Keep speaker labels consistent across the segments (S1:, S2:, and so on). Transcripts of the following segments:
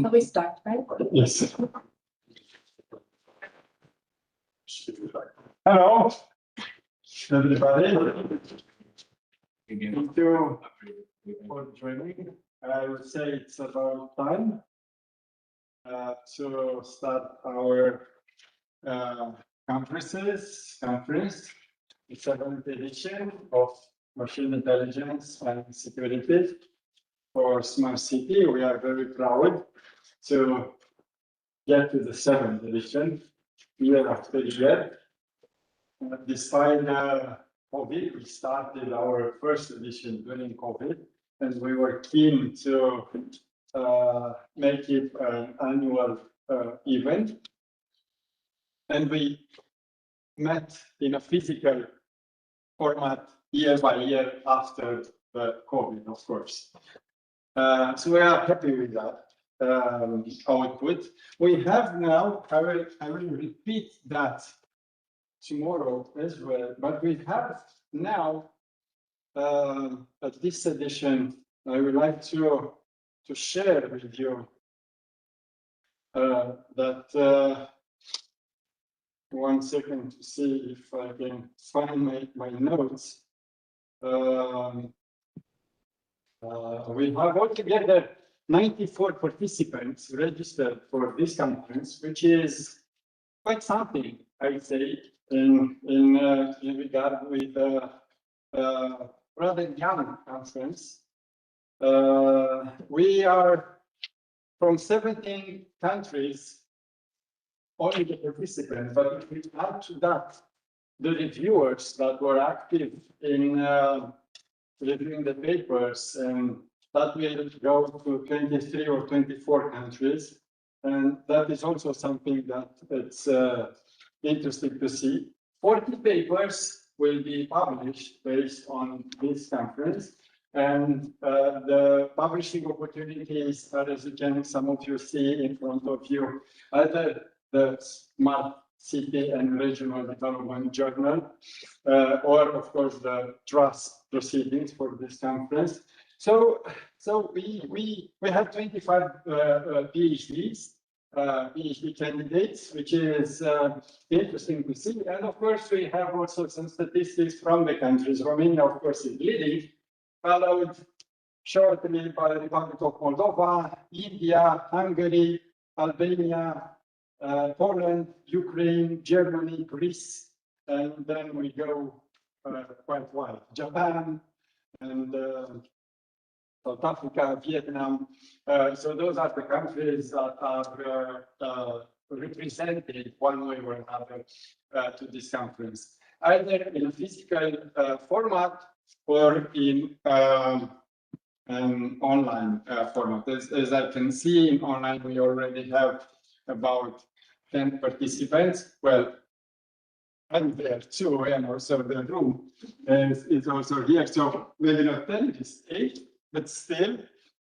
S1: So we start, right?
S2: Yes. Hello, everybody. Thank you for joining. I would say it's about time to start our conference, the 7th edition of Machine Intelligence and Security for Smart City. We are very proud to get to the 7th edition year after year. Despite COVID, we started our first edition during COVID, and we were keen to make it an annual event. And we met in a physical format year by year after the COVID, of course. So we are happy with that output. We have now, I will repeat that tomorrow as well, but we have now at this edition, I would like to share with you that 1 second to see if I can find my notes. We have altogether 94 participants registered for this conference, which is quite something, I would say, in regard with a rather young conference. We are from 17 countries, only the participants, but if we add to that the reviewers that were active in reviewing the papers, and that will go to 23 or 24 countries. And that is also something that it's interesting to see. 40 papers will be published based on this conference. And the publishing opportunities are, as again, some of you see in front of you, either the Smart City and Regional Development Journal, or of course the trust proceedings for this conference. So we have 25 PhDs, PhD candidates, which is interesting to see. And of course, we have also some statistics from the countries. Romania, of course, is leading, followed shortly by the Republic of Moldova, India, Hungary, Albania, Poland, Ukraine, Germany, Greece, and then we go quite wide. Japan and South Africa, Vietnam. So those are the countries that are represented one way or another to this conference, either in a physical format or in an online format. As I can see, in online we already have about 10 participants. Well, I'm there too, and also the room is also here. So maybe not 10, it's 8, but still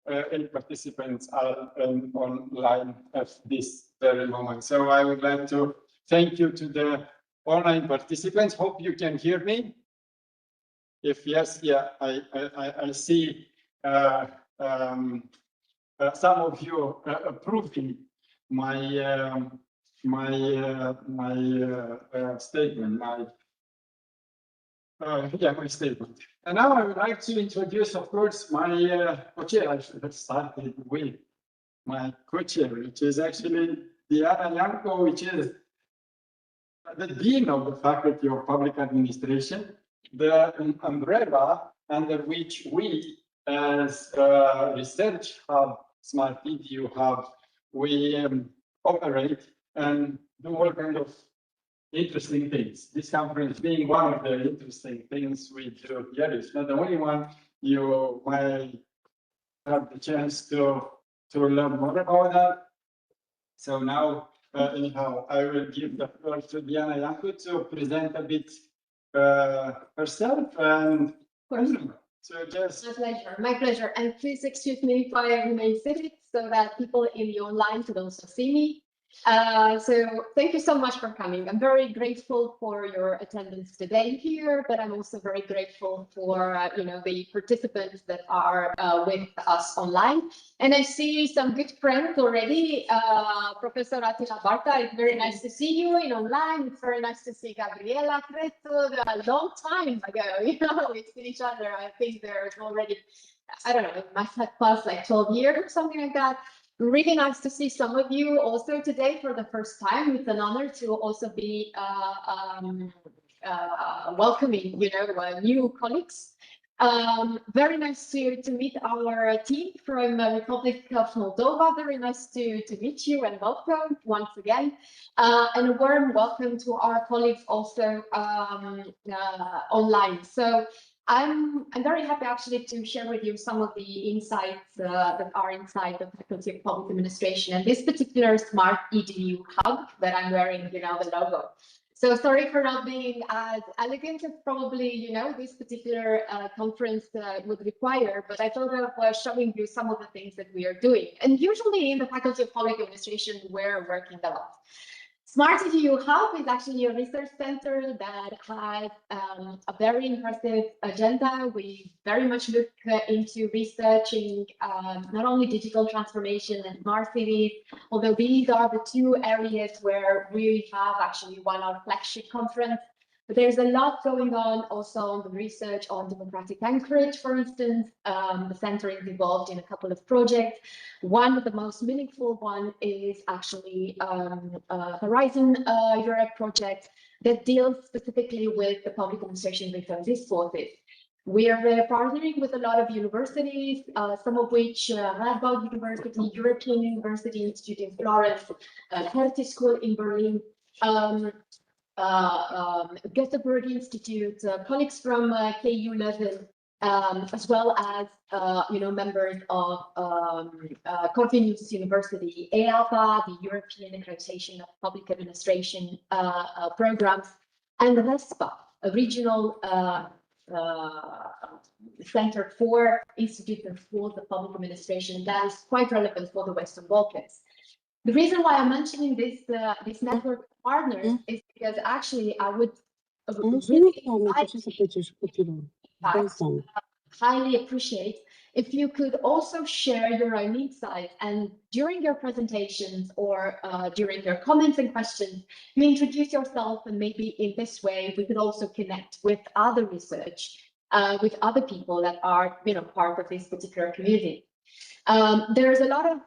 S2: 8 participants are online at this very moment. So I would like to thank you to the online participants. Hope you can hear me. If yes, yeah, I see some of you approving my statement, my statement. And now I would like to introduce, of course, my co-chair. I should have started with my co-chair, which is actually Diana Iancu, which is the Dean of the Faculty of Public Administration, the umbrella under which we, as a research hub, Smart-EDU hub, we operate and do all kinds of interesting things. This conference being one of the interesting things we do here. It's not the only one. You might have the chance to learn more about that. So now, anyhow, I will give the floor to Diana Iancu to present a bit herself and so just
S1: my pleasure. And please excuse me if I remain seated so that people in the online could also see me. So thank you so much for coming. I'm very grateful for your attendance today here, but I'm also very grateful for the participants that are with us online. And I see some good friends already. Professor Attila Barta, it's very nice to see you in online. It's very nice to see Gabriela Cretu, a long time ago. We've seen each other. I think there's already, I don't know, it must have passed like 12 years or something like that. Really nice to see some of you also today for the first time. It's an honor to also be welcoming, new colleagues. Very nice to meet our team from the Republic of Moldova. Very nice to meet you and welcome once again. And a warm welcome to our colleagues also online. So I'm very happy actually to share with you some of the insights that are inside the Faculty of Public Administration and this particular Smart-EDU hub that I'm wearing, the logo. So sorry for not being as elegant as probably, this particular conference would require, but I thought of showing you some of the things that we are doing. And usually in the Faculty of Public Administration, we're working a lot. Smart-EDU Hub is actually a research center that has a very impressive agenda. We very much look into researching not only digital transformation and smart cities, although these are the two areas where we have actually won our flagship conference. But there's a lot going on also on the research on democratic anchorage, for instance. The center is involved in a couple of projects. One of the most meaningful one is actually Horizon Europe project that deals specifically with the public administration return discourses. We are partnering with a lot of universities, some of which Radboud University, European University Institute in Florence, Hertie School in Berlin, Göteborg Institute, colleagues from KU Leuven, as well as members of Corvinus University, EAPA, the European Accreditation of Public Administration programs, and RESPA, a regional center for institutes and schools of public administration that is quite relevant for the Western Balkans. The reason why I'm mentioning this network of partners is because actually I would really highly appreciate if you could also share your own insights, and during your presentations or during your comments and questions, you introduce yourself, and maybe in this way we could also connect with other research, with other people that are part of this particular community. There's a lot of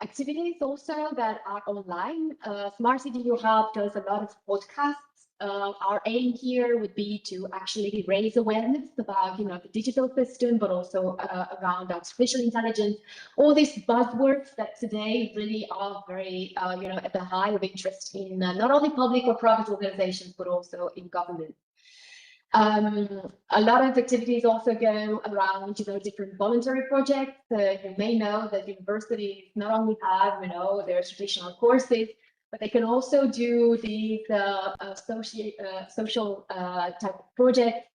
S1: activities also that are online. Smart-EDU Hub does a lot of podcasts. Our aim here would be to actually raise awareness about the digital system, but also around artificial intelligence, all these buzzwords that today really are very at the high of interest in not only public or private organizations, but also in government. A lot of activities also go around different voluntary projects. You may know that universities not only have their traditional courses, but they can also do these social type of projects,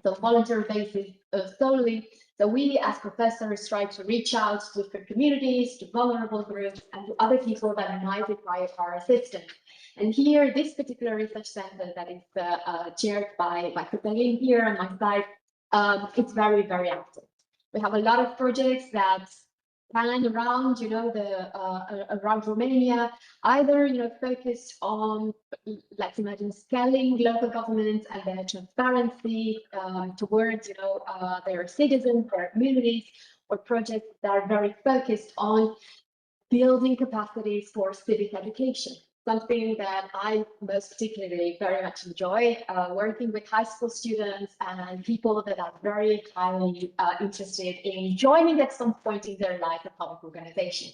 S1: so voluntary basis solely. So we as professors try to reach out to different communities, to vulnerable groups, and to other people that might require our assistance. And here, this particular research center that is chaired by Cătălin here on my side, it's very, very active. We have a lot of projects that span around, around Romania, either, focused on, let's imagine, scaling local governments and their transparency towards, their citizens, their communities, or projects that are very focused on building capacities for civic education. Something that I most particularly very much enjoy, working with high school students and people that are very highly interested in joining at some point in their life a public organization.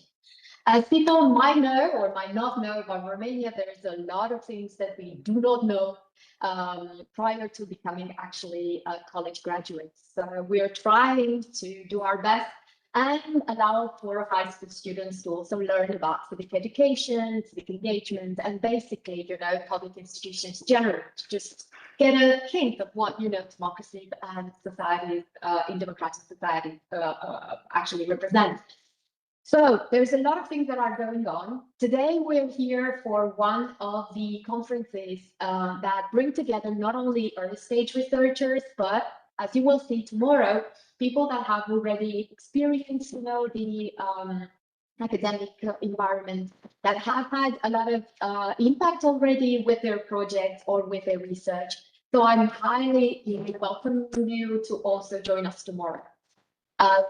S1: As people might know or might not know about Romania, there's a lot of things that we do not know prior to becoming actually college graduates. So we're trying to do our best and allow for high school students to also learn about civic education, civic engagement, and basically, public institutions generally, to just get a hint of what, democracy and societies in democratic society actually represent. So there's a lot of things that are going on. Today, we're here for one of the conferences that bring together not only early stage researchers, but as you will see tomorrow, people that have already experienced, the academic environment, that have had a lot of impact already with their projects or with their research. So I'm highly welcoming you to also join us tomorrow.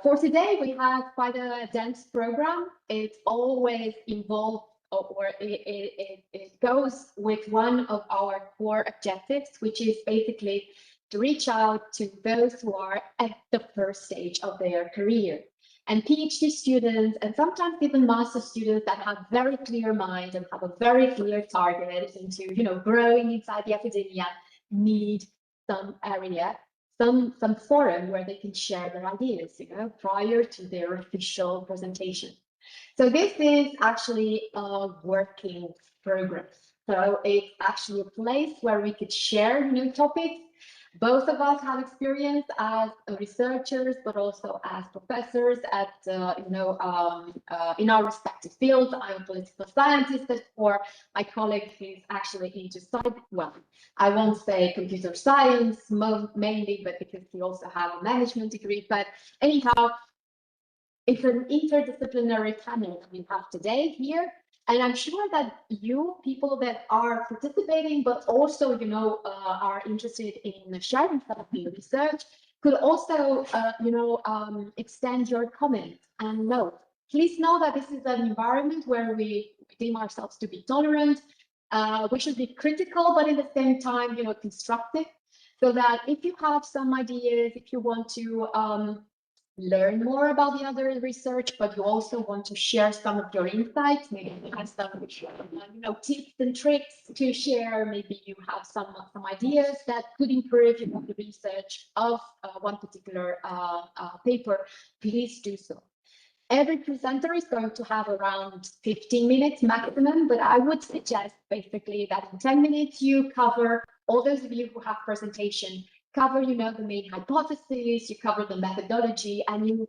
S1: For today, we have quite a dense program. It's always involved, or it goes with one of our core objectives, which is basically to reach out to those who are at the first stage of their career. And PhD students, and sometimes even master students that have very clear minds and have a very clear target into, growing inside the academia, need some area, some forum where they can share their ideas, prior to their official presentation. So this is actually a working progress. So it's actually a place where we could share new topics. Both of us have experience as researchers, but also as professors at, in our respective fields. I'm a political scientist, but for my colleague who's actually into I won't say computer science mainly, but because he also has a management degree. But anyhow, it's an interdisciplinary panel we have today here. And I'm sure that you people that are participating, but also, are interested in sharing some of your research, could also, extend your comments and note. Please know that this is an environment where we deem ourselves to be tolerant. We should be critical, but at the same time, constructive. So that if you have some ideas, if you want to learn more about the other research, but you also want to share some of your insights. Maybe you have some, tips and tricks to share. Maybe you have some ideas that could improve the research of one particular paper. Please do so. Every presenter is going to have around 15 minutes maximum, but I would suggest basically that in 10 minutes you cover, all those of you who have presentation, cover, the main hypotheses, you cover the methodology, and you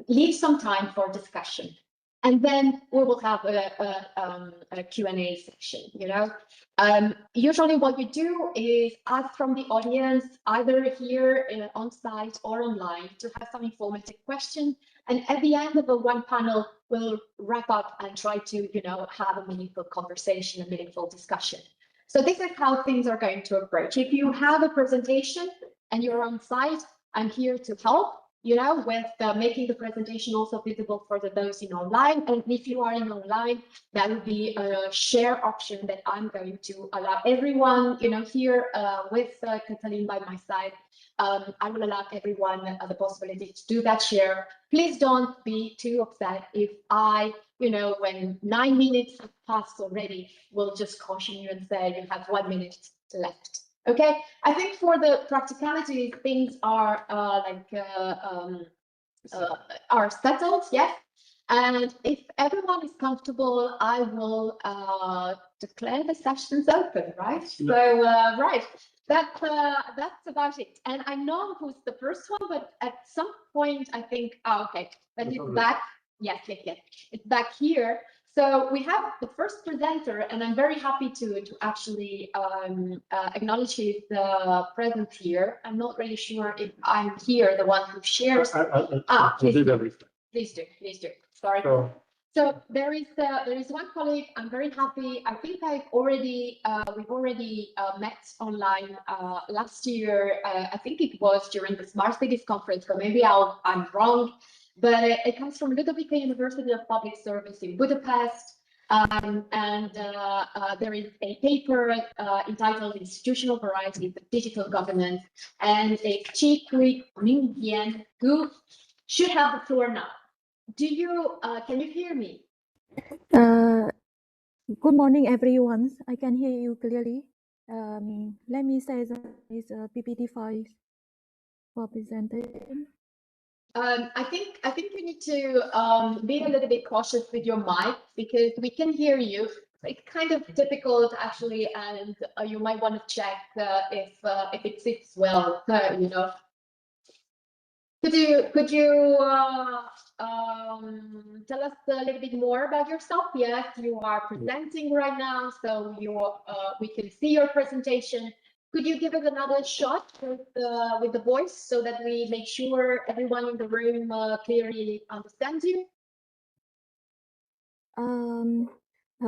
S1: leave some time for discussion. And then we will have a Q&A section, Usually what you do is ask from the audience, either here on site or online, to have some informative questions. And at the end of the one panel, we'll wrap up and try to, have a meaningful conversation, a meaningful discussion. So this is how things are going to approach. If you have a presentation and you're on site, I'm here to help, with making the presentation also visible for those in online. And if you are in online, that would be a share option that I'm going to allow everyone, here with Katalin by my side. I will allow everyone the possibility to do that share. Please don't be too upset if I, when 9 minutes have passed already, will just caution you and say you have 1 minute left. Okay, I think for the practicalities, things are are settled, yes. And if everyone is comfortable, I will declare the sessions open, right? Yeah. So, right, that's about it. And I know who's the first one, but at some point, I think, okay, but it's back. Yes, it's back here. So we have the first presenter, and I'm very happy to actually acknowledge his presence here. I'm not really sure if I'm here, the one who shares. Please do. Sorry. So there is one colleague. I'm very happy. I think we've already met online last year. I think it was during the Smart Cities conference, so maybe I'm wrong. But it comes from Ludovica University of Public Service in Budapest. And there is a paper entitled Institutional Varieties of Digital Governance, and a Chi Mingyan, who should have the floor now. Can you hear me?
S3: Good morning, everyone. I can hear you clearly. Let me say that is PPT file for presentation.
S1: I think you need to be a little bit cautious with your mic, because we can hear you. It's kind of difficult actually, and you might want to check if it sits well, Could you tell us a little bit more about yourself? Yes, you are presenting right now, so we can see your presentation. Could you give us another shot with the voice so that we make sure everyone in the room clearly understands you?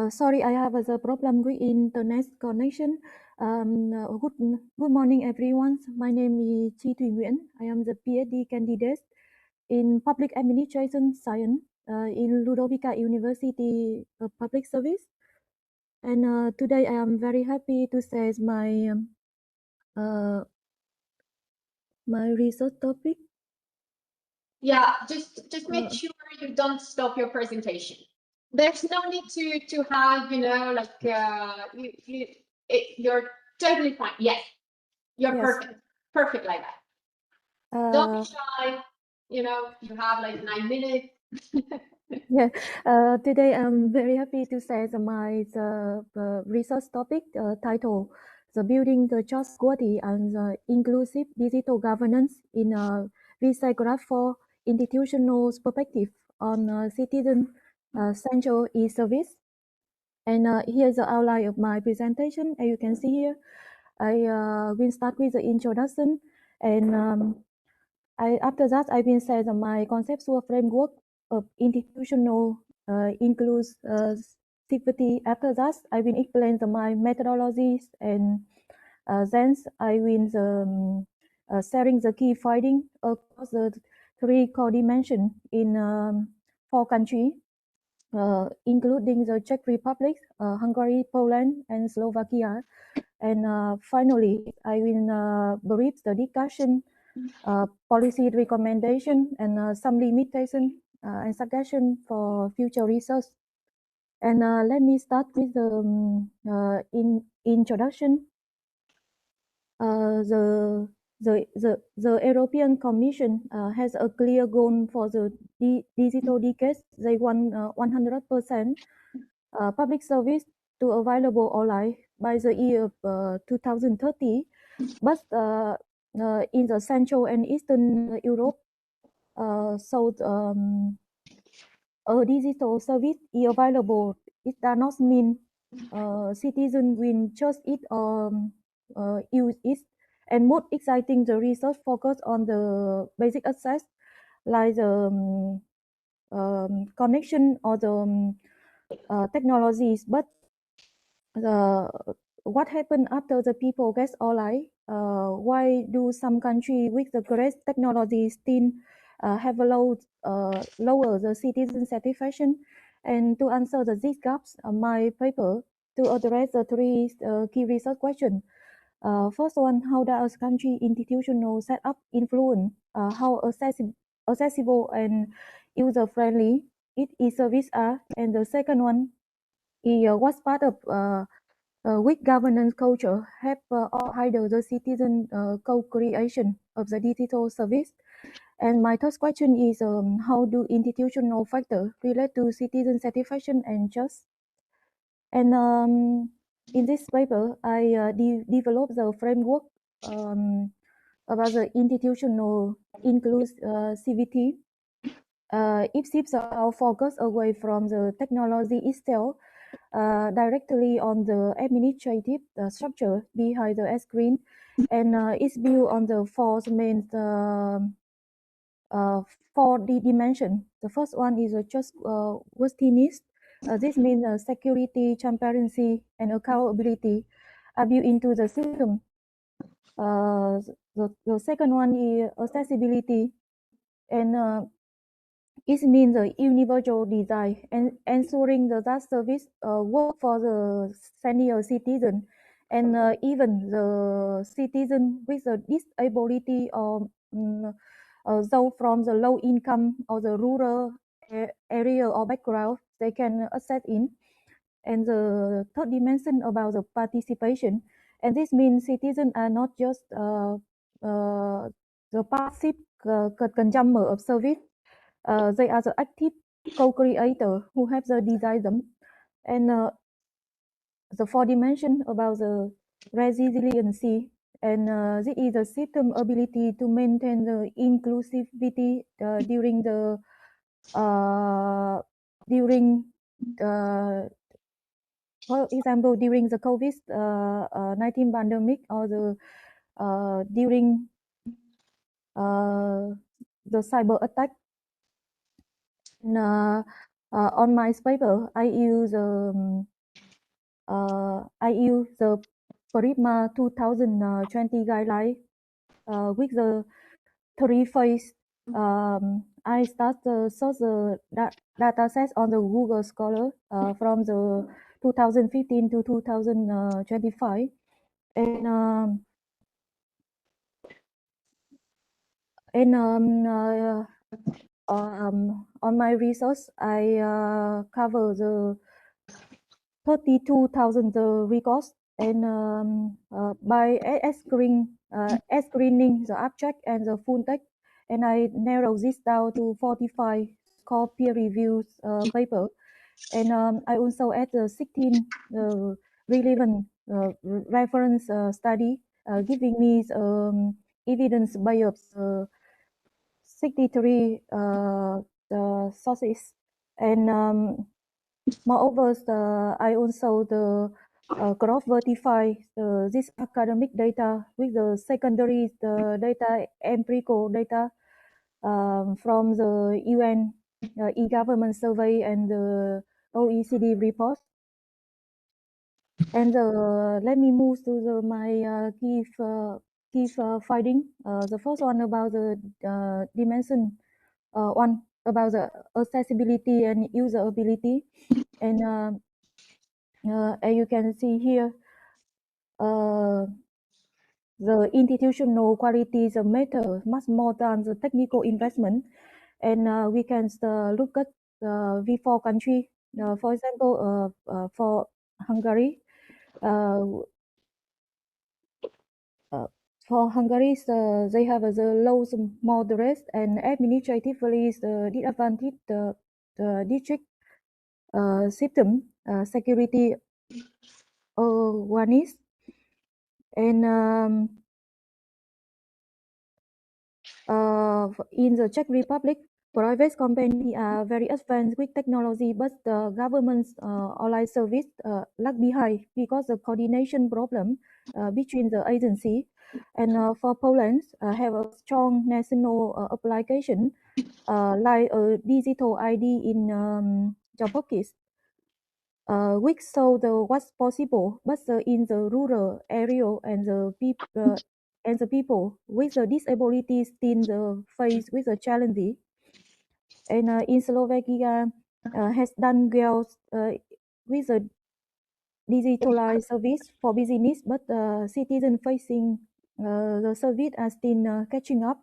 S3: Sorry, I have a problem with internet connection. Good morning, everyone. My name is Chi Thùy Nguyễn. I am the PhD candidate in Public Administration Science in Ludovica University of Public Service. And today I am very happy to say my research topic.
S1: Yeah, just make sure you don't stop your presentation. There's no need to have, like you're totally fine. Yes, you're
S3: Yes.
S1: perfect like that. Don't be shy. You have like 9 minutes.
S3: Yeah, today I'm very happy to say my research topic title, the building the trustworthy and the inclusive digital governance in a recycle for institutional perspective on citizen central e-service. And here's the outline of my presentation. As you can see here, I will start with the introduction, and after that, I will say my conceptual framework of institutional inclusivity. After that, I will explain my methodologies, and then I will sharing the key findings across the three core dimensions in 4 countries, including the Czech Republic, Hungary, Poland, and Slovakia. And finally, I will brief the discussion, policy recommendation, and some limitation and suggestion for future research. And let me start with the introduction. The European Commission has a clear goal for the digital decade. They want 100% public service to available online by the year of 2030. But in the Central and Eastern Europe, a digital service is available. It does not mean citizens will just it or use it. And most exciting, the research focus on the basic access, like the connection or the technologies. But what happened after the people get online? Why do some countries with the great technology still have a lower the citizen satisfaction? And to answer these gaps, my paper to address the 3 key research questions. First one, how does country institutional setup influence how accessible and user-friendly it is service are? And the second one is what's part of with governance culture help or hinder the citizen co-creation of the digital service. And my third question is how do institutional factors relate to citizen satisfaction and trust? And in this paper, I developed the framework about the institutional inclusivity. It shifts our focus away from the technology itself directly on the administrative structure behind the screen, and it's built on the 4 main 4D dimension. The first one is just worthiness. This means security, transparency, and accountability are built into the system. The second one is accessibility, and it means the universal design and ensuring that service work for the senior citizen and even the citizen with a disability or those from the low income or the rural area or background, they can access in. And the third dimension about the participation, and this means citizens are not just the passive consumer of service. They are the active co-creator who have the design them. And the 4 dimension about the resiliency, and this is the system ability to maintain the inclusivity during the for example, during the COVID-19 pandemic or during the cyber attack. And, on my paper, I use the Prisma 2020 guideline with the three phase. I start the source data sets on the Google Scholar from the 2015 to 2025, and on my resource, I cover the 32,000 records, and by screening the abstract and the full text, and I narrow this down to 45 core peer-reviewed paper, and I also add 16 relevant reference study, giving me evidence by 63 sources, and moreover, I also cross verify this academic data with the secondary data, empirical data from the UN e-government survey and the OECD report. And let me move to my key finding. The first one about the dimension one about the accessibility and usability, and as you can see here, the institutional qualities matter much more than the technical investment, and we can look at V4 country. For example, for Hungary, they have the lowest moderate and administratively disadvantaged district system security awareness, and in the Czech Republic, private companies are very advanced with technology, but the government's online service lag behind because of coordination problem between the agency. And for Poland, have a strong national application like a digital ID in job pockets, which show what's possible, but in the rural area and the people with the disabilities still face with the challenge. And in Slovakia, has done well with the digitalized service for business, but citizens facing the service are still catching up.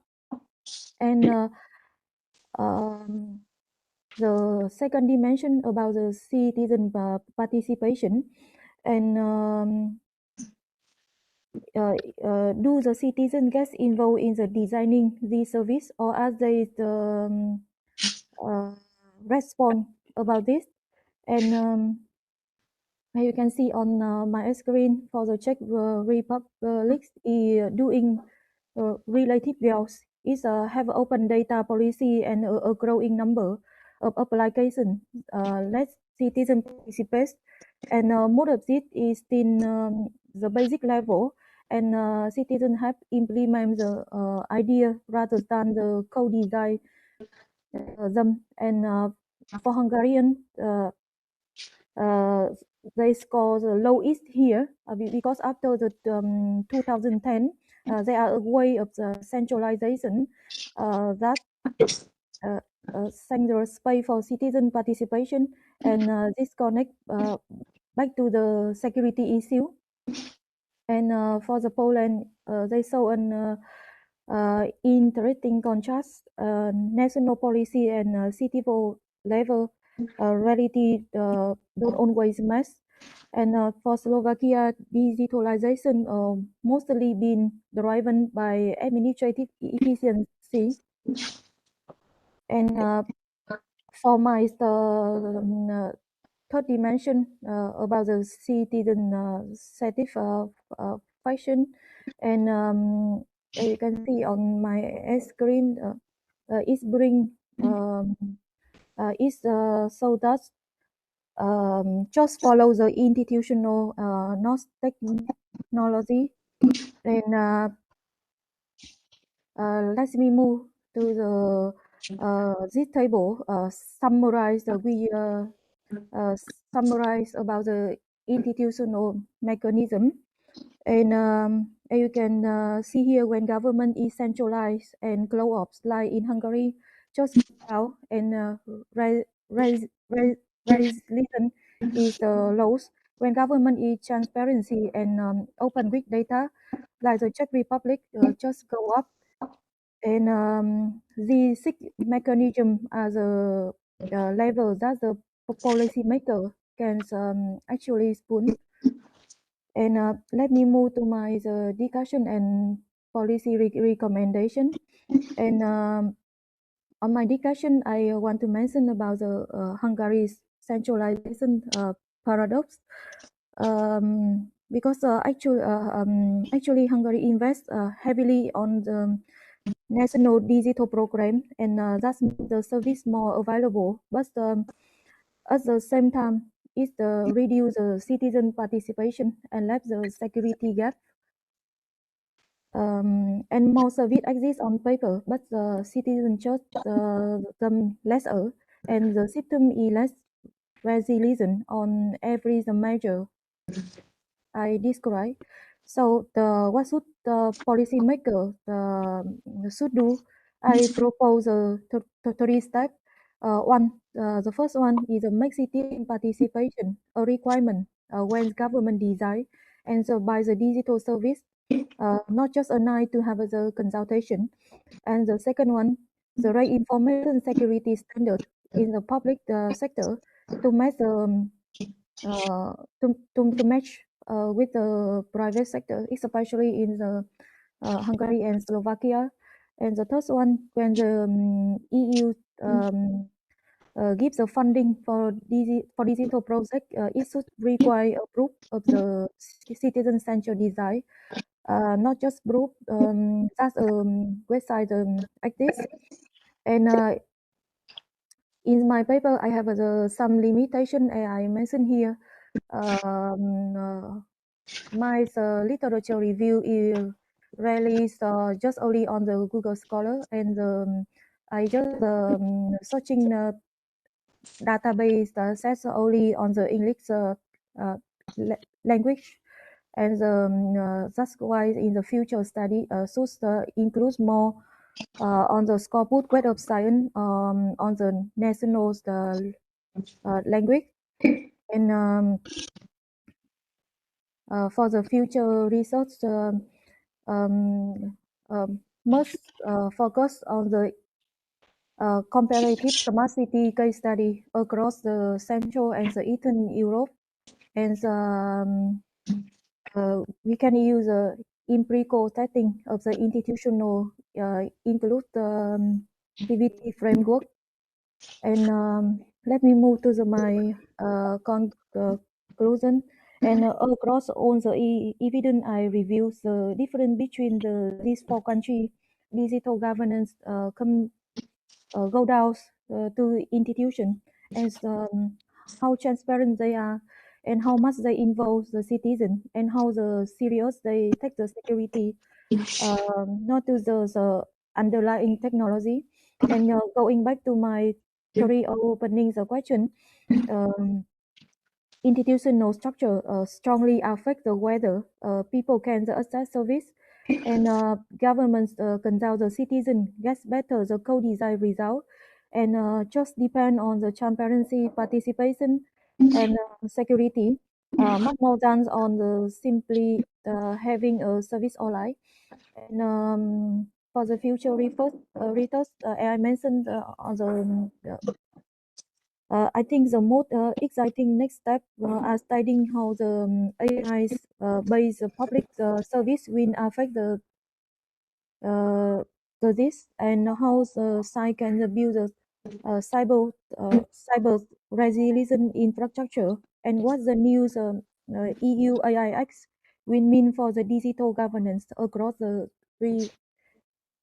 S3: And the second dimension about the citizen participation, and do the citizen get involved in the designing the service, or are they respond about this? And as you can see on my screen, for the Czech Republic, doing relative well. Is have open data policy and a growing number of applications. Let citizens participate, and most of it is in the basic level, and citizens have implement the idea rather than the co-design them. And for Hungarian, they score the lowest here because after the 2010, there are a way of the centralization that send the space for citizen participation, and this connect back to the security issue. And for the Poland, they saw an interesting contrast. National policy and city level reality don't always match. And for Slovakia, digitalization mostly been driven by administrative efficiency. And for my third dimension about the citizen satisfaction, And as you can see on my screen, it's bring is so that just follow the institutional not technology. And let me move to the this table summarize we summarize about the institutional mechanism. And as you can see here, when government is centralized and close like in Hungary, just out and resolution is the lowest. When government is transparency and open with data, like the Czech Republic, just go up. And the six mechanism as a level that the policy maker can actually spoon. And let me move to my discussion and policy recommendation. And on my discussion, I want to mention about the Hungary's centralization paradox. Because actually Hungary invests heavily on the national digital program, and that's make the service more available. But at the same time, it reduce the citizen participation and left the security gap. And more service exist on paper, but the citizen just them lesser, and the system is less resilient on every the measure I described. So what should the policymaker should do? I propose three steps. The first one is a make citizen participation a requirement when government design and so by the digital service, not just a night to have the consultation. And the second one, the right information security standard in the public sector to match to match with the private sector, especially in the Hungary and Slovakia. And the third one, when the EU gives the funding for digital project, it should require a proof of the citizen central design, not just proof that website exists. And in my paper, I have some limitation I mentioned here. My literature review is released just only on the Google Scholar, and I just searching database says only on the English language. And that's why in the future study should include more on the scorebook web of science on the national language. And for the future research, um, must focus on the comparative smart city case study across the Central and the Eastern Europe. And we can use empirical testing of the institutional include the PVT framework. And let me move to my conclusion. And across all the evidence I reviewed, the difference between these four countries, digital governance go down to institution, and how transparent they are, and how much they involve the citizen, and how serious they take the security, not to the underlying technology. And going back to my theory of opening the question, um, institutional structure strongly affect the whether people can access service, and governments consult the citizen gets better the co-design result, and just depend on the transparency, participation, and security, much more than on the simply having a service online. And for the future research, I mentioned on I think the most exciting next step are studying how the AI's based public service will affect this, and how the site can build a cyber resilient infrastructure, and what the new EU AIX win-win for the digital governance across the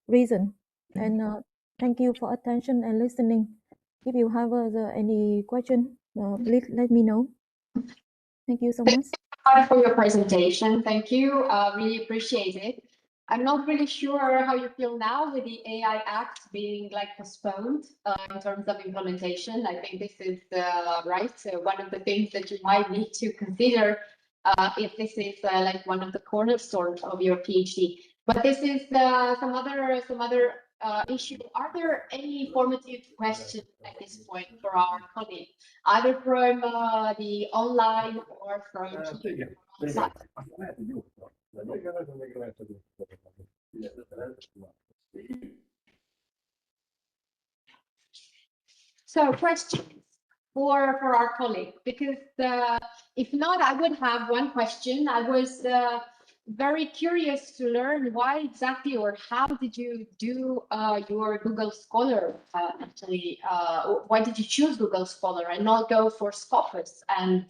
S3: region. And thank you for attention and listening. If you have any question, please let me know. Thank you so much.
S1: Thank you for your presentation. Thank you. Really appreciate it. I'm not really sure how you feel now with the AI Act being like postponed in terms of implementation. I think this is right. So one of the things that you might need to consider if this is like one of the cornerstones of your PhD. But this is some other issue. Are there any formative questions at this point for our colleague, either from the online or from here on site? So questions for our colleague, because if not, I would have one question. I was very curious to learn why exactly or how did you do your Google Scholar actually? Why did you choose Google Scholar and not go for Scopus? And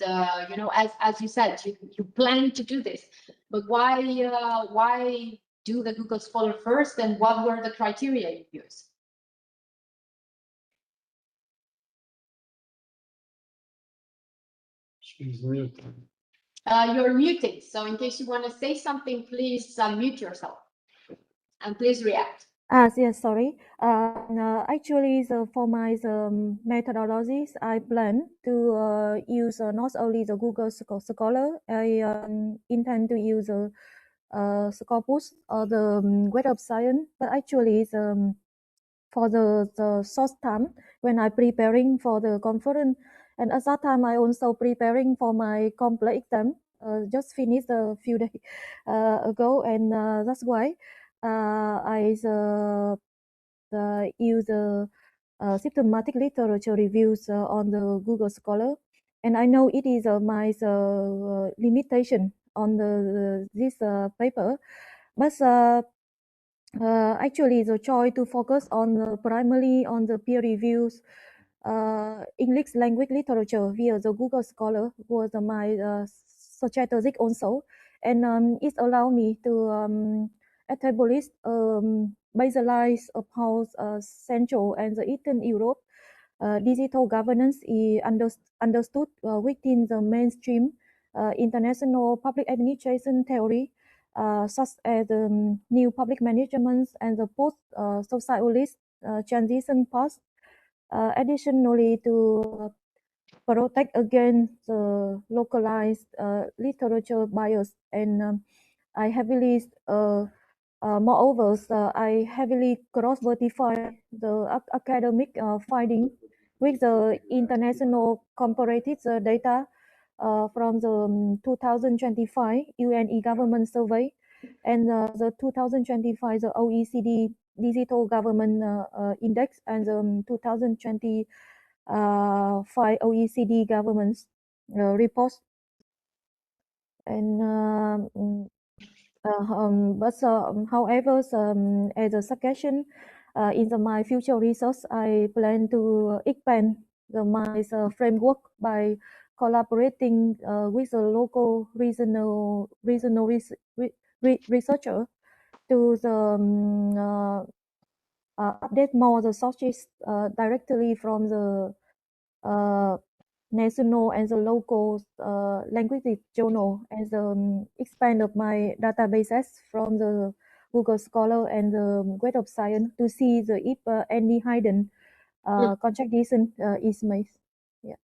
S1: you know, as you said, you plan to do this, but why do the Google Scholar first, and what were the criteria you used?
S2: She's muted.
S1: You're muted, so in case you want to say something, please mute yourself and please react.
S3: Yes, sorry. Actually, for my methodologies, I plan to use not only the Google Scholar. I intend to use Scopus or the Web of Science, but actually, for the short time when I preparing for the conference, and at that time I also preparing for my complex exam. Just finished a few days ago, and that's why I use systematic literature reviews on the Google Scholar, and I know it is my limitation on this paper, but actually the choice to focus on primarily on the peer reviews English language literature via the Google Scholar was my strategic also, and it allowed me to establish baselines upon Central and the Eastern Europe. Digital governance is understood within the mainstream international public administration theory, such as new public management and the post-socialist transition path. Additionally, to protect against localized literature bias, and I heavily moreover, I heavily cross-verify the academic finding with the international comparative data from the 2025 UN e-government survey and the 2025 the OECD Digital Government Index and the 2025 OECD Government report. And however, as a suggestion, in my future research, I plan to expand my framework by collaborating with a local regional researcher to update more the sources directly from the national and the local language journal, and expand of my databases from the Google Scholar and the Web of Science to see if any hidden contradiction is made. Yeah.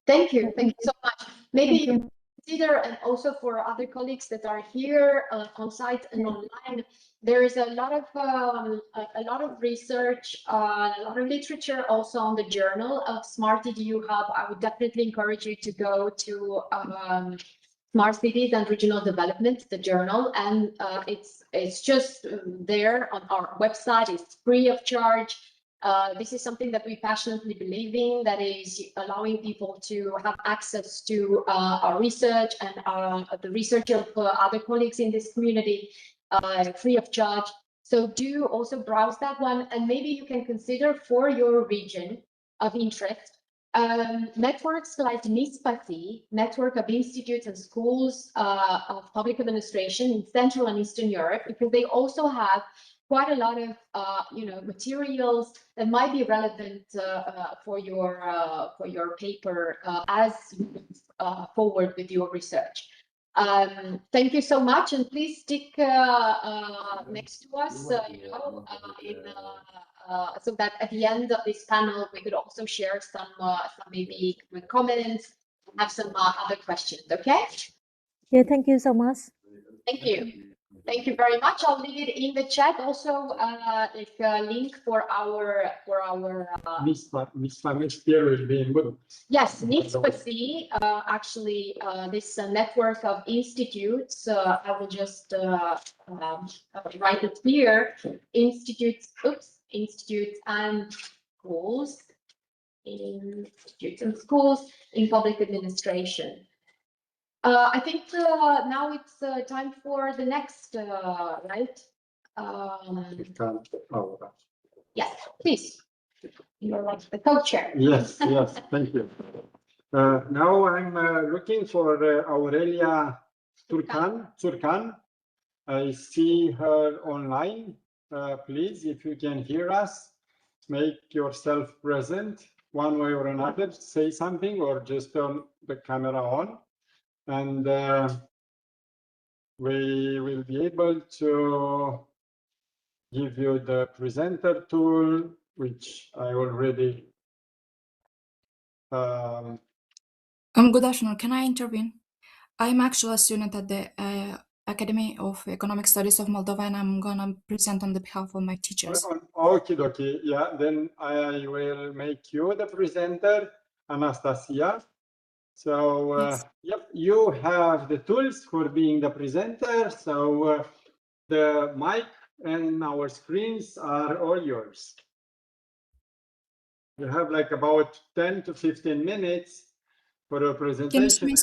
S1: Thank you. Thank you so much. Maybe
S3: Thank you.
S1: Consider, and also for other colleagues that are here on site and online, there is a lot of research, a lot of literature also on the journal of Smart-EDU Hub. I would definitely encourage you to go to Smart Cities and Regional Development, the journal, and it's just there on our website. It's free of charge. This is something that we passionately believe in, that is allowing people to have access to our research and the research of other colleagues in this community free of charge. So do also browse that one, and maybe you can consider for your region of interest Networks like SNSPA, Network of Institutes and Schools of Public Administration in Central and Eastern Europe, because they also have quite a lot of materials that might be relevant for your paper as you move forward with your research. Thank you so much, and please stick next to us, so that at the end of this panel we could also share some maybe comments, have some other questions. Okay?
S3: Yeah, thank you so much.
S1: Thank you. Thank you very much. I'll leave it in the chat also, like a link for our
S2: SNSPA will be in good.
S1: Yes, SNSPA, actually, this network of institutes, I will just write it here, institutes and schools, in public administration. I think now it's time for the next, right? Yes, please. You're like the co-chair.
S2: Yes, thank you. Now I'm looking for Aurelia Turcan. I see her online. Please, if you can hear us, make yourself present one way or another. Say something or just turn the camera on. And we will be able to give you the presenter tool, which I already.
S4: Good afternoon. Can I intervene? I'm actually a student at the Academy of Economic Studies of Moldova, and I'm gonna present on the behalf of my teachers.
S2: Okay. Yeah, then I will make you the presenter, Anastasia. So,
S4: Yes.
S2: Yep, you have the tools for being the presenter. So the mic and our screens are all yours. You have like about 10 to 15 minutes for a presentation,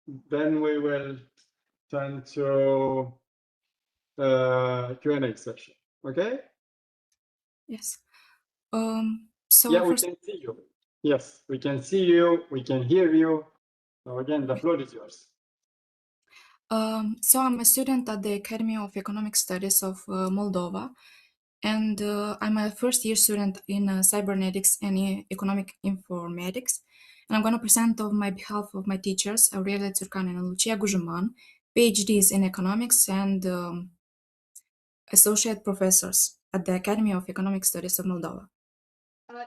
S2: and then we will turn to Q&A session. Okay?
S4: Yes. So
S2: yeah,
S4: first,
S2: we can see you. Yes, we can see you. We can hear you. So again, the floor is yours.
S4: so I'm a student at the Academy of Economic Studies of Moldova, and I'm a first-year student in cybernetics and economic informatics. And I'm going to present on my behalf of my teachers, Aurelia Turcan and Lucia Gujuman, PhDs in economics and associate professors at the Academy of Economic Studies of Moldova.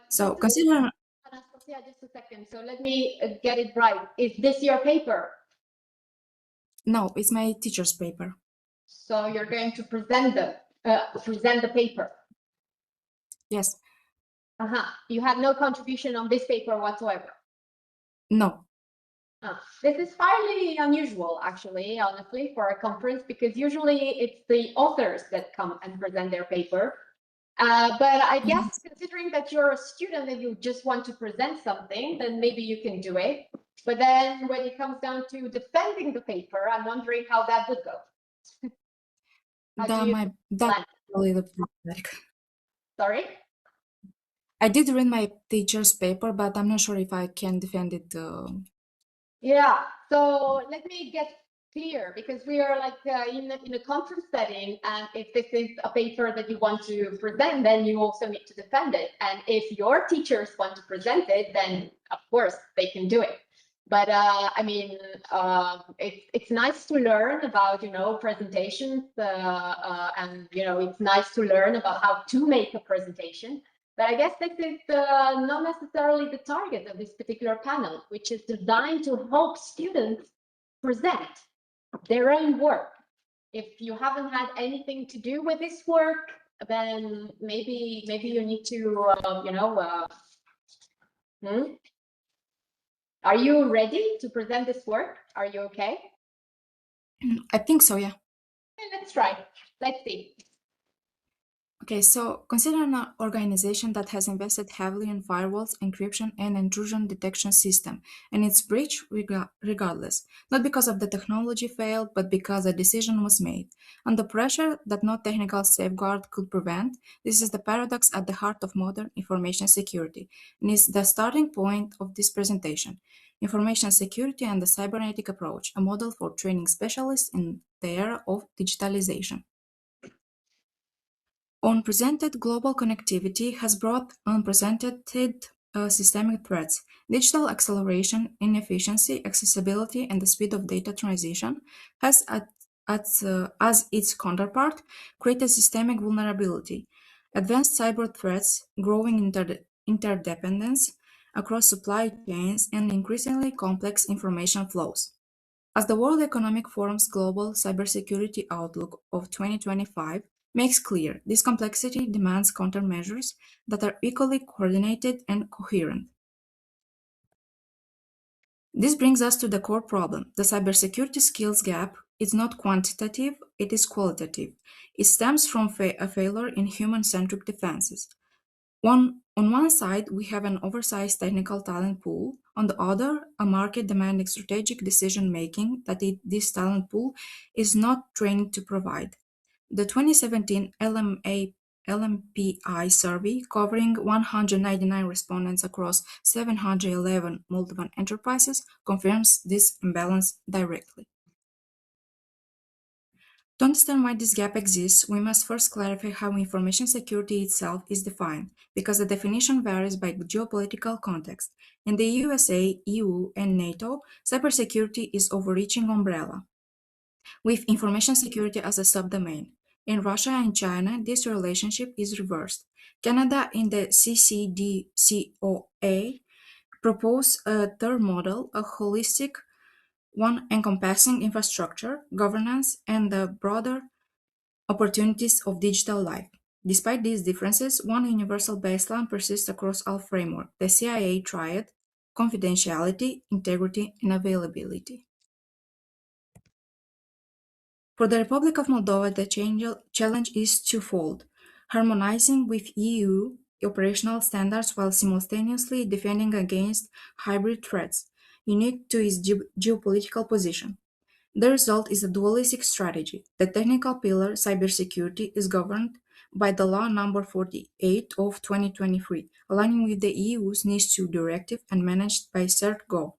S4: So consider.
S1: Anastasia, just a second. So let me get it right. Is this your paper?
S4: No, it's my teacher's paper.
S1: So you're going to present the paper.
S4: Yes.
S1: You have no contribution on this paper whatsoever.
S4: No.
S1: This is highly unusual, actually, honestly, for a conference, because usually it's the authors that come and present their paper. But I guess considering that you're a student and you just want to present something, then maybe you can do it. But then when it comes down to defending the paper, I'm wondering how that would go.
S4: That's really the problematic.
S1: Sorry?
S4: I did read my teacher's paper, but I'm not sure if I can defend it.
S1: Yeah, so let me get clear, because we are like in a conference setting, and if this is a paper that you want to present, then you also need to defend it. And if your teachers want to present it, then of course they can do it. But I mean, it's nice to learn about, presentations, and, it's nice to learn about how to make a presentation. But I guess this is not necessarily the target of this particular panel, which is designed to help students present their own work. If you haven't had anything to do with this work, then maybe you need to, Are you ready to present this work? Are you okay?
S4: I think so, yeah.
S1: Okay, let's try. Let's see.
S4: Okay, so consider an organization that has invested heavily in firewalls, encryption, and intrusion detection system, and it's breached regardless, not because of the technology failed, but because a decision was made. Under pressure that no technical safeguard could prevent, this is the paradox at the heart of modern information security, and is the starting point of this presentation. Information security and the cybernetic approach, a model for training specialists in the era of digitalization. Unprecedented global connectivity has brought unprecedented systemic threats. Digital acceleration, inefficiency, accessibility, and the speed of data transition has, as its counterpart, created systemic vulnerability. Advanced cyber threats, growing interdependence across supply chains, and increasingly complex information flows. As the World Economic Forum's Global Cybersecurity Outlook of 2025 makes clear, this complexity demands countermeasures that are equally coordinated and coherent. This brings us to the core problem. The cybersecurity skills gap is not quantitative, it is qualitative. It stems from a failure in human-centric defenses. On one side, we have an oversized technical talent pool. On the other, a market demanding strategic decision-making that this talent pool is not trained to provide. The 2017 LMPI survey, covering 199 respondents across 711 multiple enterprises, confirms this imbalance directly. To understand why this gap exists, we must first clarify how information security itself is defined, because the definition varies by geopolitical context. In the USA, EU, and NATO, cybersecurity is overreaching umbrella, with information security as a subdomain. In Russia and China, this relationship is reversed. Canada in the CCDCOA proposed a third model, a holistic one encompassing infrastructure, governance, and the broader opportunities of digital life. Despite these differences, one universal baseline persists across all frameworks, the CIA triad: confidentiality, integrity, and availability. For the Republic of Moldova, the challenge is twofold: harmonizing with EU operational standards while simultaneously defending against hybrid threats, unique to its geopolitical position. The result is a dualistic strategy. The technical pillar, cybersecurity, is governed by the Law No. 48 of 2023, aligning with the EU's NIS2 directive and managed by CERT-Go.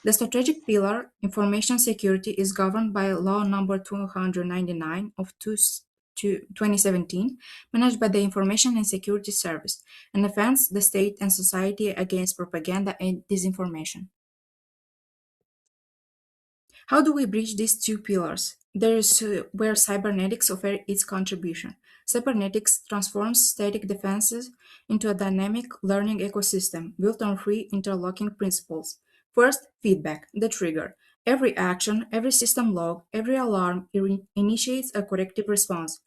S4: The strategic pillar, information security, is governed by Law No. 299 of 2017, managed by the Information and Security Service, and defends the state and society against propaganda and disinformation. How do we bridge these two pillars? There is where cybernetics offers its contribution. Cybernetics transforms static defenses into a dynamic learning ecosystem built on three interlocking principles. First, feedback, the trigger. Every action, every system log, every alarm initiates a corrective response.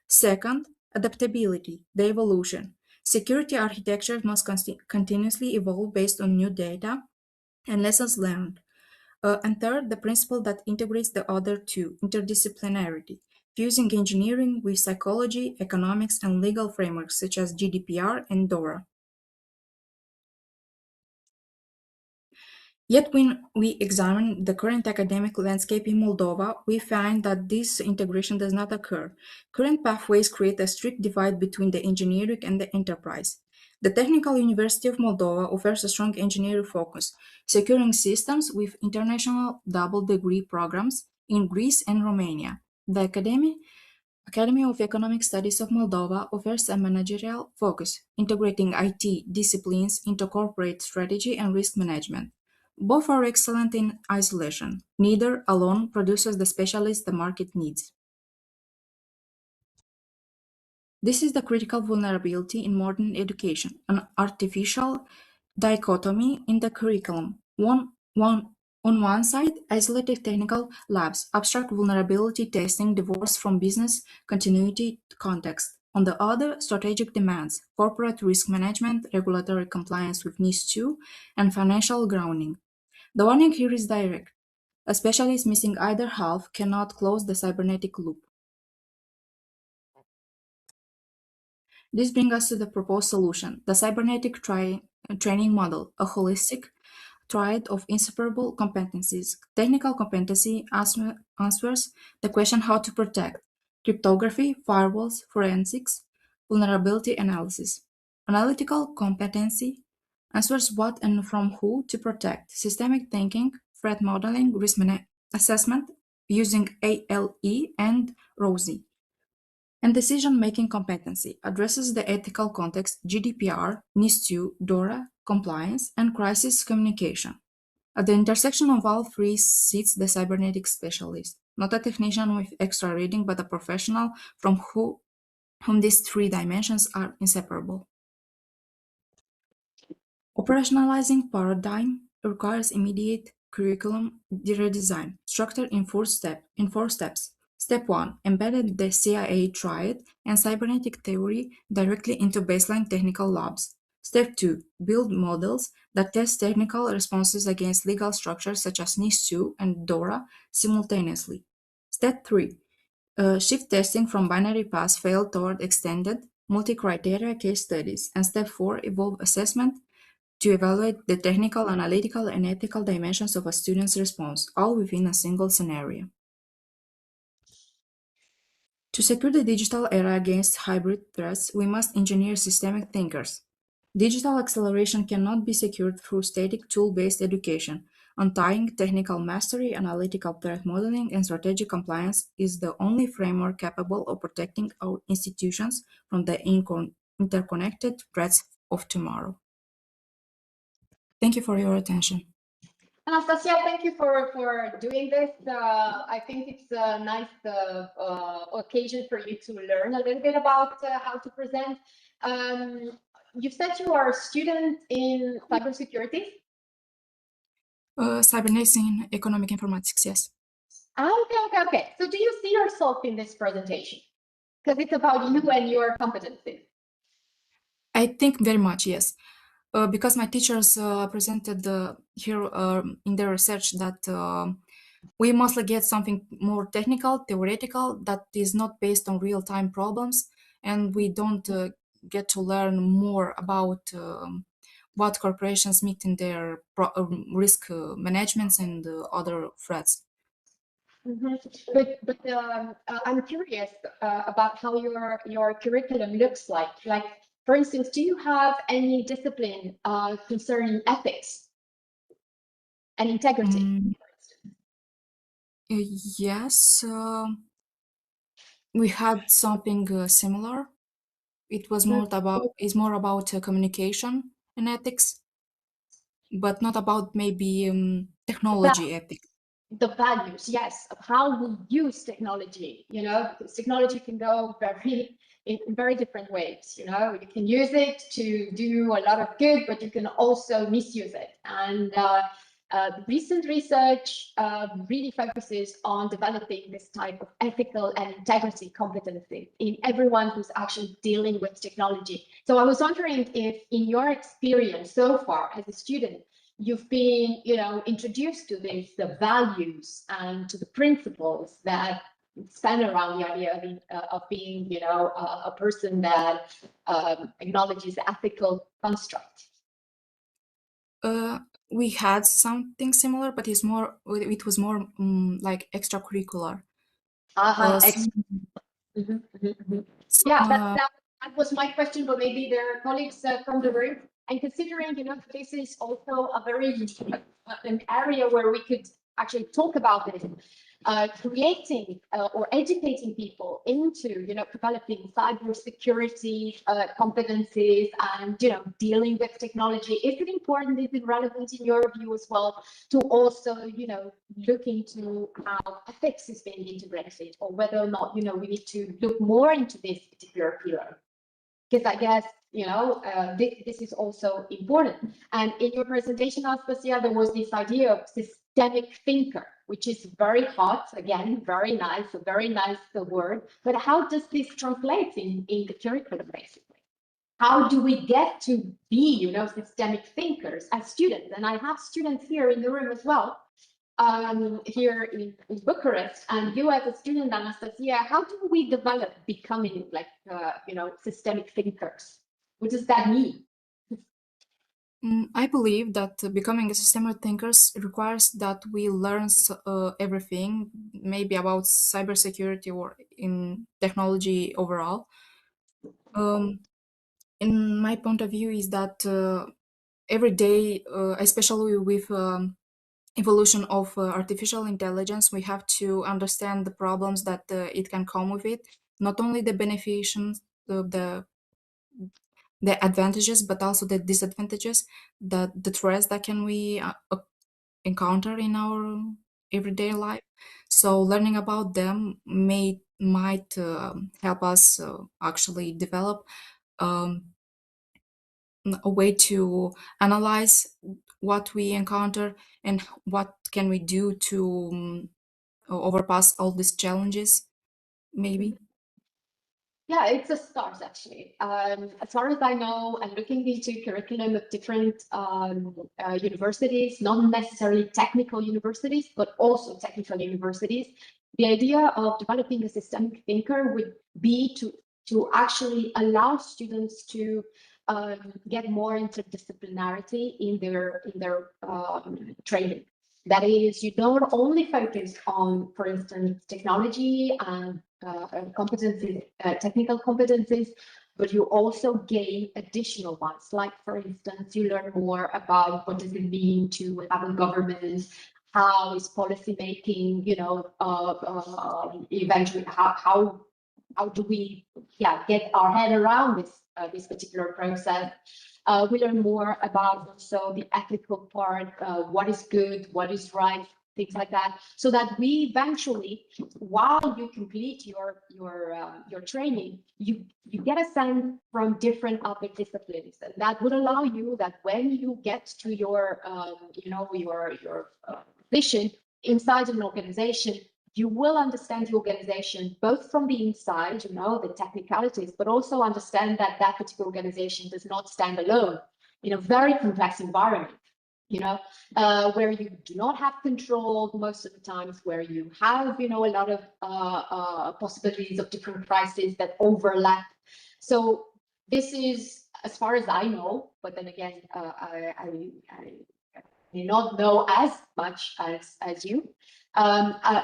S4: Second, adaptability, the evolution. Security architecture must continuously evolve based on new data and lessons learned. And third, the principle that integrates the other two, interdisciplinarity, fusing engineering with psychology, economics, and legal frameworks such as GDPR and DORA. Yet when we examine the current academic landscape in Moldova, we find that this integration does not occur. Current pathways create a strict divide between the engineering and the enterprise. The Technical University of Moldova offers a strong engineering focus, securing systems with international double degree programs in Greece and Romania. The Academy of Economic Studies of Moldova offers a managerial focus, integrating IT disciplines into corporate strategy and risk management. Both are excellent in isolation. Neither alone produces the specialist the market needs. This is the critical vulnerability in modern education, an artificial dichotomy in the curriculum. On one side, isolated technical labs, abstract vulnerability testing divorced from business continuity context. On the other, strategic demands, corporate risk management, regulatory compliance with NIS2, and financial grounding. The warning here is direct. A specialist missing either half cannot close the cybernetic loop. This brings us to the proposed solution, the cybernetic training model, a holistic triad of inseparable competencies. Technical competency answers the question how to protect: cryptography, firewalls, forensics, vulnerability analysis. Analytical competency answers what and from who to protect: systemic thinking, threat modeling, risk assessment using ALE and ROSI. And decision-making competency addresses the ethical context, GDPR, NIS2, DORA, compliance, and crisis communication. At the intersection of all three sits the cybernetics specialist, not a technician with extra reading, but a professional from whom these three dimensions are inseparable. Operationalizing paradigm requires immediate curriculum redesign, structured in four steps. Step 1. Embedded the CIA triad and cybernetic theory directly into baseline technical labs. Step 2. Build models that test technical responses against legal structures such as NIS2 and DORA simultaneously. Step 3. Shift testing from binary pass-fail toward extended, multi-criteria case studies. And Step 4. Evolve assessment to evaluate the technical, analytical, and ethical dimensions of a student's response, all within a single scenario. To secure the digital era against hybrid threats, we must engineer systemic thinkers. Digital acceleration cannot be secured through static tool-based education. Untying technical mastery, analytical threat modeling, and strategic compliance is the only framework capable of protecting our institutions from the interconnected threats of tomorrow. Thank you for your attention.
S1: Anastasia, thank you for doing this. I think it's a nice occasion for you to learn a little bit about how to present. You said you are a student in cybersecurity?
S4: Cybernetics in economic informatics, yes.
S1: Okay. So do you see yourself in this presentation? Because it's about you and your competency.
S4: I think very much, yes. Because my teachers presented here in their research that we mostly get something more technical, theoretical, that is not based on real-time problems, and we don't get to learn more about what corporations meet in their risk managements and other threats.
S1: Mm-hmm. But I'm curious about how your curriculum looks like. Like, for instance, do you have any discipline concerning ethics and integrity?
S4: Yes, we had something similar. It was more about communication and ethics, but not about maybe technology ethics.
S1: The values, yes, of how we use technology. You know, because technology can go in very different ways. You know, you can use it to do a lot of good, but you can also misuse it. And the recent research really focuses on developing this type of ethical and integrity competency in everyone who's actually dealing with technology. So I was wondering if, in your experience so far as a student, you've been, introduced to the values and to the principles that span around the idea of being, a person that acknowledges the ethical construct.
S4: We had something similar, but it was more like extracurricular.
S1: Yeah, that was my question, but maybe there are colleagues from the room. And considering, this is also a very an area where we could actually talk about it, creating or educating people into, developing cybersecurity competencies and, dealing with technology. Is it important? Is it relevant in your view as well to also, look into how ethics is being integrated, or whether or not, we need to look more into this particular pillar? Because I guess, this is also important. And in your presentation, Anastasia, there was this idea of systemic thinker, which is very hot, again, very nice, a very nice word. But how does this translate in the curriculum, basically? How do we get to be, systemic thinkers as students? And I have students here in the room as well. here in Bucharest, and you as a student, Anastasia, how do we develop becoming like, systemic thinkers? What does that mean?
S4: I believe that becoming a systemic thinker requires that we learn everything, maybe about cybersecurity or in technology overall. In my point of view, is that every day, especially with evolution of artificial intelligence, we have to understand the problems that it can come with it, not only the benefictions, the advantages, but also the disadvantages, the threats that can we encounter in our everyday life. So learning about them might help us actually develop um, a way to analyze what we encounter and what can we do to overpass all these challenges, maybe.
S1: Yeah, it's a start actually. As far as I know, I'm looking into curriculum of different universities, not necessarily technical universities, but also technical universities. The idea of developing a systemic thinker would be to actually allow students to get more interdisciplinarity in their training. That is, you don't only focus on, for instance, technology and competencies, technical competencies, but you also gain additional ones. Like, for instance, you learn more about what does it mean to have a government, how is policy making, eventually how do we get our head around this particular process. We learn more about also the ethical part, what is good, what is right, things like that, so that we eventually, while you complete your training, you get a sense from different other disciplines, and that would allow you that when you get to your position inside an organization, you will understand the organization both from the inside, the technicalities, but also understand that that particular organization does not stand alone in a very complex environment, where you do not have control most of the times, where you have, a lot of possibilities of different crises that overlap. So this is, as far as I know, but then again, I may not know as much as you.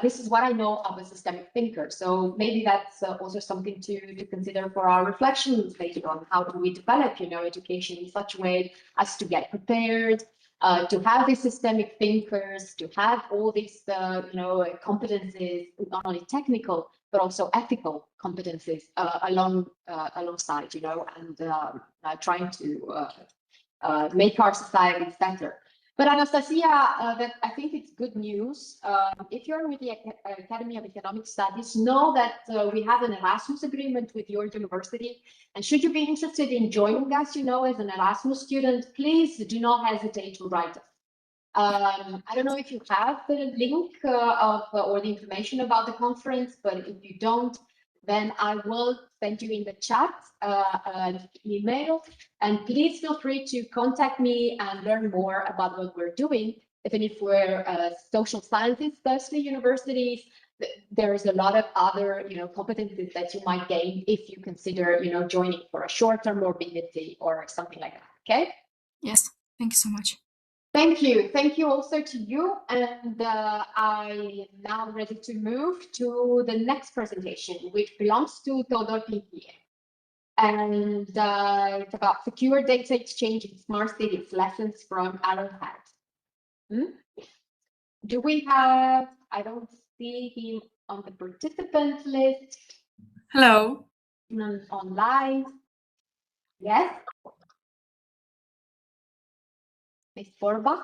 S1: This is what I know of a systemic thinker. So maybe that's also something to consider for our reflections later on. How do we develop, education in such a way as to get prepared, to have these systemic thinkers, to have all these, competencies, not only technical, but also ethical competencies alongside, and trying to make our societies better. But Anastasia, that I think it's good news. If you're with the Academy of Economic Studies, know that we have an Erasmus agreement with your university. And should you be interested in joining us, as an Erasmus student, please do not hesitate to write us. I don't know if you have the link or the information about the conference, but if you don't, then I will send you in the chat an email, and please feel free to contact me and learn more about what we're doing. Even if we're social sciences, especially universities, there's a lot of other, competencies that you might gain if you consider, joining for a short-term mobility or something like that. Okay.
S4: Yes, thank you so much.
S1: Thank you. Thank you also to you. And I am now ready to move to the next presentation, which belongs to Todor Pintier. And it's about secure data exchange in smart cities, lessons from Arrowhead. Do we have, I don't see him on the participant list.
S5: Hello.
S1: Online. Yes. Ms. Borbach.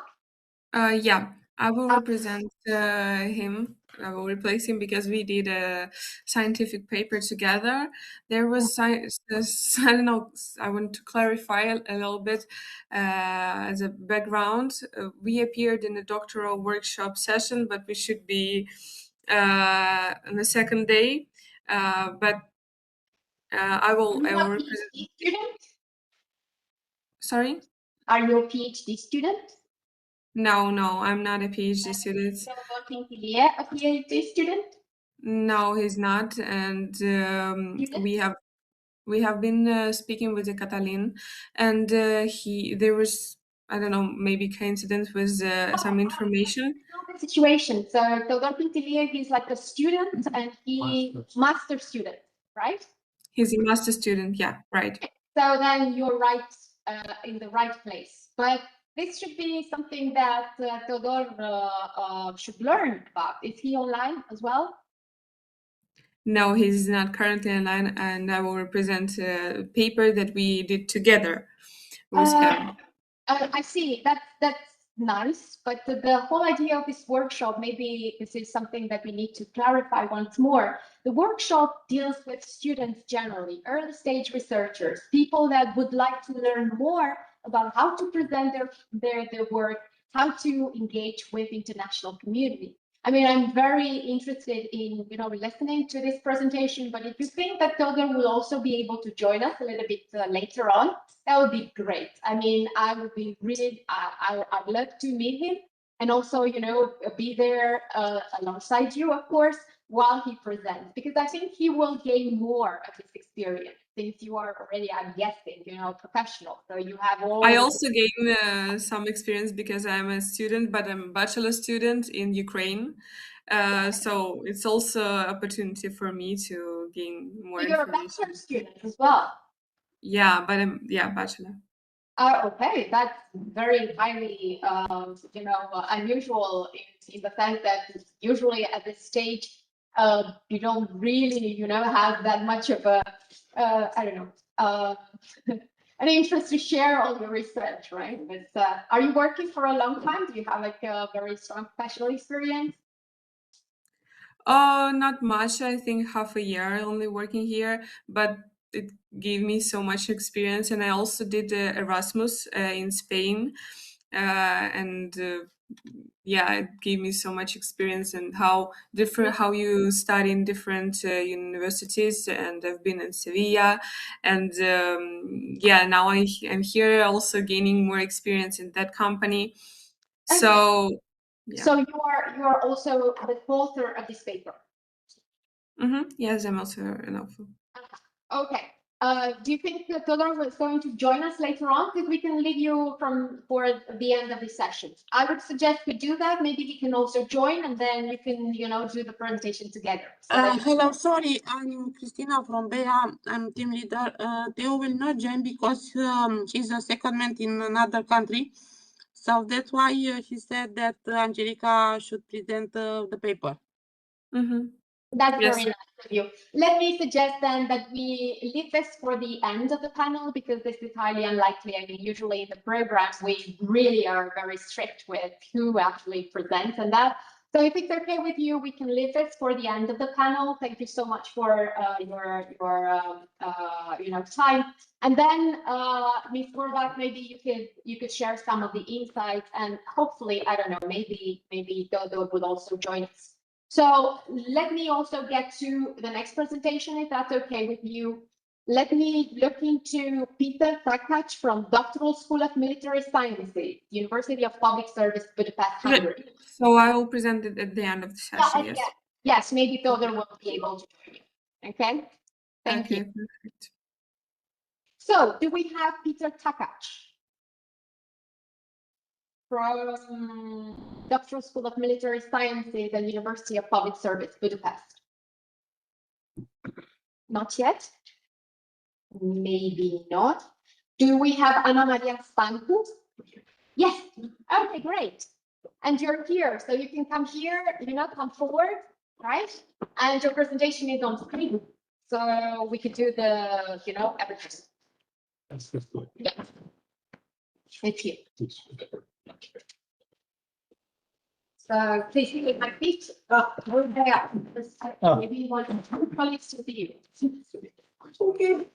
S5: Yeah, I will represent him. I will replace him because we did a scientific paper together. There was science. I don't know. I want to clarify a little bit as a background. We appeared in a doctoral workshop session, but we should be on the second day. But I will represent.
S1: Student?
S5: Sorry.
S1: Are you a PhD student?
S5: No, I'm not a PhD student.
S1: So working here, a PhD student?
S5: No, he's not. And
S1: Student?
S5: we have been speaking with the Catalin, and there was, I don't know, maybe coincidence with some information.
S1: Know the situation. So Theodor Quintilier, he's like a student and he master student, right?
S5: He's a master student. Yeah, right.
S1: So then you're right in the right place. But this should be something that Theodor should learn about. Is he online as well?
S5: No, he's not currently online, and I will represent a paper that we did together with him.
S1: I see. That's nice, but the whole idea of this workshop, maybe this is something that we need to clarify once more. The workshop deals with students generally, early stage researchers, people that would like to learn more about how to present their work, how to engage with international community. I mean, I'm very interested in, listening to this presentation, but if you think that Theodor will also be able to join us a little bit later on, that would be great. I mean, I would be really, I'd love to meet him and also, be there alongside you, of course, while he presents, because I think he will gain more of his experience since you are already, I'm guessing, professional. So you have all.
S5: I also gained some experience because I'm a student, but I'm a bachelor student in Ukraine. So it's also an opportunity for me to gain more
S1: So you're a
S5: information.
S1: bachelor student as well.
S5: Yeah, but I'm bachelor.
S1: Okay, that's very highly, unusual in the sense that usually at this stage, you don't really, have that much of a, I don't know, an interest to share all your research, right? But are you working for a long time? Do you have like a very strong professional experience?
S5: Not much. I think half a year only working here, but it gave me so much experience. And I also did Erasmus in Spain, and yeah, it gave me so much experience and how you study in different universities. And I've been in Sevilla, and yeah, now I'm here also gaining more experience in that company. So yeah.
S1: So you are also the author of this paper.
S5: Yes, I'm also an author.
S1: Okay. Do you think that Theodor is going to join us later on? Because we can leave you for the end of the session. I would suggest we do that. Maybe he can also join, and then you can, do the presentation together.
S6: Hello, sorry, I'm Cristina from Bea. I'm team leader. Theo will not join because he's a secondment in another country. So that's why he said that Angelica should present the paper.
S1: That's
S5: Yes.
S1: very nice of you. Let me suggest then that we leave this for the end of the panel because this is highly unlikely. I mean, usually in the programs, we really are very strict with who actually presents and that. So if it's okay with you, we can leave this for the end of the panel. Thank you so much for your time. And then before that, maybe you could share some of the insights and hopefully, I don't know, maybe Dodo would also join us. So let me also get to the next presentation, if that's okay with you. Let me look into Peter Takac from Doctoral School of Military Sciences, University of Public Service, Budapest, Hungary.
S5: So I will present it at the end of the session, yes?
S1: Yes, maybe Theodor will be able to join you. Okay? Thank you.
S5: Perfect.
S1: So do we have Peter Takac from Doctoral School of Military Sciences and University of Public Service, Budapest? Not yet. Maybe not. Do we have Ana Maria Stancu? Yes. Okay, great. And you're here, so you can come here, come forward, right? And your presentation is on screen. So we could do the, everything. Yeah. It's you. So please take my feet. We're there. Maybe you want colleagues to see you. Okay.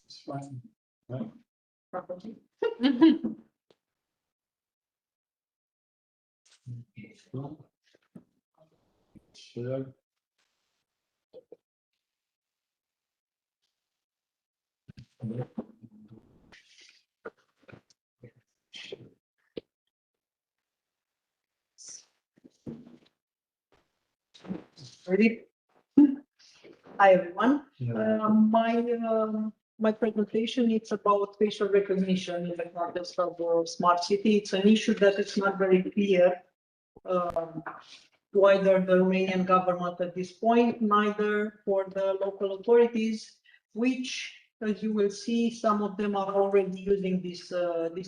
S2: It's fine.
S1: Properly.
S2: Share.
S7: Ready? Hi, everyone.
S2: Yeah.
S7: My presentation is about facial recognition in the context of smart city. It's an issue that is not very clear to either the Romanian government at this point, neither for the local authorities, which, as you will see, some of them are already using this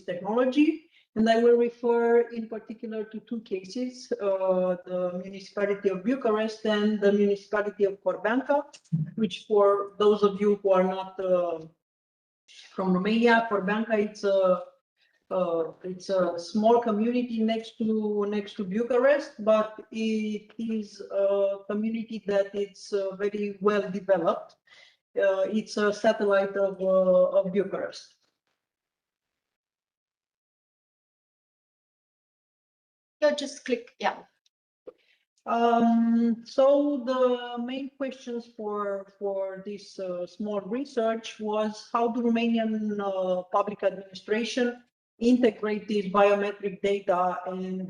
S7: technology. And I will refer in particular to two cases, the municipality of Bucharest and the municipality of Corbanca, which for those of you who are not from Romania, Corbanca, it's a small community next to Bucharest, but it is a community that it's very well developed. It's a satellite of Bucharest.
S1: Yeah, just click, yeah.
S7: So the main questions for this small research was how do Romanian public administration integrate these biometric data and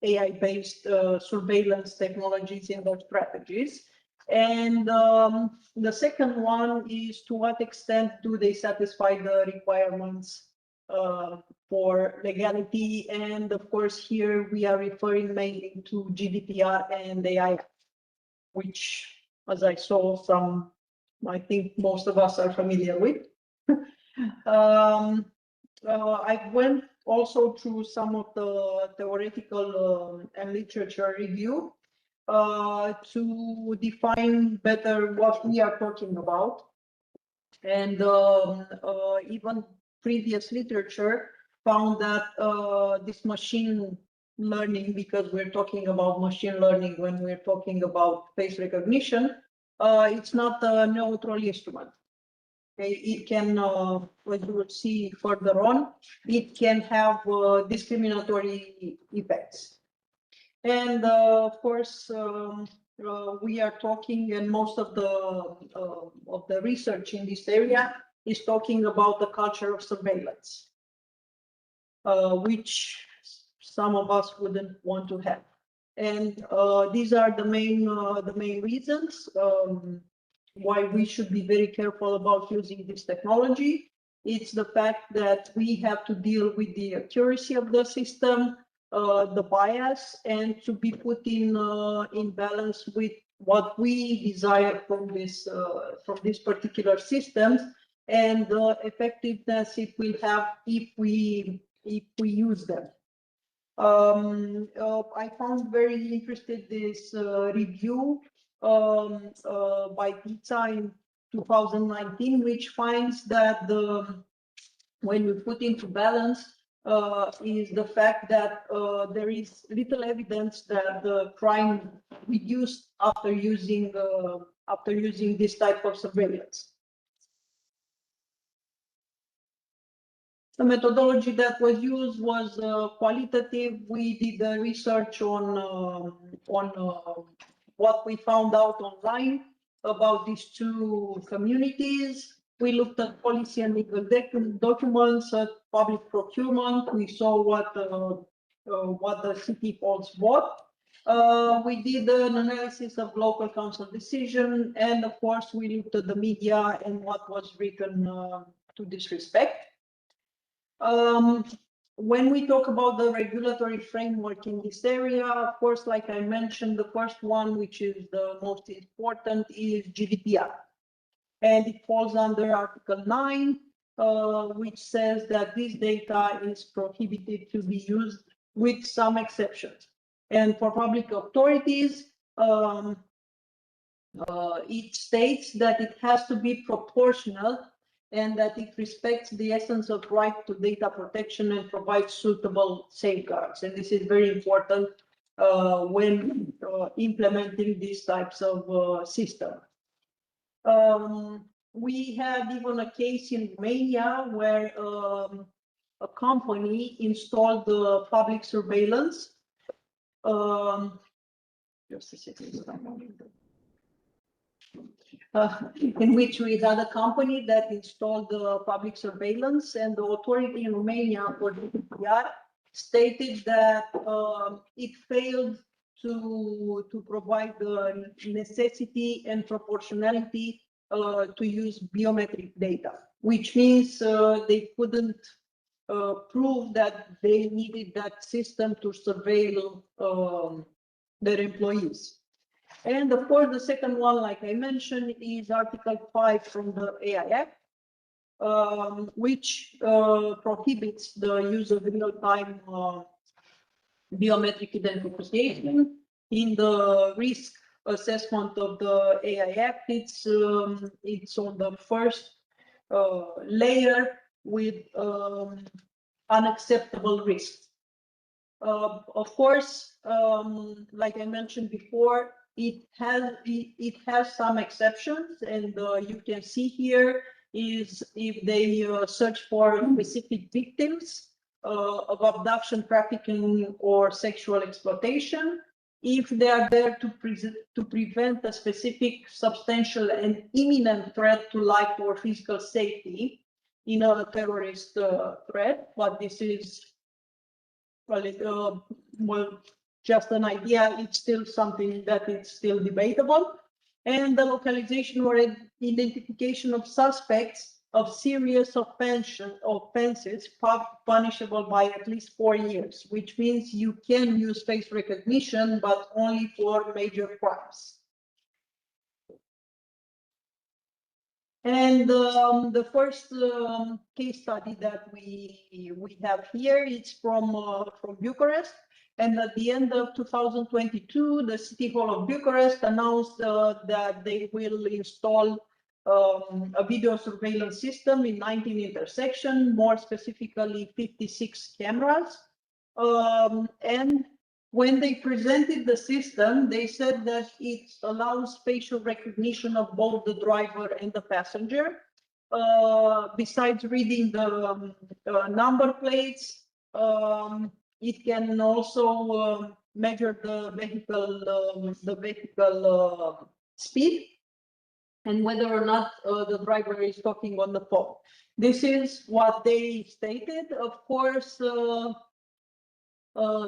S7: AI-based surveillance technologies in their strategies. And the second one is to what extent do they satisfy the requirements for legality, and of course here we are referring mainly to GDPR and AI, which, as I saw, I think most of us are familiar with. I went also through some of the theoretical and literature review to define better what we are talking about, and even previous literature found that this machine learning, because we're talking about machine learning when we're talking about face recognition, it's not a neutral instrument. Okay, it can, as you will see further on, it can have discriminatory effects. And of course, we are talking, and most of the research in this area is talking about the culture of surveillance, which some of us wouldn't want to have. And these are the main reasons why we should be very careful about using this technology. It's the fact that we have to deal with the accuracy of the system, the bias, and to be put in balance with what we desire from this particular systems, and the effectiveness it will have if we use them. I found very interesting this review by Pizza in 2019, which finds that when we put into balance is the fact that there is little evidence that the crime reduced after using this type of surveillance. The methodology that was used was qualitative. We did the research on what we found out online about these two communities. We looked at policy and legal documents, at public procurement. We saw what the city holds what. We did an analysis of local council decision, and of course, we looked at the media and what was written to this respect. When we talk about the regulatory framework in this area, of course, like I mentioned, the first one, which is the most important, is GDPR. And it falls under Article 9, which says that this data is prohibited to be used with some exceptions. And for public authorities, it states that it has to be proportional and that it respects the essence of right to data protection and provides suitable safeguards. And this is very important when implementing these types of systems. We had even a case in Romania where a company installed the public surveillance Just a second. In which we had a company that installed public surveillance, and the authority in Romania for GDPR stated that it failed to provide the necessity and proportionality to use biometric data, which means they couldn't prove that they needed that system to surveil their employees. And of course, the second one, like I mentioned, is Article 5 from the AI Act, which prohibits the use of real-time biometric identification. In the risk assessment of the AI Act, it's on the first layer with unacceptable risks. Of course, like I mentioned before, it has some exceptions, and you can see here is if they search for specific victims of abduction, trafficking, or sexual exploitation, if they are there to prevent a specific, substantial, and imminent threat to life or physical safety in a terrorist threat. But this is well, just an idea. It's still something that is still debatable. And the localization or identification of suspects of serious offenses punishable by at least 4 years, which means you can use face recognition, but only for major crimes. And the first case study that we have here, it's from Bucharest. And at the end of 2022, the City Hall of Bucharest announced that they will install a video surveillance system in 19 intersections, more specifically 56 cameras. And when they presented the system, they said that it allows facial recognition of both the driver and the passenger. Besides reading the number plates, it can also measure the vehicle speed and whether or not the driver is talking on the phone. This is what they stated. Of course,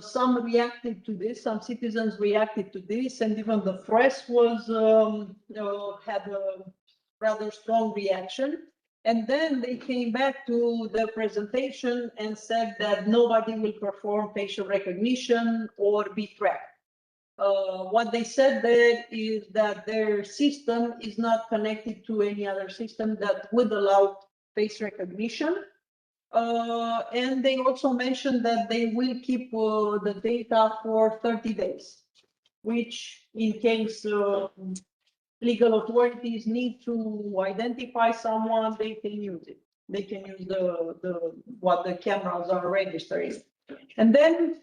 S7: some reacted to this, some citizens reacted to this, and even the press was had a rather strong reaction. And then they came back to the presentation and said that nobody will perform facial recognition or be tracked. What they said there is that their system is not connected to any other system that would allow face recognition. And they also mentioned that they will keep the data for 30 days, which in case legal authorities need to identify someone, they can use it. They can use what the cameras are registering. And then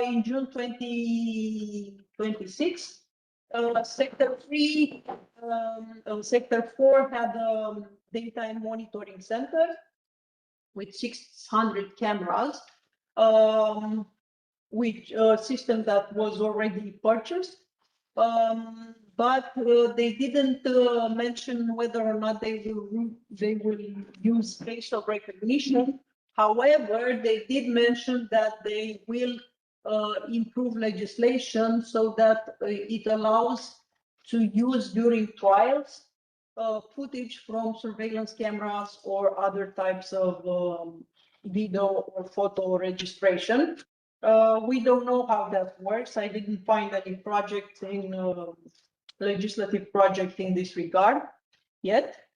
S7: in June 2026, Sector 3, Sector 4 had a data and monitoring center with 600 cameras, which system that was already purchased. But they didn't mention whether or not they will use facial recognition. However, they did mention that they will improve legislation so that it allows to use during trials footage from surveillance cameras or other types of video or photo registration. We don't know how that works. I didn't find any project in legislative project in this regard yet.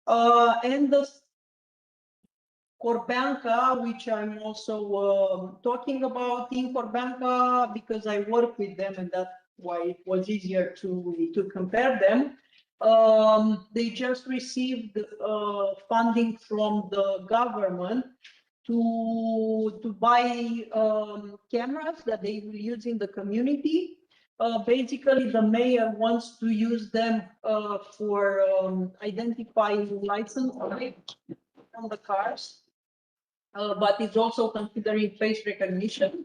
S7: And the Corbanca, which I'm also talking about in Corbanca because I work with them, and that's why it was easier to compare them. They just received funding from the government to buy cameras that they will use in the community. Basically, the mayor wants to use them for identifying license plates from the cars, but is also considering face recognition.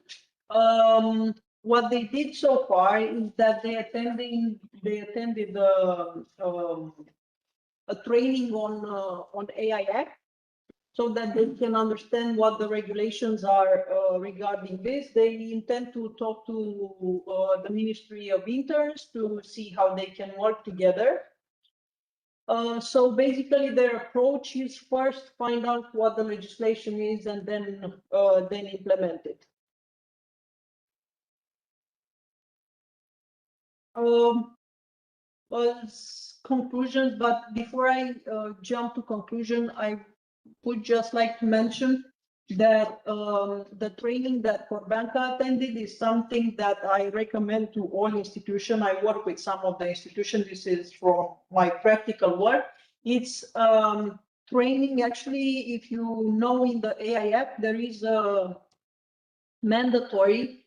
S7: what they did so far is that they attended a training on AI Act, so that they can understand what the regulations are regarding this. They intend to talk to the Ministry of Interns to see how they can work together. So basically their approach is first find out what the legislation is and then implement it. As conclusions, but before I jump to conclusion, I would just like to mention that the training that Corbanca attended is something that I recommend to all institutions. I work with some of the institutions. This is from my practical work. It's training, actually, if you know, in the AI Act, there is a mandatory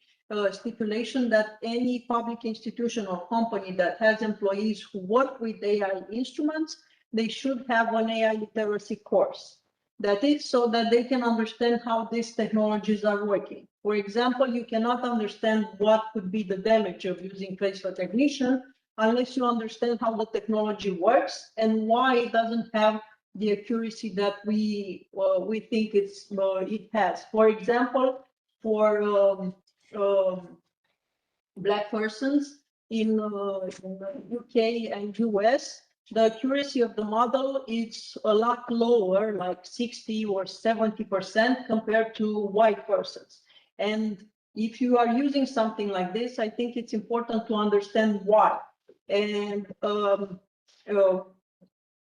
S7: stipulation that any public institution or company that has employees who work with AI instruments, they should have an AI literacy course. That is so that they can understand how these technologies are working. For example, you cannot understand what could be the damage of using face recognition unless you understand how the technology works and why it doesn't have the accuracy that we think it has. For example, for Black persons in the UK and US, the accuracy of the model is a lot lower, like 60 or 70% compared to white persons. And if you are using something like this, I think it's important to understand why. And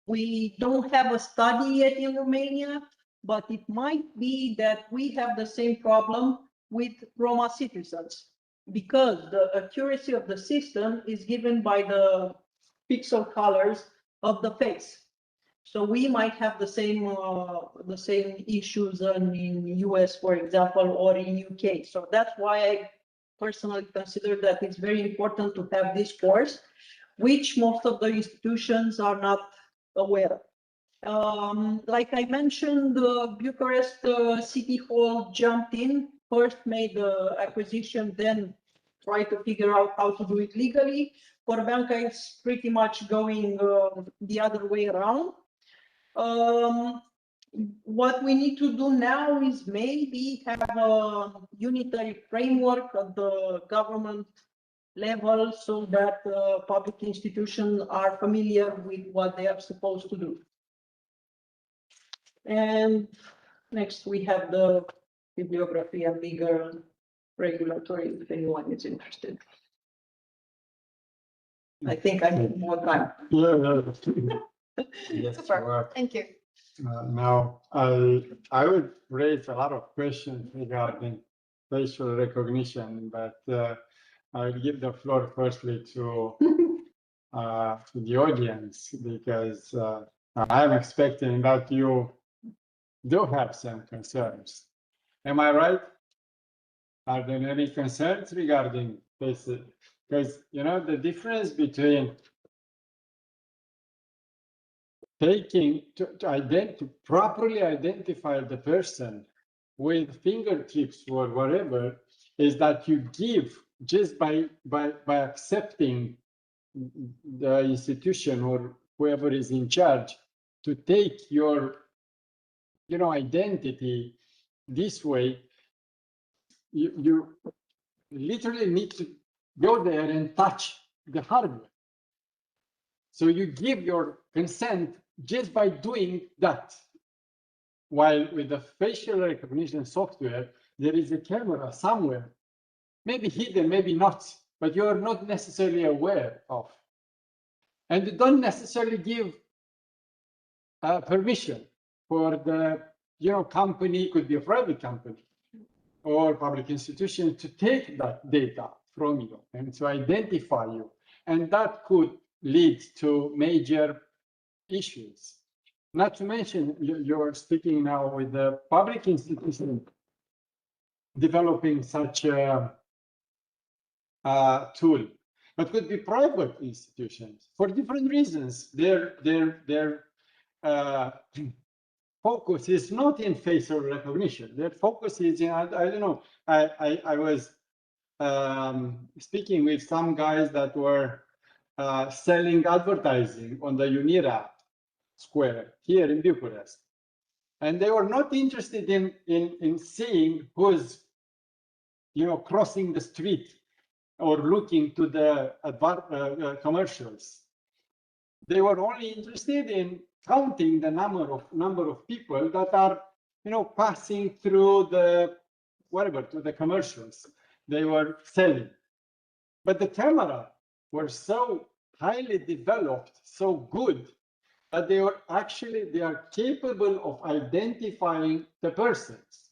S7: we don't have a study yet in Romania, but it might be that we have the same problem with Roma citizens, because the accuracy of the system is given by the pixel colors of the face. So we might have the same issues in US, for example, or in UK. So that's why I personally consider that it's very important to have this course, which most of the institutions are not aware of. Like I mentioned, the Bucharest City Hall jumped in, first made the acquisition, then try to figure out how to do it legally. Corbanca is pretty much going the other way around. What we need to do now is maybe have a unitary framework at the government level so that public institutions are familiar with what they are supposed to do. And next we have the bibliography and legal regulatory, if anyone is interested. I think I need more time.
S2: Yes,
S1: Super, thank you.
S2: now, I would raise a lot of questions regarding facial recognition, but I'll give the floor firstly to the audience, because I'm expecting that you do have some concerns. Am I right? Are there any concerns regarding this? Because, you know, the difference between taking to properly identify the person with fingertips or whatever is that you give just by accepting the institution or whoever is in charge to take your, you know, identity this way. You literally need to go there and touch the hardware. So you give your consent just by doing that. While with the facial recognition software, there is a camera somewhere, maybe hidden, maybe not, but you are not necessarily aware of. And you don't necessarily give permission for the, you know, company, could be a private company or public institution, to take that data from you and to identify you. And that could lead to major issues. Not to mention, you're speaking now with the public institution developing such a tool, but could be private institutions for different reasons. Their focus is not in facial recognition. Their focus is in, I don't know, I was speaking with some guys that were selling advertising on the Unira Square here in Bucharest. And they were not interested in seeing who's, crossing the street or looking to the commercials. They were only interested in counting the number of people that are, passing through to the commercials they were selling. But the camera were so highly developed, so good, that they are capable of identifying the persons.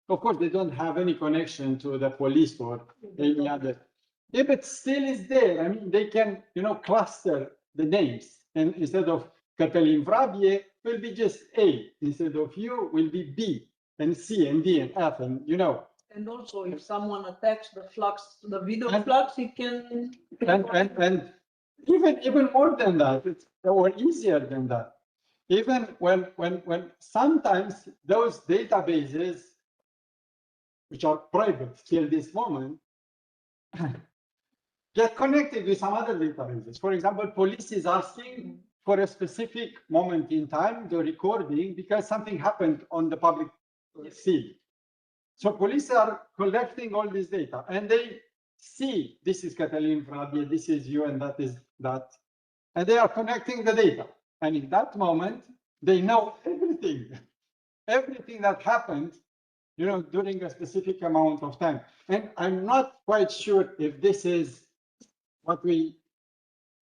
S2: Of course, they don't have any connection to the police or any other. Yeah, but still is there. I mean, they can, cluster the names. And instead of Cătălin Vrabie, will be just A. Instead of U, will be B and C and D and F, and
S7: And also, if someone attacks the video flux, it can.
S2: And even more than that, or easier than that. Even when sometimes those databases, which are private till this moment, get connected with some other databases. For example, police is asking for a specific moment in time, the recording, because something happened on the public feed. So police are collecting all this data, and they see this is Cătălin Vrabie, this is you, and that is that. And they are connecting the data. And in that moment, they know everything that happened, during a specific amount of time. And I'm not quite sure if this is what we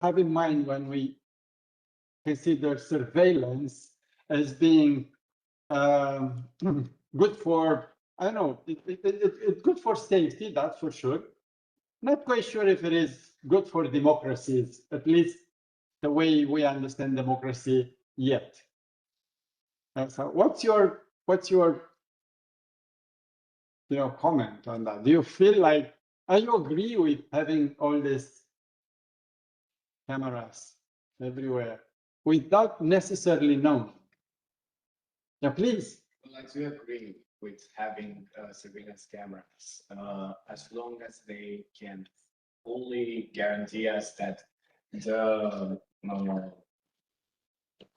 S2: have in mind when we consider surveillance as being good for, I don't know, it's good for safety, that's for sure. Not quite sure if it is good for democracies, at least the way we understand democracy yet. So what's your comment on that? Do you feel like, are you agree with having all these cameras everywhere without necessarily knowing? Yeah, please.
S8: Well, I do agree with having surveillance cameras, as long as they can fully guarantee us that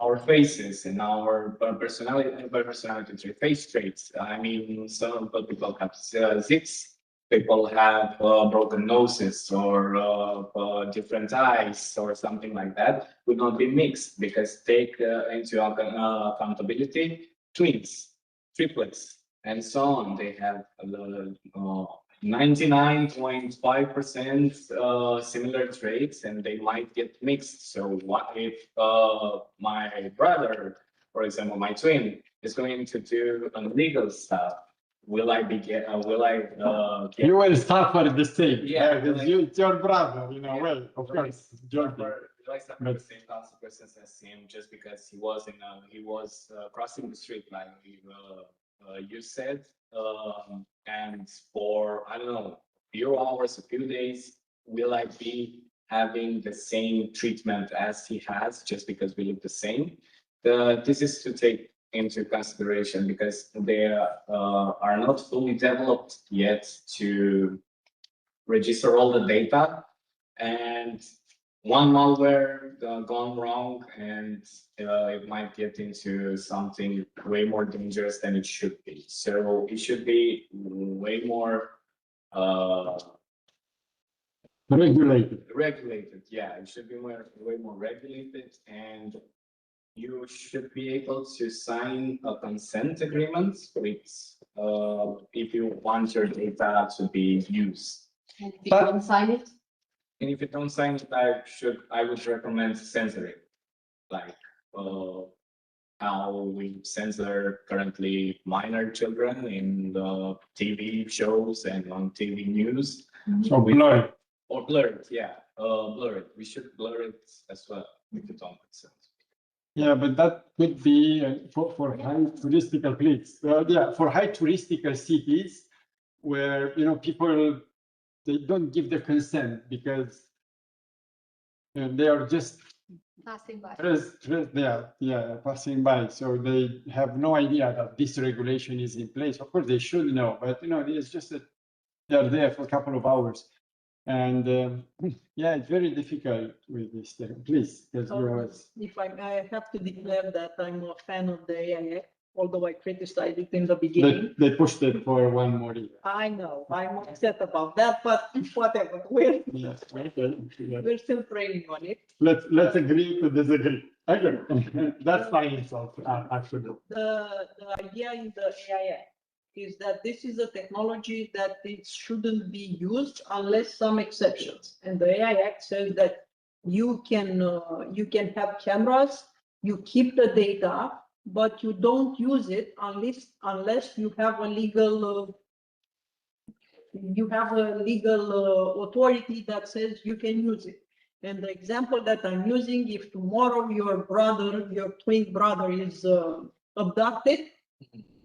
S8: our faces and our personality face traits. I mean, some people have zits, people have broken noses or different eyes or something like that, would not be mixed, because take into accountability twins, triplets, and so on. They have 99.5% similar traits, and they might get mixed. So what if my brother, for example, my twin, is going to do illegal stuff? Will I be get?
S2: You will suffer the same.
S8: Yeah,
S2: because it's your brother, well, of course.
S8: Will I suffer the same consequences as him just because he was crossing the street, like you said, and for, I don't know, a few hours, a few days, will I be having the same treatment as he has just because we look the same? This is to take into consideration, because they are not fully developed yet to register all the data, and one malware gone wrong, and it might get into something way more dangerous than it should be. So it should be way more regulated. Yeah, it should be way more regulated, and you should be able to sign a consent agreement with if you want your data to be used.
S1: And if you don't sign it?
S8: And if you don't sign it, I would recommend censoring, like how we censor currently minor children in the TV shows and on TV news.
S2: So blur it.
S8: Or blur it, yeah, blur it. We should blur it as well if you don't consent.
S2: Yeah, but that could be for high touristical places. For high touristical cities where people, they don't give the consent because they are just
S1: Passing by.
S2: Passing by. So they have no idea that this regulation is in place. Of course, they should know, but it's just they are there for a couple of hours. And yeah, it's very difficult with this thing. Please, because you always.
S7: If I have to declare that I'm a fan of the AI, although I criticized it in the beginning.
S2: They pushed it for one more year.
S7: I know, I'm upset about that, but whatever, we're
S2: Yes, okay. Yeah.
S7: we're still training on it.
S2: Let's agree to disagree. Okay, that's fine insult, actually.
S7: The idea in the AI is that this is a technology that it shouldn't be used unless some exceptions. And the AI Act says that you can have cameras, you keep the data, but you don't use it unless you have a legal authority that says you can use it. And the example that I'm using, if tomorrow your twin brother is abducted,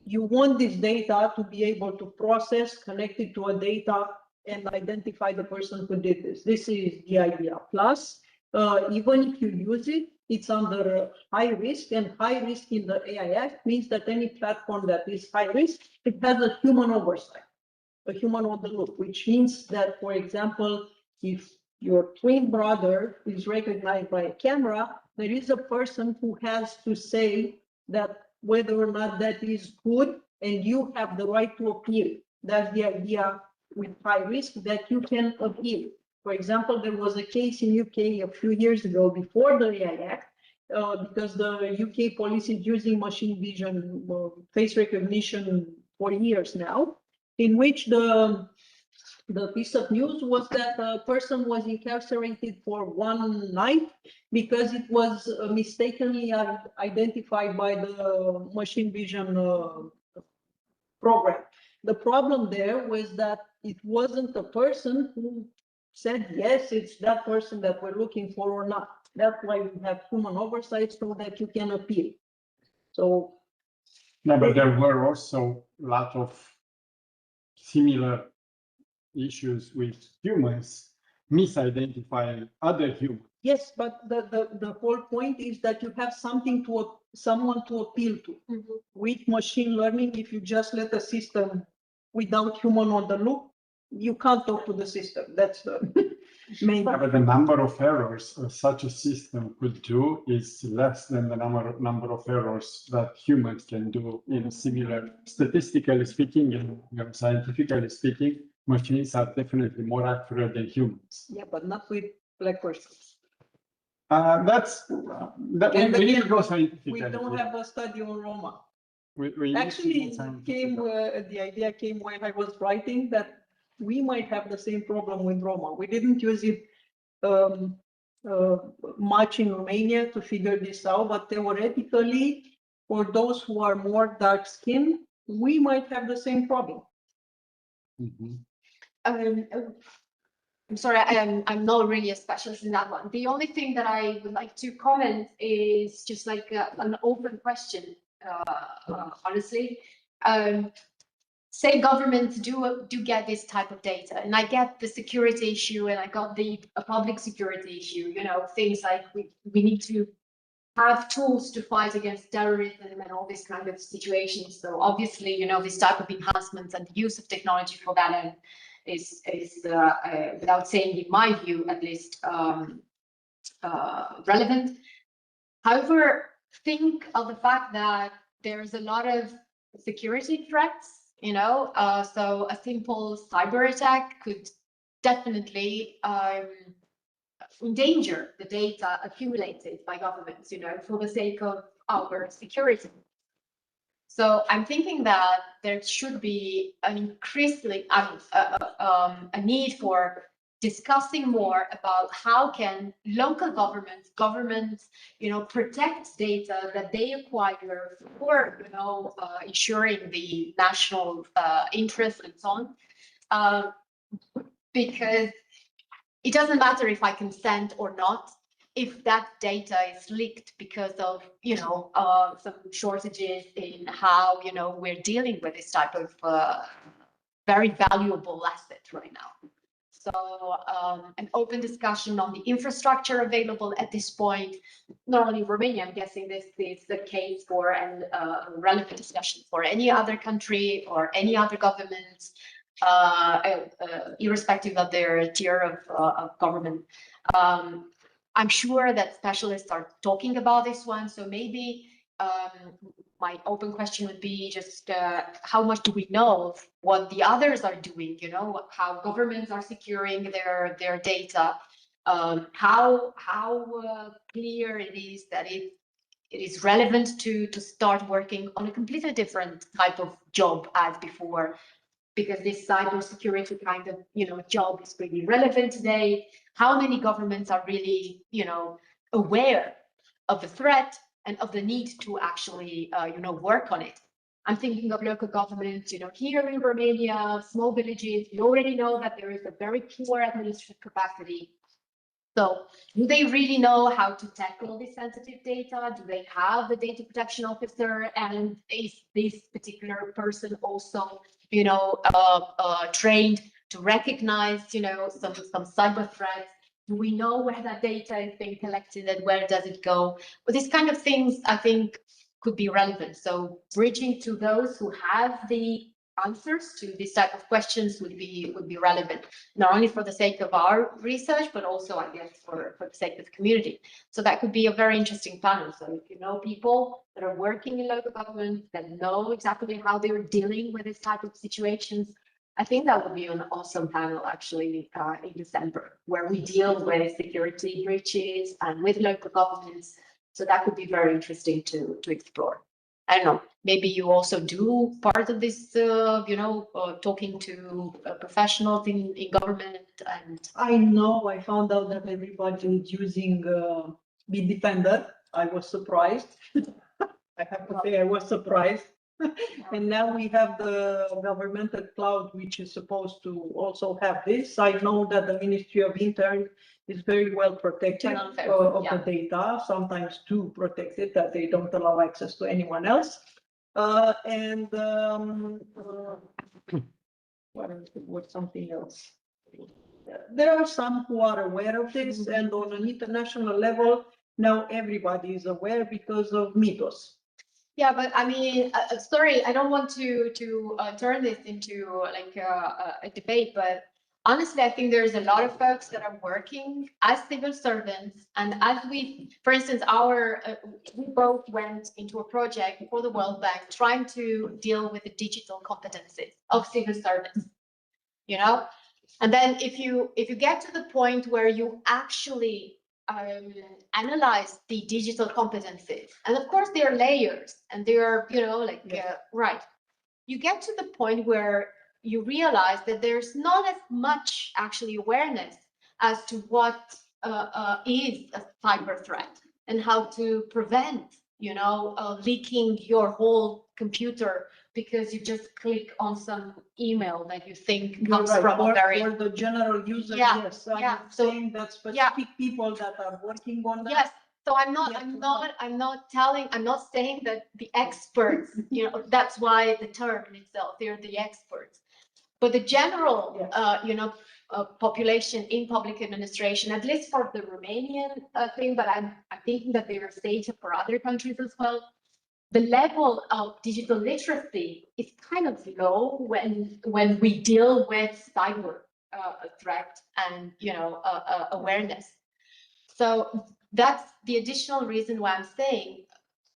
S7: you want this data to be able to process, connect it to a data, and identify the person who did this. This is the idea. Plus, even if you use it, it's under high risk, and high risk in the AI Act means that any platform that is high risk, it has a human oversight, a human on the loop, which means that, for example, if your twin brother is recognized by a camera, there is a person who has to say that whether or not that is good, and you have the right to appeal. That's the idea with high risk, that you can appeal. For example, there was a case in UK a few years ago before the AI Act, because the UK police is using machine vision, face recognition for years now, in which the piece of news was that a person was incarcerated for one night because it was mistakenly identified by the machine vision program. The problem there was that it wasn't the person who said, yes, it's that person that we're looking for or not. That's why we have human oversight, so that you can appeal. So.
S2: No, but there were also a lot of similar issues with humans misidentifying other humans.
S7: Yes, but the whole point is that you have someone to appeal to. Mm-hmm. With machine learning, if you just let a system without human on the loop, you can't talk to the system. That's the main.
S2: But the number of errors such a system could do is less than the number of errors that humans can do in similar, statistically speaking and scientifically speaking. Machines are definitely more accurate than humans.
S7: Yeah, but not with black persons.
S2: We need to go scientifically.
S7: We don't have a study on Roma.
S2: We
S7: actually the idea came when I was writing that we might have the same problem with Roma. We didn't use it much in Romania to figure this out, but theoretically, for those who are more dark skinned, we might have the same problem.
S2: Mm-hmm.
S1: I'm sorry, I'm not really a specialist in that one. The only thing that I would like to comment is just like an open question, honestly. Say governments do get this type of data, and I get the security issue, and I got the public security issue, you know, things like we need to have tools to fight against terrorism and all these kind of situations. So obviously, you know, this type of enhancements and the use of technology for that end is without saying, in my view, at least, relevant. However, think of the fact that there's a lot of security threats, you know, so a simple cyber attack could definitely endanger the data accumulated by governments, you know, for the sake of our security. So I'm thinking that there should be an increasingly a need for discussing more about how can local governments, you know, protect data that they acquire for, you know, ensuring the national interest and so on, because it doesn't matter if I consent or not, if that data is leaked because of, you know, some shortages in how, you know, we're dealing with this type of very valuable asset right now. So an open discussion on the infrastructure available at this point, not only Romania, I'm guessing this is the case for, and relevant discussion for any other country or any other government. irrespective of their tier of government. I'm sure that specialists are talking about this one, so maybe my open question would be just how much do we know of what the others are doing, you know, how governments are securing their data, how clear it is that it is relevant to start working on a completely different type of job as before, because this cybersecurity kind of, you know, job is pretty relevant today. How many governments are really, you know, aware of the threat and of the need to actually, you know, work on it? I'm thinking of local governments, you know, here in Romania, small villages, you already know that there is a very poor administrative capacity. So do they really know how to tackle this sensitive data? Do they have the data protection officer? And is this particular person also, you know, trained to recognize, you know, some cyber threats? Do we know where that data is being collected and where does it go? But these kind of things, I think, could be relevant. So bridging to those who have the answers to this type of questions would be relevant, not only for the sake of our research, but also, I guess, for the sake of the community. So that could be a very interesting panel. So if you know people that are working in local government that know exactly how they're dealing with this type of situations, I think that would be an awesome panel actually in December, where we deal with security breaches and with local governments. So that could be very interesting to explore. I don't know, maybe you also do part of this, you know, talking to professionals in government. And
S7: I know, I found out that everybody is using Bitdefender. I was surprised. I have to say I was surprised. And now we have the governmental cloud, which is supposed to also have this. I know that the Ministry of Interior is very well protected of the data, sometimes too protected, that they don't allow access to anyone else. What something else? There are some who are aware of this, and on an international level, now everybody is aware because of Mythos.
S1: Yeah, but I mean, sorry, I don't want to turn this into like a debate, but honestly, I think there's a lot of folks that are working as civil servants, and as we, for instance, we both went into a project for the World Bank trying to deal with the digital competencies of civil servants, you know, and then if you get to the point where you actually analyze the digital competencies, and of course there are layers and there are, you know, like right, you get to the point where you realize that there's not as much actually awareness as to what is a cyber threat and how to prevent, you know, leaking your whole computer because you just click on some email that you think comes from a very...
S7: For the general user, yes. I'm saying that specific people that are working on that.
S1: Yes. So I'm not saying that the experts, you know, that's why the term in itself, they're the experts. But the general, you know, population in public administration, at least for the Romanian thing, but I'm thinking that there are data for other countries as well. The level of digital literacy is kind of low when we deal with cyber threat and, you know, awareness. So that's the additional reason why I'm saying,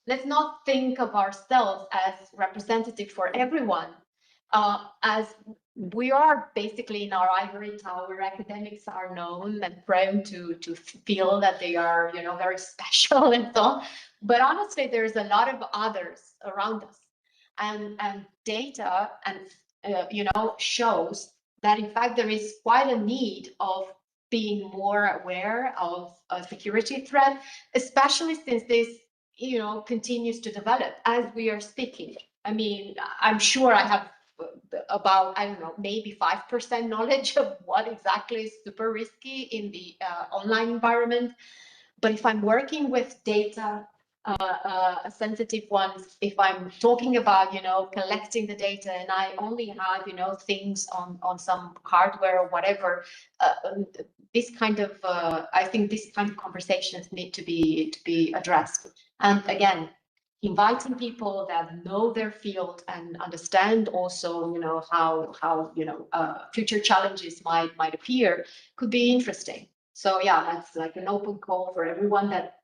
S1: let's not think of ourselves as representative for everyone, as we are basically in our ivory tower. Academics are known and prone to feel that they are, you know, very special and so on. But honestly, there's a lot of others around us, and data and you know, shows that in fact there is quite a need of being more aware of a security threat, especially since this, you know, continues to develop as we are speaking. I mean, I'm sure I have about, I don't know, maybe 5% knowledge of what exactly is super risky in the online environment. But if I'm working with data, sensitive ones, if I'm talking about, you know, collecting the data and I only have, you know, things on some hardware or whatever, this kind of, I think this kind of conversations need to be addressed. And again, inviting people that know their field and understand also, how future challenges might appear could be interesting. So yeah, that's like an open call for everyone that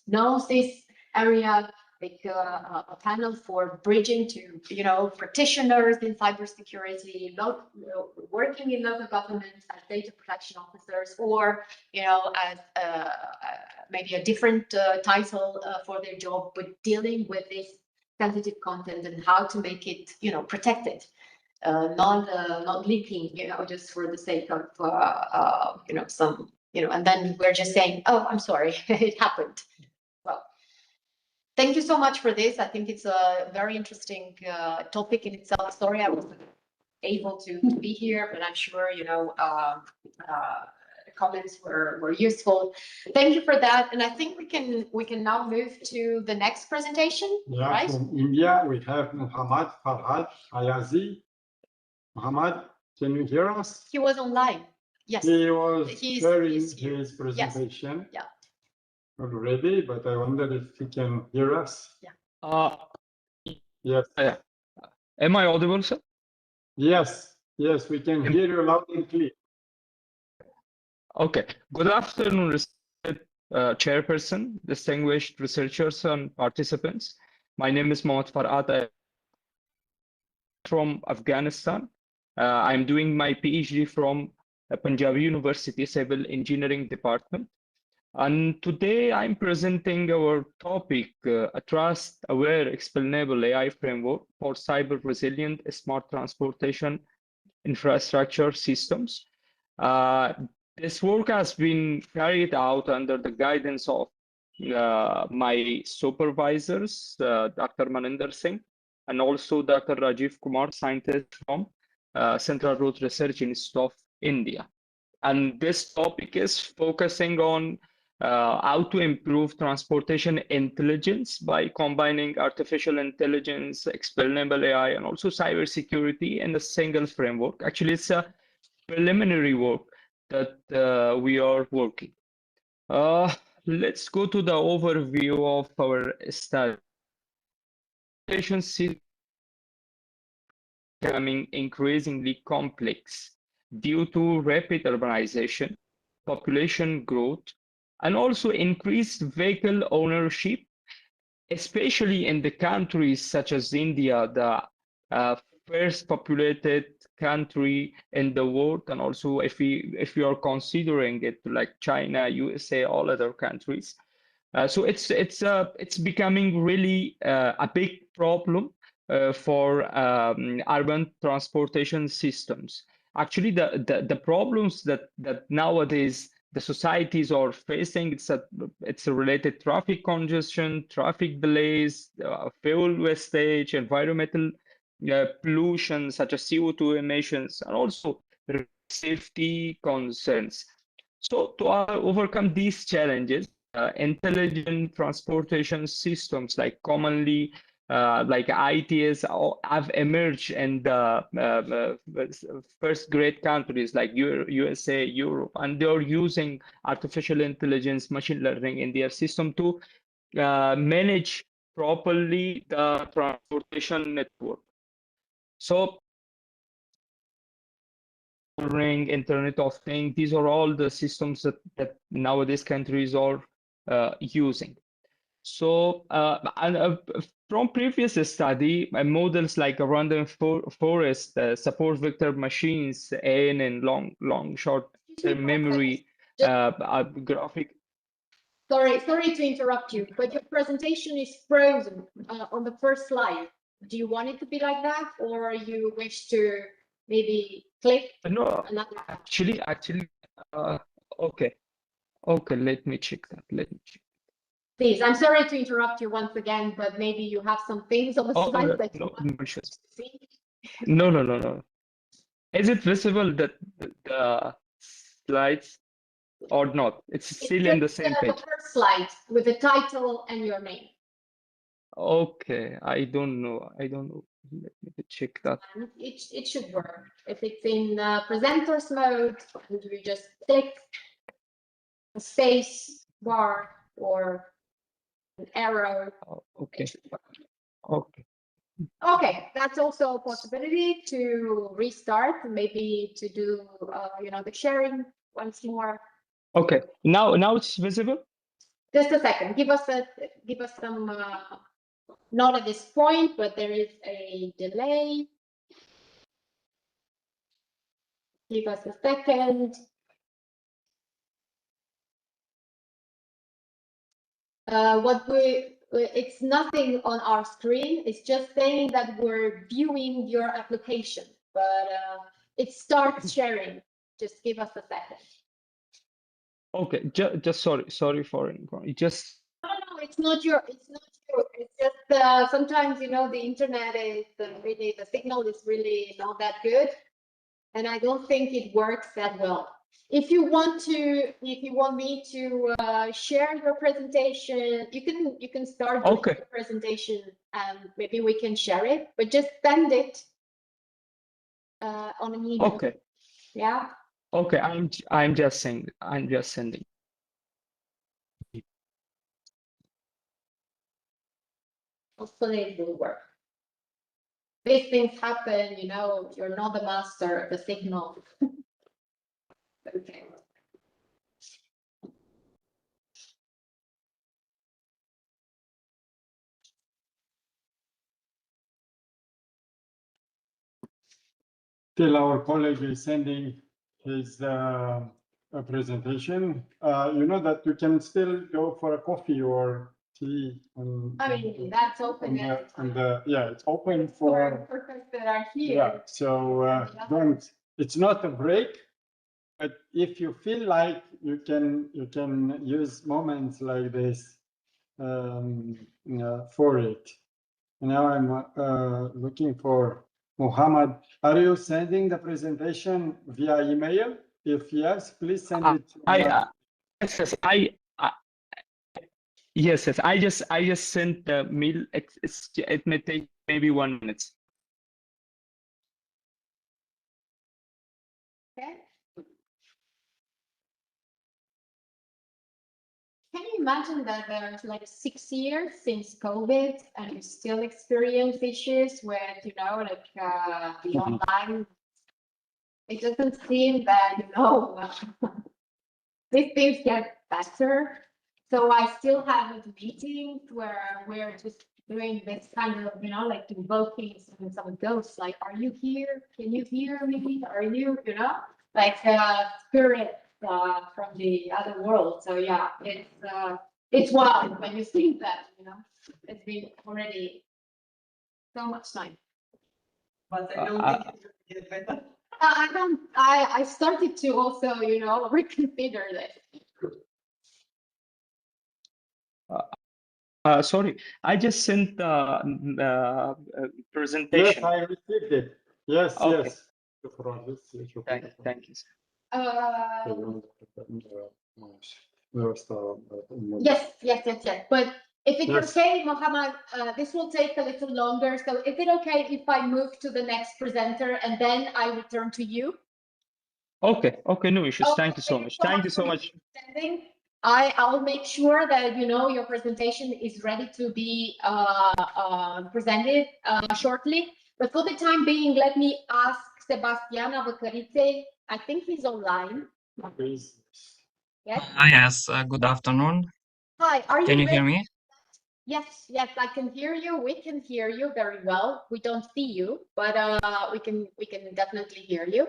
S1: knows this area, like a panel for bridging to, practitioners in cybersecurity, working in local governments as data protection officers, or, as maybe a different title for their job, but dealing with this sensitive content and how to make it, protected. Not leaking, just for the sake of, some, and then we're just saying, oh, I'm sorry, it happened. Well, thank you so much for this. I think it's a very interesting topic in itself. Sorry, I wasn't able to be here, but I'm sure, the comments were useful. Thank you for that. And I think we can now move to the next presentation.
S2: Yeah,
S1: right?
S2: from India, we have Muhammad Farhad Ayazi. Muhammad, can you hear us?
S1: He was online. Yes.
S2: He was sharing
S1: here.
S2: his presentation.
S1: Yeah.
S2: Already, but I wonder if he can hear us.
S1: Yeah.
S2: Yes.
S9: Am I audible, sir?
S2: Yes, we can hear you loud and clear.
S9: Okay. Good afternoon, respected chairperson, distinguished researchers and participants. My name is Mohammad Farhad from Afghanistan. I'm doing my PhD from Punjab University Civil Engineering Department. And today I'm presenting our topic, a trust-aware explainable AI framework for cyber-resilient smart transportation infrastructure systems. This work has been carried out under the guidance of my supervisors, Dr. Maninder Singh, and also Dr. Rajiv Kumar, scientist from Central Road Research Institute of India. And this topic is focusing on how to improve transportation intelligence by combining artificial intelligence, explainable AI, and also cybersecurity in a single framework. Actually, it's a preliminary work that we are working. Let's go to the overview of our study. Becoming increasingly complex due to rapid urbanization, population growth, and also increased vehicle ownership, especially in the countries such as India, the first populated country in the world, and also if we are considering it like China, USA, all other countries. So it's becoming really a big problem for urban transportation systems. Actually, the problems that nowadays the societies are facing, it's a related traffic congestion, traffic delays, fuel wastage, environmental pollution such as CO2 emissions, and also safety concerns. So to overcome these challenges, intelligent transportation systems like commonly like ITS have emerged in the first great countries like USA, Europe, and they're using artificial intelligence, machine learning in their system to manage properly the transportation network. So Internet of Things, these are all the systems that nowadays countries are using. So, from previous study, models like a random forest support vector machines and long short-term memory graphic.
S1: Sorry to interrupt you, but your presentation is frozen on the first slide. Do you want it to be like that, or you wish to maybe click?
S9: No,
S1: another?
S9: actually, okay, let me check that.
S1: Please, I'm sorry to interrupt you once again, but maybe you have some things on the slide that you want to see.
S9: No. Is it visible that the slides or not? It's still in the same page.
S1: The first slide with the title and your name.
S9: Okay, I don't know. Let me check that.
S1: It should work. If it's in presenter's mode, we just click a space bar or an arrow.
S9: Okay. Okay.
S1: Okay, that's also a possibility to restart, maybe to do, the sharing once more.
S9: Okay. Now it's visible.
S1: Just a second. Give us some. Not at this point, but there is a delay. Give us a second. It's nothing on our screen. It's just saying that we're viewing your application, but it starts sharing. Just give us a second.
S9: Okay. Just sorry for it. Just.
S1: No, it's not your. It's just sometimes the internet is really, the signal is really not that good, and I don't think it works that well. If you want me to share your presentation, you can start doing
S9: Okay.
S1: your presentation, and maybe we can share it. But just send it on an email.
S9: Okay.
S1: Yeah.
S9: Okay. I'm just saying. I'm just sending.
S1: Hopefully it will work. These things happen, you're not the master of the signal. Okay.
S2: Till our colleague is sending his presentation, you know that you can still go for a coffee or tea.
S1: I mean, that's open.
S2: Yeah, it's open
S1: for workers that are here.
S2: Yeah, so don't. It's not a break, but if you feel like you can use moments like this for it. Now I'm looking for Mohammed. Are you sending the presentation via email? If yes, please send it to
S9: Yes. I just sent the mail. It may take maybe 1 minute.
S1: Okay. Can you imagine that there's like 6 years since COVID and you still experience issues with, the online? It doesn't seem that, these things get better. So I still have meetings where we're just doing this kind of, like invoking some ghosts, like, are you here? Can you hear me? Are you, like spirit from the other world. So yeah, it's wild when you think that, it's been already so much time.
S7: But I don't think it will get better.
S1: I started to also, reconsider this.
S9: Sorry, I just sent the presentation.
S2: Yes, I received it. Yes,
S9: Okay.
S2: yes.
S9: Thank you.
S1: Yes. But if it's okay, Mohammed, this will take a little longer. So is it okay if I move to the next presenter and then I return to you?
S9: Okay, no issues.
S1: Okay,
S9: thank you so much. Thank you so much.
S1: I'll make sure that your presentation is ready to be presented shortly. But for the time being, let me ask Sebastian Avăcărițe. I think he's online. Yes.
S10: Yes. Good afternoon.
S1: Hi.
S10: Can you hear me?
S1: Yes, I can hear you. We can hear you very well. We don't see you, but we can definitely hear you.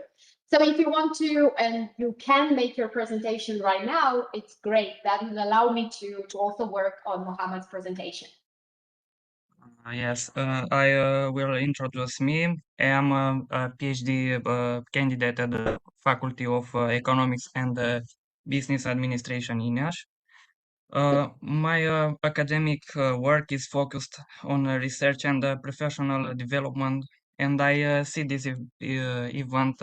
S1: So if you want to, and you can make your presentation right now, it's great. That will allow me to also work on Mohammed's presentation.
S10: Yes, I will introduce me. I am a PhD candidate at the Faculty of Economics and Business Administration in Iași. My academic work is focused on research and professional development, and I see this event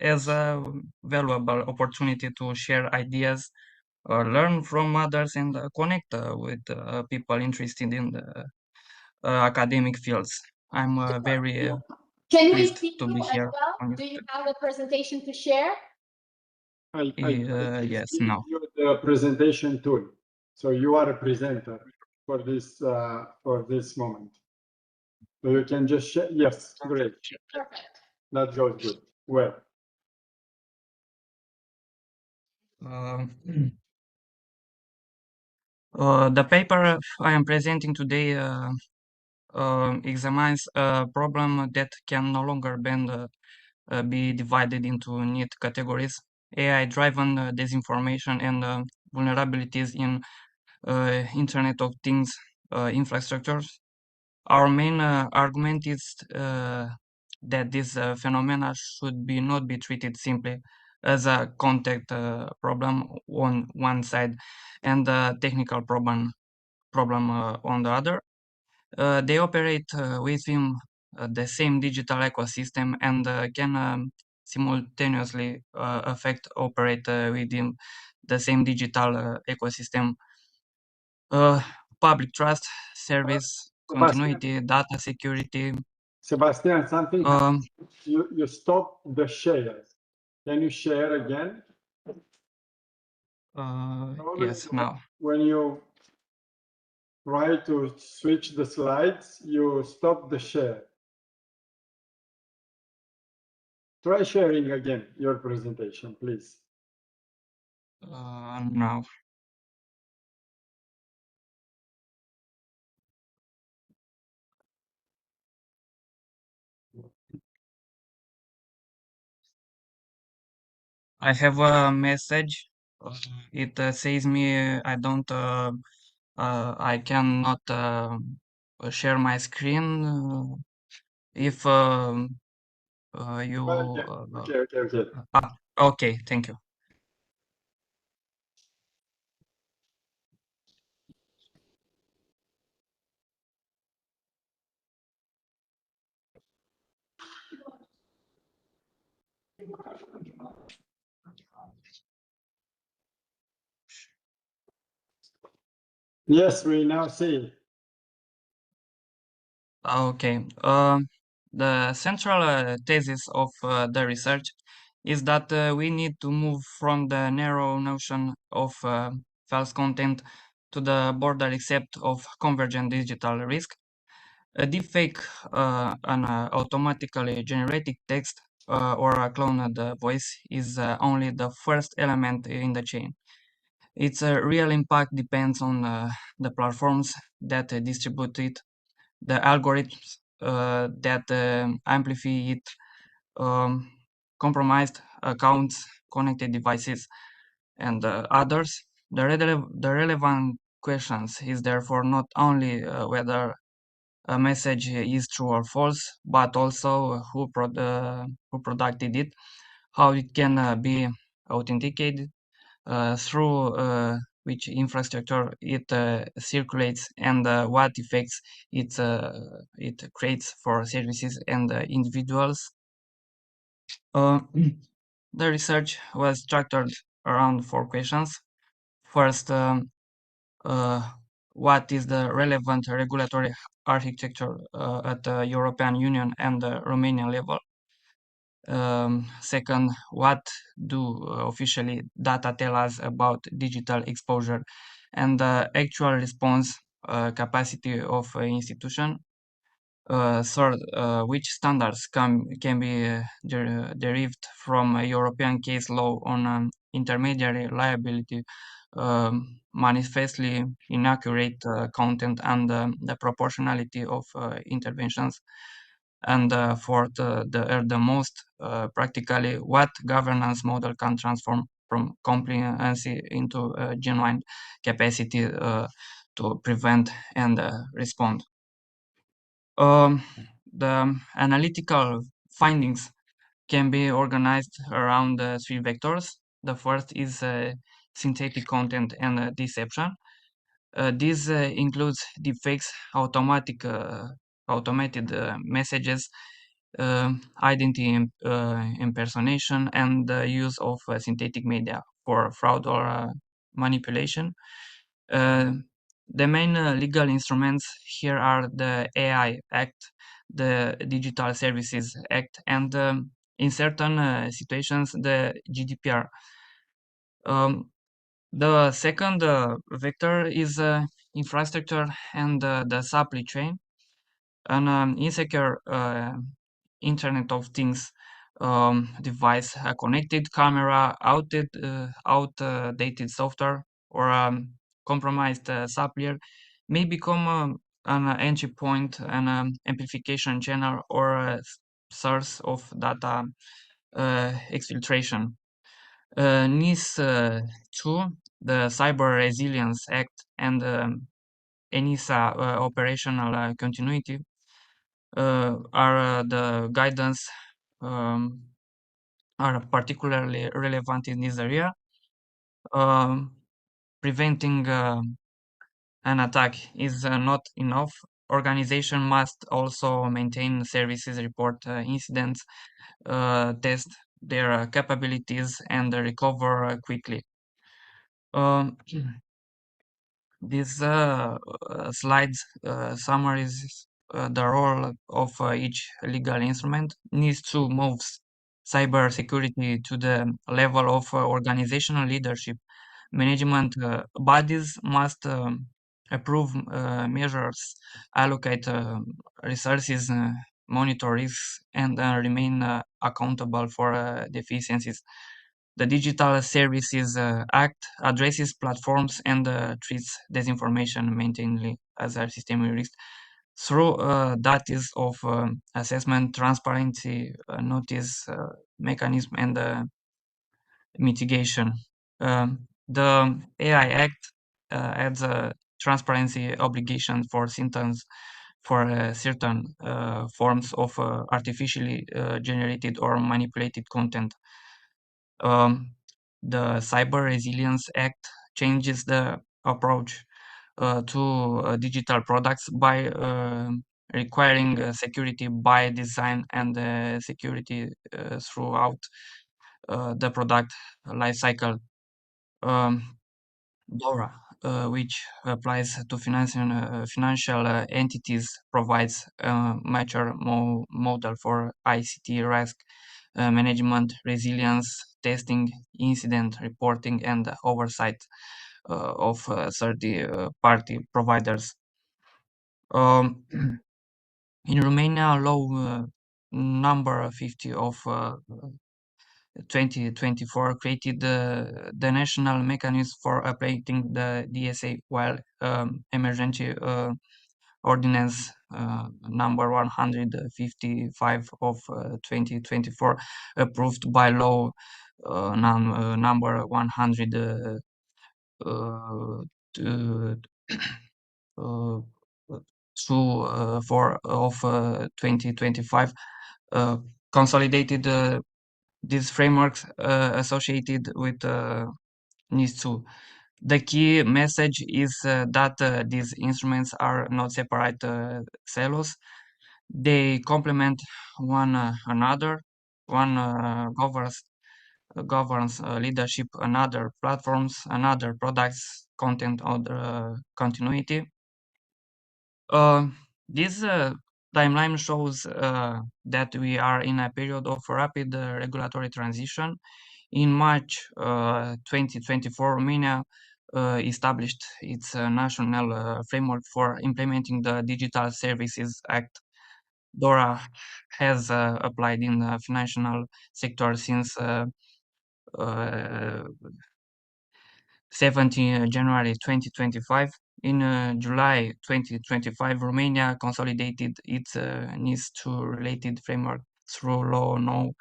S10: as a valuable opportunity to share ideas, learn from others, and connect with people interested in the academic fields. I'm very
S1: Can we
S10: pleased
S1: see
S10: to
S1: you
S10: be
S1: as
S10: here.
S1: well? Do you have a presentation to share?
S10: Yes,
S2: I
S10: no.
S2: you the presentation tool. So you are a presenter. for this moment. So you can just share. Yes, great.
S1: Perfect.
S2: That goes good. Well,
S10: The paper I am presenting today examines a problem that can no longer be divided into neat categories: AI-driven disinformation and vulnerabilities in Internet of Things infrastructures. Our main argument is that this phenomena should not be treated simply as a contact problem on one side and a technical problem on the other. They operate within the same digital ecosystem and can simultaneously operate within the same digital ecosystem. Public trust, service continuity, data security.
S2: Sebastian, something
S10: Um,
S2: you stop the share. Can you share again?
S10: yes, now.
S2: When you try to switch the slides, you stop the share. Try sharing again your presentation, please.
S10: Now. I have a message. It says me I don't. I cannot share my screen. If you.
S2: Okay.
S10: Okay. Thank you.
S2: Yes, we now see.
S10: Okay. The central thesis of the research is that we need to move from the narrow notion of false content to the broader accept of convergent digital risk. A deepfake, an automatically generated text, or a cloned voice is only the first element in the chain. Its real impact depends on the platforms that distribute it, the algorithms that amplify it, um, compromised accounts, connected devices, and others. The relevant questions is therefore not only whether a message is true or false, but also who produced it, how it can be authenticated, through which infrastructure it circulates, and what effects it creates for services and individuals. The research was structured around 4 questions. First, what is the relevant regulatory architecture at the European Union and the Romanian level? Second, what do officially data tell us about digital exposure and the actual response capacity of institution? Third, which standards can be derived from a European case law on intermediary liability, manifestly inaccurate content, and the proportionality of interventions? And fourth, the most practically, what governance model can transform from compliancy into genuine capacity to prevent and respond? The analytical findings can be organized around 3 vectors. The first is synthetic content and deception. This includes deepfakes, automated messages, identity impersonation, and the use of synthetic media for fraud or manipulation. The main legal instruments here are the AI Act, the Digital Services Act, and in certain situations, the GDPR. The second vector is infrastructure and the supply chain. An insecure Internet of Things device, a connected camera, outdated software, or compromised supplier may become an entry point, an amplification channel, or a source of data exfiltration. NIS 2, the Cyber Resilience Act, and ENISA operational continuity are the guidance um, are particularly relevant in this area. Preventing an attack is not enough. Organization must also maintain services, report incidents, test their capabilities, and recover quickly. This slides summarizes the role of each legal instrument. Needs to move cybersecurity to the level of organizational leadership. Management bodies must approve measures, allocate resources, monitor risks, and remain accountable for deficiencies. The Digital Services Act addresses platforms and treats disinformation mainly as a systemic risk through that is of assessment, transparency, notice mechanism, and mitigation. The AI Act adds a transparency obligation for certain forms of artificially generated or manipulated content. The Cyber Resilience Act changes the approach to digital products by requiring security by design and security throughout the product lifecycle. DORA, which applies to financial entities, provides a mature model for ICT risk management, resilience testing, incident reporting, and oversight of third-party providers. Um, in Romania, law number 50 of 2024 created the national mechanism for updating the DSA, while emergency ordinance number 155 of 2024 approved by law number 100 uh, 4 of 2025 consolidated these frameworks associated with NIS2. The key message is that these instruments are not separate silos. They complement one another. One governs leadership, another platforms, another products, content, or continuity. This timeline shows that we are in a period of rapid regulatory transition. In March 2024, Romania established its national framework for implementing the Digital Services Act. DORA has applied in the financial sector since 17 January 2025. In July 2025, Romania consolidated its NIS2 related framework through law no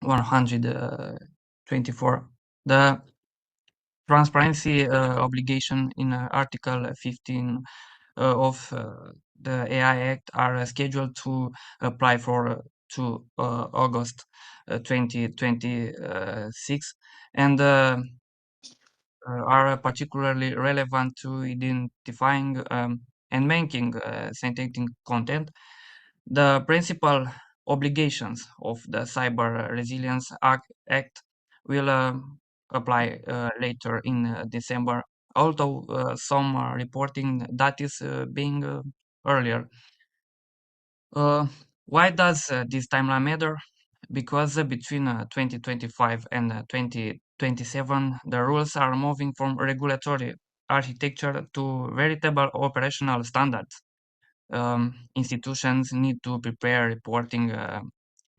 S10: 124. The transparency obligation in Article 15 of the AI Act are scheduled to apply to August 2026 and are particularly relevant to identifying and making synthetic content. The principal obligations of the Cyber Resilience Act will apply later in December, although some reporting that is being earlier. Why does this timeline matter? Because between 2025 and 2027, the rules are moving from regulatory architecture to veritable operational standards. Institutions need to prepare reporting,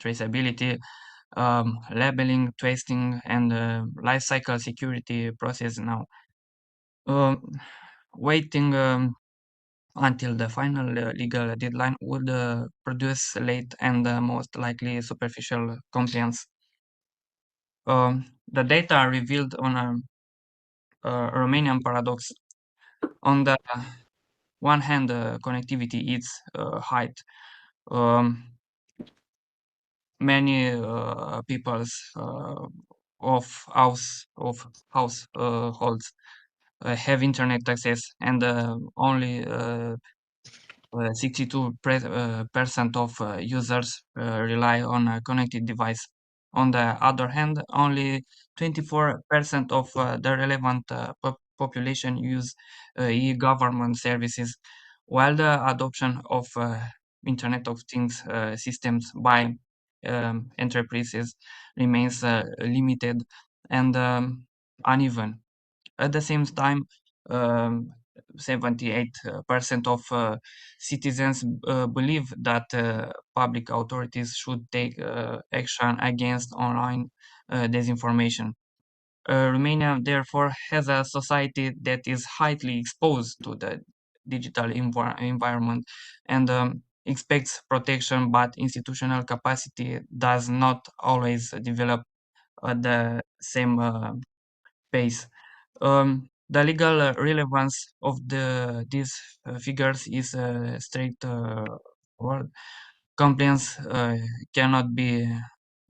S10: traceability, labeling, testing, and life cycle security process now. Waiting until the final legal deadline would produce late and most likely superficial compliance. The data revealed on a Romanian paradox. On the one hand, connectivity is height. Many peoples of households have internet access, and only 62% of users rely on a connected device. On the other hand, only 24% of the relevant population use e-government services, while the adoption of Internet of Things systems by enterprises remains limited and uneven. At the same time, 78% of citizens believe that public authorities should take action against online disinformation. Romania, therefore, has a society that is highly exposed to the digital environment and expects protection, but institutional capacity does not always develop at the same pace. The legal relevance of these figures is straightforward. Compliance cannot be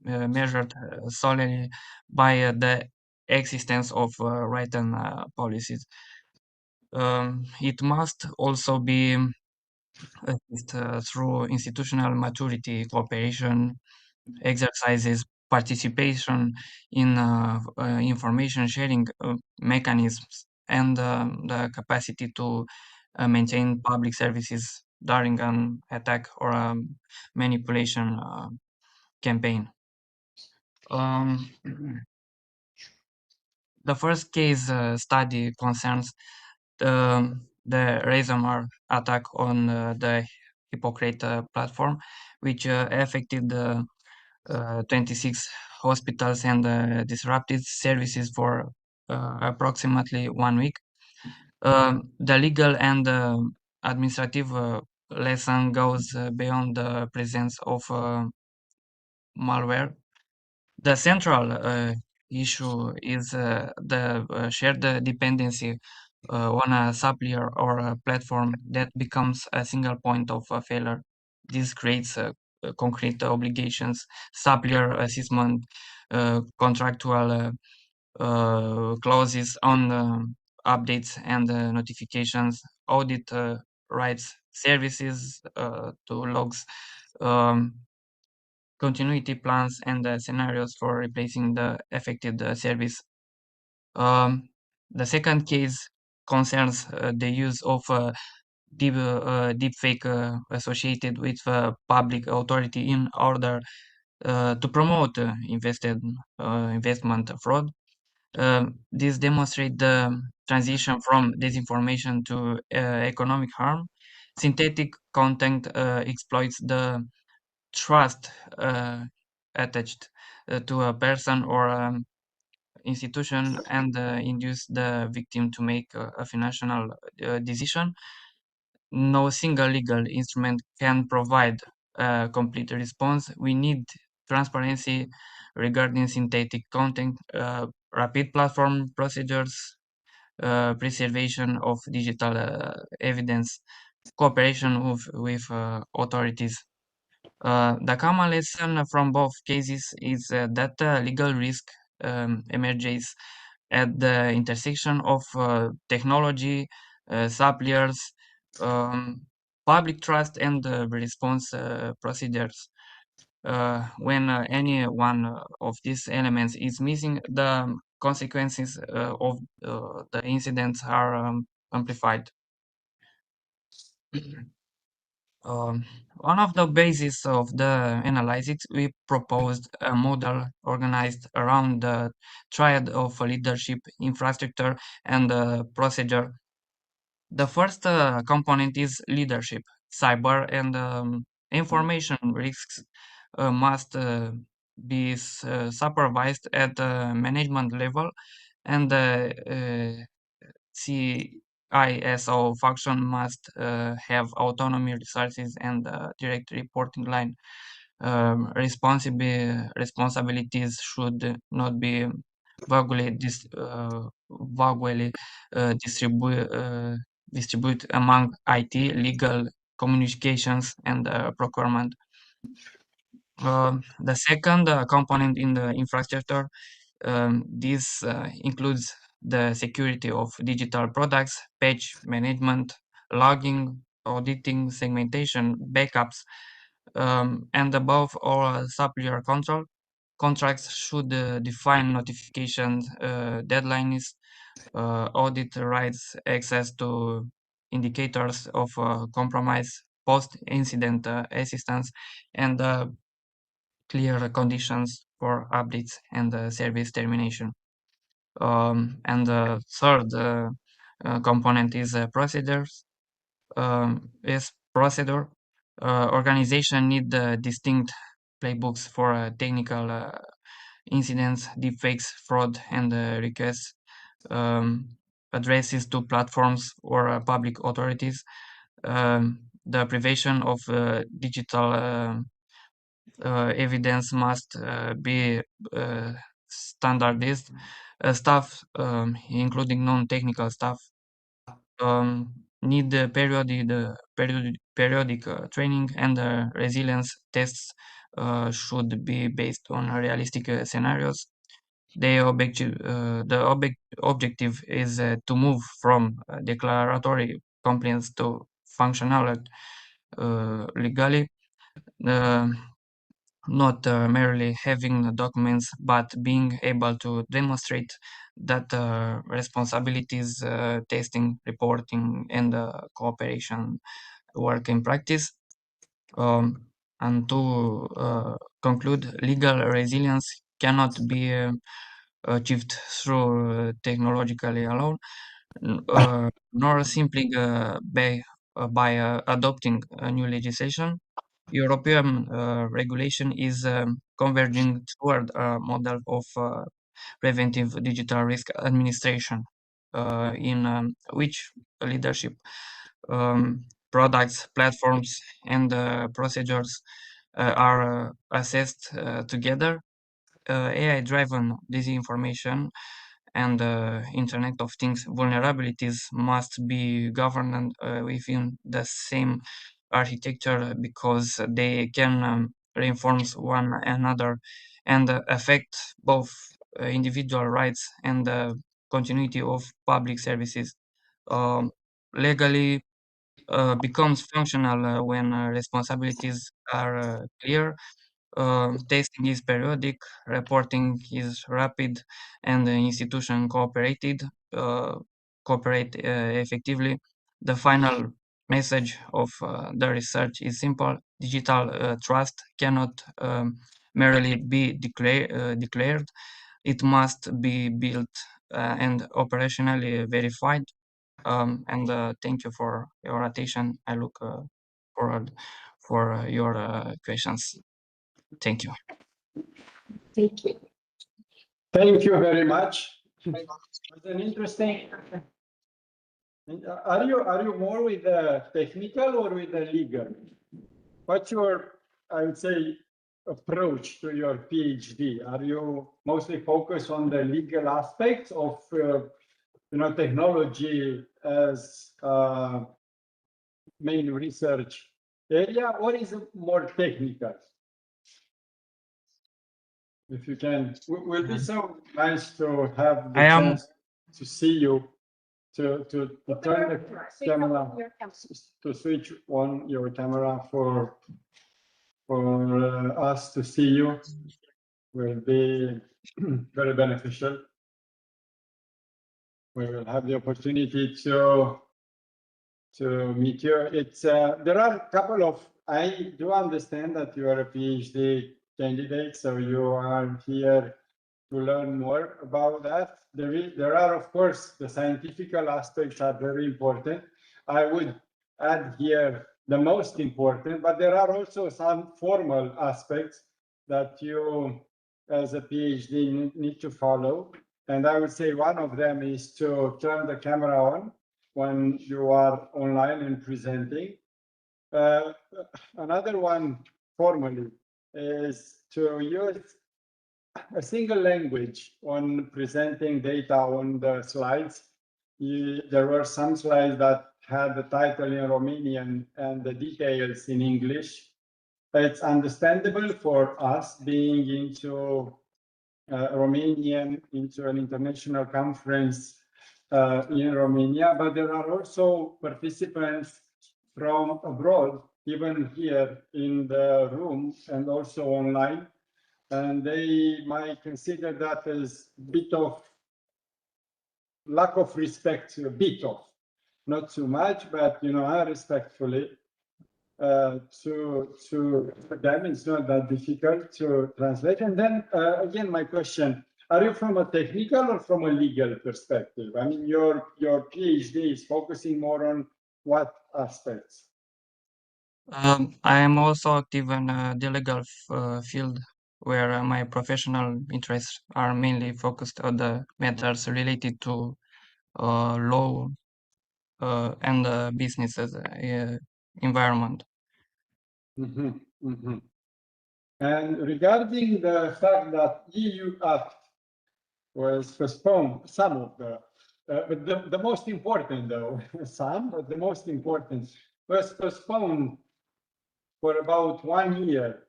S10: measured solely by the existence of written policies. It must also be assessed through institutional maturity, cooperation, exercises, participation in information sharing mechanisms, and the capacity to maintain public services during an attack or a manipulation campaign. The first case study concerns the ransomware attack on the Hippocrate platform, which affected 26 hospitals and disrupted services for approximately 1 week. The legal and administrative lesson goes beyond the presence of malware. The central issue is the shared dependency on a supplier or a platform that becomes a single point of failure. This creates concrete obligations, supplier assessment, contractual clauses on updates and notifications, audit rights, services to logs, um, continuity plans, and scenarios for replacing the affected service. The second case concerns the use of deepfake associated with public authority in order to promote investment fraud. This demonstrates the transition from disinformation to economic harm. Synthetic content exploits the trust attached to a person or institution and induce the victim to make a financial decision. No single legal instrument can provide a complete response. We need transparency regarding synthetic content, rapid platform procedures, preservation of digital evidence, cooperation with authorities. The common lesson from both cases is that legal risk emerges at the intersection of technology, suppliers, public trust, and response procedures. When any one of these elements is missing, the consequences of the incidents are amplified. One of the bases of the analysis, we proposed a model organized around the triad of leadership, infrastructure, and procedure. The first component is leadership. Cyber and information risks must be supervised at the management level, and the CISO function must have autonomy, resources, and direct reporting line. Responsibilities should not be vaguely distribute among IT, legal, communications, and procurement. The second component in the infrastructure, this includes the security of digital products, patch management, logging, auditing, segmentation, backups, and above all, supplier control. Contracts should define notification deadlines, audit rights, access to indicators of compromise, post-incident assistance, and clear conditions for updates and service termination. And the third component is procedures. Is procedure. Organization need distinct playbooks for technical incidents, deepfakes, fraud, and requests, addresses to platforms or public authorities, the prevention of digital evidence must be standardized. Staff, including non-technical staff, need the periodic training, and resilience tests should be based on realistic scenarios. The objective is to move from declaratory compliance to functional legally, not merely having the documents, but being able to demonstrate that responsibilities, testing, reporting, and cooperation work in practice. And to conclude, legal resilience cannot be achieved through technologically alone, nor simply by adopting a new legislation. European regulation is converging toward a model of preventive digital risk administration, in which leadership, products, platforms, and procedures are assessed together. AI-driven disinformation and Internet of Things vulnerabilities must be governed within the same architecture, because they can reinforce one another and affect both individual rights and the continuity of public services. Um, Legally becomes functional when responsibilities are clear. Testing is periodic, reporting is rapid, and the institution uh, cooperate effectively. The final message of the research is simple: digital trust cannot merely be declared; it must be built and operationally verified. And thank you for your attention. I look forward for your questions. Thank you.
S1: Thank you.
S2: Thank you very much. It's an interesting. Are you more with the technical or with the legal? What's your, I would say, approach to your PhD? Are you mostly focused on the legal aspects of technology as main research area, or is it more technical? If you can, will be so nice to have the chance to see you, to turn the camera, to switch on your camera for us to see you, will be very beneficial. We will have the opportunity to to meet you. It's there are a couple of, I do understand that you are a PhD candidate, so you are here to learn more about that. There are, of course, the scientific aspects are very important. I would add here the most important, but there are also some formal aspects that you, as a PhD, need to follow. And I would say one of them is to turn the camera on when you are online and presenting. Another one formally is to use a single language on presenting data on the slides. There were some slides that had the title in Romanian and the details in English. It's understandable for us being into Romanian, into an international conference in Romania, but there are also participants from abroad, even here in the room and also online. And they might consider that as a bit of lack of respect, a bit of, not too much, but I respectfully to them. It's not that difficult to translate. And then again, my question: are you from a technical or from a legal perspective? I mean, your PhD is focusing more on what aspects?
S10: I am also active in the legal field, where my professional interests are mainly focused on the matters related to law and businesses environment.
S2: And regarding the fact that EU Act was postponed, some of the, but the most important though, some, but the most important was postponed for about 1 year.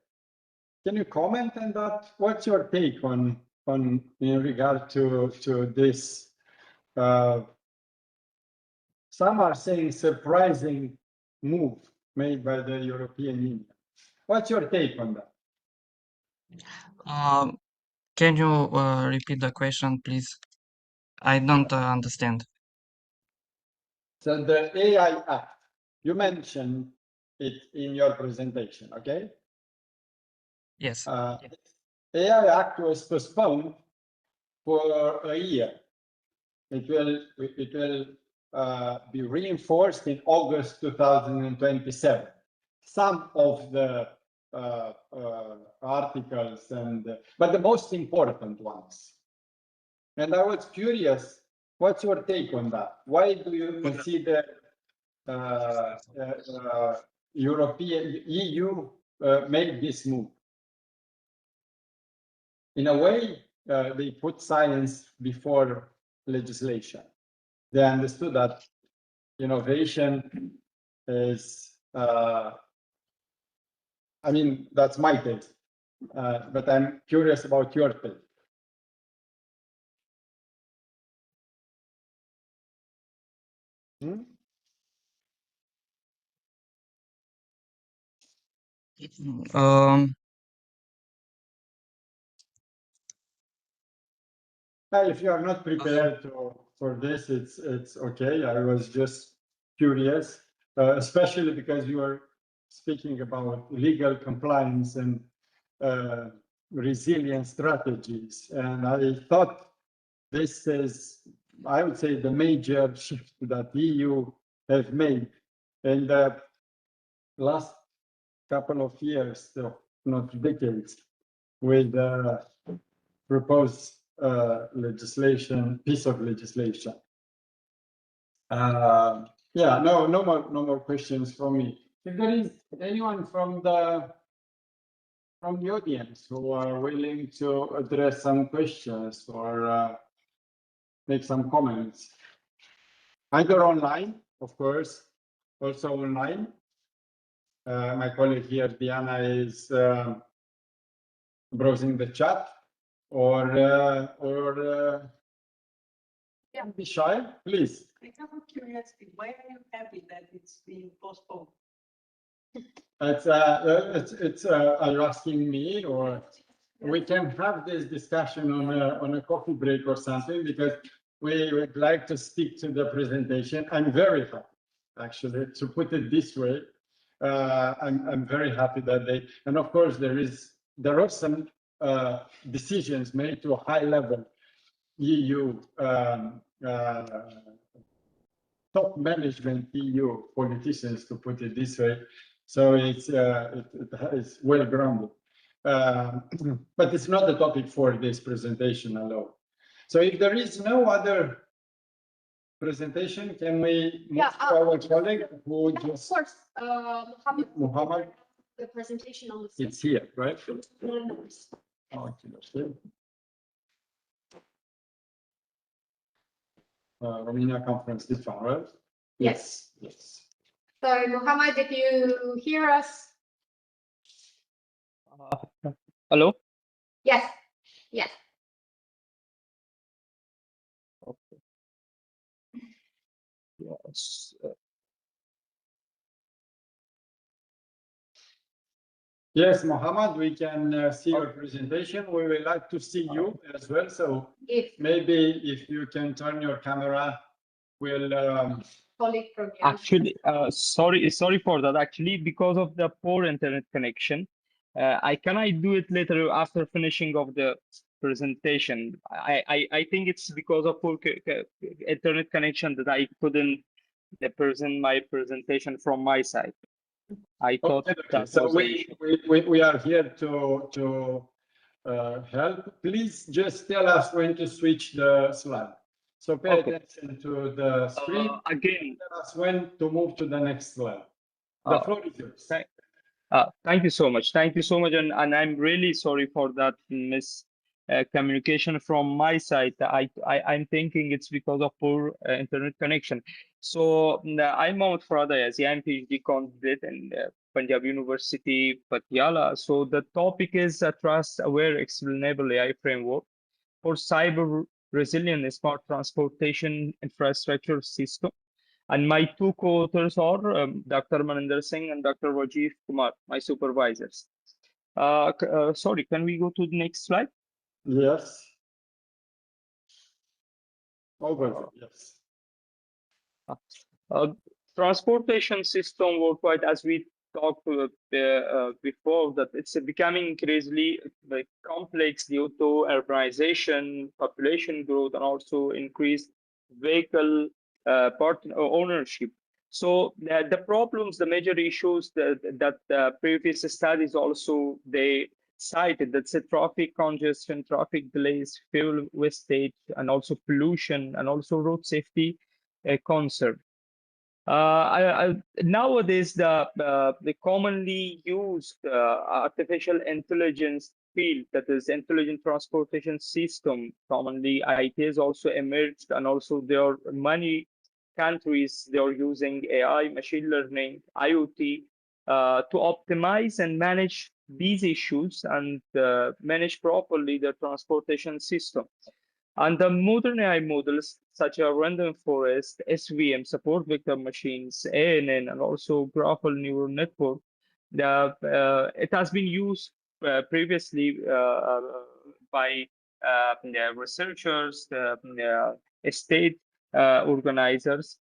S2: Can you comment on that? What's your take on in regard to this? Some are saying surprising move made by the European Union. What's your take on that?
S10: Can you repeat the question, please? I don't understand.
S2: So the AI Act, you mentioned it in your presentation, okay?
S10: Yes.
S2: AI Act was postponed for a year. It will be reinforced in August 2027. Some of the articles but the most important ones. And I was curious, what's your take on that? Why do you consider European EU made this move? In a way, they put science before legislation. They understood that innovation is, I mean, that's my take, but I'm curious about your take. If you are not prepared for this, it's okay. I was just curious, especially because you are speaking about legal compliance and resilient strategies. And I thought this is, I would say, the major shift that EU have made in the last couple of years, not decades, with proposed legislation, piece of legislation. Yeah, no more questions from me. If there is anyone from the audience who are willing to address some questions or make some comments, either online, of course, also online. My colleague here, Diana, is browsing the chat, or don't be shy, please.
S11: I have a curiosity. Why are you happy that it's being postponed?
S2: Are you asking me, or we can have this discussion on a coffee break or something, because we would like to stick to the presentation. I'm very happy. actually, to put it this way. I'm very happy that they, and of course there are some decisions made to a high level EU top management EU politicians, to put it this way. So it's well grounded. But it's not the topic for this presentation alone. So if there is no other presentation, can we move to our colleague who just...
S1: Of course,
S2: Muhammad,
S1: the presentation on the screen.
S2: it's here, right? Romania conference, this one, right?
S1: Yes.
S2: Yes.
S1: So, Muhammad, if you hear us.
S9: Hello?
S1: Yes. Yes.
S9: Okay. Yes.
S2: Yes, Mohammed, we can see your presentation. We would like to see you as well. So maybe if you can turn your camera, we'll...
S1: colleague from
S9: Actually, sorry for that. Actually, because of the poor internet connection, can I do it later after finishing of the presentation? I think it's because of poor internet connection that I couldn't present my presentation from my side. I thought that
S2: so
S9: was the
S2: we are here to help. Please just tell us when to switch the slide. So pay attention to the screen.
S9: Again,
S2: tell us when to move to the next slide. The floor is yours.
S9: Thank you so much. Thank you so much. And I'm really sorry for that communication from my side. I'm thinking it's because of poor internet connection. So I'm Mohammad Farad Ayazi. I'm PhD candidate in Punjab University, Patiala. So the topic is a trust-aware explainable AI framework for cyber resilient smart transportation infrastructure system. And my two co-authors are Dr. Maninder Singh and Dr. Rajiv Kumar, my supervisors. Sorry, can we go to the next slide?
S2: Yes. Over, yes.
S9: Transportation system worldwide, as we talked before, that it's becoming increasingly complex due to urbanization, population growth, and also increased vehicle ownership. So the problems, the major issues that previous studies also they cited, that's the traffic congestion, traffic delays, fuel wastage, and also pollution, and also road safety concern. Nowadays, the commonly used artificial intelligence field, that is intelligent transportation system, commonly IT has also emerged, and also there are many countries they are using AI, machine learning, IoT to optimize and manage these issues and manage properly the transportation system. And the modern AI models, such as random forest, SVM, support vector machines, ANN, and also graphal neural network, it has been used previously by researchers, state organizers.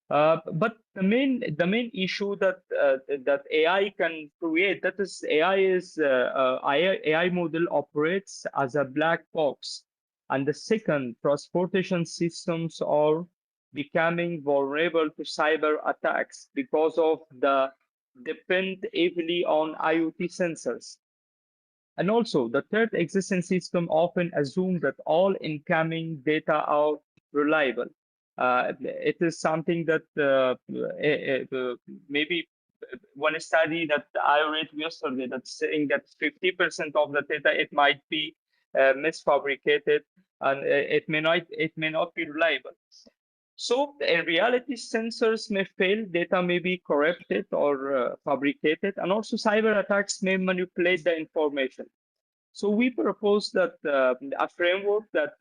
S9: But the main issue that AI can create, that is AI model operates as a black box. And the second, transportation systems are becoming vulnerable to cyber attacks because of the depend heavily on IoT sensors. And also, the third, existing system often assume that all incoming data are reliable. It is something that maybe one study that I read yesterday that's saying that 50% of the data it might be misfabricated, and it may not be reliable. So in reality, sensors may fail, data may be corrupted or fabricated, and also cyber attacks may manipulate the information. So we propose that a framework that's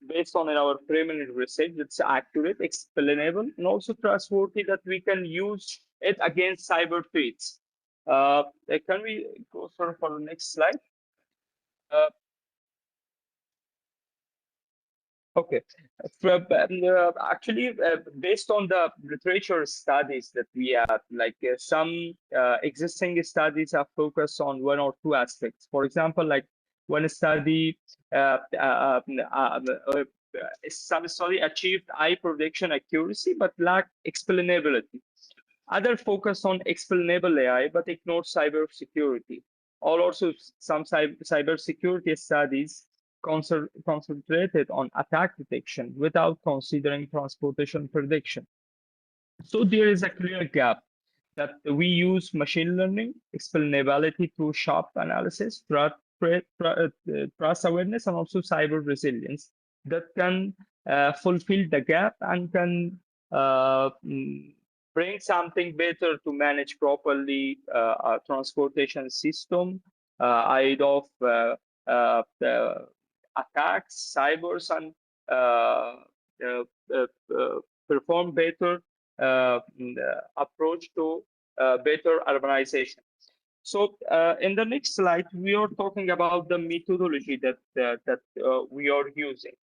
S9: based on our preliminary research that's accurate, explainable, and also trustworthy, that we can use it against cyber threats. Can we go for the next slide? Okay. Actually, based on the literature studies that we have, like some existing studies are focused on one or two aspects. For example, like one study, some study achieved high prediction accuracy but lacked explainability. Other focus on explainable AI but ignore cybersecurity. Also, some cybersecurity studies concentrated on attack detection without considering transportation prediction. So there is a clear gap that we use machine learning, explainability through sharp analysis, trust awareness, and also cyber resilience that can fulfill the gap and can bring something better to manage properly our transportation system ahead of the attacks, cybers, and uh, perform better approach to better urbanization. So in the next slide, we are talking about the methodology that we are using.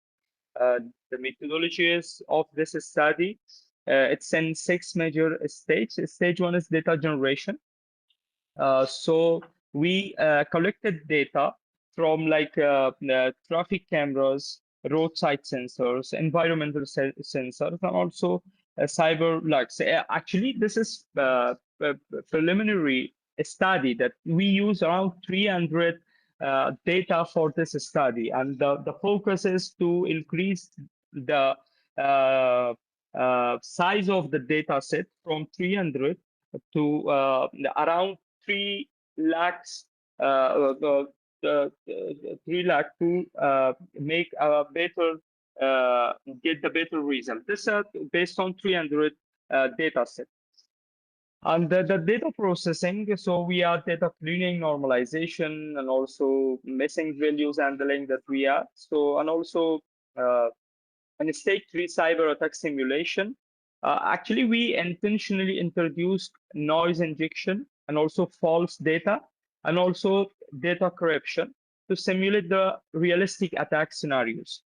S9: The methodology is of this study. It's in 6 major stages. Stage 1 is data generation. So we collected data from like traffic cameras, roadside sensors, environmental sensors, and also cyber logs. Actually, this is a preliminary study that we use around 300 data for this study, and the focus is to increase the size of the data set from 300 to around 3 lakhs, 3 lakh to make a better, get the better result. This is based on 300 data set. And the data processing, so we are data cleaning, normalization, and also missing values handling that we are. So, and also in stage 3 cyber attack simulation, actually we intentionally introduced noise injection and also false data and also data corruption to simulate the realistic attack scenarios.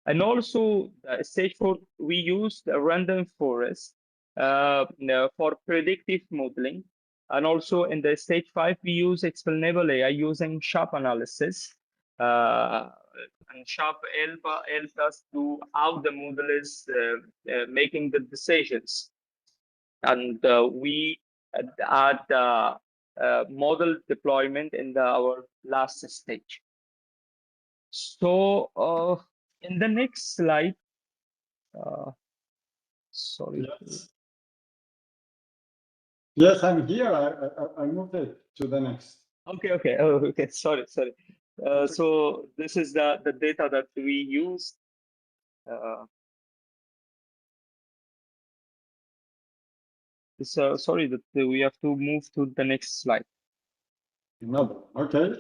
S9: And also stage 4, we used a random forest for predictive modeling. And also in the stage 5, we use explainable AI using sharp analysis. And sharp help us to how the model is making the decisions. And we add model deployment in our last stage. So in the next slide, sorry.
S2: Yes. Yes, I'm here. I moved it to the next.
S9: Okay. Oh, okay. Sorry. So this is the data that we use. So sorry that we have to move to the next slide.
S2: No, okay.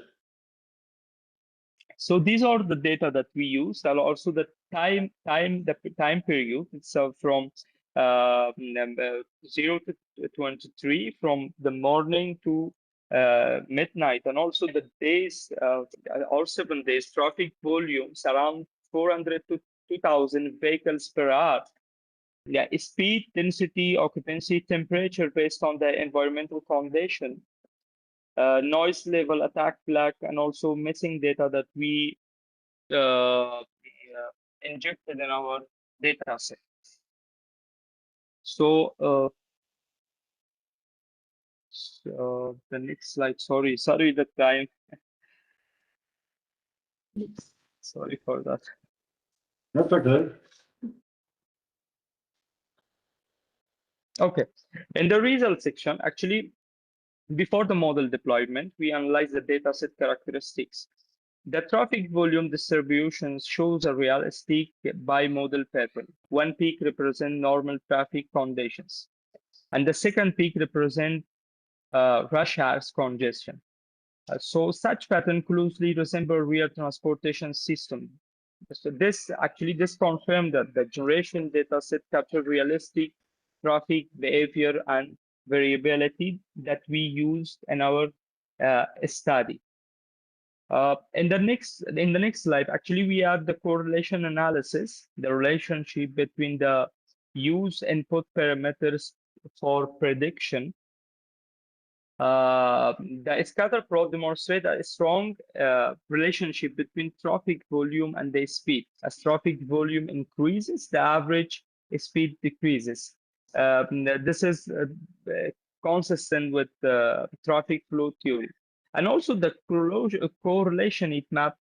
S9: So these are the data that we use, and also the time period. It's from 0 to 23, from the morning to midnight, and also the days or 7 days traffic volumes around 400 to 2,000 vehicles per hour. Yeah, speed, density, occupancy, temperature based on the environmental condition, noise level, attack flag, and also missing data that we injected in our data set. So, the next slide. Sorry that time. Sorry for that.
S2: That's okay.
S9: Okay, in the result section, actually, before the model deployment, we analyze the dataset characteristics. The traffic volume distribution shows a realistic bimodal pattern. One peak represents normal traffic conditions, and the second peak represents rush hours congestion. So such pattern closely resemble real transportation system. So this confirmed that the generation dataset capture realistic traffic behavior and variability that we used in our study. In the next slide, actually, we have the correlation analysis, the relationship between the use input parameters for prediction. The scatter plot demonstrates a strong relationship between traffic volume and the speed. As traffic volume increases, the average speed decreases. This is consistent with the traffic flow theory. And also the correlation heat map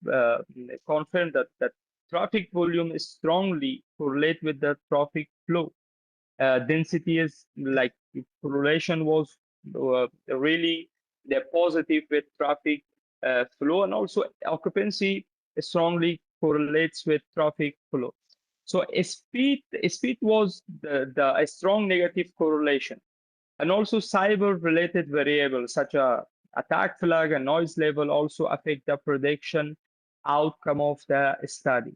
S9: confirmed that traffic volume is strongly correlated with the traffic flow. Density is like correlation was really the positive with traffic flow, and also occupancy strongly correlates with traffic flow. So speed was a strong negative correlation. And also cyber-related variables such as attack flag and noise level also affect the prediction outcome of the study.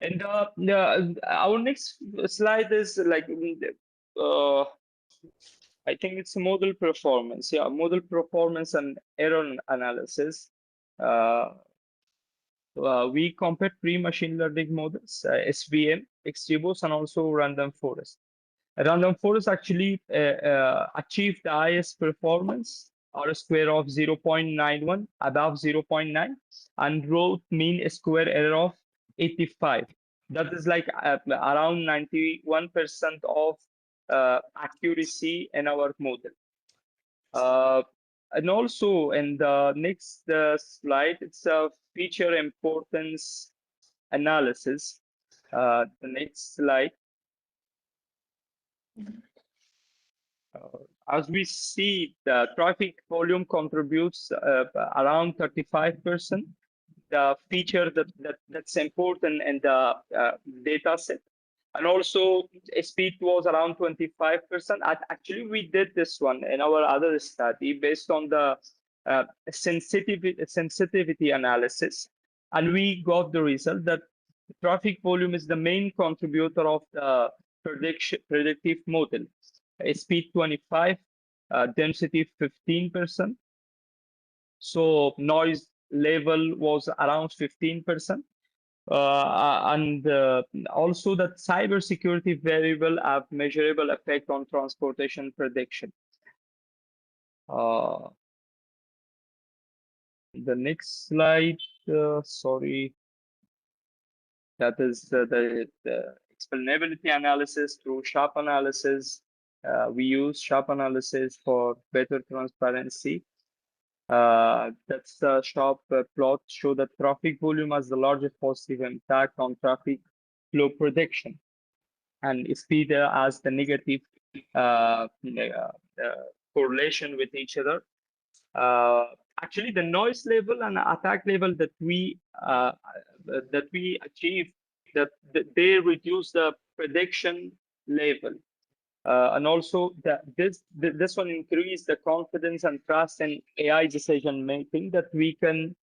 S9: And our next slide is like, I think it's model performance. Yeah, model performance and error analysis. We compare pre-machine learning models, SVM, XGBoost, and also random forest. Random forest actually achieved the highest performance, R-square of 0.91, above 0.9, and wrote mean square error of 85. That is like around 91% of accuracy in our model. And also in the next slide, it's a feature importance analysis. The next slide. As we see, the traffic volume contributes around 35%. The feature that's important in the data set. And also speed was around 25%. Actually, we did this one in our other study based on the sensitivity analysis. And we got the result that traffic volume is the main contributor of the predictive model. Speed 25, density 15%. So noise level was around 15%. And also that cybersecurity variable have measurable effect on transportation prediction. The next slide, sorry, that is the explainability analysis through sharp analysis. We use sharp analysis for better transparency. That's the sharp plot show that traffic volume has the largest positive impact on traffic flow prediction, and speed has the negative correlation with each other. Actually, the noise level and attack level that we achieve, that they reduce the prediction level. And also this one increase the confidence and trust in AI decision making that can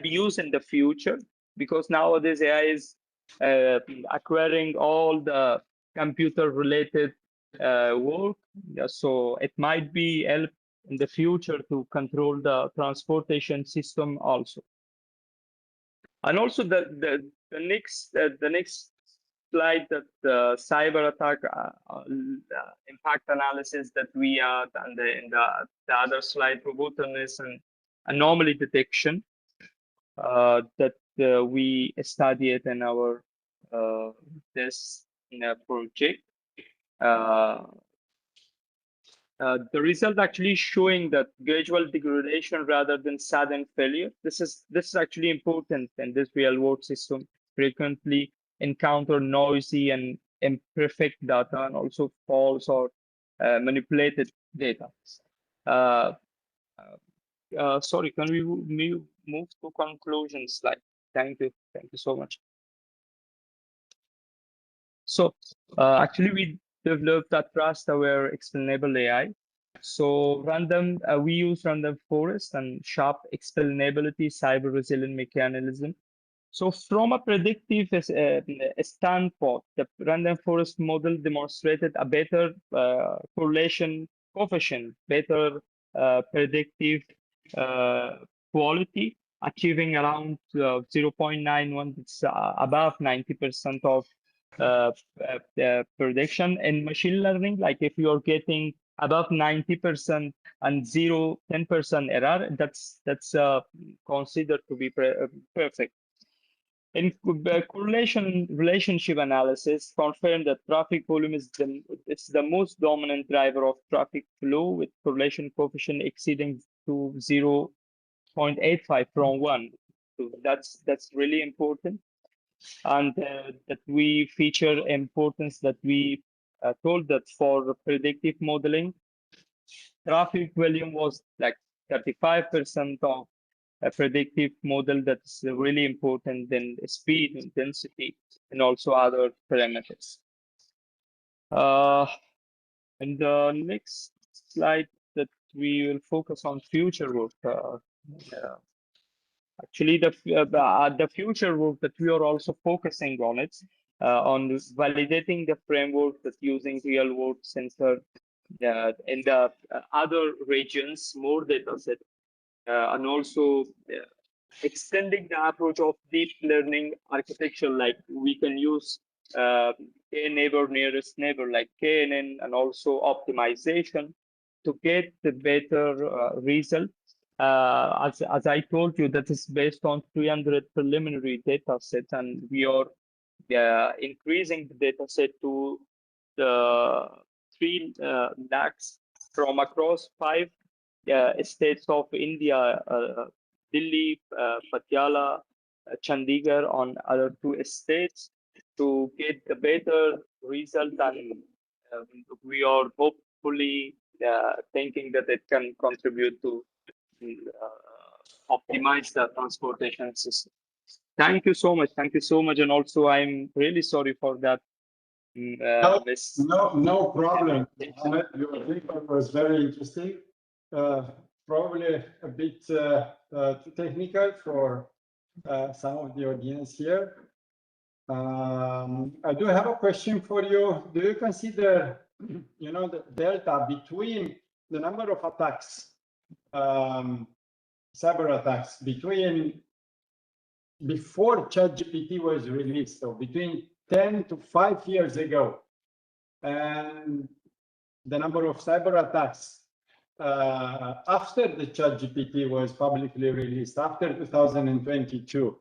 S9: be used in the future, because nowadays AI is acquiring all the computer related work. So it might be help in the future to control the transportation system also. And also the next slide, that the cyber attack impact analysis that we are, and in the other slide, robustness and anomaly detection that we studied in our this project. The result actually showing that gradual degradation rather than sudden failure. This is actually important in this real world system. Frequently encounter noisy and imperfect data, and also false or manipulated data. Sorry, can we move to conclusion slide? Thank you so much. So actually, we developed a trust-aware explainable AI. So we use random forest and sharp explainability cyber resilient mechanism. So from a predictive standpoint, the random forest model demonstrated a better correlation coefficient, better predictive quality, achieving around 0.91. It's above 90% of prediction. In machine learning, like if you're getting above 90% and 10% error, that's considered to be perfect. In correlation relationship analysis, confirmed that traffic volume is the most dominant driver of traffic flow, with correlation coefficient exceeding to 0.85 from 1. So that's really important. And that we feature importance that we told that for predictive modeling, traffic volume was like 35% of a predictive model. That's really important. Then speed, intensity, and also other parameters. And the next slide that we will focus on future work. Actually, the future work that we are also focusing on it, on validating the framework that using real world sensor in the other regions, more data set, and also extending the approach of deep learning architecture, like we can use k-neighbor, nearest neighbor, like KNN, and also optimization to get the better result. As I told you, that is based on 300 preliminary data sets, and we are increasing the data set to the 3 lakhs from across 5 states of India, Delhi, Patiala, Chandigarh, on other 2 states, to get the better result. And we are hopefully thinking that it can contribute to optimize the transportation system. Thank you so much. Thank you so much. And also, I'm really sorry for that.
S2: No problem. Your paper was very interesting. Probably a bit too technical for some of the audience here. I do have a question for you. Do you consider, the delta between the number of attacks, cyber attacks, before ChatGPT was released, so between 10 to 5 years ago, and the number of cyber attacks after the ChatGPT was publicly released, after 2022,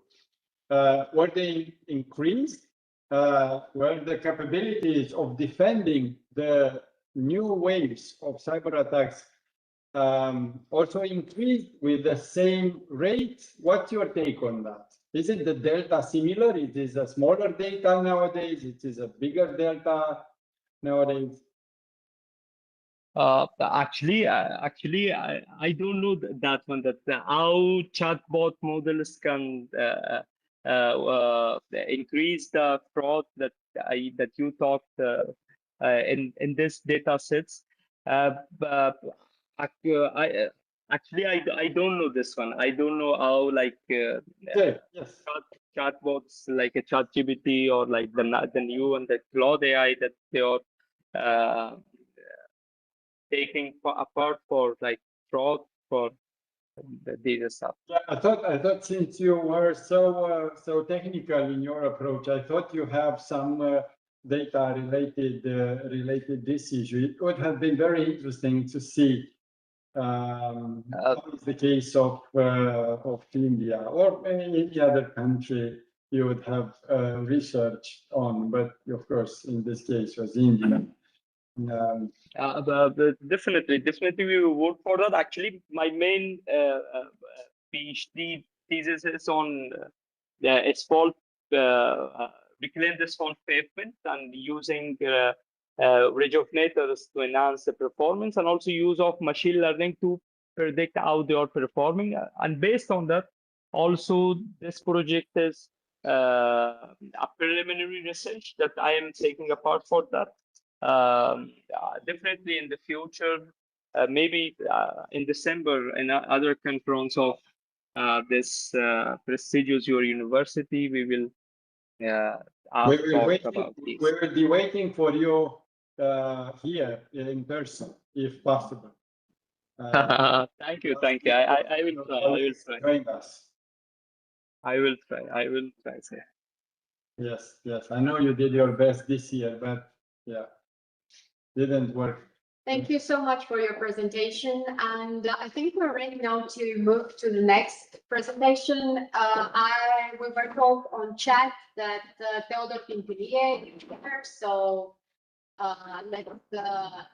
S2: were they increased? Were the capabilities of defending the new waves of cyber attacks also increased with the same rate? What's your take on that? Is it the delta similar? It is a smaller delta nowadays? It is a bigger delta nowadays?
S9: Actually, I don't know that one, that how chatbot models can increase the fraud that you talked in this data sets. Actually, I don't know this one. I don't know how, like
S2: yes.
S9: Chatbots like a ChatGPT or like the new one, the Claude AI, that they are taking apart for like fraud for the data stuff.
S2: Yeah, I thought since you were so technical in your approach, I thought you have some data related this issue. It would have been very interesting to see what is the case of India or any other country you would have research on, but of course in this case was India.
S9: Definitely we will work for that. Actually, my main PhD thesis is on asphalt, reclaimed asphalt pavement, and using rejuvenators to enhance the performance, and also use of machine learning to predict how they are performing. And based on that, also this project is a preliminary research that I am taking apart for that. Definitely in the future, maybe in December, in other conference of this prestigious your university, we will talk about this.
S2: We will be waiting for you here in person, if possible.
S9: Thank you, thank you. I will try. I will try.
S2: Join us.
S9: I will try. I will try, sir.
S2: Yes, yes. I know you did your best this year, but yeah, didn't work.
S1: Thank you so much for your presentation. And I think we're ready now to move to the next presentation. We were told on chat that Theodor Pintilie is here. So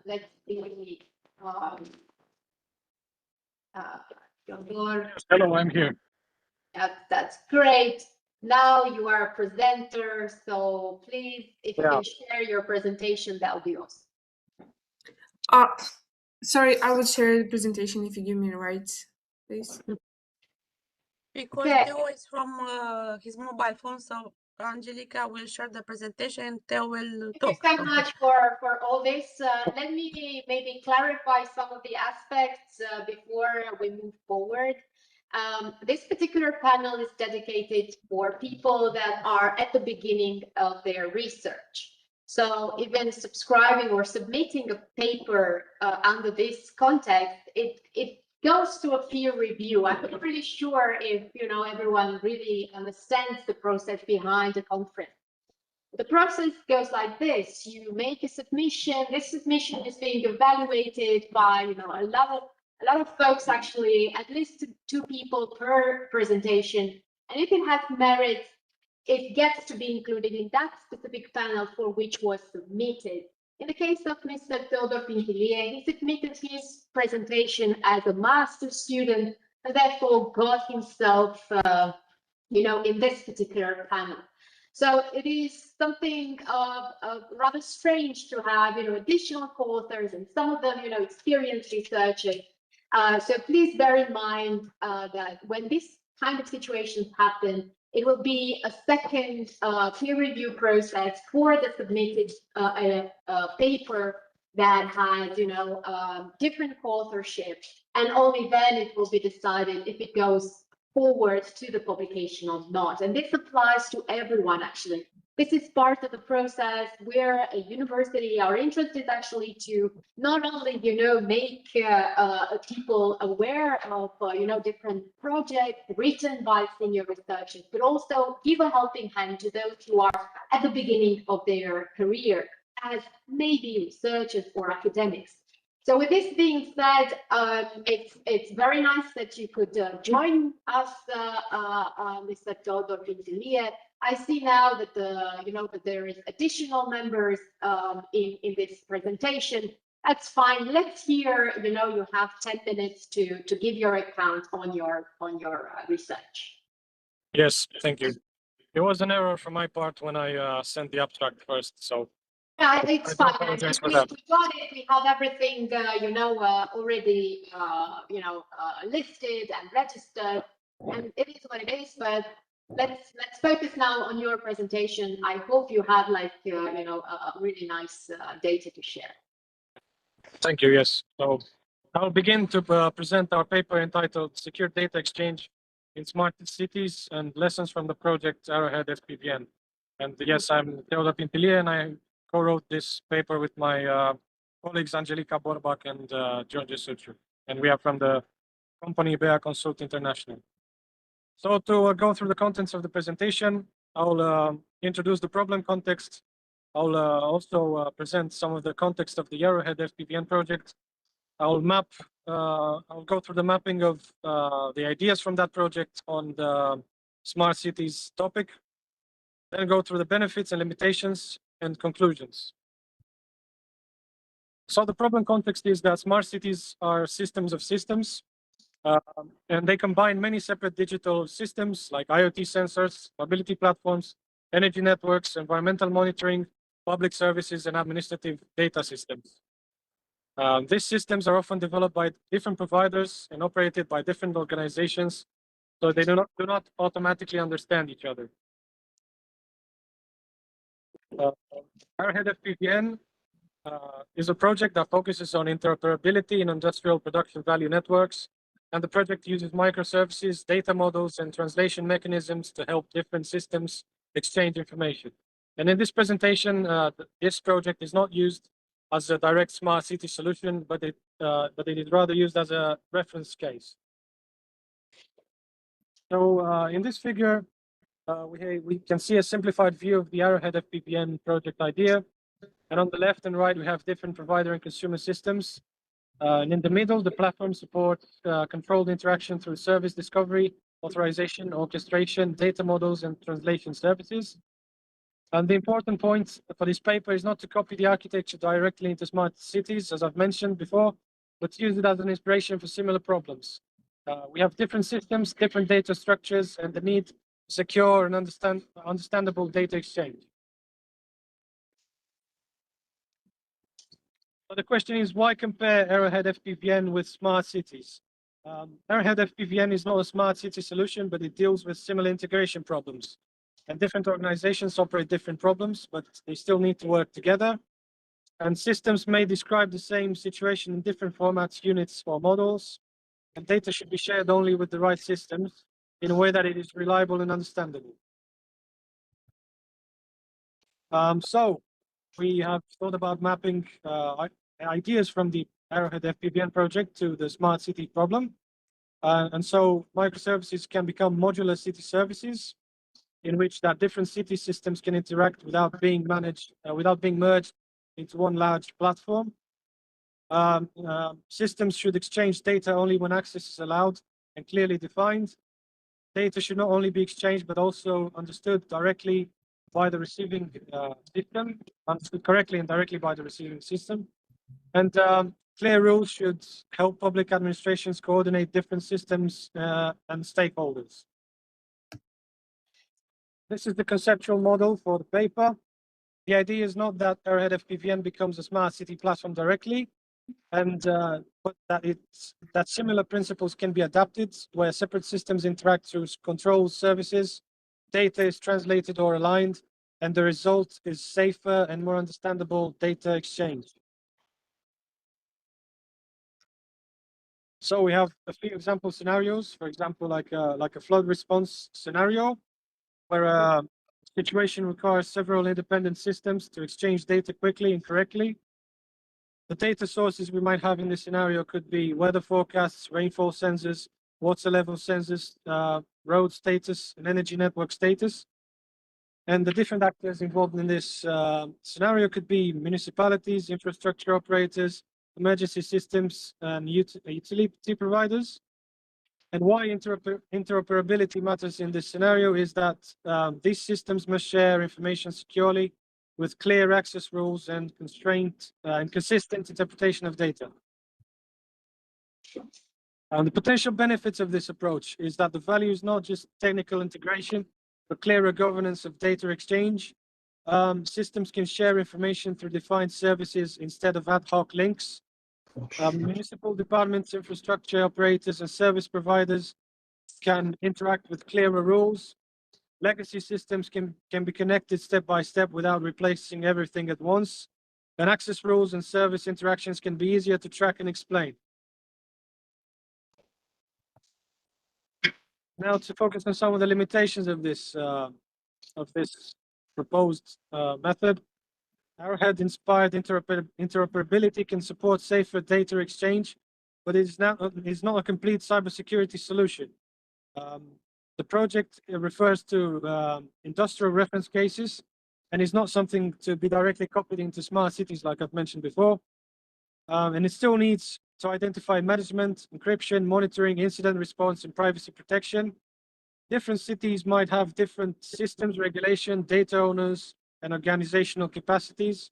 S1: let's see. Theodor.
S12: Hello, I'm here.
S1: That's great. Now you are a presenter. So please, if you can share your presentation, that would be awesome.
S5: Sorry, I will share the presentation if you give me the rights, please.
S6: Because Theo is from his mobile phone, so Angelica will share the presentation. Theo will talk.
S1: Thank you so much for all this. Let me maybe clarify some of the aspects before we move forward. This particular panel is dedicated for people that are at the beginning of their research. So even subscribing or submitting a paper under this context, it goes to a peer review. I'm not really sure if everyone really understands the process behind the conference. The process goes like this: you make a submission. This submission is being evaluated by a lot of folks, actually, at least two people per presentation, and if it has merit, it gets to be included in that specific panel for which was submitted. In the case of Mr. Theodor Pintilie, he submitted his presentation as a master's student and therefore got himself, in this particular panel. So it is something rather strange to have, additional co-authors and some of them, experienced researchers. So please bear in mind that when this kind of situations happen, it will be a second peer review process for the submitted paper that has, different co-authorship, and only then it will be decided if it goes forward to the publication or not. And this applies to everyone, actually. This is part of the process where a university, our interest is actually to not only, make people aware of, different projects written by senior researchers, but also give a helping hand to those who are at the beginning of their career as maybe researchers or academics. So with this being said, it's very nice that you could join us, Mr. Theodor Pintilie. I see now that that there is additional members in this presentation. That's fine. Let's hear. You have 10 minutes to give your account on your research.
S12: Yes, thank you. There was an error from my part when I sent the abstract first, so.
S1: Yeah, it's fine.
S12: Apologize for
S1: We
S12: that.
S1: got it. We have everything, already, listed and registered, and it is what it is. But let's focus now on your presentation. I hope you have a really nice data to share.
S12: Thank you, yes. So I'll begin to present our paper entitled Secure Data Exchange in Smart Cities and Lessons from the Project Arrowhead SPVN. And yes, I'm Theodor Pintilie, and I co-wrote this paper with my colleagues Angelica Borbak and George Suciu. And we are from the company BEA Consult International. So to go through the contents of the presentation, I'll introduce the problem context. I'll also present some of the context of the Arrowhead SPVN project. I'll go through the mapping of the ideas from that project on the smart cities topic, then go through the benefits and limitations and conclusions. So the problem context is that smart cities are systems of systems, and they combine many separate digital systems like IoT sensors, mobility platforms, energy networks, environmental monitoring, public services, and administrative data systems. These systems are often developed by different providers and operated by different organizations, so they do not automatically understand each other. Arrowhead SPVN is a project that focuses on interoperability in industrial production value networks, and the project uses microservices, data models, and translation mechanisms to help different systems exchange information. And in this presentation, this project is not used as a direct smart city solution, but it is rather used as a reference case. So in this figure, we can see a simplified view of the Arrowhead FPPN project idea. And on the left and right, we have different provider and consumer systems. And in the middle, the platform supports controlled interaction through service discovery, authorization, orchestration, data models, and translation services. And the important point for this paper is not to copy the architecture directly into smart cities, as I've mentioned before, but to use it as an inspiration for similar problems. We have different systems, different data structures, and the need to secure and understandable data exchange. So the question is, why compare Arrowhead FPVN with smart cities? Arrowhead FPVN is not a smart city solution, but it deals with similar integration problems. And different organizations operate different problems, but they still need to work together. And systems may describe the same situation in different formats, units, or models. And data should be shared only with the right systems in a way that it is reliable and understandable. So we have thought about mapping ideas from the Arrowhead FPVN project to the smart city problem. And so microservices can become modular city services in which that different city systems can interact without being managed, without being merged into one large platform. Systems should exchange data only when access is allowed and clearly defined. Data should not only be exchanged, but also understood directly by the receiving system, understood correctly and directly by the receiving system. And clear rules should help public administrations coordinate different systems and stakeholders. This is the conceptual model for the paper. The idea is not that Arrowhead FPVN becomes a smart city platform directly, and but that similar principles can be adapted where separate systems interact through control services, data is translated or aligned, and the result is safer and more understandable data exchange. So we have a few example scenarios, for example, like a flood response scenario, where a situation requires several independent systems to exchange data quickly and correctly. The data sources we might have in this scenario could be weather forecasts, rainfall sensors, water level sensors, road status, and energy network status. And the different actors involved in this scenario could be municipalities, infrastructure operators, emergency systems, and utility providers. And why interoperability matters in this scenario is that these systems must share information securely with clear access rules and constraint and consistent interpretation of data. The potential benefits of this approach is that the value is not just technical integration, but clearer governance of data exchange. Systems can share information through defined services instead of ad hoc links. Municipal departments, infrastructure operators, and service providers can interact with clearer rules. Legacy systems can be connected step by step without replacing everything at once. And access rules and service interactions can be easier to track and explain. Now to focus on some of the limitations of this proposed method. Arrowhead-inspired interoperability can support safer data exchange, but it is not a complete cybersecurity solution. The project refers to industrial reference cases and is not something to be directly copied into smart cities like I've mentioned before. And it still needs to identify management, encryption, monitoring, incident response, and privacy protection. Different cities might have different systems, regulation, data owners, and organizational capacities.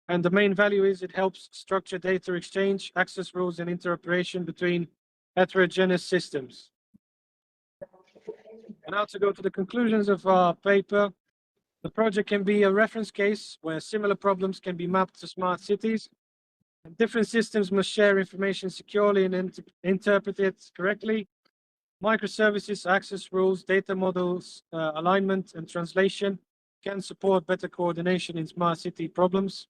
S12: And the main value is it helps structure data exchange, access rules, and interoperation between heterogeneous systems. And now to go to the conclusions of our paper. The project can be a reference case where similar problems can be mapped to smart cities. And different systems must share information securely and interpret it correctly. Microservices, access rules, data models, alignment, and translation can support better coordination in smart city problems.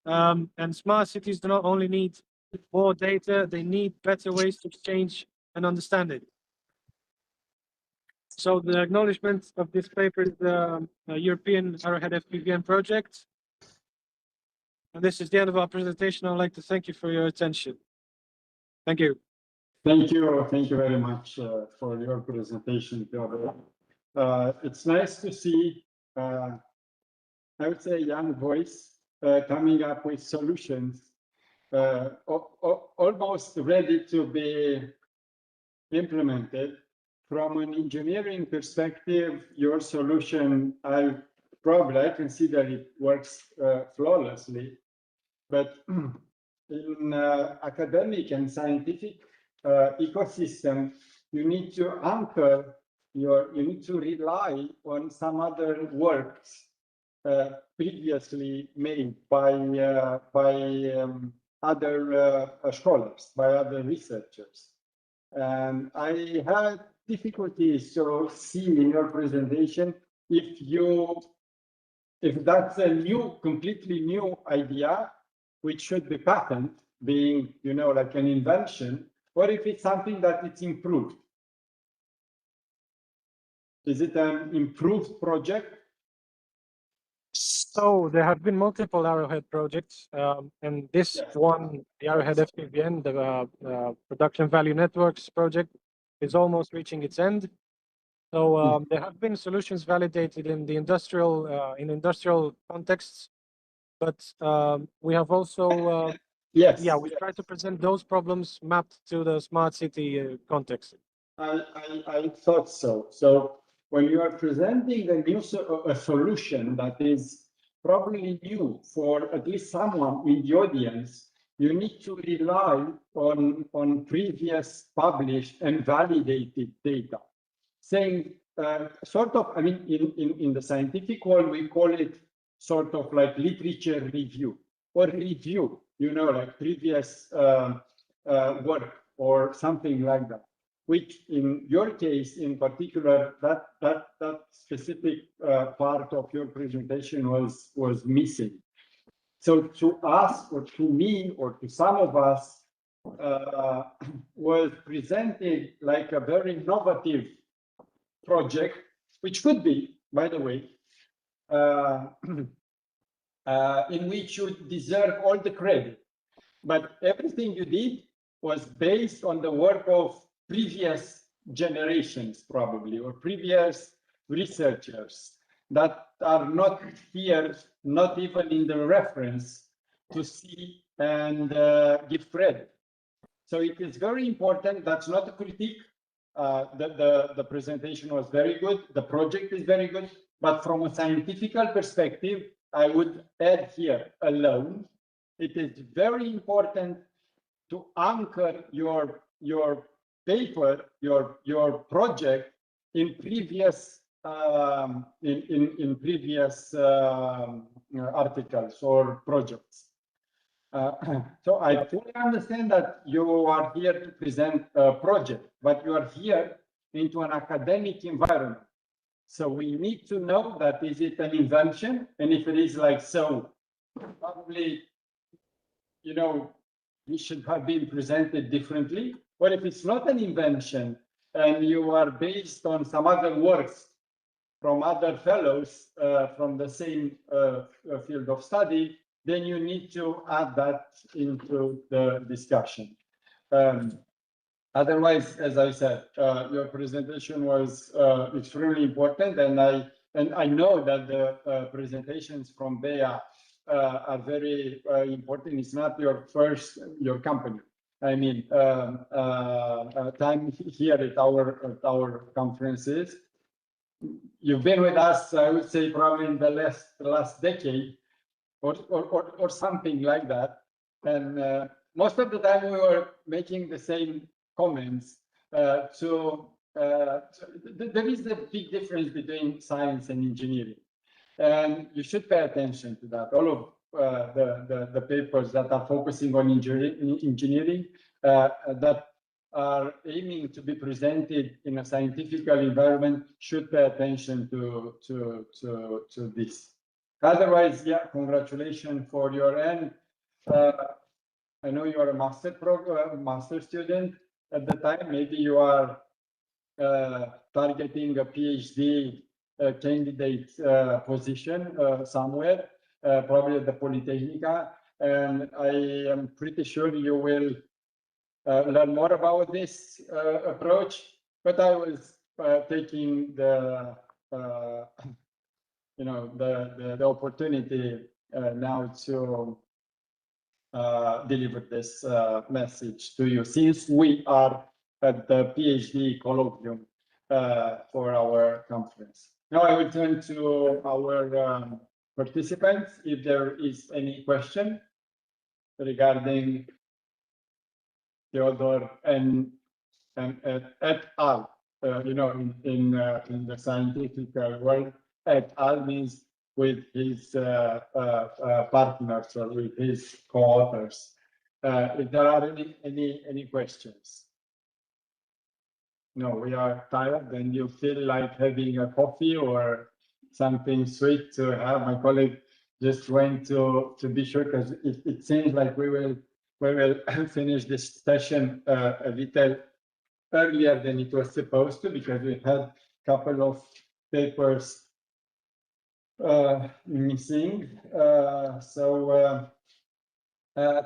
S12: And smart cities do not only need more data, they need better ways to exchange and understand it. So the acknowledgement of this paper is the European Arrowhead FPVN project. And this is the end of our presentation. I'd like to thank you for your attention. Thank you.
S2: Thank you. Thank you very much for your presentation, Piotr. It's nice to see, I would say, a young voice coming up with solutions almost ready to be implemented. From an engineering perspective, your solution, I consider it works flawlessly. But in academic and scientific ecosystem, you need to anchor you need to rely on some other works previously made by other scholars, by other researchers. And I had difficulties to see in your presentation if that's a completely new idea, which should be patent, being, like an invention, or if it's something that it's improved. Is it an improved project?
S12: So there have been multiple Arrowhead projects, and this one, the Arrowhead FPVN, the Production Value Networks project, is almost reaching its end. So there have been solutions validated in the industrial contexts, but we have also we try to present those problems mapped to the smart city context.
S2: I thought so. So when you are presenting a solution that is probably new for at least someone in the audience, you need to rely on previous published and validated data. Saying in the scientific world, we call it sort of like literature review or review, like previous work or something like that. Which in your case in particular, that specific part of your presentation was missing. So to us or to me or to some of us was presented like a very innovative project, which could be, by the way, in which you deserve all the credit. But everything you did was based on the work of previous generations, probably, or previous researchers that are not here, not even in the reference to see and give credit. So it is very important. That's not a critique. The presentation was very good. The project is very good. But from a scientific perspective, I would add here alone, it is very important to anchor your paper, your project in previous articles or projects. So I fully understand that you are here to present a project, but you are here into an academic environment. So we need to know that is it an invention, and if it is like so, probably, it should have been presented differently. But if it's not an invention and you are based on some other works from other fellows from the same field of study, then you need to add that into the discussion. Otherwise, as I said, your presentation was extremely important, and I know that the presentations from BEA are very important. It's not your company. I mean, time here at our conferences. You've been with us, I would say, probably in the last decade, or something like that. And most of the time we were making the same comments. There is a big difference between science and engineering. And you should pay attention to that. All of the papers that are focusing on engineering that are aiming to be presented in a scientific environment should pay attention to this. Otherwise, yeah, congratulations for your end. I know you are a master student at the time. Maybe you are targeting a PhD candidate position somewhere, probably at the Polytechnica. and I am pretty sure you will learn more about this approach. But I was taking the the opportunity now to deliver this message to you, since we are at the PhD colloquium for our conference. Now I will turn to our participants if there is any question regarding Theodore and et al. In the scientific world, et al. Means with his partners or with his co-authors. If there are any questions? No, we are tired, and you feel like having a coffee or something sweet to have. My colleague just went to be sure, because it seems like we will finish this session a little earlier than it was supposed to, because we had a couple of papers missing.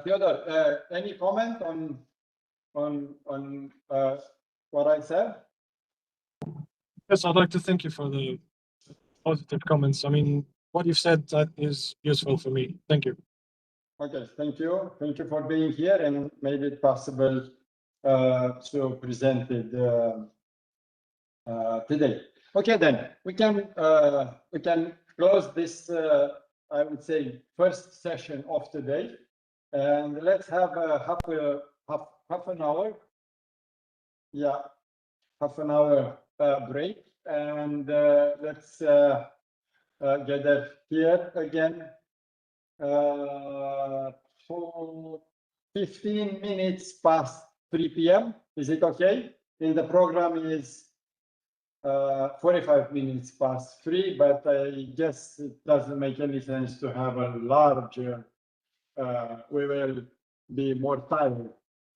S2: Theodor, any comment on what I said?
S12: Yes, I'd like to thank you for the positive comments. I mean, what you've said that is useful for me. Thank you.
S2: Okay, thank you. Thank you for being here and made it possible to present it today. Okay, then we can close this I would say first session of today, and let's have half an hour. Yeah, half an hour break, and let's gather here again for 15 minutes past 3 p.m. Is it okay? And the program is 45 minutes past 3, but I guess it doesn't make any sense to have a larger, we will be more tired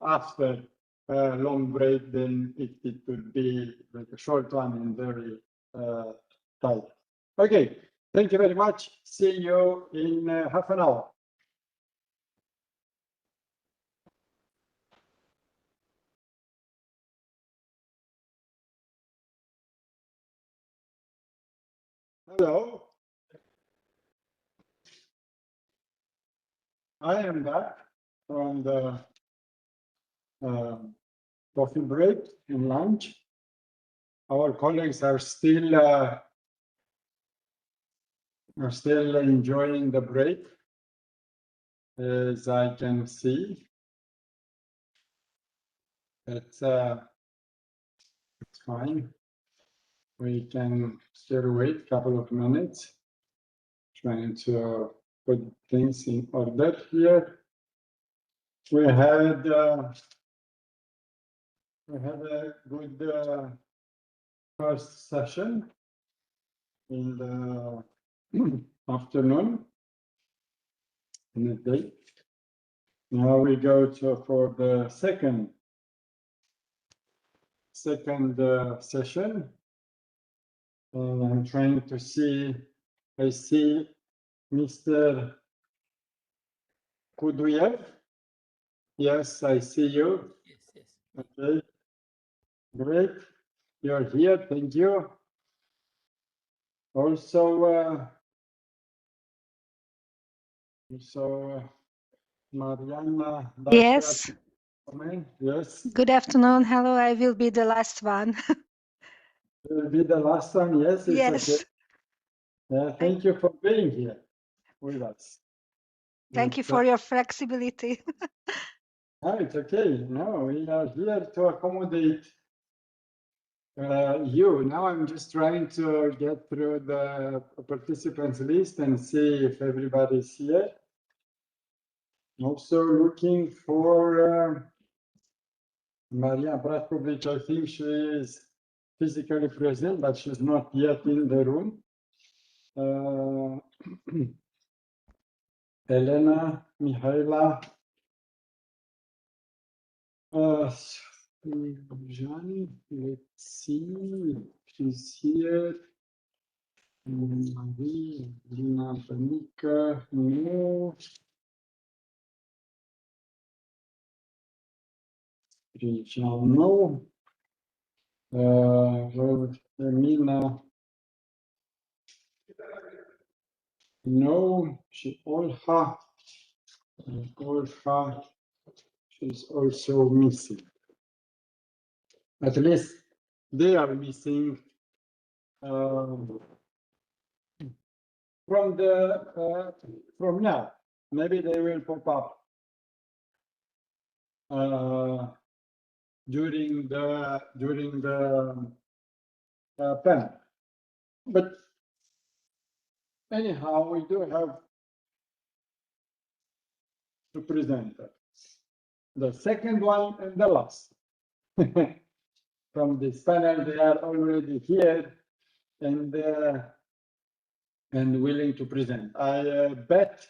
S2: after a long break than it would be like a short one and very tight. Okay, thank you very much. See you in half an hour. Hello. I am back from the coffee break and lunch. Our colleagues are still enjoying the break, as I can see. It's fine. We can still wait a couple of minutes, trying to put things in order here. We had a good first session in the afternoon in the day. Now we go for the second session, and I'm trying to see. I see Mr. Kuduyev. Yes, I see you.
S13: Yes.
S2: Okay, great. You're here. Thank you. Also, Mariana.
S14: Yes.
S2: Yes.
S14: Good afternoon. Hello. I will be the last one.
S2: Will be the last one. Yes, it's
S14: Yes.
S2: okay. Thank you for being here with us.
S14: Thank you for your flexibility.
S2: No, it's okay. No, we are here to accommodate you. Now I'm just trying to get through the participants list and see if everybody's here. Also looking for Maria Bratkovic. I think she is physically present, but she's not yet in the room. Elena, Mihaela, Jeanne, let's see, she's here. Marie, Lina, Panika, no. regional no. Mina, no. Olha, she's also missing. At least they are missing from now. Maybe they will pop up during the panel. But anyhow, we do have to present the second one and the last. From this panel, they are already here and willing to present. I bet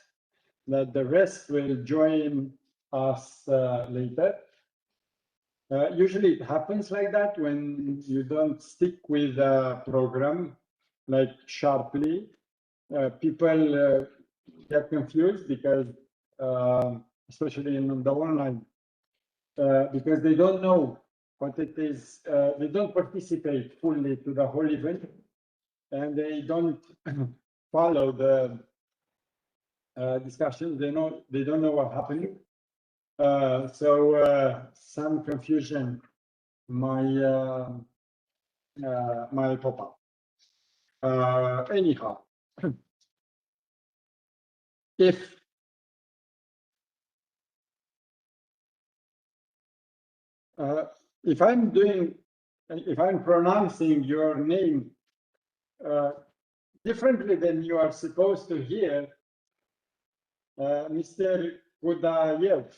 S2: that the rest will join us later. Usually it happens like that when you don't stick with a program like sharply. People get confused because, especially in the online, because they don't know what it is. They don't participate fully to the whole event, and they don't follow the discussions. They don't know what happened. So some confusion might pop up. Anyhow, if I'm pronouncing your name differently than you are supposed to hear, Mr. Kudayev,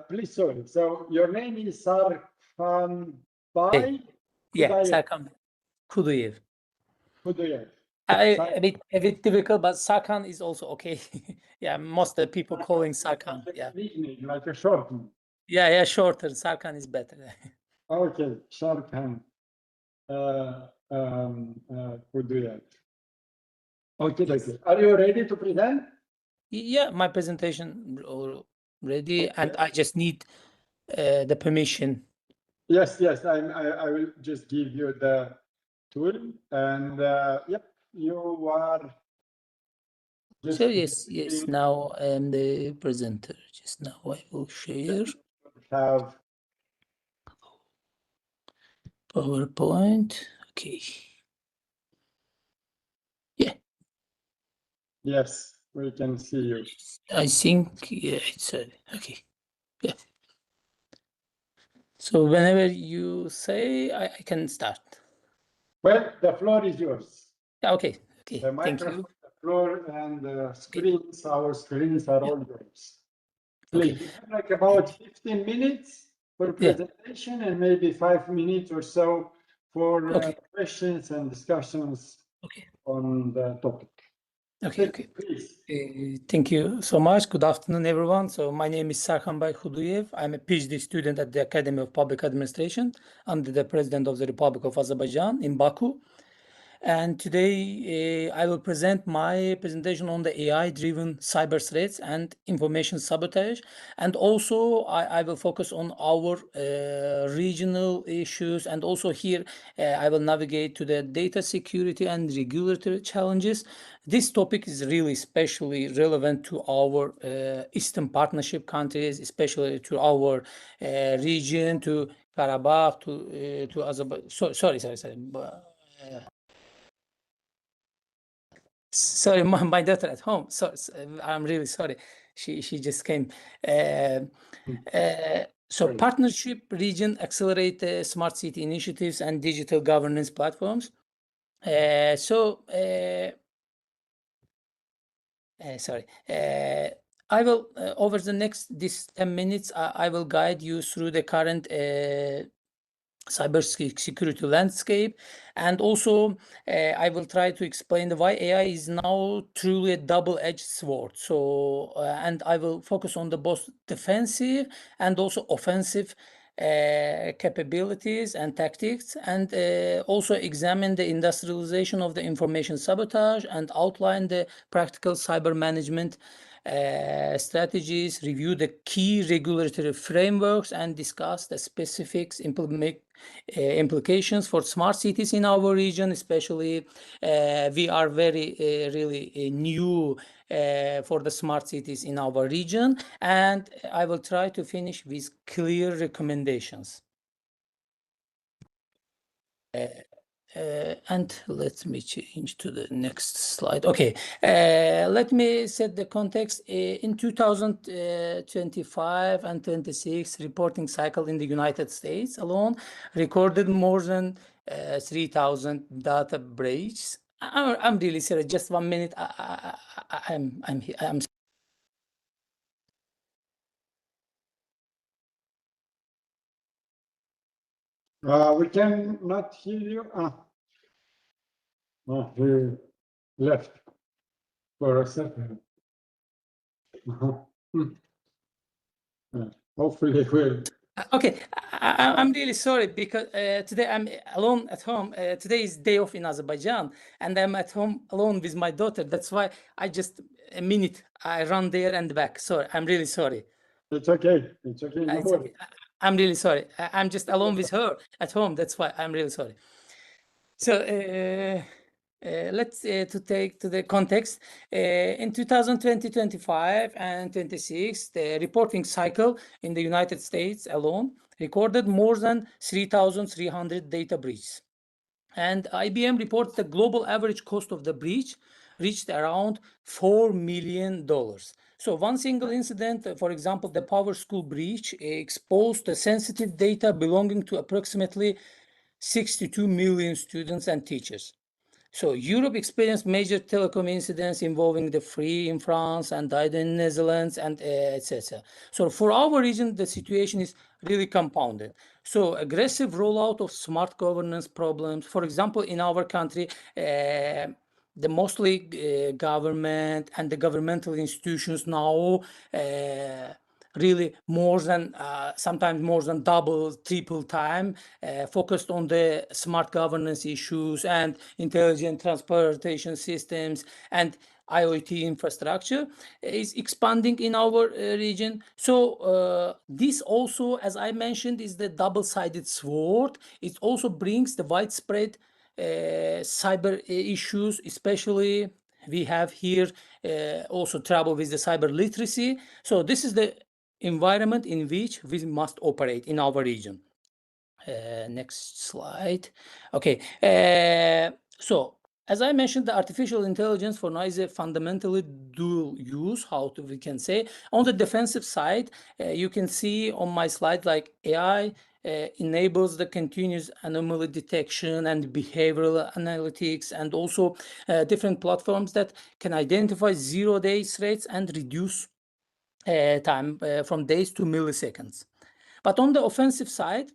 S2: please, sorry. So your name is Sarkhanbhai?
S13: Yeah,
S2: Kudayev.
S13: Sarkhan Kudayev.
S2: Kudayev.
S13: A bit difficult, but Sarkhan is also okay. Yeah, most of the people calling Sarkhan. Yeah.
S2: Nickname, like a short one.
S13: Yeah, shorter. Sarkhan is better.
S2: Okay, Sarkhan Kudayev. Okay, yes. Are you ready to present?
S13: Yeah, my presentation ready, and I just need the permission.
S2: Yes, I will just give you the tool, and yep, you are. Just
S13: So yes, now I am the presenter. Just now I will share.
S2: Have
S13: PowerPoint. Okay. Yeah.
S2: Yes, we can see you.
S13: I think it's okay. Yeah. So whenever you say, I can start.
S2: Well, the floor is yours.
S13: Yeah, okay.
S2: The microphone,
S13: Thank you.
S2: the floor, and the screens. Our screens are all yours. Please, you have like about 15 minutes for presentation and maybe 5 minutes or so for questions and discussions on the topic.
S13: Okay.
S2: Please.
S13: Thank you so much. Good afternoon, everyone. So my name is Sarkhanbhai Khuduyev. I'm a PhD student at the Academy of Public Administration under the President of the Republic of Azerbaijan in Baku. And today I will present my presentation on the AI-driven cyber threats and information sabotage. And also I will focus on our regional issues. And also here I will navigate to the data security and regulatory challenges. This topic is really especially relevant to our Eastern Partnership countries, especially to our region, to Karabakh, to Azerbaijan. Sorry. Sorry, my daughter at home. So I'm really sorry. She just came. So partnership region accelerate smart city initiatives and digital governance platforms. I will over the next 10 minutes. I will guide you through the current cybersecurity landscape, and also I will try to explain why AI is now truly a double-edged sword. So and I will focus on the both defensive and also offensive capabilities and tactics, and also examine the industrialization of the information sabotage and outline the practical cyber management strategies, review the key regulatory frameworks, and discuss the specifics implications for smart cities in our region. Especially, we are very really new for the smart cities in our region, and I will try to finish with clear recommendations. And let me change to the next slide. Okay, let me set the context. In 2025 and 26, reporting cycle in the United States alone recorded more than 3,000 data breaches. I'm really sorry. Just 1 minute. I'm
S2: We cannot hear you. Oh, he left for a second. Hopefully we'll.
S13: Okay, I'm really sorry because today I'm alone at home. Today is day off in Azerbaijan, and I'm at home alone with my daughter. That's why I just a minute I run there and back. Sorry, I'm really sorry.
S2: It's okay. It's okay. No
S13: It's okay. I'm really sorry. I'm just alone with her at home. That's why I'm really sorry. So let's to take to the context. In 2020, 25, and 26, the reporting cycle in the United States alone recorded more than 3,300 data breaches. And IBM reports the global average cost of the breach reached around $4 million. So one single incident, for example, the Power School breach, exposed the sensitive data belonging to approximately 62 million students and teachers. So Europe experienced major telecom incidents involving the Free in France and died in Netherlands and etc. So for our region, the situation is really compounded. So aggressive rollout of smart governance problems. For example, in our country, the mostly government and the governmental institutions now really more than sometimes more than double, triple time focused on the smart governance issues and intelligent transportation systems and IoT infrastructure is expanding in our region. So this also, as I mentioned, is the double-sided sword. It also brings the widespread cyber issues, especially we have here also trouble with the cyber literacy. So this is the environment in which we must operate in our region. Next slide. Okay. So as I mentioned, the artificial intelligence for now is a fundamentally dual use, we can say. On the defensive side, you can see on my slide, like AI enables the continuous anomaly detection and behavioral analytics, and also different platforms that can identify zero-day threats and reduce time from days to milliseconds. But on the offensive side,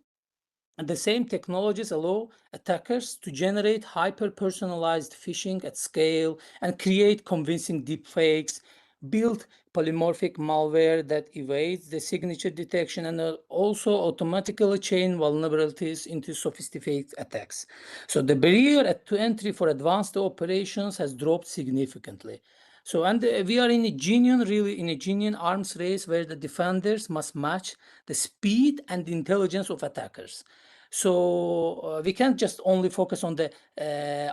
S13: the same technologies allow attackers to generate hyper-personalized phishing at scale and create convincing deepfakes, build polymorphic malware that evades the signature detection, and also automatically chain vulnerabilities into sophisticated attacks. So the barrier to entry for advanced operations has dropped significantly. So, and we are in a genuine arms race where the defenders must match the speed and intelligence of attackers. So we can't just only focus on the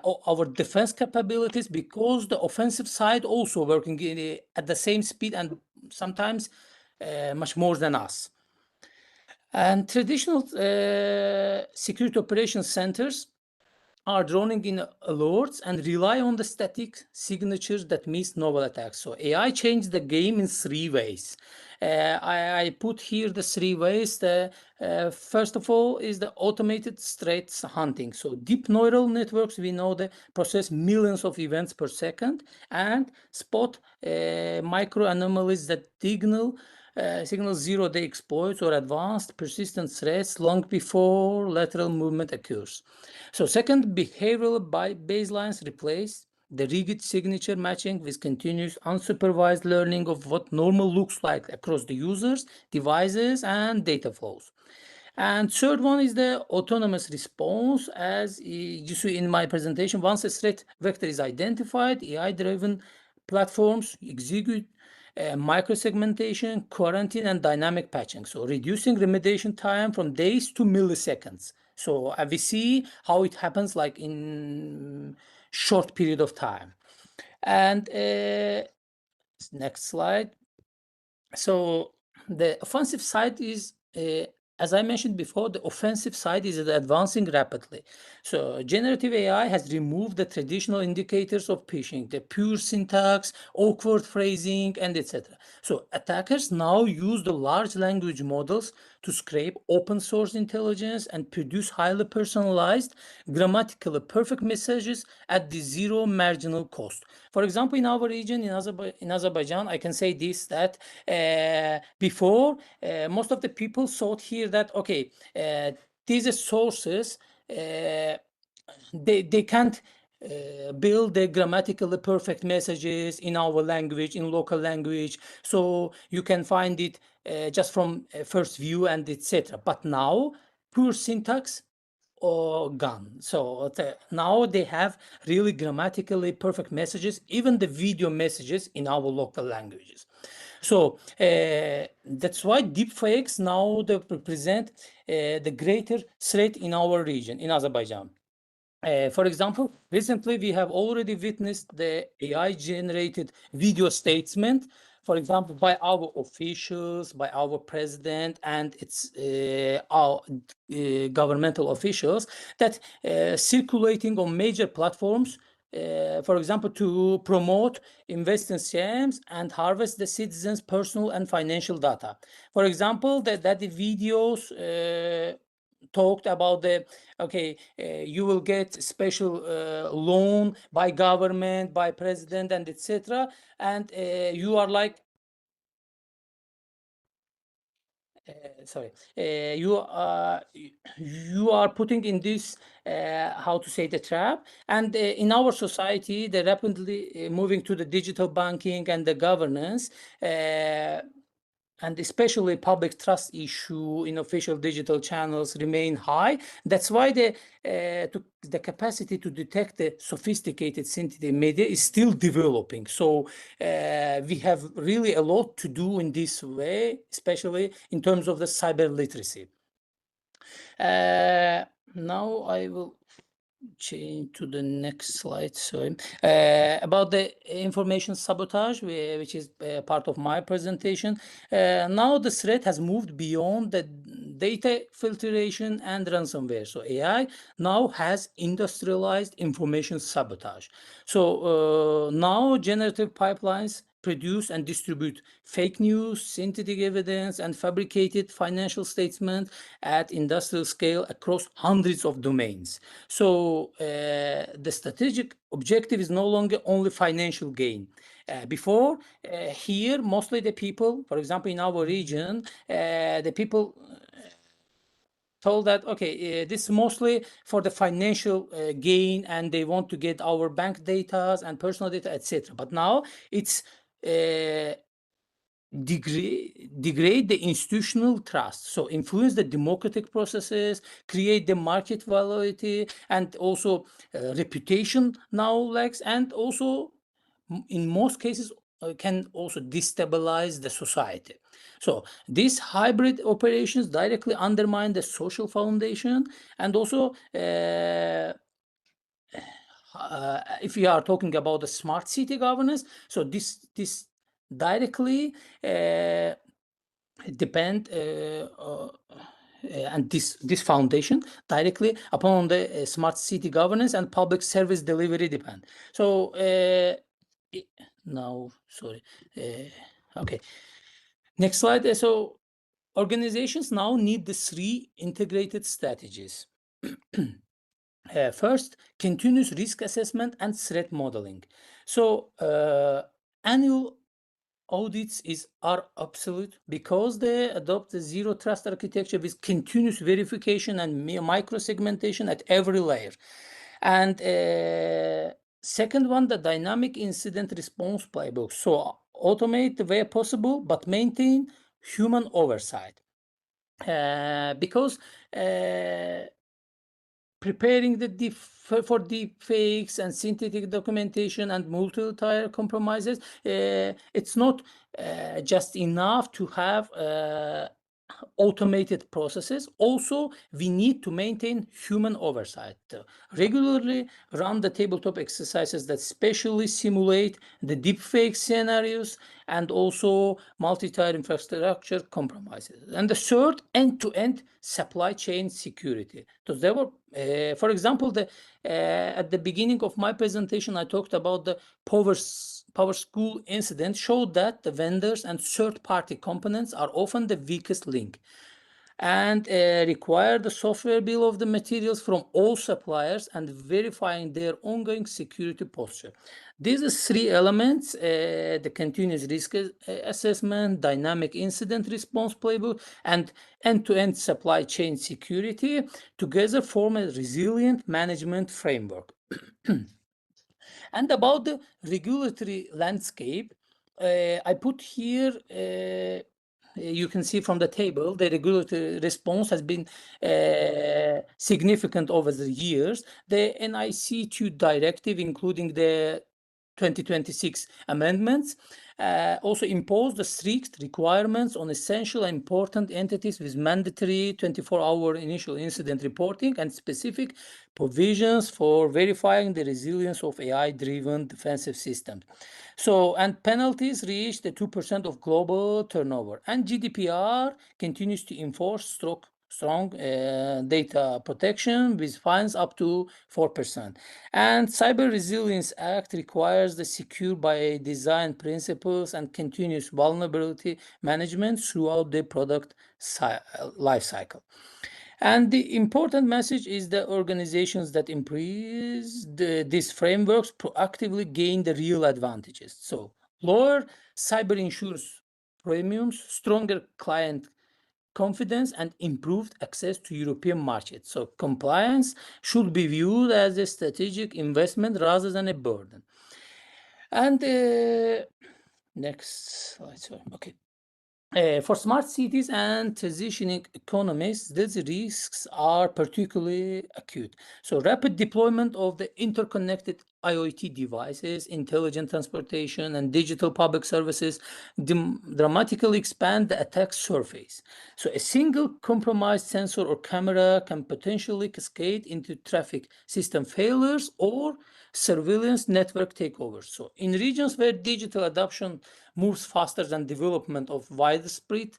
S13: our defense capabilities, because the offensive side also working at the same speed and sometimes much more than us. And traditional security operations centers are drowning in alerts and rely on the static signatures that miss novel attacks. So AI changed the game in 3 ways. I put here the 3 ways. First of all is the automated threats hunting. So deep neural networks, we know they process millions of events per second and spot micro anomalies that signal zero-day exploits or advanced persistent threats long before lateral movement occurs. So second, behavioral baselines replace the rigid signature matching with continuous unsupervised learning of what normal looks like across the users, devices, and data flows. And third one is the autonomous response. As you see in my presentation, once a threat vector is identified, AI-driven platforms execute microsegmentation, quarantine, and dynamic patching. So reducing remediation time from days to milliseconds. So we see how it happens like in short period of time. And next slide. So the offensive side is, as I mentioned before, the offensive side is advancing rapidly. So generative AI has removed the traditional indicators of phishing, the pure syntax, awkward phrasing, and etc. So attackers now use the large language models to scrape open source intelligence and produce highly personalized, grammatically perfect messages at the zero marginal cost. For example, in our region, in Azerbaijan, I can say this, that before, most of the people thought here that, okay, these sources, they can't build the grammatically perfect messages in our language, in local language, so you can find it just from first view and etc. But now, pure syntax or gone. So now they have really grammatically perfect messages, even the video messages in our local languages. So that's why deepfakes now they represent the greater threat in our region, in Azerbaijan. For example, recently we have already witnessed the AI-generated video statement, for example, by our officials, by our president, and its our governmental officials, that circulating on major platforms, for example, to promote investment scams and harvest the citizens' personal and financial data. For example, that the videos talked about the, okay, you will get special loan by government, by president, and etc. And you are like, sorry, you are putting in this, how to say, the trap. And in our society, they're rapidly moving to the digital banking and the governance, and especially public trust issue in official digital channels remain high. That's why the capacity to detect the sophisticated synthetic media is still developing. So we have really a lot to do in this way, especially in terms of the cyber literacy. Now I will change to the next slide. Sorry, about the information sabotage, which is part of my presentation. Now the threat has moved beyond the data filtration and ransomware. So AI now has industrialized information sabotage. So now generative pipelines produce and distribute fake news, synthetic evidence, and fabricated financial statements at industrial scale across hundreds of domains. So the strategic objective is no longer only financial gain. Before, here, mostly the people, for example, in our region, the people told that, okay, this is mostly for the financial gain, and they want to get our bank data and personal data, etc. But now it's degrade the institutional trust, so influence the democratic processes, create the market volatility, and also reputation now lacks, and also in most cases can also destabilize the society. So these hybrid operations directly undermine the social foundation, and also if we are talking about the smart city governance, so this directly depend and this foundation directly upon the smart city governance and public service delivery depend. So now, sorry, okay, next slide. So organizations now need the three integrated strategies. First, continuous risk assessment and threat modeling. So annual audits are absolute because they adopt the zero trust architecture with continuous verification and micro segmentation at every layer. And second one, the dynamic incident response playbook. So automate where possible, but maintain human oversight. Because preparing the for deep fakes and synthetic documentation and multi-tier compromises. It's not just enough to have automated processes. Also, we need to maintain human oversight. Regularly run the tabletop exercises that specially simulate the deepfake scenarios and also multi-tier infrastructure compromises. And the third, end-to-end supply chain security. So there were, for example, at the beginning of my presentation, I talked about the power school incident showed that the vendors and third-party components are often the weakest link and require the software bill of the materials from all suppliers and verifying their ongoing security posture. These three elements, the continuous risk assessment, dynamic incident response playbook, and end-to-end supply chain security, together form a resilient management framework. And about the regulatory landscape, I put here, you can see from the table, the regulatory response has been significant over the years. The NIC2 directive, including the 2026 amendments, also imposed the strict requirements on essential and important entities with mandatory 24-hour initial incident reporting and specific provisions for verifying the resilience of AI-driven defensive systems. So, and penalties reached the 2% of global turnover. And GDPR continues to enforce strong data protection with fines up to 4%. And Cyber Resilience Act requires the secure by design principles and continuous vulnerability management throughout the product life cycle. And the important message is the organizations that embrace these frameworks proactively gain the real advantages. So lower cyber insurance premiums, stronger client confidence, and improved access to European markets. So compliance should be viewed as a strategic investment rather than a burden. And next slide, sorry. Okay. For smart cities and transitioning economies, these risks are particularly acute. So rapid deployment of the interconnected IoT devices, intelligent transportation, and digital public services dramatically expand the attack surface. So a single compromised sensor or camera can potentially cascade into traffic system failures or surveillance network takeovers. So in regions where digital adoption moves faster than development of widespread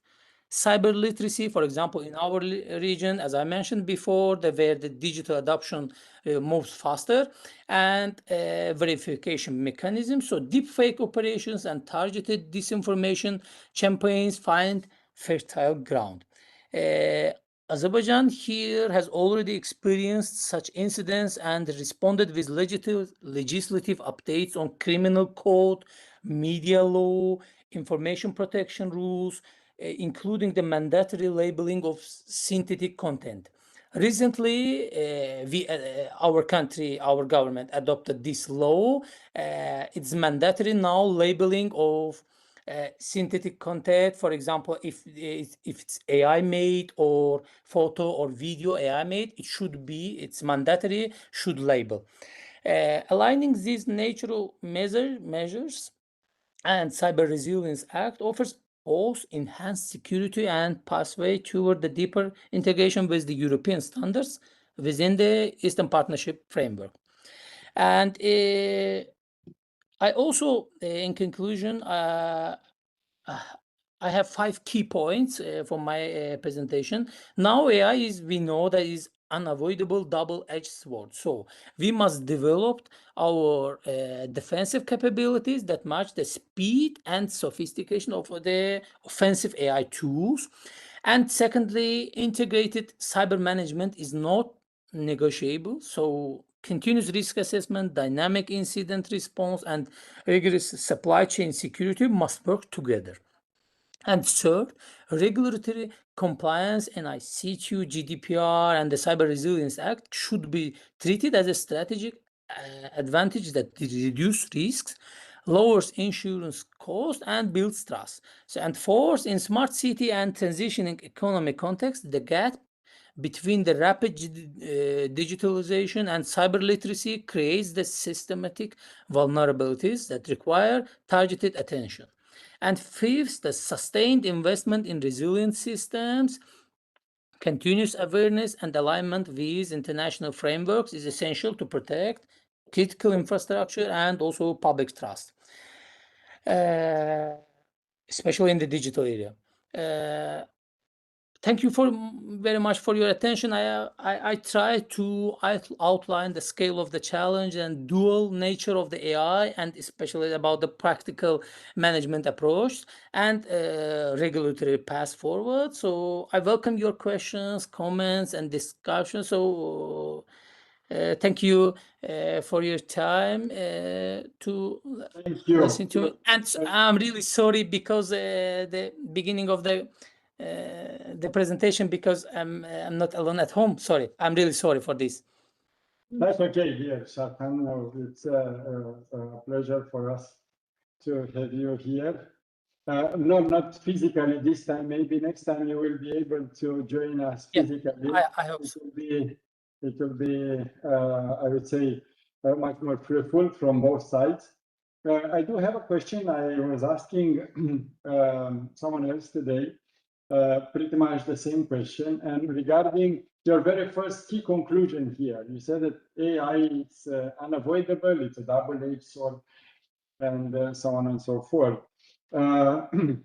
S13: cyber literacy, for example, in our region, as I mentioned before, where the digital adoption moves faster, and verification mechanisms. So deepfake operations and targeted disinformation campaigns find fertile ground. Azerbaijan here has already experienced such incidents and responded with legislative updates on criminal code, media law, information protection rules, including the mandatory labeling of synthetic content. Recently, our government adopted this law. It's mandatory now labeling of synthetic content. For example, if it's AI made or photo or video AI made, it's mandatory, should label. Aligning these natural measures and Cyber Resilience Act offers both enhanced security and pathway toward the deeper integration with the European standards within the Eastern Partnership framework. And I also, in conclusion, I have 5 key points for my presentation. Now AI we know that is unavoidable double-edged sword. So we must develop our defensive capabilities that match the speed and sophistication of the offensive AI tools. And secondly, integrated cyber management is not negotiable. So continuous risk assessment, dynamic incident response, and rigorous supply chain security must work together. And third, regulatory compliance, NIC2, GDPR, and the Cyber Resilience Act should be treated as a strategic advantage that reduces risks, lowers insurance costs, and builds trust. So, and fourth, in smart city and transitioning economy context, the gap between the rapid digitalization and cyber literacy creates the systematic vulnerabilities that require targeted attention. And fifth, the sustained investment in resilient systems, continuous awareness and alignment with international frameworks is essential to protect critical infrastructure and also public trust, especially in the digital area. Thank you very much for your attention. I try to outline the scale of the challenge and dual nature of the AI, and especially about the practical management approach and regulatory path forward. So I welcome your questions, comments, and discussion. So thank you for your time to listen to me. And I'm really sorry because the beginning of the presentation, because I'm not alone at home. Sorry, I'm really sorry for this.
S2: That's okay, dear Shatan. It's a pleasure for us to have you here. No, not physically this time. Maybe next time you will be able to join us physically.
S13: I hope so.
S2: It will be, I would say, much more fruitful from both sides. I do have a question. I was asking someone else today, pretty much the same question, and regarding your very first key conclusion here. You said that AI is unavoidable, it's a double-edged sword, and so on and so forth. Can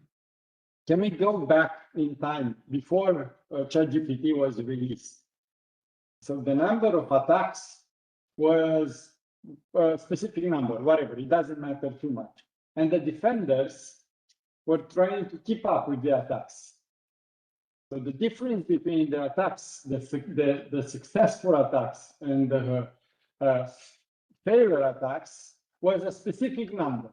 S2: we go back in time before ChatGPT was released? So the number of attacks was a specific number, whatever, it doesn't matter too much. And the defenders were trying to keep up with the attacks. So the difference between the attacks, the successful attacks and the failure attacks was a specific number.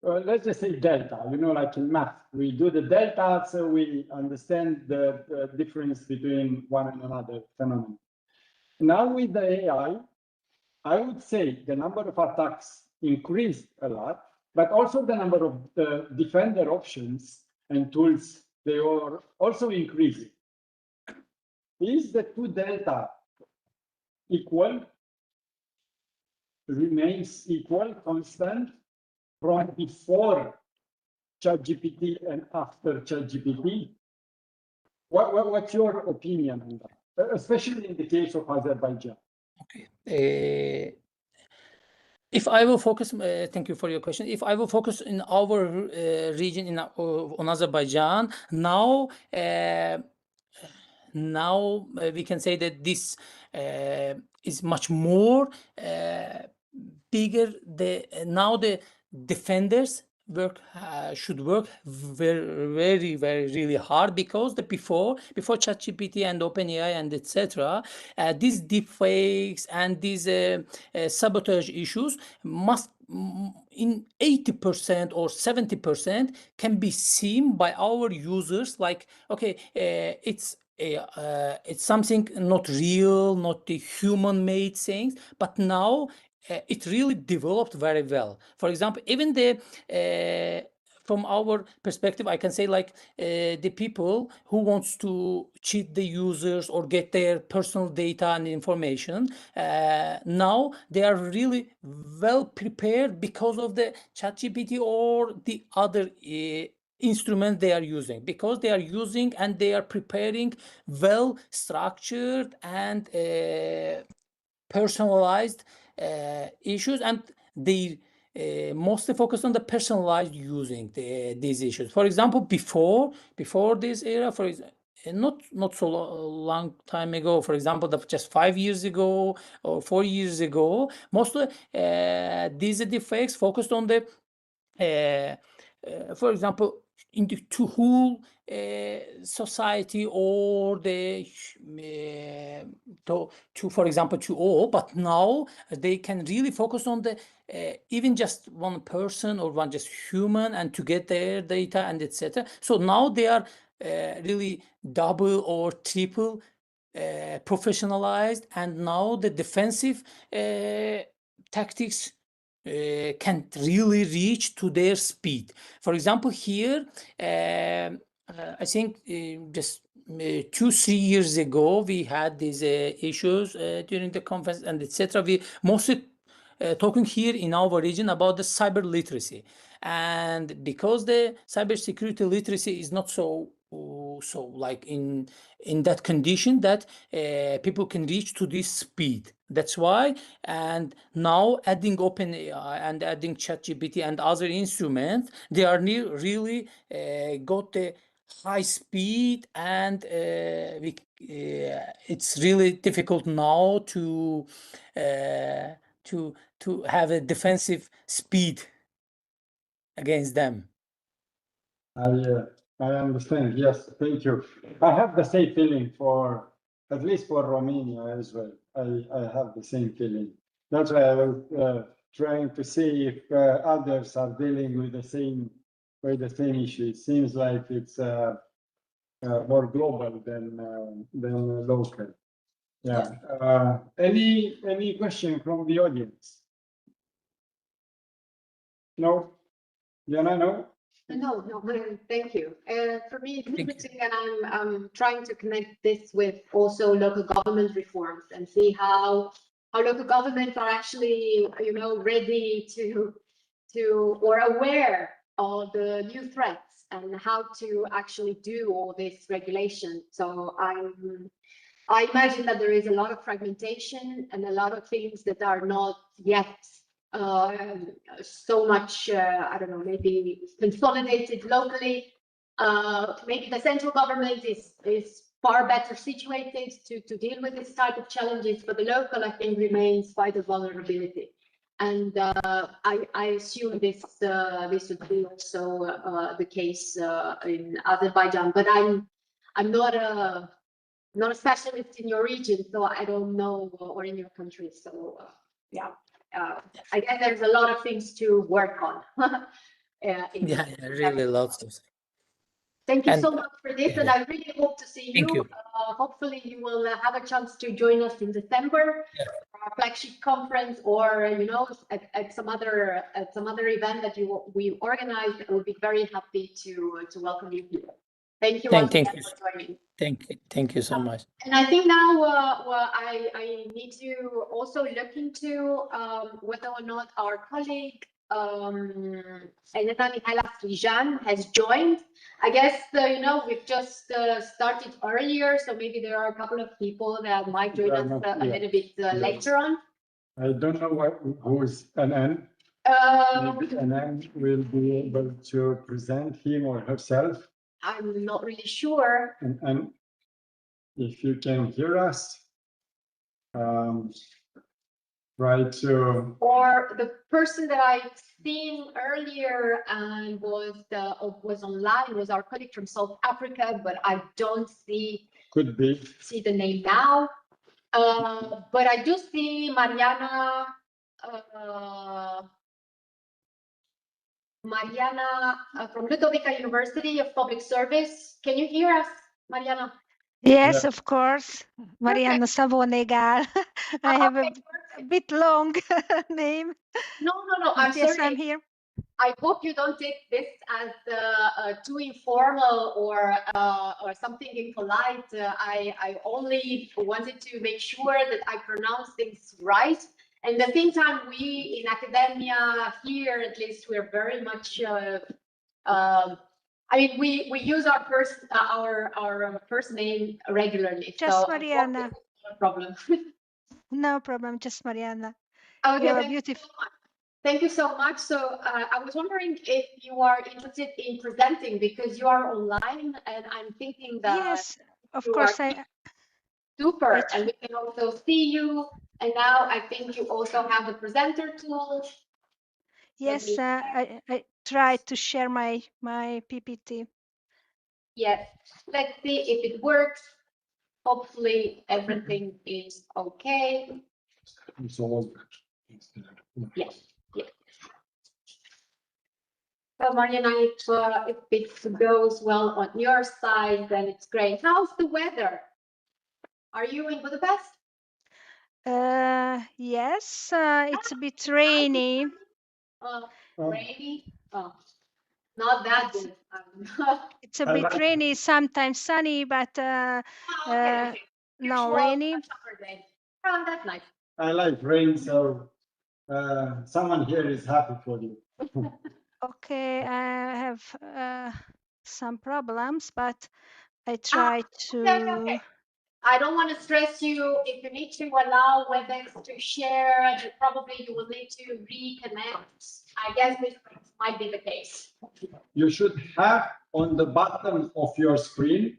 S2: Let's just say delta, you know, like in math, we do the delta so we understand the difference between one and another phenomenon. Now with the AI, I would say the number of attacks increased a lot, but also the number of the defender options and tools, they are also increasing. Is the two delta equal, remains equal, constant, from before ChatGPT and after ChatGPT? What's your opinion on that, especially in the case of Azerbaijan?
S13: Okay. If I will focus, thank you for your question. If I will focus in our region, on Azerbaijan, now we can say that this is much more bigger. Now the defenders should work very really hard, because before ChatGPT and OpenAI and etc., these deepfakes and these sabotage issues must in 80% or 70% can be seen by our users, like, okay, it's something not real, not the human-made things, but now it really developed very well. For example, even from our perspective, I can say, like, the people who wants to cheat the users or get their personal data and information, now they are really well prepared because of the ChatGPT or the other instrument they are using, because they are using and they are preparing well structured and personalized issues, and they mostly focus on the personalized using these issues. For example, before this era, not so long time ago, for example, just 5 years ago or 4 years ago, mostly these defects focused on the for example, in the whole society, or the to for example to all, but now they can really focus on the even just one person or one just human, and to get their data and etc. So now they are really double or triple professionalized, and now the defensive tactics can really reach to their speed. For example, here, I think just 2-3 years ago, we had these issues during the conference and etc. We mostly talking here in our region about the cyber literacy, and because the cybersecurity literacy is not so like in that condition that people can reach to this speed. That's why, and now adding OpenAI and adding ChatGPT and other instruments, they are really got the high speed, and it's really difficult now to have a defensive speed against them.
S2: I understand. Yes, thank you. I have the same feeling for, at least for Romania as well. I have the same feeling. That's why I was trying to see if others are dealing with the same issue. It seems like it's more global than local. Yeah. Any question from the audience? No? Diana, no?
S1: No, thank you. For me, it's interesting, and I'm trying to connect this with also local government reforms and see how local governments are actually, ready to or aware of the new threats and how to actually do all this regulation. So I imagine that there is a lot of fragmentation and a lot of things that are not yet so much, I don't know, maybe consolidated locally. Maybe the central government is far better situated to deal with this type of challenges, but the local, I think, remains quite a vulnerability. And I assume this would be also the case in Azerbaijan. But I'm not a specialist in your region, so I don't know, or in your country. So yeah. I guess there's a lot of things to work on.
S13: Really lots of.
S1: Thank you so much for this, and I really hope to see you.
S13: Thank you.
S1: Hopefully, you will have a chance to join us in December for our flagship conference, or at some other event that we organize. I would be very happy to welcome you here. Thank you once again for joining.
S13: Thank you so much.
S1: And I think now I need to also look into whether or not our colleague Elena Mihaela Strijan has joined. I guess we've just started earlier, so maybe there are a couple of people that might join us a little bit later on.
S2: I don't know who's Anan. Maybe Anan will be able to present him or herself.
S1: I'm not really sure.
S2: And if you can hear us, try to.
S1: Or the person that I've seen earlier and was online was our colleague from South Africa, but I don't see.
S2: Could be.
S1: See the name now. But I do see Mariana. Mariana from Ludovica University of Public Service. Can you hear us, Mariana?
S14: Yes, of course. Mariana Savonegal. I have a bit long name.
S1: No. I'm
S14: yes,
S1: sorry.
S14: I'm here.
S1: I hope you don't take this as too informal or something impolite. I only wanted to make sure that I pronounce things right. And at the same time, we in academia here, at least, we're very much. I mean, we use our first name regularly.
S14: Just
S1: so
S14: Mariana.
S1: No problem.
S14: No problem. Just Mariana.
S1: Okay,
S14: you are beautiful.
S1: Thank you so much. So I was wondering if you are interested in presenting, because you are online, and I'm thinking that
S14: yes, of course
S1: super, and we can also see you. And now I think you also have the presenter tool.
S14: Yes, I tried to share my PPT.
S1: Yes, let's see if it works. Hopefully everything is okay. Yes. So Mariana, if it goes well on your side, then it's great. How's the weather? Are you in Budapest?
S14: Yes, it's a bit rainy.
S1: Rainy. Oh. Not that good.
S14: It's a
S2: I
S14: bit
S2: like-
S14: rainy, sometimes sunny, but
S1: Okay.
S14: no
S1: Usual
S14: rainy.
S1: summer day. Oh, that's nice.
S2: I like rain, so someone here is happy for you.
S14: Okay, I have some problems, but I try to.
S1: Okay. I don't want to stress you. If you need to allow WebEx to share, probably you will need to reconnect. I guess this might be the case.
S2: You should have on the bottom of your screen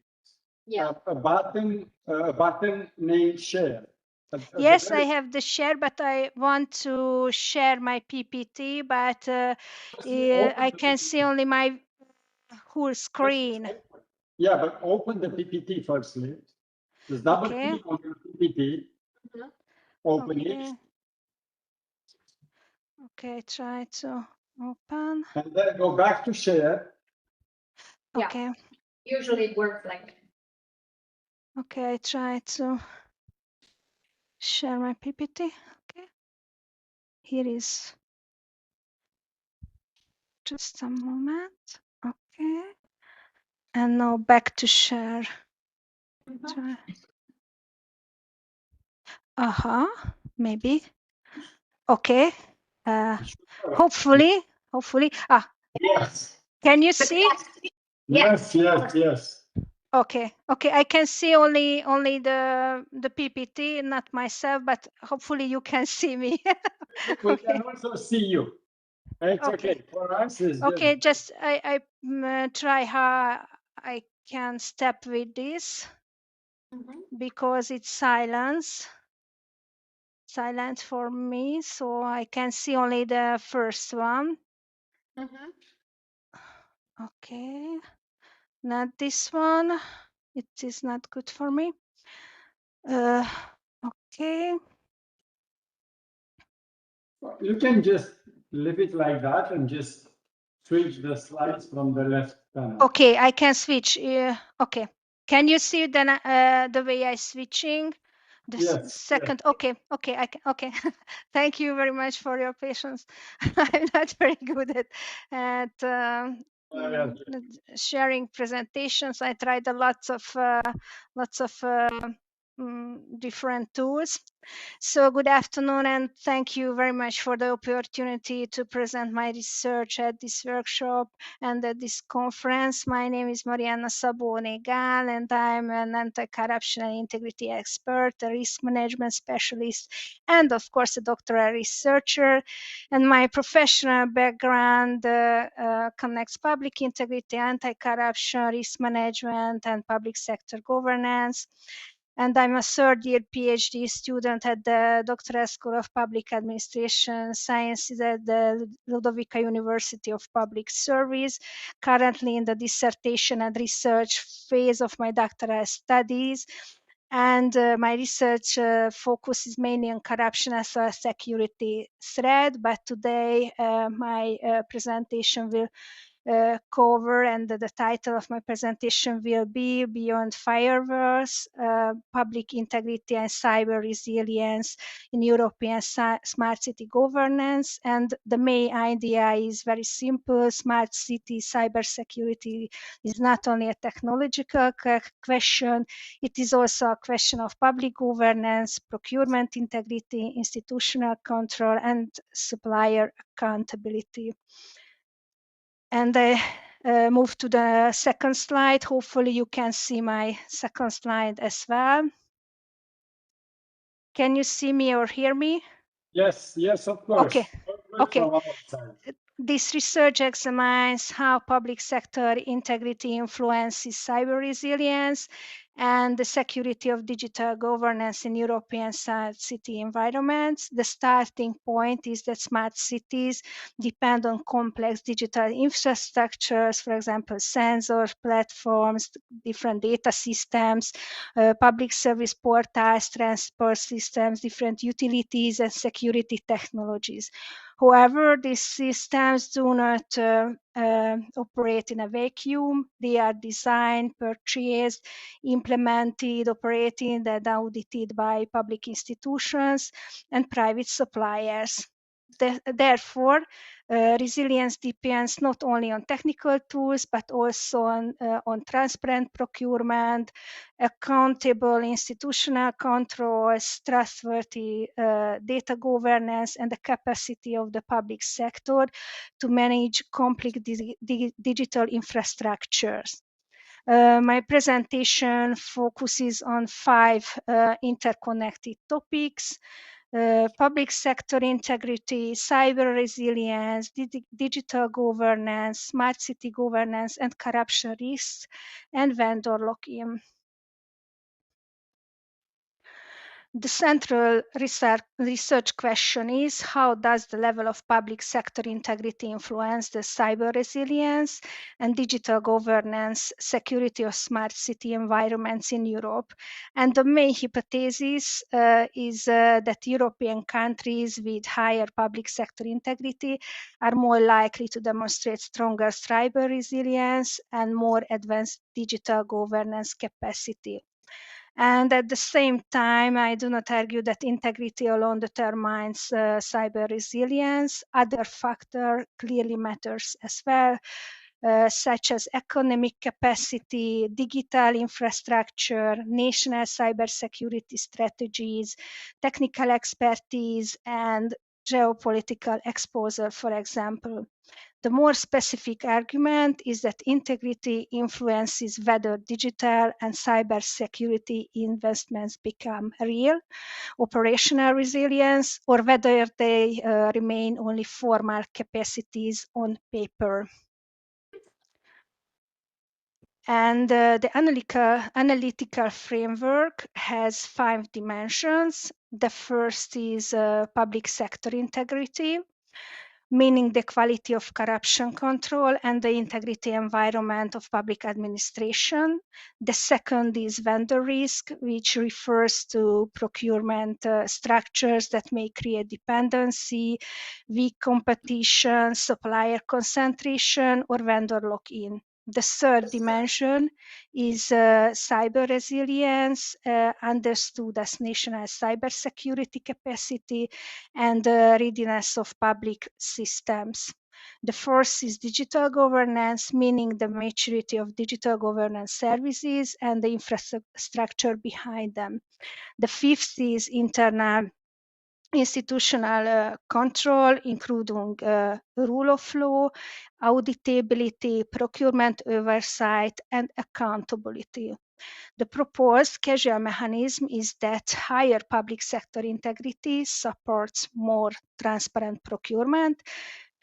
S1: Yeah.
S2: a button named share.
S14: Yes, I have the share, but I want to share my PPT, but I can see only my whole screen.
S2: Yeah, but open the PPT firstly. Just double
S14: Okay.
S2: click on your PPT. Open
S14: Okay.
S2: it.
S14: Okay, try to open.
S2: And then go back to share.
S1: Yeah.
S14: Okay.
S1: Usually it works like that.
S14: Okay, I try to share my PPT. Okay. Here is just a moment. Okay. And now back to share. Try. Maybe. Okay. Hopefully.
S2: Yes.
S14: Can you see?
S2: Yes, yes, yes.
S14: Okay. I can see only the PPT, not myself, but hopefully you can see me.
S2: We can also see you. It's okay. For us, it's
S14: Okay, just I try how I can step with this because it's silent for me, so I can see only the first one. Okay, not this one. It is not good for me. Okay.
S2: You can just leave it like that and just switch the slides from the left panel.
S14: Okay, I can switch. Okay. Can you see then the way I switching? The
S2: Yes,
S14: second. Yes. Okay. I can. Okay. Thank you very much for your patience. I'm not very good at sharing presentations. I tried lots of different tools. So good afternoon, and thank you very much for the opportunity to present my research at this workshop and at this conference. My name is Marianna Szabó-Négal, and I'm an anti-corruption and integrity expert, a risk management specialist, and of course a doctoral researcher. And my professional background connects public integrity, anti-corruption, risk management, and public sector governance. And I'm a third-year PhD student at the Doctoral School of Public Administration Sciences at the Ludovica University of Public Service, currently in the dissertation and research phase of my doctoral studies. And my research focuses mainly on corruption as a security threat, but today my presentation will cover, and the title of my presentation will be Beyond Firewalls, Public Integrity and Cyber Resilience in European Smart City Governance. And the main idea is very simple. Smart city cybersecurity is not only a technological question, it is also a question of public governance, procurement integrity, institutional control, and supplier accountability. And I move to the second slide. Hopefully you can see my second slide as well. Can you see me or hear me?
S2: Yes, of course.
S14: Okay.
S2: From our side.
S14: This research examines how public sector integrity influences cyber resilience and the security of digital governance in European smart city environments. The starting point is that smart cities depend on complex digital infrastructures, for example, sensors, platforms, different data systems, public service portals, transport systems, different utilities, and security technologies. However, these systems do not operate in a vacuum. They are designed, purchased, implemented, operated, and audited by public institutions and private suppliers. Therefore, resilience depends not only on technical tools, but also on transparent procurement, accountable institutional controls, trustworthy data governance, and the capacity of the public sector to manage complex digital infrastructures. My presentation focuses on 5 interconnected topics: public sector integrity, cyber resilience, digital governance, smart city governance, and corruption risks, and vendor lock-in. The central research question is: how does the level of public sector integrity influence the cyber resilience and digital governance security of smart city environments in Europe? And the main hypothesis is that European countries with higher public sector integrity are more likely to demonstrate stronger cyber resilience and more advanced digital governance capacity. And at the same time, I do not argue that integrity alone determines cyber resilience. Other factor clearly matters as well, such as economic capacity, digital infrastructure, national cybersecurity strategies, technical expertise, and geopolitical exposure, for example. The more specific argument is that integrity influences whether digital and cybersecurity investments become real, operational resilience, or whether they remain only formal capacities on paper. And the analytical framework has 5 dimensions. The first is public sector integrity, meaning the quality of corruption control and the integrity environment of public administration. The second is vendor risk, which refers to procurement structures that may create dependency, weak competition, supplier concentration, or vendor lock-in. The third dimension is cyber resilience, understood as national cybersecurity capacity and readiness of public systems. The fourth is digital governance, meaning the maturity of digital governance services and the infrastructure behind them. The fifth is internal institutional control, including rule of law, auditability, procurement oversight, and accountability. The proposed casual mechanism is that higher public sector integrity supports more transparent procurement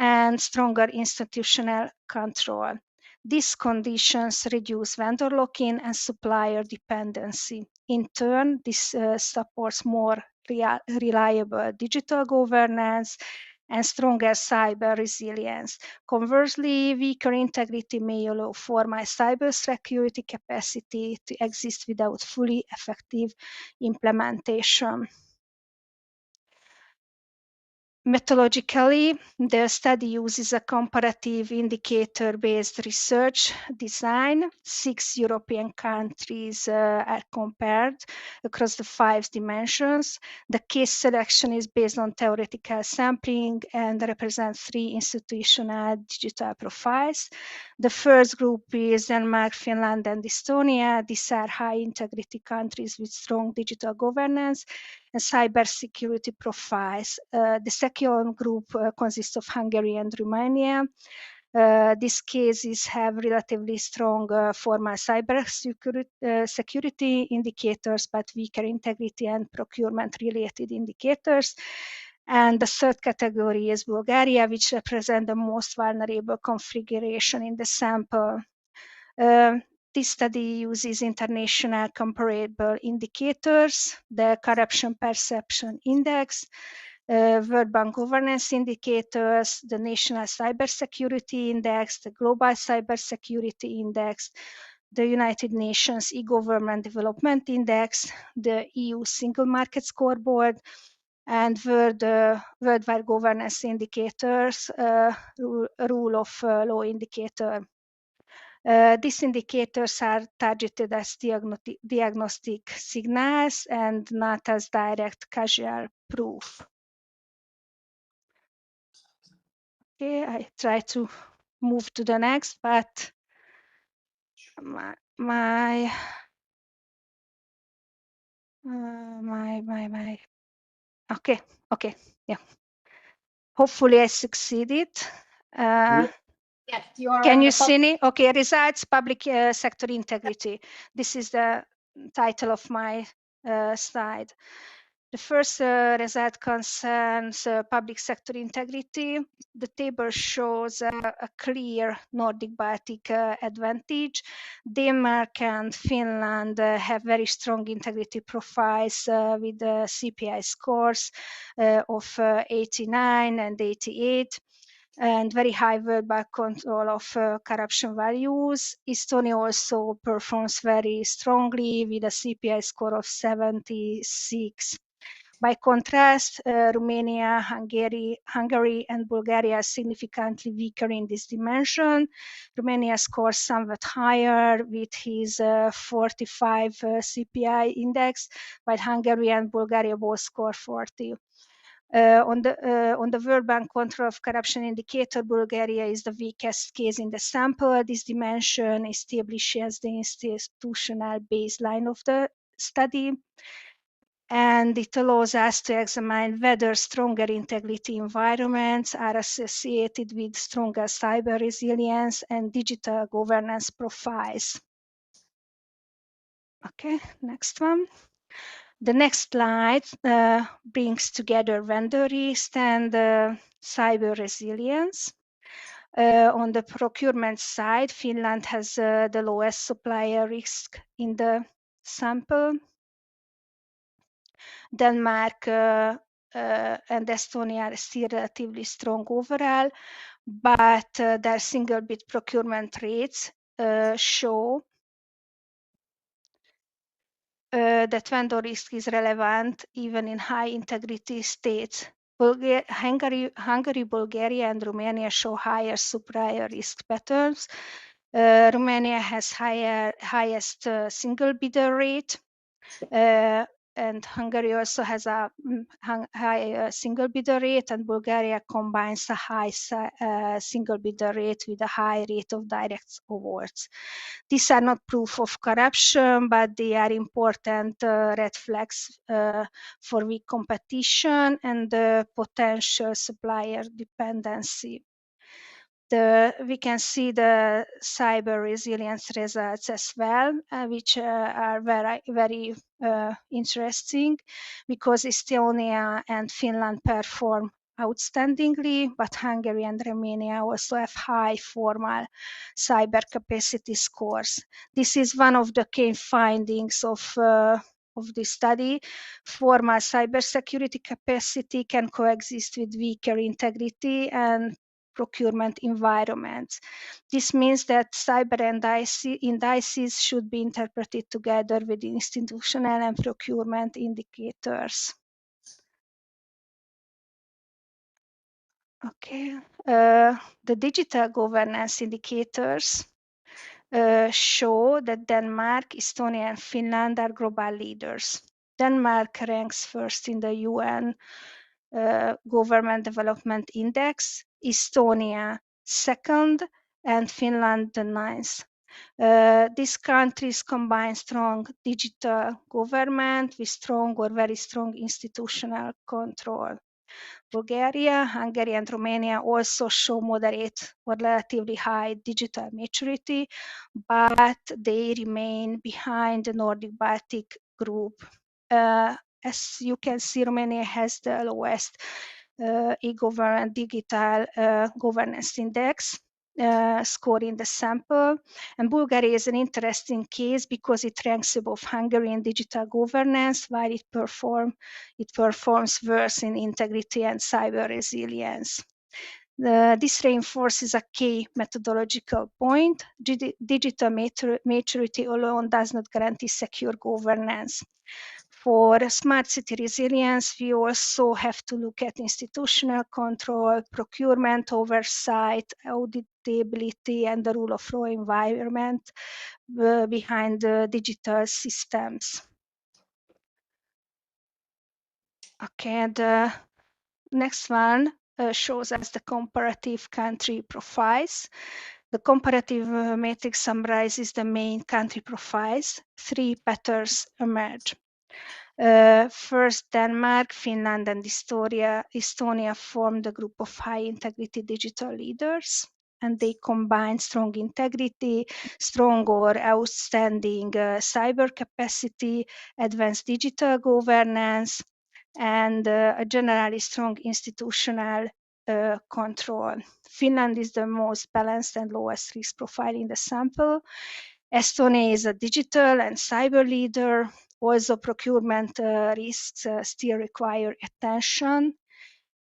S14: and stronger institutional control. These conditions reduce vendor lock-in and supplier dependency. In turn, this supports more reliable digital governance and stronger cyber resilience. Conversely, weaker integrity may allow formal cybersecurity capacity to exist without fully effective implementation. Methodologically, the study uses a comparative indicator-based research design. 6 European countries are compared across the 5 dimensions. The case selection is based on theoretical sampling and represents 3 institutional digital profiles. The first group is Denmark, Finland, and Estonia. These are high-integrity countries with strong digital governance and cybersecurity profiles. The second group consists of Hungary and Romania. These cases have relatively strong formal cybersecurity indicators, but weaker integrity and procurement-related indicators. And the third category is Bulgaria, which represents the most vulnerable configuration in the sample. This study uses international comparable indicators, the Corruption Perception Index, World Bank Governance Indicators, the National Cybersecurity Index, the Global Cybersecurity Index, the United Nations E-Government Development Index, the EU Single Market Scoreboard, and Worldwide Governance Indicators, Rule of Law Indicator. These indicators are targeted as diagnostic signals and not as direct causal proof. Okay, I try to move to the next, but my okay, yeah. Hopefully I succeeded.
S1: Yes, you are.
S14: Can you see me? Okay, results, public sector integrity. This is the title of my slide. The first result concerns public sector integrity. The table shows a clear Nordic Baltic advantage. Denmark and Finland have very strong integrity profiles with CPI scores of 89 and 88 and very high verbal control of corruption values. Estonia also performs very strongly with a CPI score of 76. By contrast, Romania, Hungary, and Bulgaria are significantly weaker in this dimension. Romania scores somewhat higher with his 45 CPI index, while Hungary and Bulgaria both score 40. On the World Bank control of corruption indicator, Bulgaria is the weakest case in the sample. This dimension establishes the institutional baseline of the study, and it allows us to examine whether stronger integrity environments are associated with stronger cyber resilience and digital governance profiles. Okay, next one. The next slide brings together vendor risk and cyber resilience. On the procurement side, Finland has the lowest supplier risk in the sample. Denmark and Estonia are still relatively strong overall, but their single bid procurement rates show that vendor risk is relevant even in high integrity states. Hungary, Bulgaria, and Romania show higher supplier risk patterns. Romania has highest single bidder rate, and Hungary also has a high single bidder rate, and Bulgaria combines a high single bidder rate with a high rate of direct awards. These are not proof of corruption, but they are important red flags for weak competition and potential supplier dependency. We can see the cyber resilience results as well, which are very interesting because Estonia and Finland perform outstandingly, but Hungary and Romania also have high formal cyber capacity scores. This is one of the key findings of this study. Formal cybersecurity capacity can coexist with weaker integrity and procurement environments. This means that cyber indices should be interpreted together with institutional and procurement indicators. Okay, the digital governance indicators show that Denmark, Estonia, and Finland are global leaders. Denmark ranks first in the UN Government Development Index, Estonia second, and Finland the ninth. These countries combine strong digital government with strong or very strong institutional control. Bulgaria, Hungary, and Romania also show moderate or relatively high digital maturity, but they remain behind the Nordic Baltic group. As you can see, Romania has the lowest e-government digital governance index score in the sample. And Bulgaria is an interesting case because it ranks above Hungary in digital governance, while it performs worse in integrity and cyber resilience. This reinforces a key methodological point. Digital maturity alone does not guarantee secure governance. For smart city resilience, we also have to look at institutional control, procurement oversight, auditability, and the rule of law environment behind the digital systems. Okay, the next one shows us the comparative country profiles. The comparative matrix summarizes the main country profiles. 3 patterns emerge. First, Denmark, Finland, and Estonia formed a group of high-integrity digital leaders, and they combine strong integrity, strong or outstanding cyber capacity, advanced digital governance, and a generally strong institutional control. Finland is the most balanced and lowest risk profile in the sample. Estonia is a digital and cyber leader. Also, procurement risks still require attention.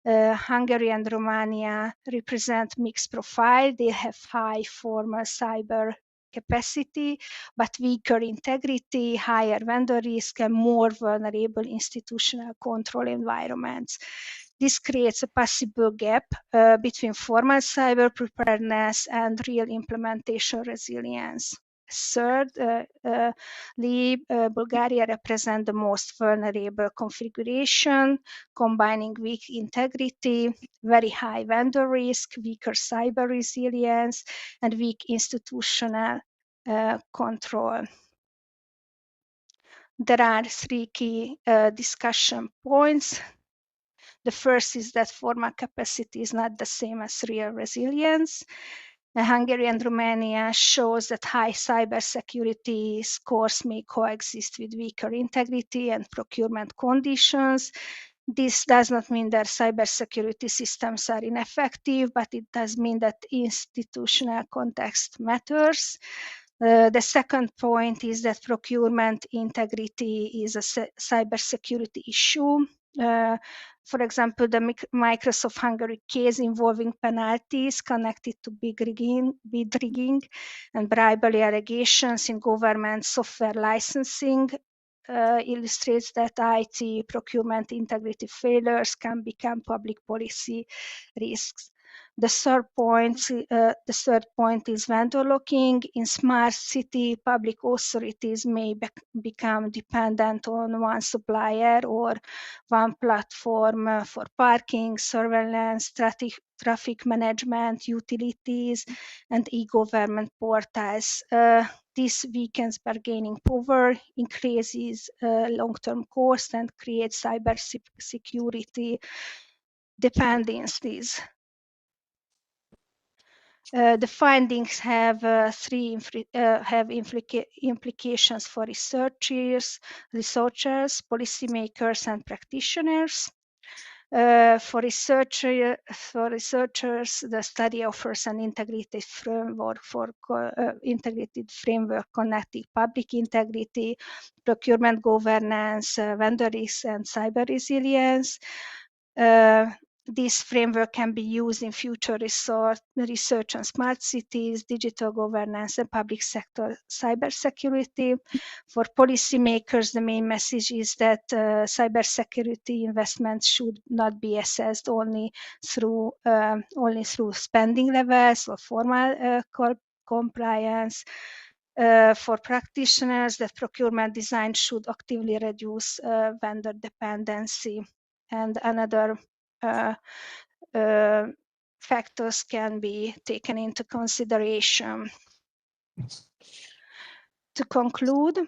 S14: Hungary and Romania represent mixed profile. They have high formal cyber capacity, but weaker integrity, higher vendor risk, and more vulnerable institutional control environments. This creates a possible gap between formal cyber preparedness and real implementation resilience. Third, Bulgaria represents the most vulnerable configuration, combining weak integrity, very high vendor risk, weaker cyber resilience, and weak institutional control. There are 3 key discussion points. The first is that formal capacity is not the same as real resilience. Hungary and Romania shows that high cybersecurity scores may coexist with weaker integrity and procurement conditions. This does not mean that cybersecurity systems are ineffective, but it does mean that institutional context matters. The second point is that procurement integrity is a cybersecurity issue. For example, the Microsoft Hungary case involving penalties connected to bid rigging and bribery allegations in government software licensing illustrates that IT procurement integrity failures can become public policy risks. The third point is vendor locking. In smart city, public authorities may become dependent on one supplier or one platform for parking, surveillance, traffic management, utilities, and e-government portals. This weakens bargaining power, increases long-term cost, and creates cyber security dependencies. The findings have implications for researchers, policymakers, and practitioners. For researchers, the study offers an integrated framework connecting public integrity, procurement governance, vendor risk, and cyber resilience. This framework can be used in future research on smart cities, digital governance, and public sector cybersecurity. For policymakers, the main message is that cybersecurity investments should not be assessed only through spending levels or formal compliance. For practitioners, that procurement design should actively reduce vendor dependency, and another factors can be taken into consideration. To conclude,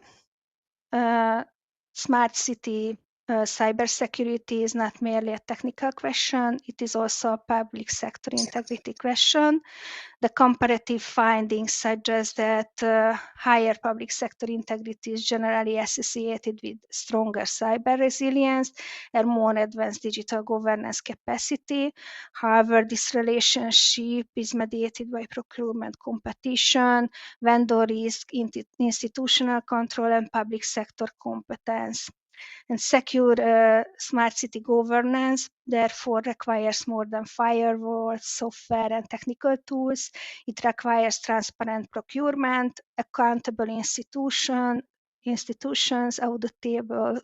S14: smart city cybersecurity is not merely a technical question, it is also a public sector integrity question. The comparative findings suggest that higher public sector integrity is generally associated with stronger cyber resilience and more advanced digital governance capacity. However, this relationship is mediated by procurement competition, vendor risk, institutional control, and public sector competence. And secure smart city governance therefore requires more than firewalls, software, and technical tools. It requires transparent procurement, accountable institutions, auditable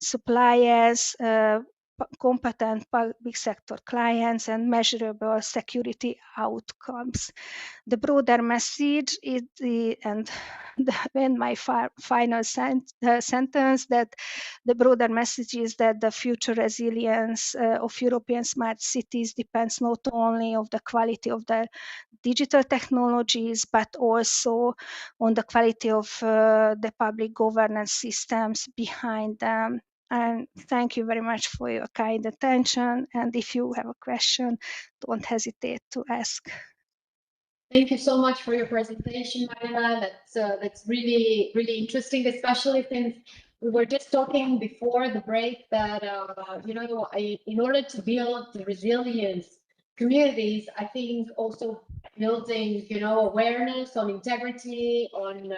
S14: suppliers, competent public sector clients and measurable security outcomes. The broader message is and my final sentence, that the broader message is that the future resilience of European smart cities depends not only on the quality of the digital technologies, but also on the quality of the public governance systems behind them. And thank you very much for your kind attention. And if you have a question, don't hesitate to ask.
S1: Thank you so much for your presentation, Mariana. That's really, really interesting, especially since we were just talking before the break that, in order to build the resilience communities, I think also building, awareness on integrity, on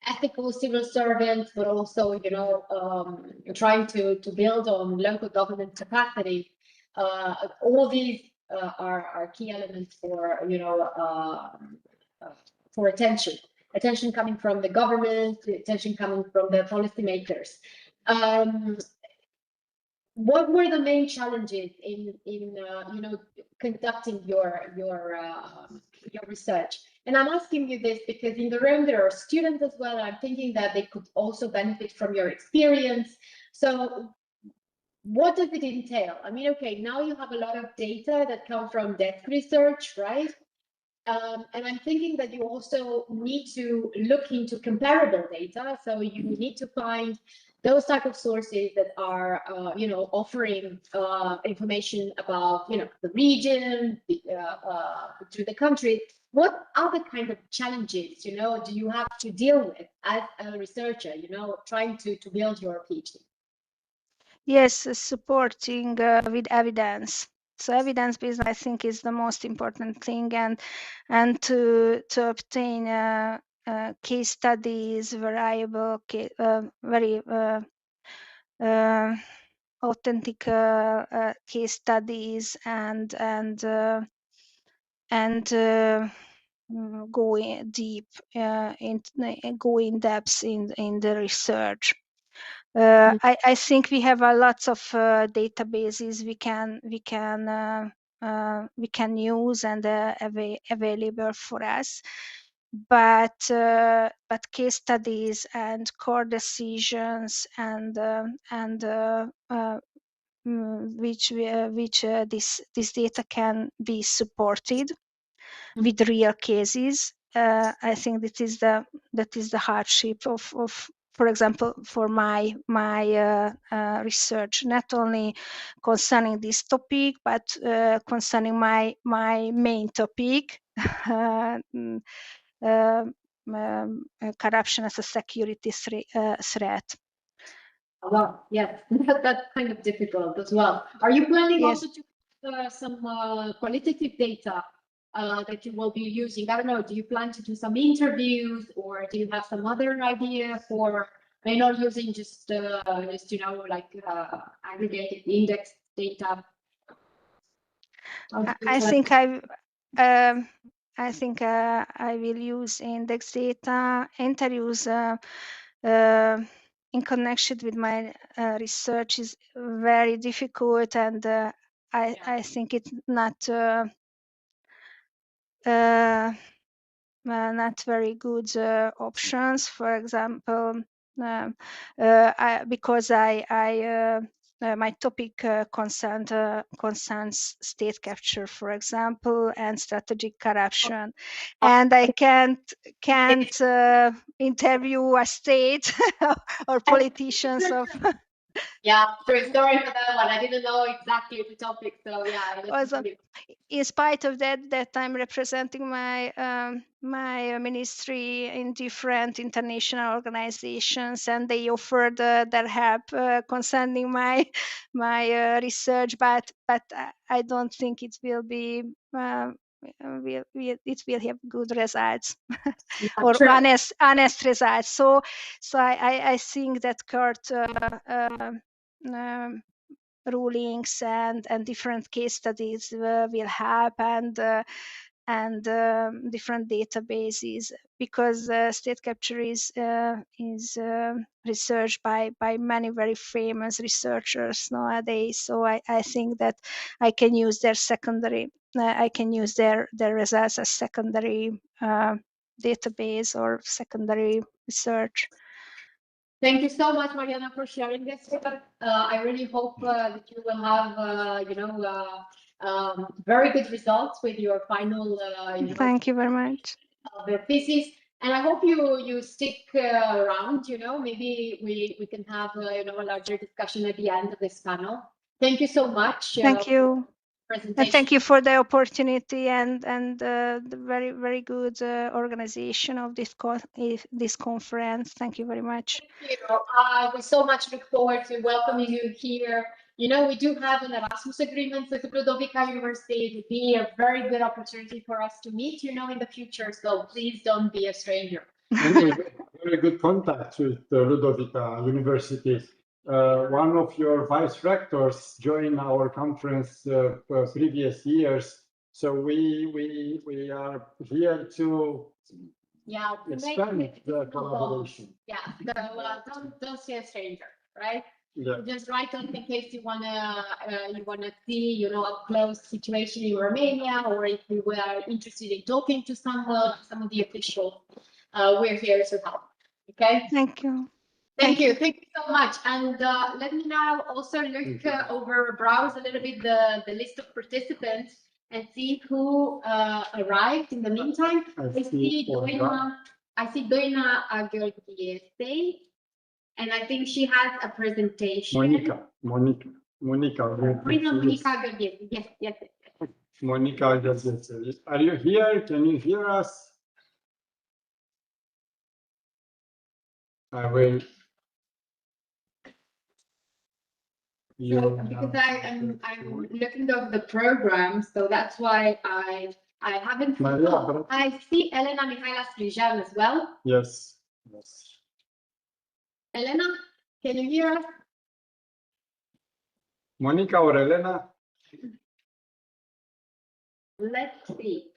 S1: ethical civil servants, but also, trying to build on local government capacity. All these are key elements for attention coming from the government, attention coming from the policymakers. What were the main challenges in conducting your research? And I'm asking you this because in the room there are students as well. I'm thinking that they could also benefit from your experience. So what does it entail? I mean, okay, now you have a lot of data that come from desk research, right? And I'm thinking that you also need to look into comparable data. So you need to find those type of sources that are, offering information about, the region, to the country. What other kind of challenges, do you have to deal with as a researcher, trying to build your PhD?
S14: Yes, supporting with evidence. So evidence-based, I think, is the most important thing, and to obtain case studies, variable, very authentic case studies, and go in deep, go in depth in the research. I think we have lots of databases we can use and available for us, but case studies and core decisions and which this data can be supported with real cases. I think that is the hardship of, for example, for my research, not only concerning this topic, but concerning my main topic, corruption as a security threat.
S1: Well, yes, that's kind of difficult as well. Are you planning
S14: Yes.
S1: also to have some qualitative data that you will be using? I don't know, do you plan to do some interviews, or do you have some other idea for, not using just like aggregated index data?
S14: I think I will use index data, interviews in connection with my research is very difficult, and I think it's not very good options. For example, because my topic concerns state capture, for example, and strategic corruption, and I can't interview a state or politicians of.
S1: Yeah, sorry for that one. I didn't know exactly the topic, so yeah.
S14: Also, in spite of that I'm representing my my ministry in different international organizations, and they offered their help concerning my research, but I don't think it will be it will have good results or honest results. So I think that court rulings and different case studies will help, and and different databases, because state capture is researched by many very famous researchers nowadays. So I think that I can use their I can use their results as secondary database or secondary research.
S1: Thank you so much, Mariana, for sharing this with us. I really hope that you will have, very good results with your final,
S14: Thank you very much.
S1: The thesis. And I hope you stick around. Maybe we can have a larger discussion at the end of this panel. Thank you so much.
S14: Thank you.
S1: Presentation.
S14: And thank you for the opportunity and the very, very good organization of this conference. Thank you very much.
S1: Thank you. We so much look forward to welcoming you here. We do have an Erasmus agreement with Ludovica University. It would be a very good opportunity for us to meet, in the future. So please don't be a stranger.
S2: Very good contact with Ludovica University. One of your vice rectors joined our conference previous years. So we are here to expand the collaboration.
S1: Yeah, so don't see a stranger, right?
S2: Yeah.
S1: Just write on in case you wanna see, up close situation in Romania, or if you were interested in talking to some of the officials, we're here to help. Okay.
S14: Thank you.
S1: Thank you so much. And let me now also look browse a little bit the list of participants and see who arrived in the meantime. I see Doina Agheorghese, and I think she has a presentation.
S2: Monica.
S1: Yes.
S2: Monica, are you here? Can you hear us? I will.
S1: Because I'm looking at the program, so that's why I haven't. I see Elena Mihaela Scrijan as well.
S2: Yes.
S1: Elena, can you hear us?
S2: Monica or Elena?
S1: Let's see.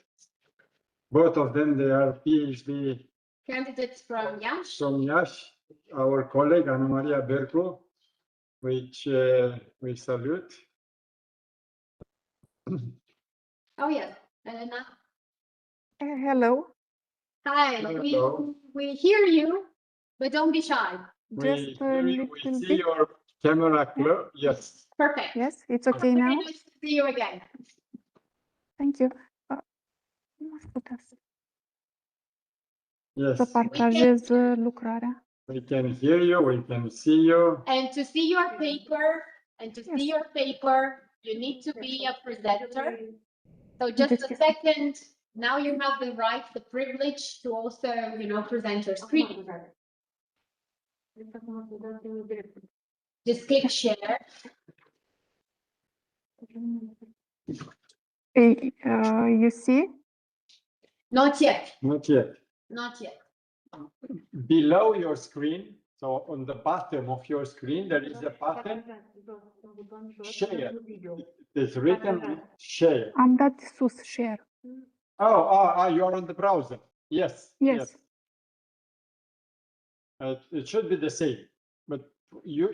S2: Both of them, they are PhD
S1: candidates from Iași.
S2: From Iași, our colleague Ana Maria Bercu, which we salute.
S1: Oh yes, Elena.
S15: Hello.
S1: Hi.
S2: Hello.
S1: We hear you, but don't be shy.
S15: Just a little
S2: we see
S15: bit.
S2: your camera clear. Yes.
S1: Perfect.
S15: Yes, it's okay now.
S1: Nice to see you again.
S15: Thank you.
S2: Yes.
S15: Să partajez lucrarea.
S2: We can hear you. We can see you.
S1: And to see your paper, you need to be a presenter. So just a second. Now you have the right, the privilege to also, present your screen. Just click share.
S15: You see?
S1: Not yet.
S2: Not yet.
S1: Not yet.
S2: Below your screen, so on the bottom of your screen, there is a button, share. It's written share.
S15: Am dat sus share.
S2: Oh, you are on the browser. Yes.
S15: Yes.
S2: It should be the same, but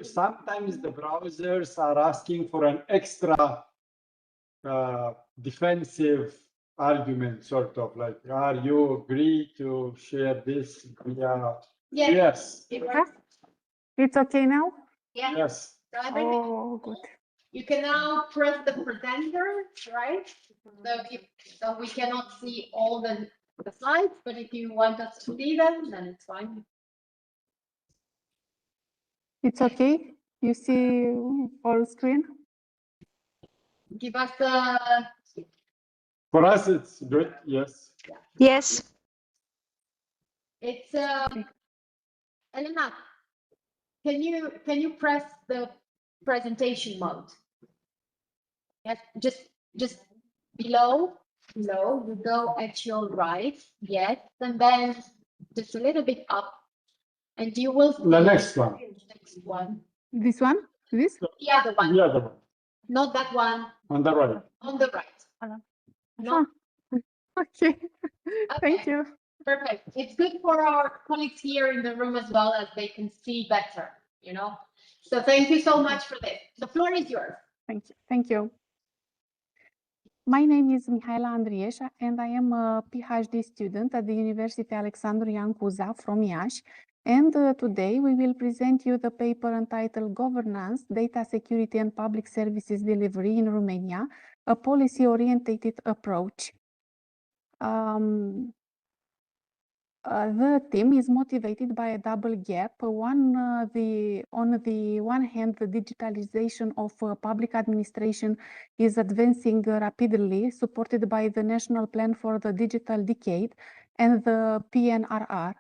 S2: sometimes the browsers are asking for an extra defensive argument, sort of like, are you agree to share this via? Yes.
S15: It's okay now?
S1: Yeah.
S2: Yes.
S15: Oh, good.
S1: You can now press the presenter, right? So we cannot see all the slides, but if you want us to see them, then it's fine.
S15: It's okay? You see all screen?
S1: Give us a...
S2: For us, it's good. Yes.
S14: Yes.
S1: It's Elena. Can you press the presentation mode? Yes, just below. You go at your right. Yes, and then just a little bit up, and you will see
S2: the next one.
S15: This one? This?
S1: The other one.
S2: The other one.
S1: Not that one.
S2: On the right.
S1: On the right. No.
S15: Okay, thank you.
S1: Perfect. It's good for our colleagues here in the room as well, as they can see better, you know? So thank you so much for this. The floor is yours.
S15: Thank you. Thank you. My name is Mihaela Andrieș, and I am a PhD student at the University Alexandru Ioan Cuza from Iași. And today we will present you the paper entitled Governance, Data Security and Public Services Delivery in Romania, a policy-oriented approach. The theme is motivated by a double gap. On the one hand, the digitalization of public administration is advancing rapidly, supported by the National Plan for the Digital Decade and the PNRR.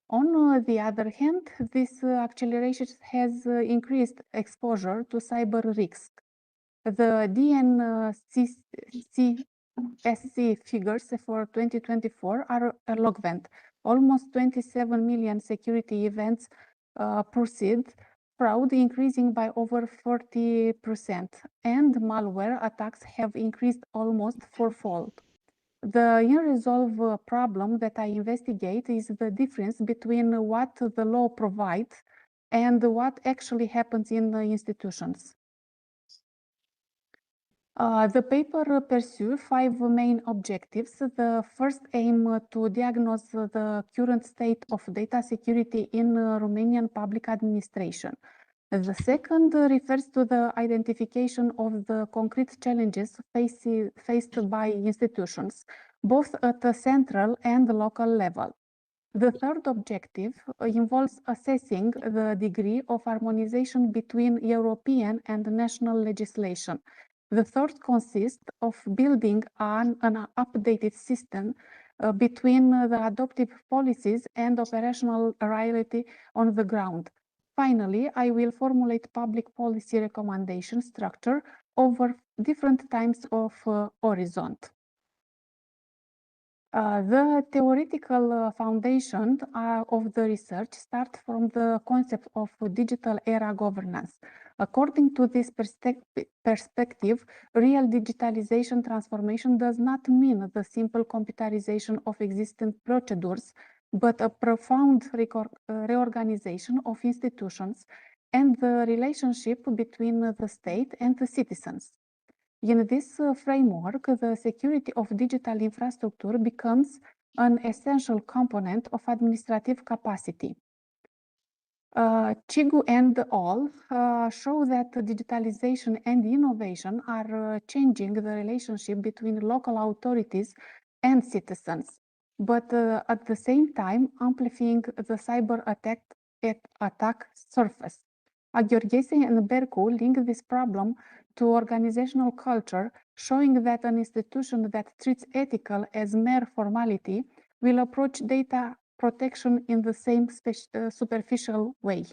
S15: On the other hand, this acceleration has increased exposure to cyber risks. The DNCSC figures for 2024 are eloquent. Almost 27 million security events proceed, fraud increasing by over 40%, and malware attacks have increased almost fourfold. The unresolved problem that I investigate is the difference between what the law provides and what actually happens in the institutions. The paper pursues 5 main objectives. The first aim to diagnose the current state of data security in Romanian public administration. The second refers to the identification of the concrete challenges faced by institutions, both at the central and local level. The third objective involves assessing the degree of harmonization between European and national legislation. The third consists of building an updated system between the adopted policies and operational reality on the ground. Finally, I will formulate public policy recommendation structure over different times of horizon. The theoretical foundation of the research starts from the concept of digital era governance. According to this perspective, real digitalization transformation does not mean the simple computerization of existing procedures, but a profound reorganization of institutions and the relationship between the state and the citizens. In this framework, the security of digital infrastructure becomes an essential component of administrative capacity. Chigu and all show that digitalization and innovation are changing the relationship between local authorities and citizens, but at the same time amplifying the cyber attack surface. Gheorghese and Bercu link this problem to organizational culture, showing that an institution that treats ethical as mere formality will approach data protection in the same superficial way.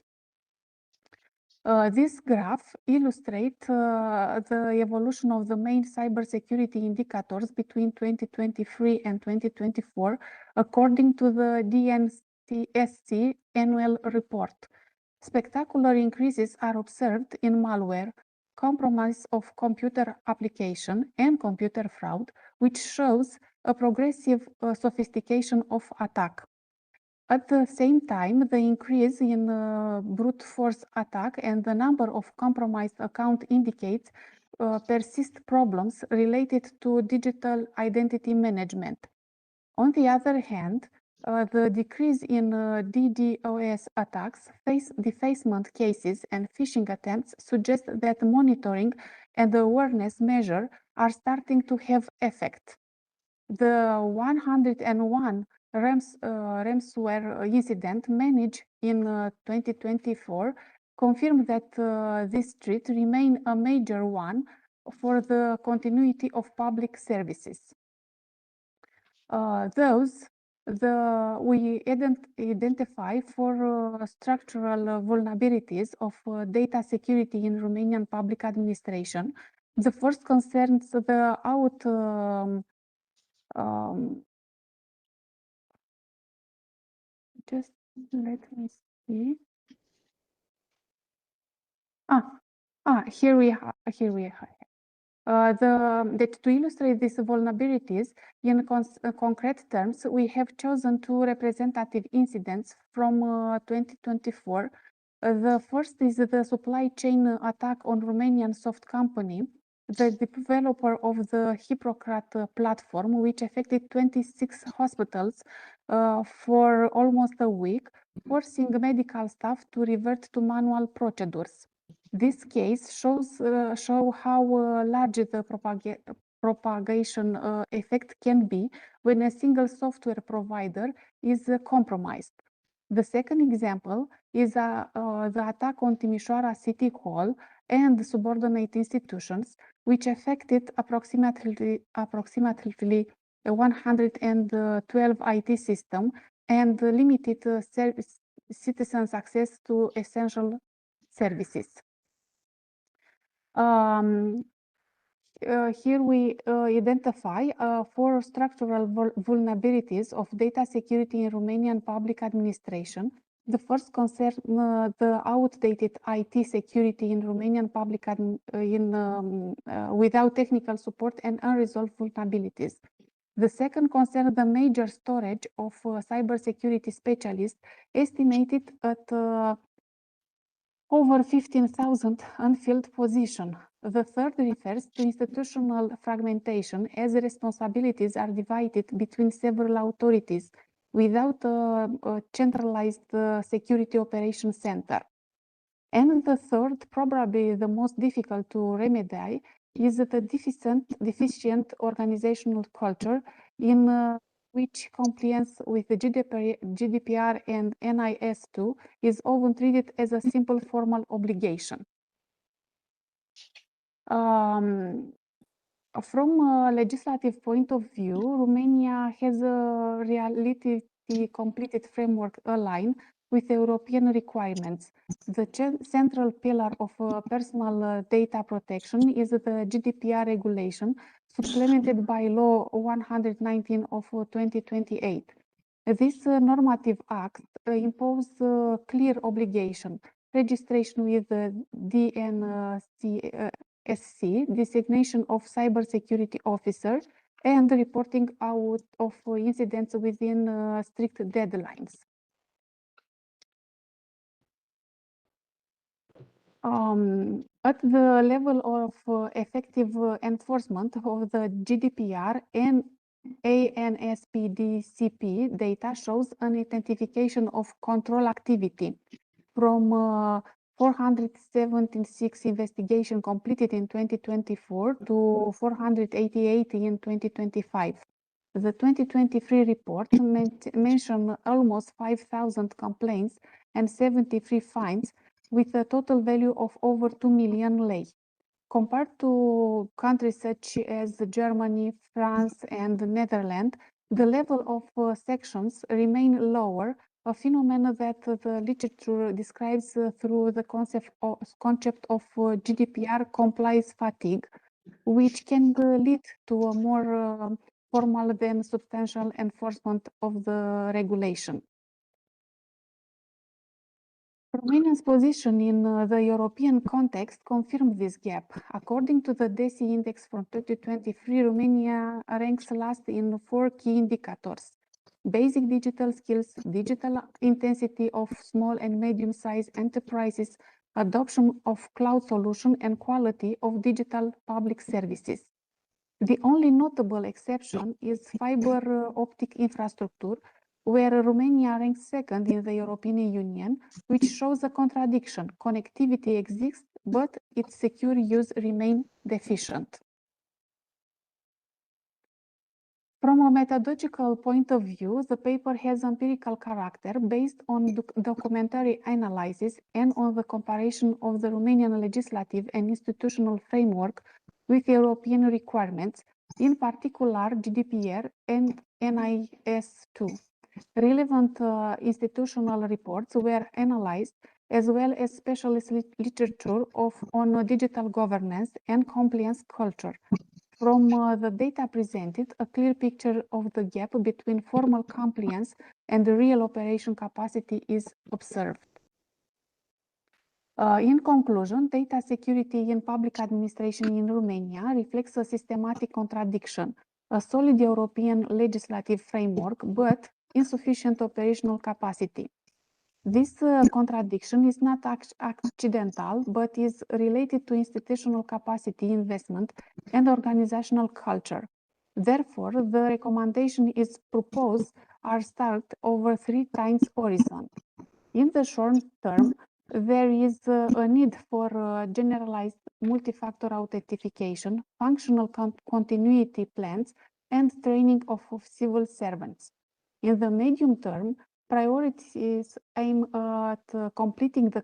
S15: This graph illustrates the evolution of the main cybersecurity indicators between 2023 and 2024, according to the DNCSC annual report. Spectacular increases are observed in malware, compromise of computer application, and computer fraud, which shows a progressive sophistication of attack. At the same time, the increase in brute force attack and the number of compromised accounts indicates persist problems related to digital identity management. On the other hand, the decrease in DDoS attacks, defacement cases, and phishing attempts suggest that monitoring and awareness measures are starting to have effect. The 101 ransomware incident managed in 2024 confirmed that this threat remains a major one for the continuity of public services. We identify 4 structural vulnerabilities of data security in Romanian public administration. The first concerns the just let me see. Here we are. To illustrate these vulnerabilities in concrete terms, we have chosen two representative incidents from 2024. The first is the supply chain attack on Romanian soft company, the developer of the Hippocrat platform, which affected 26 hospitals for almost a week, forcing medical staff to revert to manual procedures. This case shows how large the propagation effect can be when a single software provider is compromised. The second example is the attack on Timișoara City Hall and subordinate institutions, which affected approximately 112 IT systems and limited citizens' access to essential services. Here we identify 4 structural vulnerabilities of data security in Romanian public administration. The first concerns the outdated IT security in Romanian public without technical support and unresolved vulnerabilities. The second concerns the major storage of cybersecurity specialists, estimated at over 15,000 unfilled positions. The third refers to institutional fragmentation, as responsibilities are divided between several authorities without a centralized security operations center. And the third, probably the most difficult to remedy, is the deficient organizational culture in which compliance with the GDPR and NIS2 is often treated as a simple formal obligation. From a legislative point of view, Romania has a reality completed framework aligned with European requirements. The central pillar of personal data protection is the GDPR regulation, supplemented by Law 119 of 2028. This normative act imposes clear obligation, registration with the SC, designation of cybersecurity officer, and reporting out of incidents within strict deadlines. At the level of effective enforcement of the GDPR and ANSPDCP data shows an identification of control activity from 476 investigations completed in 2024 to 488 in 2025. The 2023 report mentioned almost 5,000 complaints and 73 fines, with a total value of over 2 million lei. Compared to countries such as Germany, France, and the Netherlands, the level of sanctions remain lower, a phenomenon that the literature describes through the concept of GDPR compliance fatigue, which can lead to a more formal than substantial enforcement of the regulation. Romania's position in the European context confirms this gap. According to the DESI index from 2023, Romania ranks last in 4 key indicators: basic digital skills, digital intensity of small and medium-sized enterprises, adoption of cloud solution, and quality of digital public services. The only notable exception is fiber optic infrastructure, where Romania ranks second in the European Union, which shows a contradiction. Connectivity exists, but its secure use remains deficient. From a methodological point of view, the paper has empirical character based on documentary analysis and on the comparison of the Romanian legislative and institutional framework with European requirements, in particular GDPR and NIS2. Relevant institutional reports were analyzed, as well as specialist literature on digital governance and compliance culture. From the data presented, a clear picture of the gap between formal compliance and the real operation capacity is observed. In conclusion, data security in public administration in Romania reflects a systematic contradiction, a solid European legislative framework, but insufficient operational capacity. This contradiction is not accidental, but is related to institutional capacity investment and organizational culture. Therefore, the recommendation is proposed are stacked over 3 times horizon. In the short term, there is a need for generalized multi-factor authentication, functional continuity plans, and training of civil servants. In the medium term, priorities aim at completing the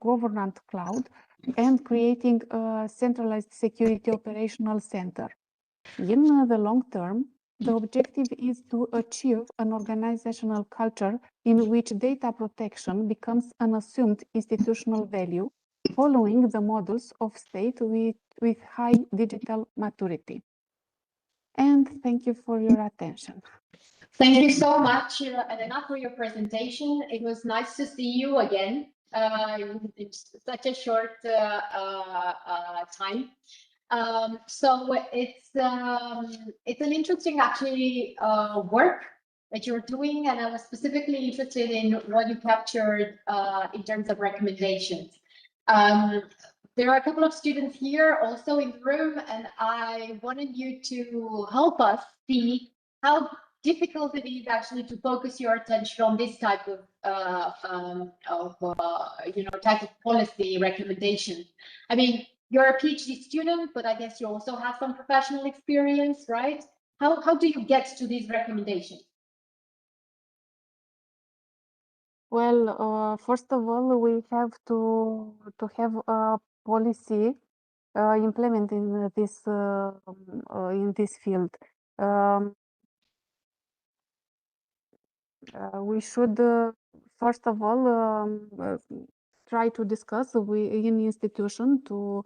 S15: government cloud and creating a centralized security operational center. In the long term, the objective is to achieve an organizational culture in which data protection becomes an assumed institutional value, following the models of state with high digital maturity. And thank you for your attention.
S1: Thank you so much, Elena, for your presentation. It was nice to see you again. It's such a short time. So it's an interesting actually work that you're doing, and I was specifically interested in what you captured in terms of recommendations. There are a couple of students here also in the room, and I wanted you to help us see how difficult it is actually to focus your attention on this type of type of policy recommendation. I mean, you're a PhD student, but I guess you also have some professional experience, right? How do you get to these recommendations?
S15: Well, first of all, we have to have a policy implemented in this field. We should first of all try to discuss in institution to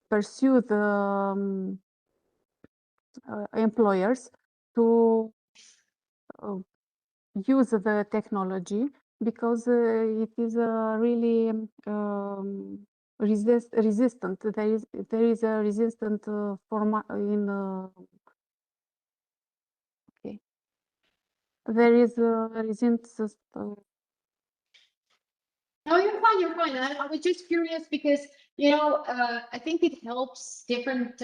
S15: pursue the employers to use the technology, because it is really resistant. There is a resistant format in okay. There is a resistance.
S1: No, you're fine. You're fine. I was just curious because, you know, I think it helps different,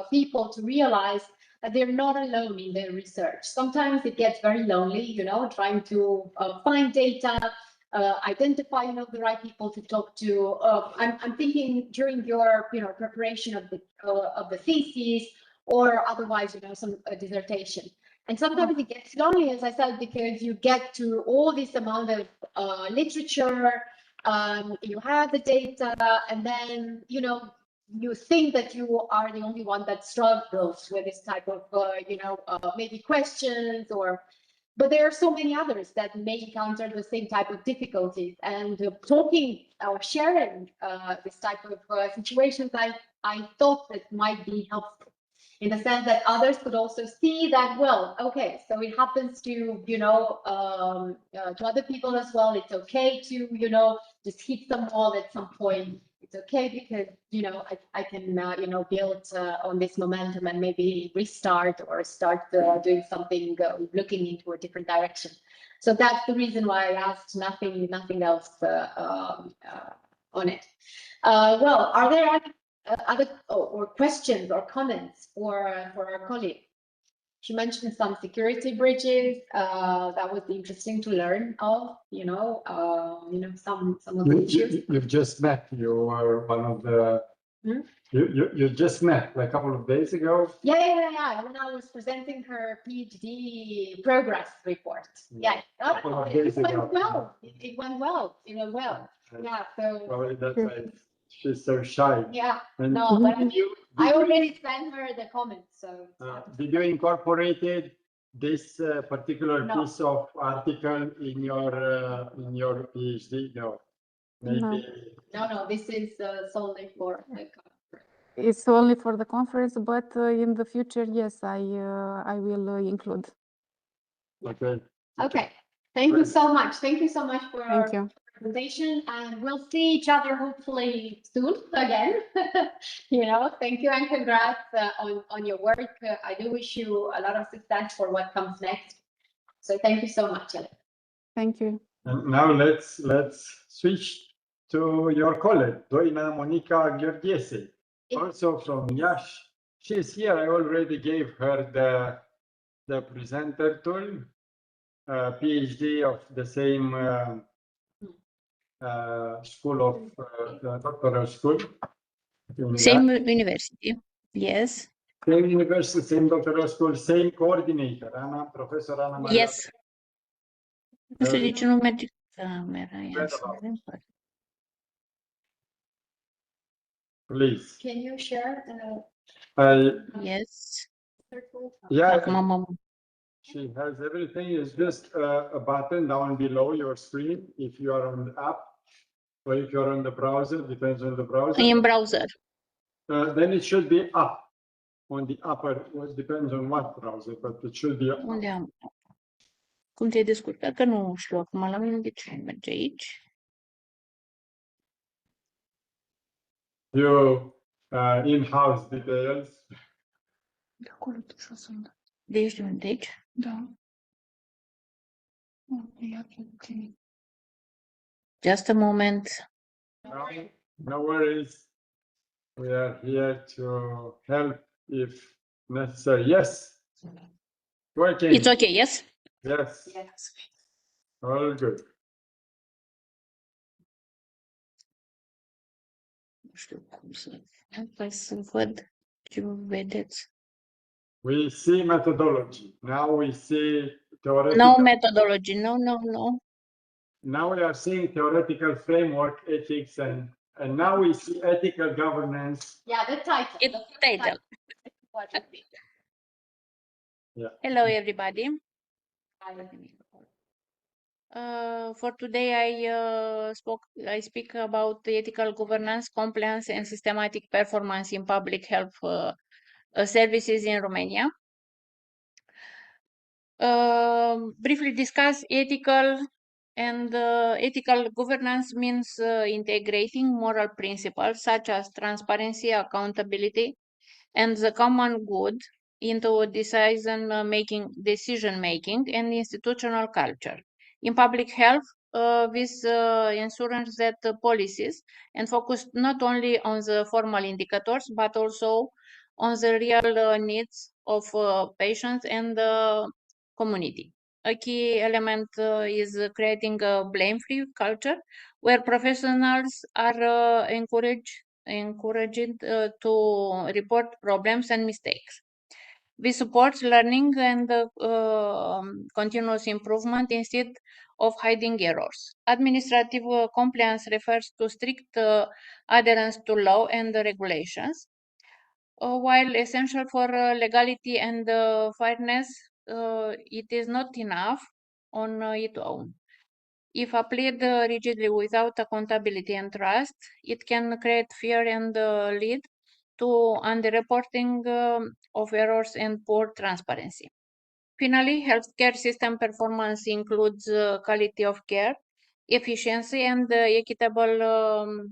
S1: people to realize that they're not alone in their research. Sometimes it gets very lonely, you know, trying to find data, identify, you know, the right people to talk to. I'm thinking during your, preparation of the thesis, or otherwise, you know, some dissertation. And sometimes it gets lonely, as I said, because you get to all this amount of literature, you have the data, and then, you think that you are the only one that struggles with this type of, maybe questions, but there are so many others that may encounter the same type of difficulties. And talking or sharing this type of situations, I thought that might be helpful, in the sense that others could also see that, well, okay, so it happens to, to other people as well. It's okay to, just hit some wall at some point. It's okay because, I can, build on this momentum and maybe restart or start doing something, looking into a different direction. So that's the reason why I asked, nothing else on it. Well, are there other or questions or comments for our colleague? She mentioned some security bridges. That was interesting to learn of. Some of the issues.
S2: You've just met. You are one of the. Hmm? You just met like a couple of days ago.
S1: Yeah. When I was presenting her PhD progress report. Yeah. It went well. It went well. Yeah. So.
S2: Probably that's why she's so shy.
S1: Yeah.
S2: And
S1: no, but I already sent her the comments. So.
S2: Did you incorporate this particular piece of article in your PhD? No. Maybe.
S1: No. This is solely for the conference.
S15: It's only for the conference, but in the future, yes, I will include.
S2: Okay.
S1: Okay. Thank you so much. Thank you so much for presentation, and we'll see each other hopefully soon again. Thank you and congrats on your work. I do wish you a lot of success for what comes next. So thank you so much, Ele.
S15: Thank you.
S2: And now let's switch to your colleague, Doina Monica Gheorghese, also from Iași. She's here. I already gave her the presenter tool, PhD of the same school of doctoral school.
S16: Same university, yes.
S2: Same university, same doctoral school, same coordinator, Professor Ana Maria.
S16: Yes. Nu știu de ce nu merge camera. Ia să vedem.
S2: Please.
S1: Can you share the?
S16: Yes.
S2: Yeah.
S16: Acum
S2: she has everything. It's just a button down below your screen if you are on the app or if you're on the browser, depends on the browser.
S16: In browser.
S2: Then it should be up on the upper, well, depends on what browser, but it should be up.
S16: Unde am? Cum te-ai descurcat? Că nu știu acum la mine de ce nu merge aici.
S2: You in-house details.
S15: De acolo tu și-o sunt.
S16: De aici de unde? De aici?
S15: Da.
S16: Just a moment.
S2: No worries. We are here to help if necessary. Yes. Working.
S16: It's okay, yes?
S2: Yes.
S1: Yes.
S2: All good.
S16: Nu știu cum să... Hai să văd ce vedeți.
S2: We see methodology. Now we see theoretical.
S16: No methodology. No.
S2: Now we are seeing theoretical framework, ethics, and now we see ethical governance.
S1: Yeah, the title.
S16: It's title.
S2: Yeah.
S16: Hello, everybody. For today, I speak about the ethical governance, compliance, and systematic performance in public health services in Romania. Briefly discuss ethical governance means integrating moral principles such as transparency, accountability, and the common good into decision making and institutional culture. In public health, this ensures that policies and focus not only on the formal indicators but also on the real needs of patients and the community. A key element is creating a blame-free culture where professionals are encouraged to report problems and mistakes. This supports learning and continuous improvement instead of hiding errors. Administrative compliance refers to strict adherence to law and regulations. While essential for legality and fairness, it is not enough on its own. If applied rigidly without accountability and trust, it can create fear and lead to underreporting of errors and poor transparency. Finally, healthcare system performance includes quality of care, efficiency, and equitable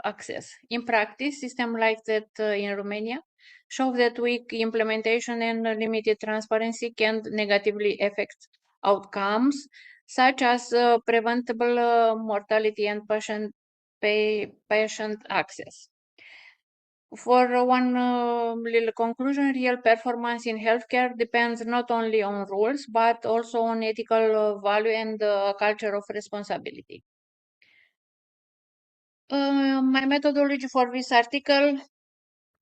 S16: access. In practice, systems like that in Romania show that weak implementation and limited transparency can negatively affect outcomes such as preventable mortality and patient access. For one little conclusion, real performance in healthcare depends not only on rules, but also on ethical value and a culture of responsibility. My methodology for this article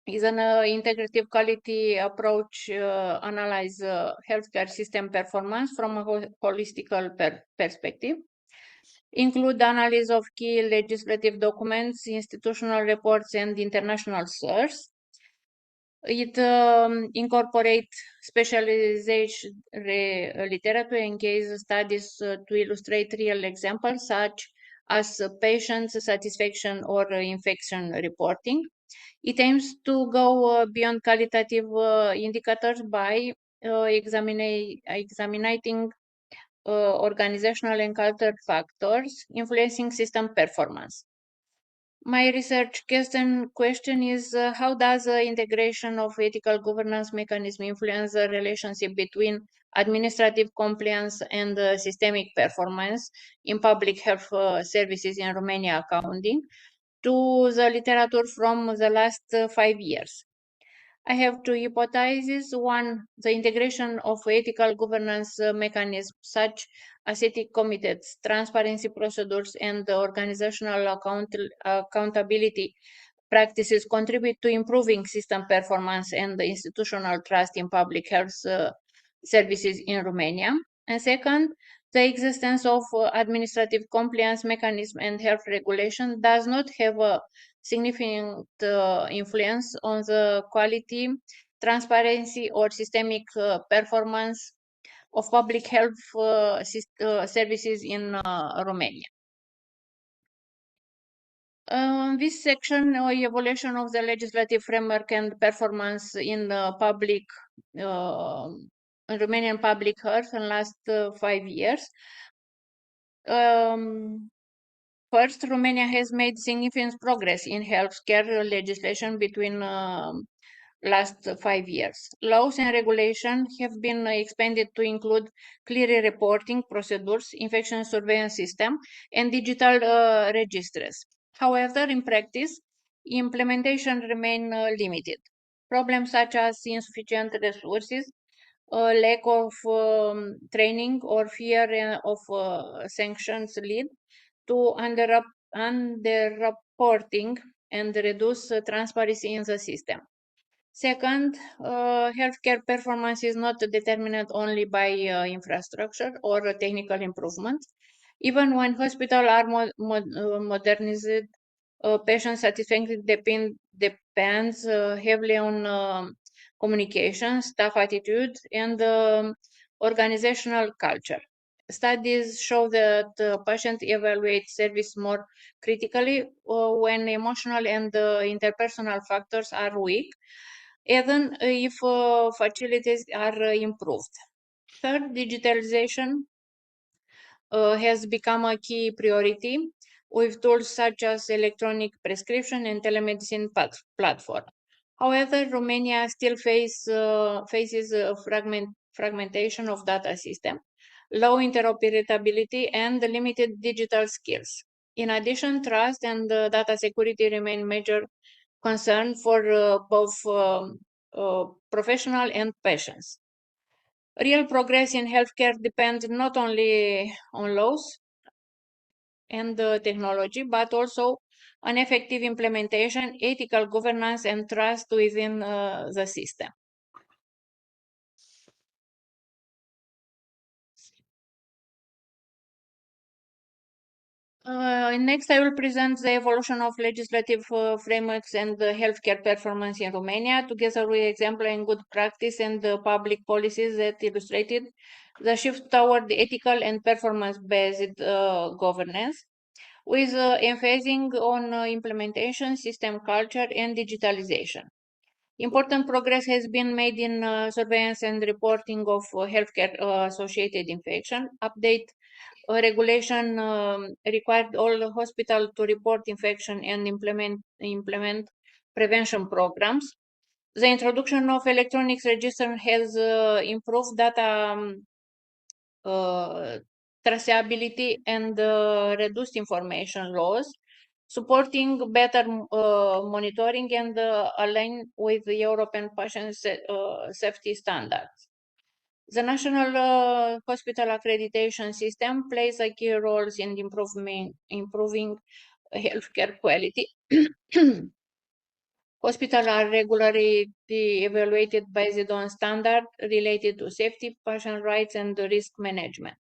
S16: is an integrative quality approach, analyze healthcare system performance from a holistic perspective. Include analysis of key legislative documents, institutional reports, and international sources. It incorporates specialization literature and case studies to illustrate real examples such as patient satisfaction or infection reporting. It aims to go beyond qualitative indicators by examining organizational and cultural factors influencing system performance. My research question is how does the integration of ethical governance mechanism influence the relationship between administrative compliance and systemic performance in public health services in Romania accounting to the literature from the last 5 years. I have two hypotheses. One, the integration of ethical governance mechanisms such as ethic committees, transparency procedures, and organizational accountability practices contribute to improving system performance and institutional trust in public health services in Romania. And second, the existence of administrative compliance mechanism and health regulation does not have a significant influence on the quality, transparency, or systemic performance of public health services in Romania. This section, evaluation of the legislative framework and performance in public Romanian public health in last 5 years. First, Romania has made significant progress in healthcare legislation between last 5 years. Laws and regulations have been expanded to include clear reporting procedures, infection surveillance system, and digital registers. However, in practice, implementation remain limited. Problems such as insufficient resources, lack of training, or fear of sanctions lead to underreporting and reduce transparency in the system. Second, healthcare performance is not determined only by infrastructure or technical improvements. Even when hospitals are modernized, patient satisfaction depends heavily on communication, staff attitude, and organizational culture. Studies show that patients evaluate service more critically when emotional and interpersonal factors are weak, even if facilities are improved. Third, digitalization has become a key priority with tools such as electronic prescription and telemedicine platform. However, Romania still faces fragmentation of data system, low interoperability, and limited digital skills. In addition, trust and data security remain major concern for both professional and patients. Real progress in healthcare depends not only on laws and technology, but also on effective implementation, ethical governance, and trust within the system. Next, I will present the evolution of legislative frameworks and healthcare performance in Romania, together with example and good practice and public policies that illustrated the shift toward ethical and performance-based governance, with emphasizing on implementation, system culture, and digitalization. Important progress has been made in surveillance and reporting of healthcare-associated infection. Update regulation required all hospitals to report infection and implement prevention programs. The introduction of electronic register has improved data traceability and reduced information loss, supporting better monitoring and align with the European patient safety standards. The National Hospital Accreditation System plays a key role in improving healthcare quality. Hospitals are regularly evaluated based on standards related to safety, patient rights, and risk management.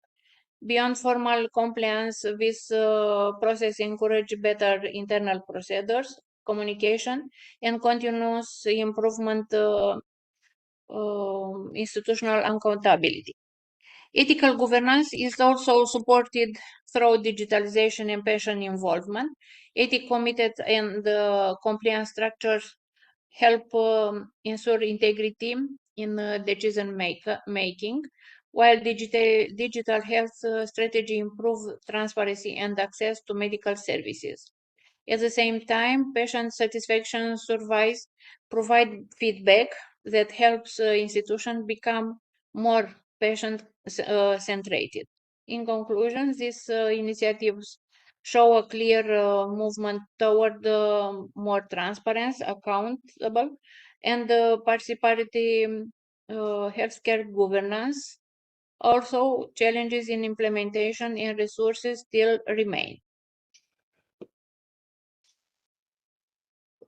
S16: Beyond formal compliance, this process encourages better internal procedures, communication, and continuous improvement institutional accountability. Ethical governance is also supported through digitalization and patient involvement. Ethic committed and compliance structures help ensure integrity in decision making, while digital health strategy improve transparency and access to medical services. At the same time, patient satisfaction surveys provide feedback that helps institutions become more patient-centered. In conclusion, these initiatives show a clear movement toward more transparent, accountable, and participatory healthcare governance. Also, challenges in implementation and resources still remain.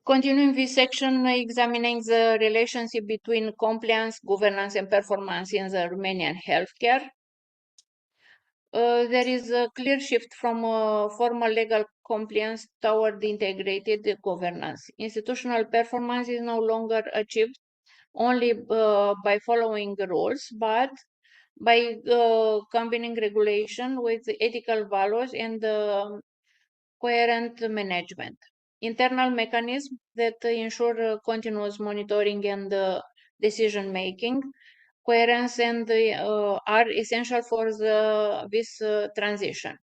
S16: Continuing this section, examining the relationship between compliance, governance, and performance in the Romanian healthcare. There is a clear shift from formal legal compliance toward integrated governance. Institutional performance is no longer achieved only by following the rules, but by combining regulation with ethical values and coherent management. Internal mechanisms that ensure continuous monitoring and decision making, coherence and are essential for this transition.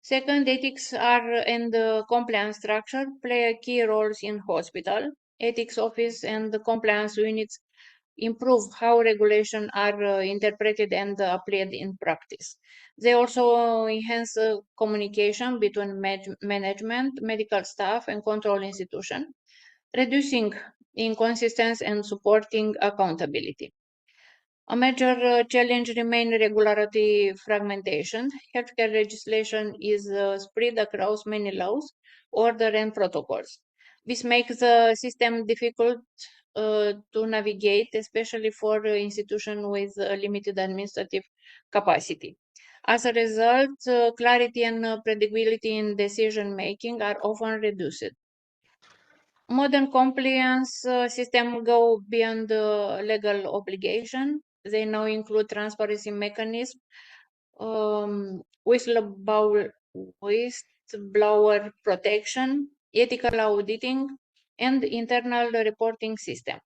S16: Second, ethics and compliance structure play key roles in hospital. Ethics office and the compliance units improve how regulations are interpreted and applied in practice. They also enhance communication between management, medical staff, and control institution, reducing inconsistency and supporting accountability. A major challenge remains regulatory fragmentation. Healthcare legislation is spread across many laws, orders, and protocols. This makes the system difficult to navigate, especially for institutions with limited administrative capacity. As a result, clarity and predictability in decision making are often reduced. Modern compliance systems go beyond legal obligation. They now include transparency mechanisms, whistleblower protection, ethical auditing, and internal reporting system.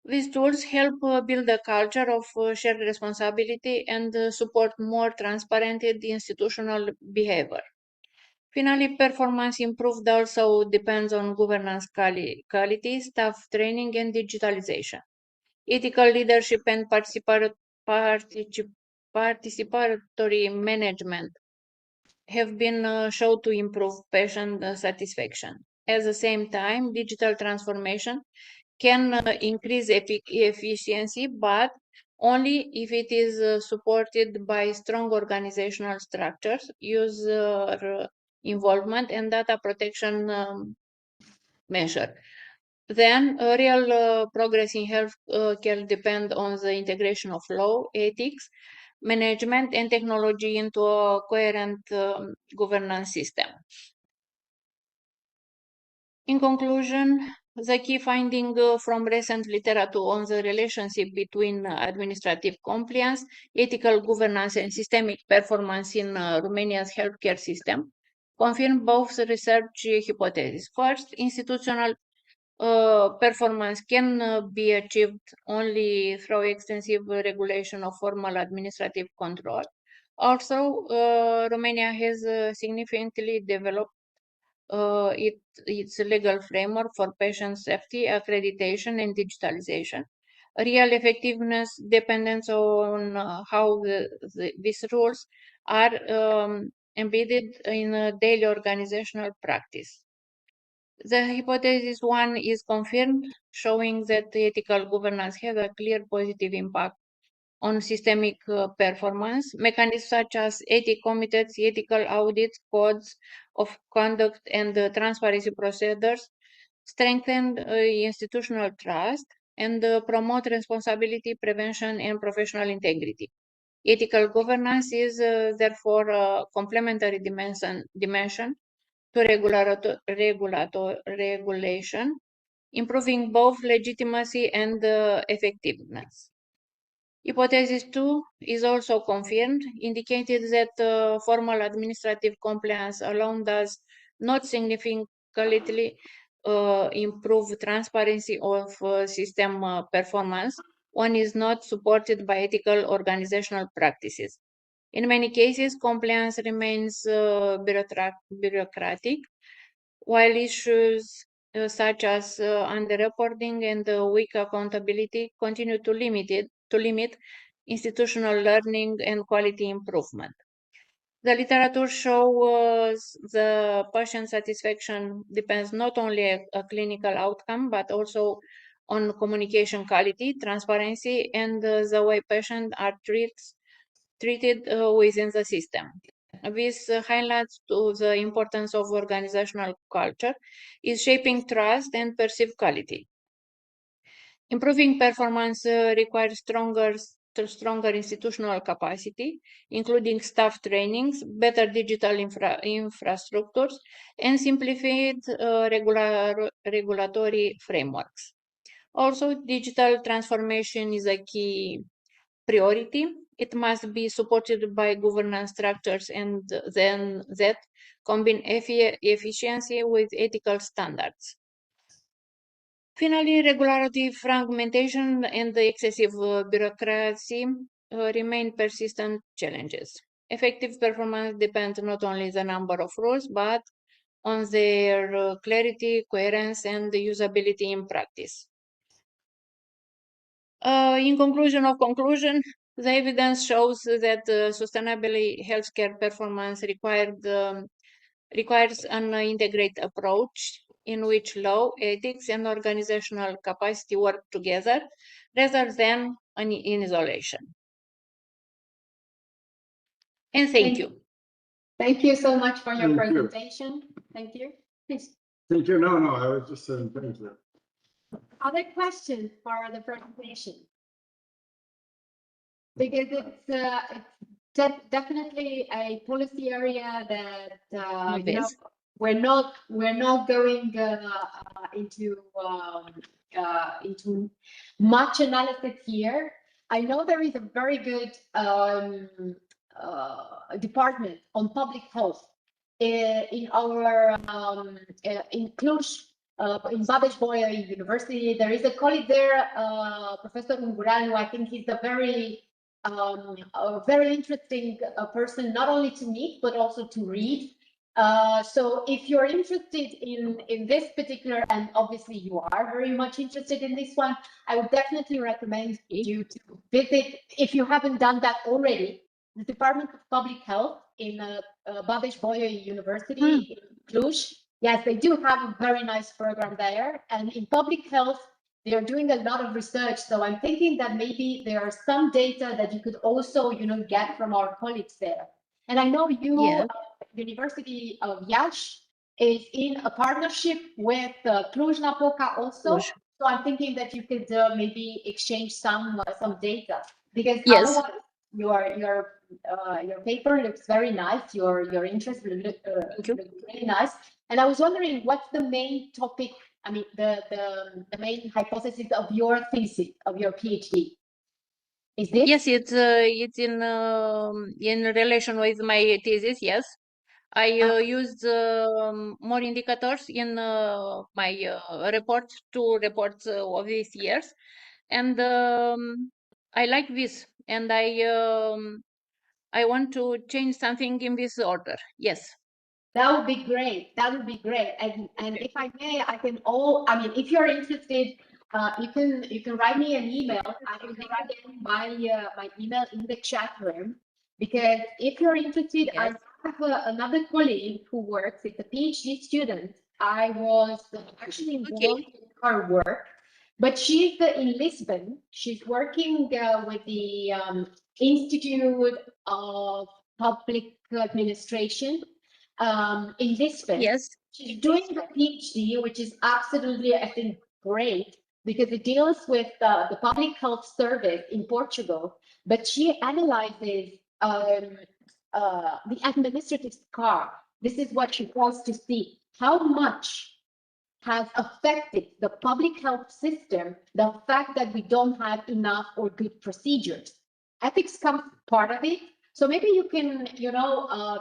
S16: These tools help build a culture of shared responsibility and support more transparent institutional behavior. Finally, performance improved also depends on governance quality, staff training, and digitalization. Ethical leadership and participatory management have been shown to improve patient satisfaction. At the same time, digital transformation can increase efficiency, but only if it is supported by strong organizational structures, user involvement, and data protection measure. Then real progress in healthcare depend on the integration of law, ethics, management, and technology into a coherent governance system. In conclusion, the key finding from recent literature on the relationship between administrative compliance, ethical governance, and systemic performance in Romania's healthcare system confirm both research hypotheses. First, institutional performance can be achieved only through extensive regulation of formal administrative control. Also, Romania has significantly developed its legal framework for patient safety, accreditation, and digitalization. Real effectiveness depends on how these rules are embedded in daily organizational practice. The hypothesis one is confirmed, showing that ethical governance has a clear positive impact on systemic performance. Mechanisms such as ethics committees, ethical audits, codes of conduct, and transparency procedures strengthen institutional trust and promote responsibility, prevention, and professional integrity. Ethical governance is therefore a complementary dimension to regulation, improving both legitimacy and effectiveness. Hypothesis 2 is also confirmed, indicated that formal administrative compliance alone does not significantly improve transparency of system performance, one is not supported by ethical organizational practices. In many cases, compliance remains bureaucratic, while issues such as underreporting and weak accountability continue to limit institutional learning and quality improvement. The literature shows the patient satisfaction depends not only on a clinical outcome, but also on communication quality, transparency, and the way patients are treated within the system. This highlights to the importance of organizational culture is shaping trust and perceived quality. Improving performance requires stronger institutional capacity, including staff trainings, better digital infrastructures, and simplified regulatory frameworks. Also, digital transformation is a key priority. It must be supported by governance structures and then that combine efficiency with ethical standards. Finally, regulatory fragmentation and the excessive bureaucracy remain persistent challenges. Effective performance depends not only on the number of rules, but on their clarity, coherence, and usability in practice. In conclusion, the evidence shows that sustainable healthcare performance requires an integrated approach in which law, ethics, and organizational capacity work together rather than in isolation. And thank you.
S1: Thank you so much for your
S2: Thank you.
S1: presentation. Thank you. Please.
S2: Thank you. No, I was just saying thank you.
S1: Other questions for the presentation? Because it's definitely a policy area that you know, we're not going into much analysis here. I know there is a very good department on public health in our in Cluj, in Babeș-Bolyai University. There is a colleague there, Professor Ungureanu. I think he's a very interesting person, not only to meet, but also to read. So if you're interested in this particular, and obviously you are very much interested in this one, I would definitely recommend you to visit, if you haven't done that already, the Department of Public Health in Babeș-Bolyai University in Cluj. Yes, they do have a very nice program there. And in public health, they are doing a lot of research. So I'm thinking that maybe there are some data that you could also, get from our colleagues there. And I know you, University of Iași, is in a partnership with Cluj-Napoca also. So I'm thinking that you could maybe exchange some data, because otherwise your paper looks very nice. Your interest looks really nice. And I was wondering, what's the main topic? I mean, the main hypothesis of your thesis, of your PhD? Is this?
S16: Yes, it's in relation with my thesis. Yes, I used more indicators in my report, 2 reports of these years, and I like this, and I want to change something in this order. Yes.
S1: That would be great. That would be great. And if I may, I can if you're interested, you can write me an email. I will write my email in the chat room, because if you're interested, I have another colleague who works. It's a PhD student. I was actually involved in her work, but she's in Lisbon. She's working with the Institute of Public Administration in Lisbon.
S16: Yes.
S1: She's doing the PhD, which is absolutely, I think, great, because it deals with the public health service in Portugal, but she analyzes the administrative scar. This is what she wants to see. How much has affected the public health system the fact that we don't have enough or good procedures? Ethics comes part of it. So maybe you can,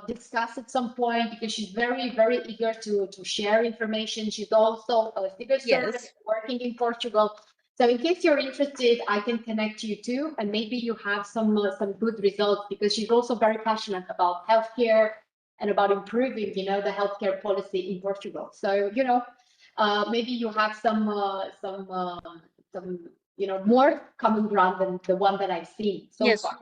S1: discuss at some point, because she's very, very eager to share information. She's also a civil servant working in Portugal. So in case you're interested, I can connect you too, and maybe you have some good results, because she's also very passionate about healthcare and about improving, you know, the healthcare policy in Portugal. So, you know, maybe you have some you know, more common ground than the one that I've seen so
S16: Yes.
S1: far.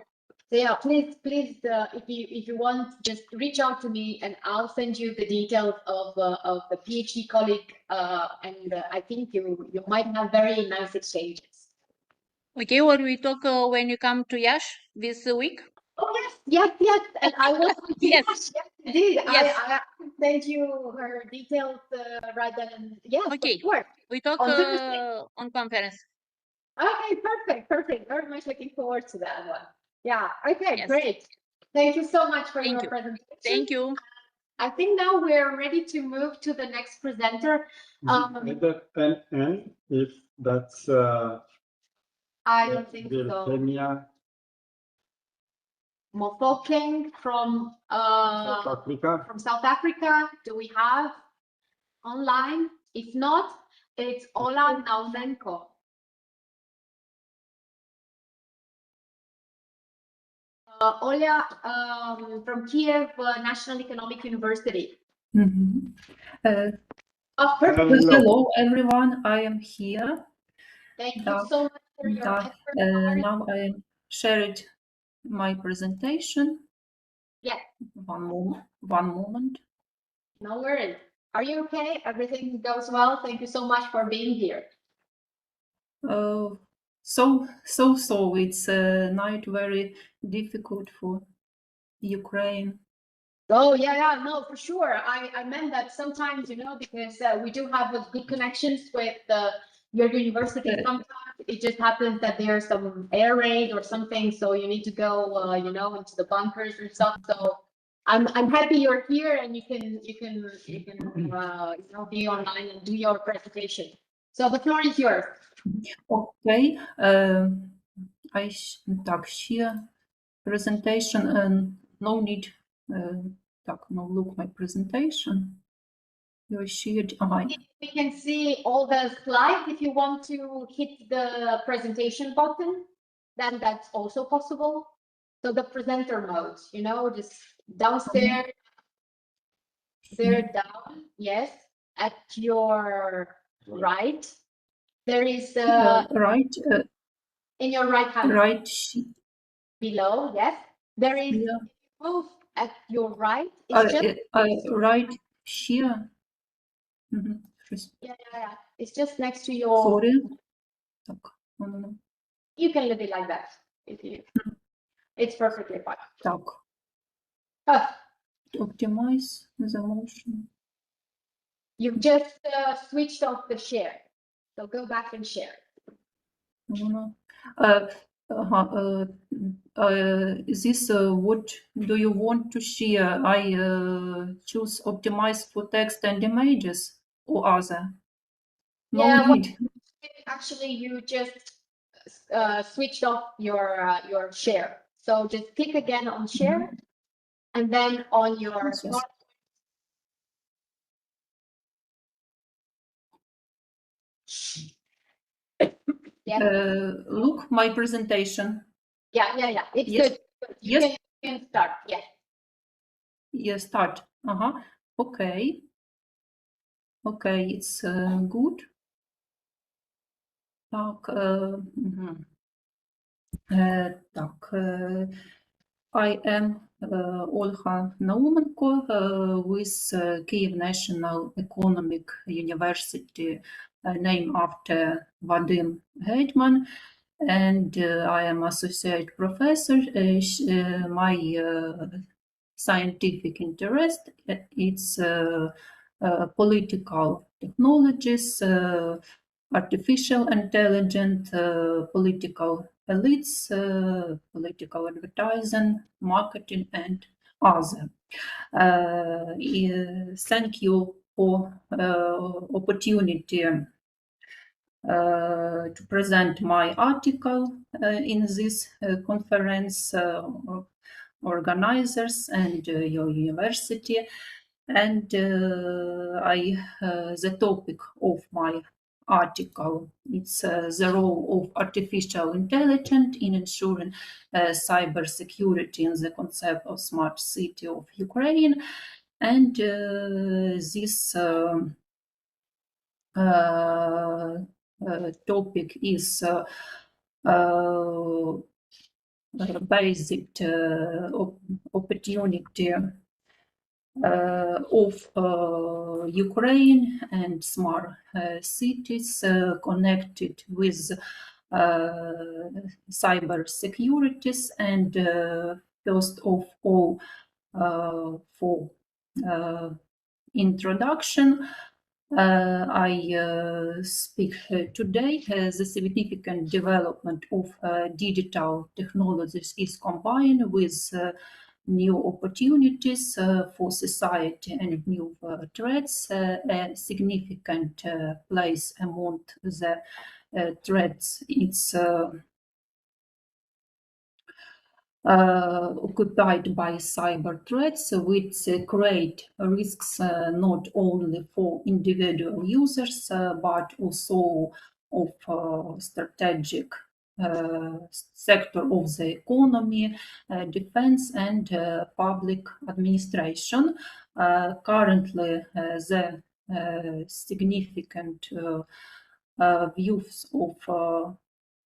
S1: So yeah, please, if you want, just reach out to me and I'll send you the details of the PhD colleague, and I think you might have very nice exchanges.
S16: Okay, or we talk when you come to Yash this week?
S1: Oh yes, and I was with
S16: Yes.
S1: Yash. Yes, indeed.
S16: Yes.
S1: I sent you her details right then. And yes,
S16: Okay.
S1: for sure.
S16: We talk
S1: On Thursday.
S16: on conference.
S1: Okay, perfect. Very much looking forward to that one. Yeah. Okay,
S16: Yes.
S1: great. Thank you so much for
S16: Thank
S1: your
S16: you.
S1: presentation.
S16: Thank you.
S1: I think now we're ready to move to the next presenter.
S2: Either NN, if that's
S1: I don't think so.
S2: Virginia,
S1: Mofokeng from
S2: South Africa.
S1: from South Africa. Do we have online? If not, it's Ola Naumenko. Ola from Kiev National Economic University. Oh, perfect.
S17: Hello, everyone. I am here.
S1: Thank you so much for your effort.
S17: Now I am sharing my presentation.
S1: Yeah.
S17: One moment.
S1: No worries. Are you okay? Everything goes well? Thank you so much for being here.
S17: So it's not very difficult for Ukraine.
S1: Oh yeah, no, for sure. I meant that sometimes, you know, because we do have good connections with your university. Sometimes it just happens that there's some air raid or something, so you need to go, you know, into the bunkers and stuff. So I'm happy you're here and you can you know, be online and do your presentation. So the floor is yours.
S17: Okay. Так, here presentation and no need. Так, no look my presentation. You shared.
S1: We can see all the slides. If you want to hit the presentation button, then that's also possible. So the presenter mode, you know, just downstairs, there down, yes, at your right. There is
S17: right.
S1: In your right hand.
S17: Right.
S1: Below, yes. There is,
S17: Yeah.
S1: move at your right. It's just
S17: right here.
S1: Yeah. It's just next to your.
S17: Sorry. Так, no.
S1: You can leave it like that if you. It's perfectly fine.
S17: Так. Optimize the motion.
S1: You've just switched off the share. So go back and share.
S17: No. This what do you want to share? I choose optimize for text and images or other. No need.
S1: Actually, you just switched off your share. So just click again on share, and then on your
S17: Yes. Look my presentation.
S1: Yeah. It's
S17: Yes.
S1: good. You can start. Yes.
S17: Yes, start. Okay. Okay, it's good. Так. Так. I am Olga Naumenko with Kyiv National Economic University, named after Vadim Hetman, and I am associate professor. My scientific interest it's political technologies, artificial intelligence, political elites, political advertising, marketing, and other. Thank you for opportunity to present my article in this conference, organizers and your university. And the topic of my article. It's the role of artificial intelligence in ensuring cyber security and the concept of smart city of Ukraine. And this topic is basic opportunity of Ukraine and smart cities connected with cyber securities. And first of all, for introduction, I speak today as the significant development of digital technologies is combined with new opportunities for society and new threats. A significant place among the threats it's occupied by cyber threats, which create risks not only for individual users but also of strategic sector of the economy, defense, and public administration. Currently, the significant views of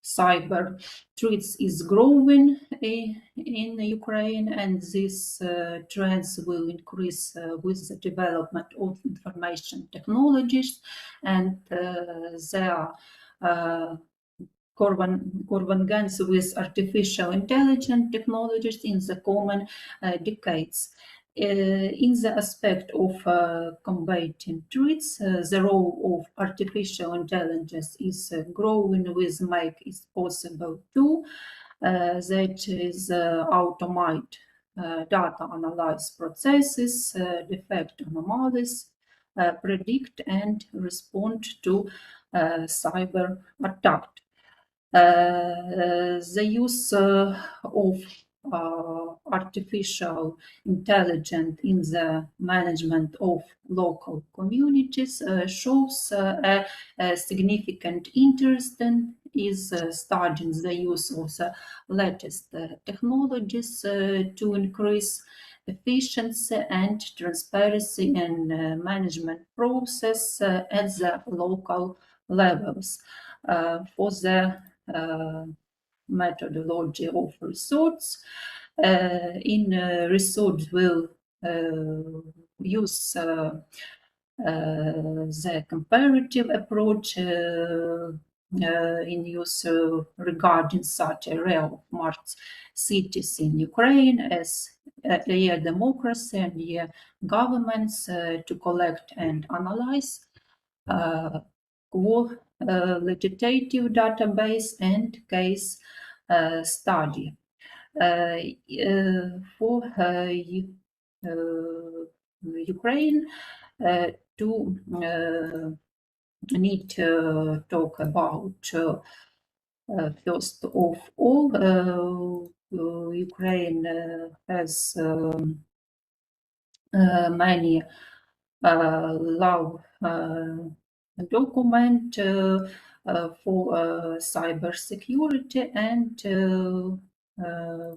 S17: cyber threats is growing in Ukraine, and these trends will increase with the development of information technologies and their convergence with artificial intelligence technologies in the coming decades. In the aspect of combating threats, the role of artificial intelligence is growing with make it possible to that is automate data analyze processes, detect anomalies, predict and respond to cyber attack. The use of artificial intelligence in the management of local communities shows a significant interest and is studying the use of the latest technologies to increase efficiency and transparency in management process at the local levels. For the methodology of research. In research will use the comparative approach in use regarding such area of smart cities in Ukraine as a democracy and governments to collect and analyze qualitative database and case study. For Ukraine to need to talk about first of all, Ukraine has many law document for cyber security, and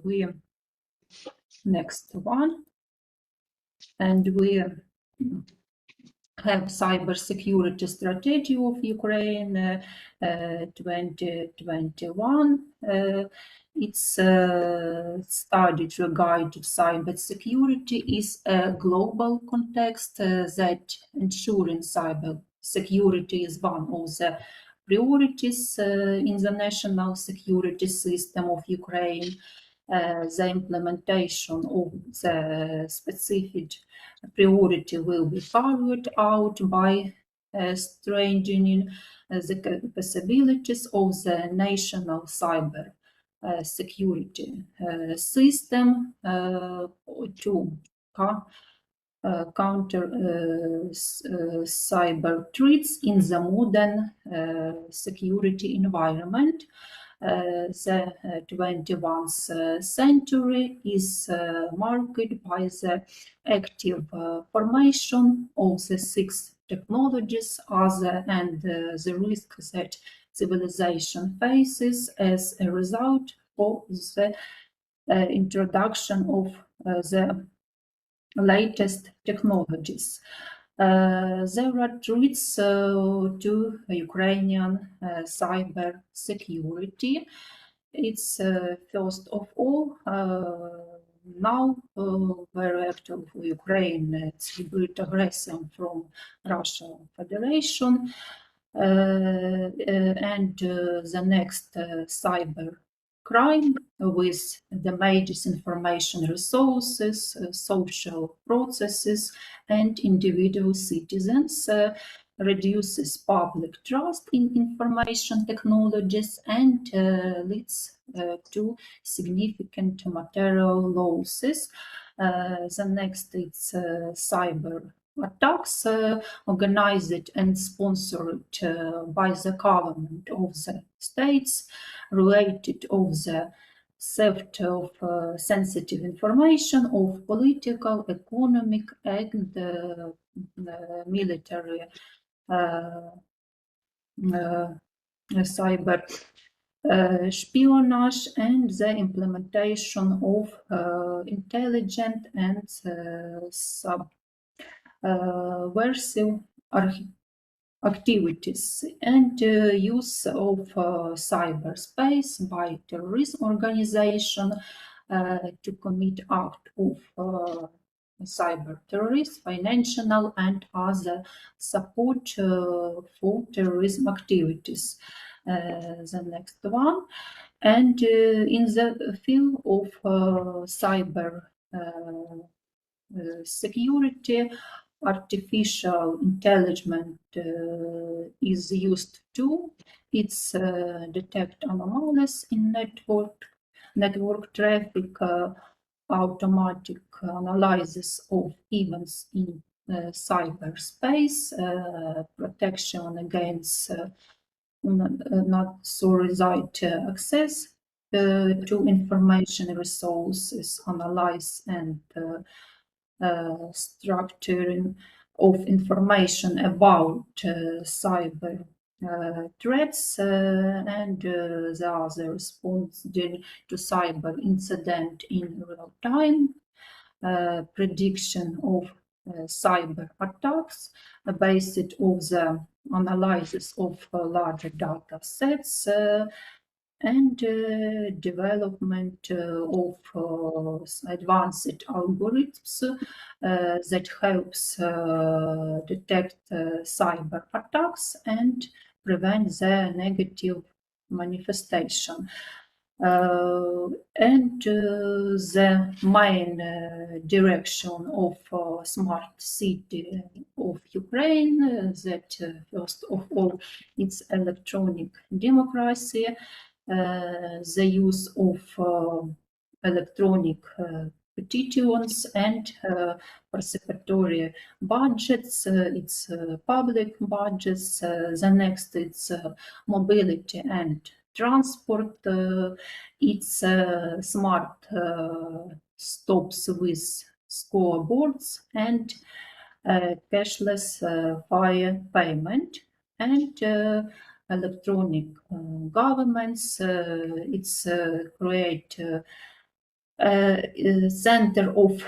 S17: we next one, and we have cyber security strategy of Ukraine 2021. It's studied regarding cyber security is a global context that ensuring cyber security is one of the priorities in the national security system of Ukraine. The implementation of the specific priority will be carried out by strengthening the possibilities of the national cyber security system to counter cyber threats in the modern security environment. The 21st century is marked by the active formation of the sixth technologies and the risk that civilization faces as a result of the introduction of the latest technologies. There are threats to Ukrainian cyber security. It's first of all now very active Ukraine, it's hybrid aggression from Russia Federation, and the next cyber crime with damage information resources, social processes, and individual citizens, reduces public trust in information technologies and leads to significant material losses. The next is cyber attacks organized and sponsored by the government of the states related of the theft of sensitive information of political, economic, and military cyber espionage and the implementation of intelligent and subversive activities and use of cyberspace by terrorist organization to commit act of cyber terrorists, financial and other support for terrorism activities. The next one. And in the field of cyber security, artificial intelligence is used too. It's detect anomalies in network traffic, automatic analysis of events in cyberspace, protection against not so right access to information resources, analyze and structuring of information about cyber threats and the other responding to cyber incident in real time, prediction of cyber attacks based on the analysis of larger data sets and development of advanced algorithms that helps detect cyber attacks and prevent their negative manifestation. And the main direction of smart city of Ukraine, that first of all, it's electronic democracy, the use of electronic petitions and participatory budgets, it's public budgets. The next, it's mobility and transport, it's smart stops with scoreboards and cashless fare payment and electronic governments. It's create a center of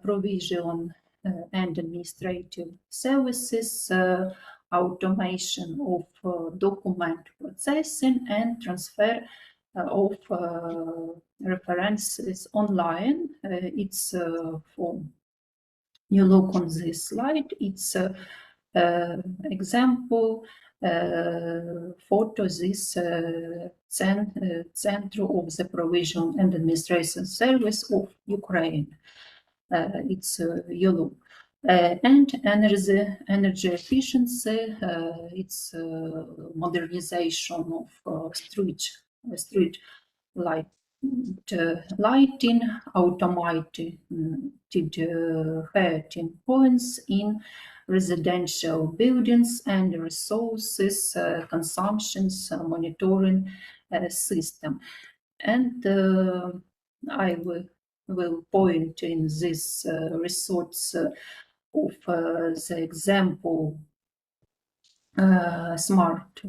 S17: provision and administrative services, automation of document processing and transfer of references online. It's for you look on this slide, it's example photo this center of the provision and administration service of Ukraine. It's yellow. And energy efficiency, it's modernization of street light, lighting, automated heating points in residential buildings and resources consumptions monitoring system. And I will point in this resource of the example smart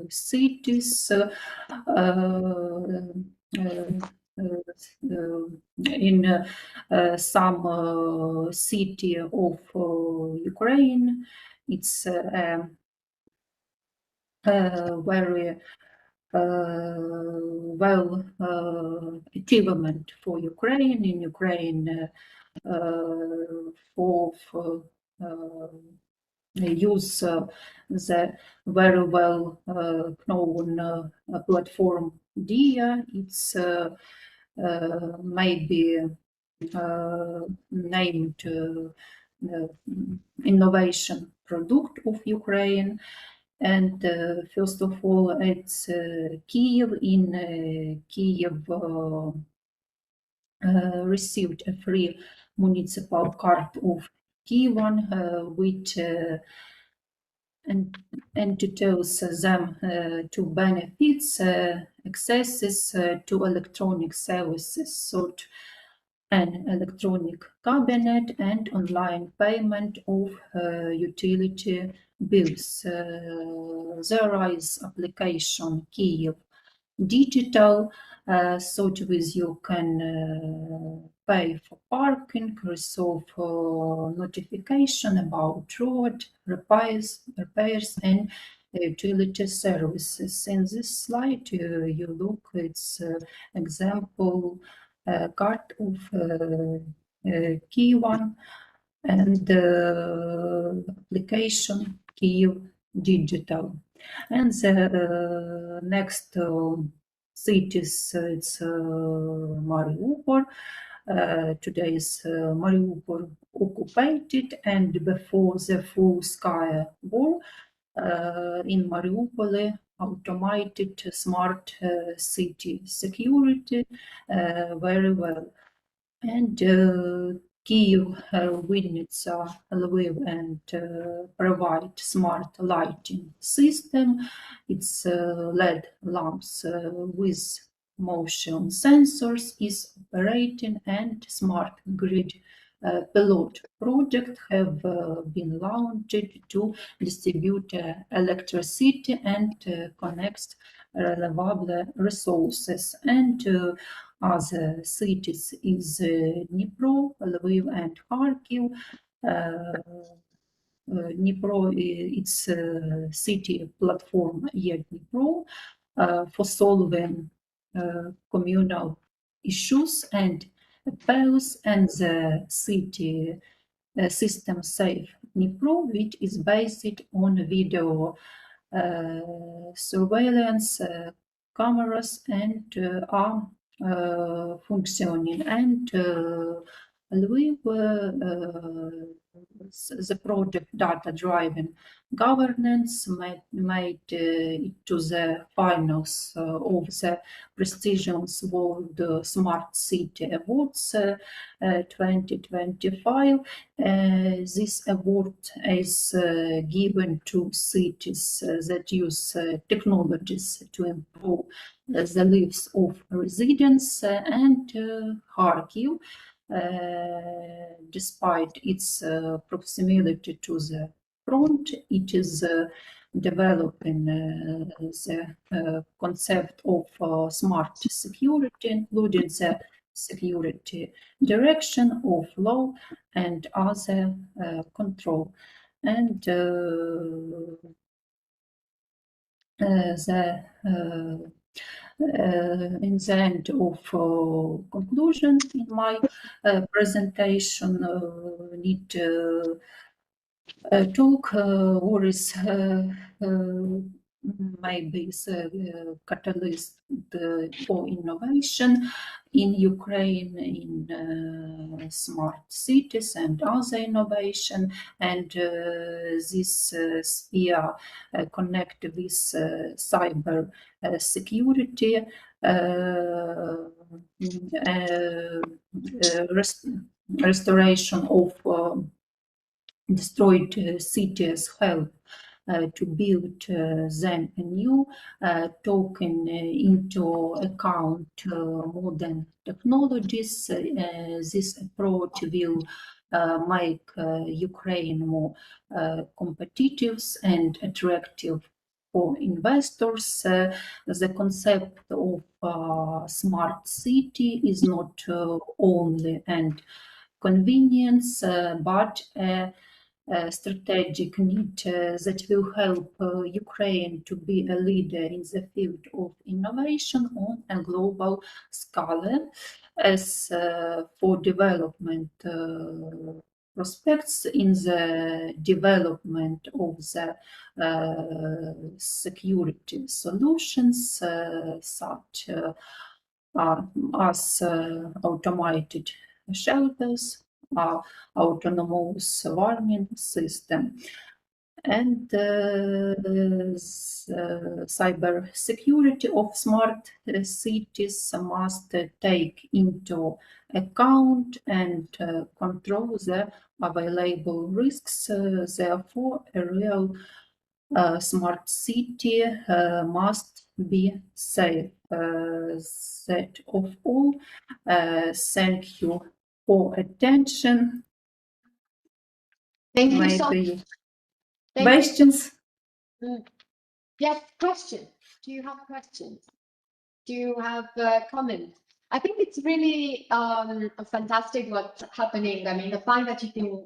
S17: cities in some city of Ukraine. It's very well achievement for Ukraine. In Ukraine, for use the very well known platform DIA. It's maybe named innovation product of Ukraine. And first of all, it's Kiev. In Kiev received a free municipal card of Kievan, which entitles them to benefits, accesses to electronic services, such an electronic cabinet and online payment of utility bills. There is application Kiev Digital, such with you can pay for parking, receive notification about road repairs and utility services. In this slide, you look, it's example card of Kievan and application Kiev Digital. And the next cities, it's Mariupol. Today is Mariupol occupied, and before the full-scale war, in Mariupol, automated smart city security very well. And Kyiv, Vinnytsia, Lviv, and provide smart lighting system. It's LED lamps with motion sensors is operating, and smart grid pilot project have been launched to distribute electricity and connect renewable resources. And other cities is Dnipro, Lviv, and Kharkiv. Dnipro, it's a city platform Dnipro for solving communal issues and appeals, and the city system safe Dnipro, which is based on video surveillance cameras and are functioning. And Lviv, the project data driven governance made it to the finals of the prestigious World Smart City Awards 2025. This award is given to cities that use technologies to improve the lives of residents. And Kharkiv, despite its proximity to the front, it is developing the concept of smart security, including the security direction of law and other control. And in the end of conclusion in my presentation, need to talk what is maybe the catalyst for innovation in Ukraine in smart cities and other innovation. And this sphere connect with cyber security, restoration of destroyed cities, help to build them anew, taking into account modern technologies. This approach will make Ukraine more competitive and attractive for investors. The concept of smart city is not only and convenience, but a strategic need that will help Ukraine to be a leader in the field of innovation on a global scale. As for development prospects in the development of the security solutions such as automated shelters, autonomous warming system, and cyber security of smart cities must take into account and control the available risks. Therefore, a real smart city must be safe. That of all. Thank you for attention.
S1: Thank you so
S17: Maybe
S1: much. Thank you.
S17: questions?
S1: Yes, question. Do you have questions? Do you have comments? I think it's really fantastic what's happening. I mean, the fact that you can,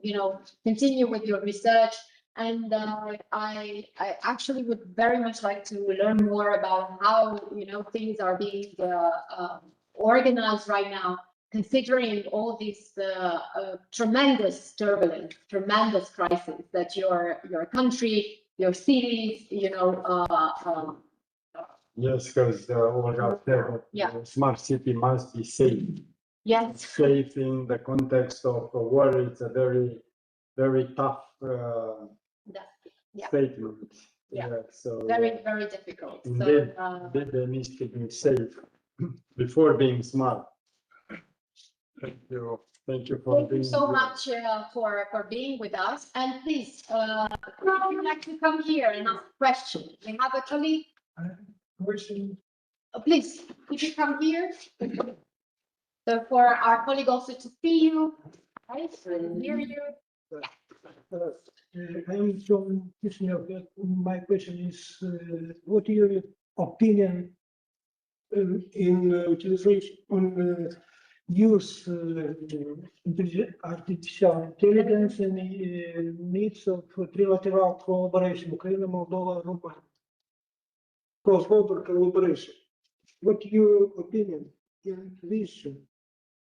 S1: continue with your research, and I actually would very much like to learn more about how, things are being organized right now, considering all these tremendous turbulence, tremendous crisis that your country, your cities,
S2: Yes, because smart city must be safe.
S1: Yes.
S2: Safe in the context of a war. It's a very, very tough statement.
S1: Yeah.
S2: So
S1: very, very difficult.
S2: Indeed,
S1: So,
S2: they need to be safe before being smart. Thank you. Thank you for
S1: thank you
S2: being
S1: so
S2: here.
S1: much for being with us. And please, if you'd like to come here and ask a question, we have a colleague.
S2: Question.
S1: Please, could you come here? So for our colleague also to see you, right, and hear you.
S18: I'm from Chisinau. My question is, what is your opinion in utilization on use artificial intelligence and needs of trilateral collaboration, Ukraine, Moldova, Romania? Cross-border collaboration. What is your opinion in this?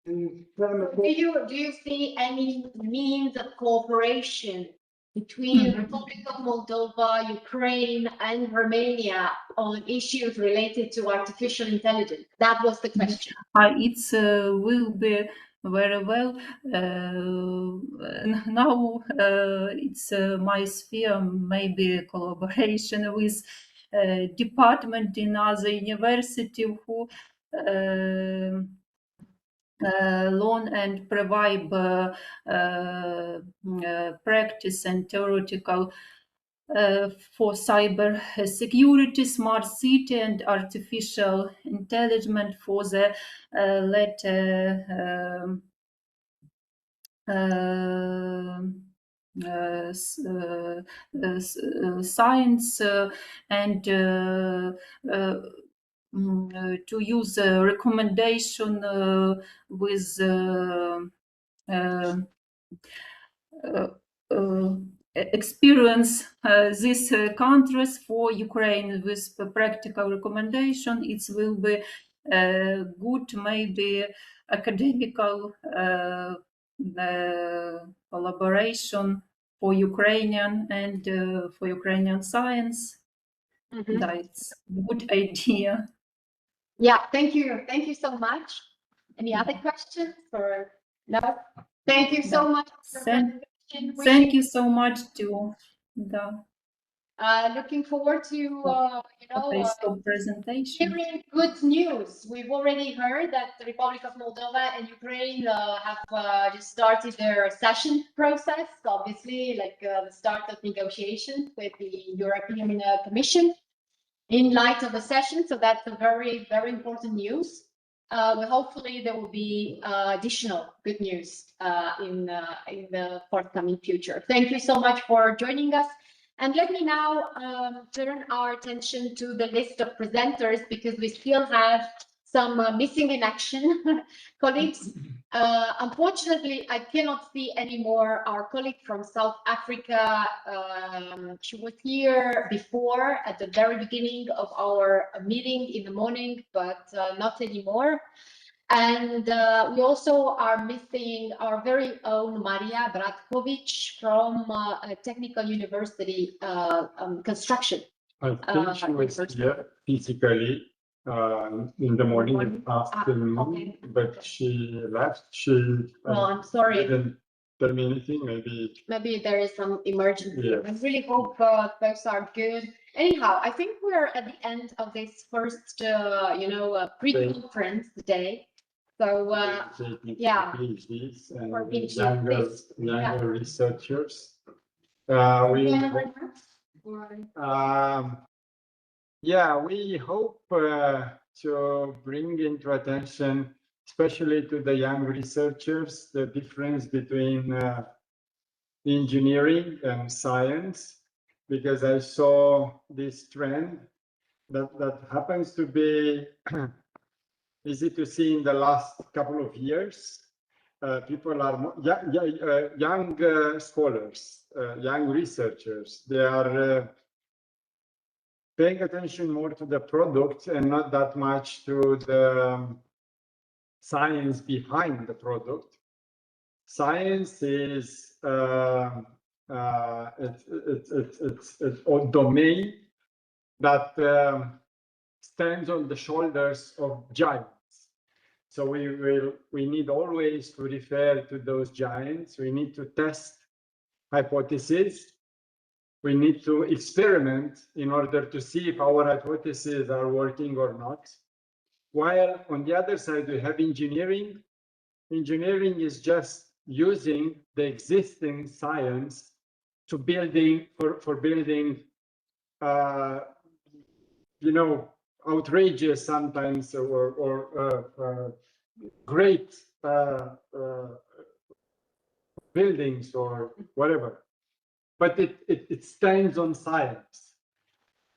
S1: Do you see any means of cooperation between the Republic of Moldova, Ukraine, and Romania on issues related to artificial intelligence? That was the question.
S17: It will be very well. Now it's my sphere, maybe collaboration with department in other university who learn and provide practice and theoretical for cyber security, smart city, and artificial intelligence for the latter science and to use a recommendation with experience these countries for Ukraine with practical recommendation. It will be good, maybe academical collaboration for Ukrainian and for Ukrainian science. That's a good idea.
S1: Yeah, thank you. Thank you so much. Any other questions or no? Thank you so much.
S17: Thank you so much to the
S1: looking forward to
S17: presentation.
S1: hearing good news. We've already heard that the Republic of Moldova and Ukraine have just started their accession process, obviously, like the start of negotiations with the European Commission in light of the session. So that's a very, very important news. hopefully there will be additional good news in the forthcoming future. Thank you so much for joining us. And let me now turn our attention to the list of presenters, because we still have some missing in action colleagues. Unfortunately, I cannot see anymore our colleague from South Africa. She was here before at the very beginning of our meeting in the morning, but not anymore. And we also are missing our very own Maria Bratkovic from Technical University Construction.
S2: I think she was here physically in the morning, afternoon,
S1: okay.
S2: but she left. She
S1: I'm sorry.
S2: Didn't tell me anything.
S1: Maybe there is some emergency.
S2: Yes.
S1: I really hope folks are good. Anyhow, I think we're at the end of this first, pre-conference day. So yeah,
S2: PhDs and
S1: for PhDs,
S2: younger researchers. We hope to bring into attention, especially to the young researchers, the difference between engineering and science, because I saw this trend that happens to be easy to see in the last couple of years. People are young scholars, young researchers. They are paying attention more to the product and not that much to the science behind the product. Science is it's a domain that stands on the shoulders of giants. So we need always to refer to those giants. We need to test hypotheses. We need to experiment in order to see if our hypotheses are working or not. While on the other side, we have engineering. Engineering is just using the existing science to building for building, outrageous sometimes or great buildings or whatever. But it stands on science.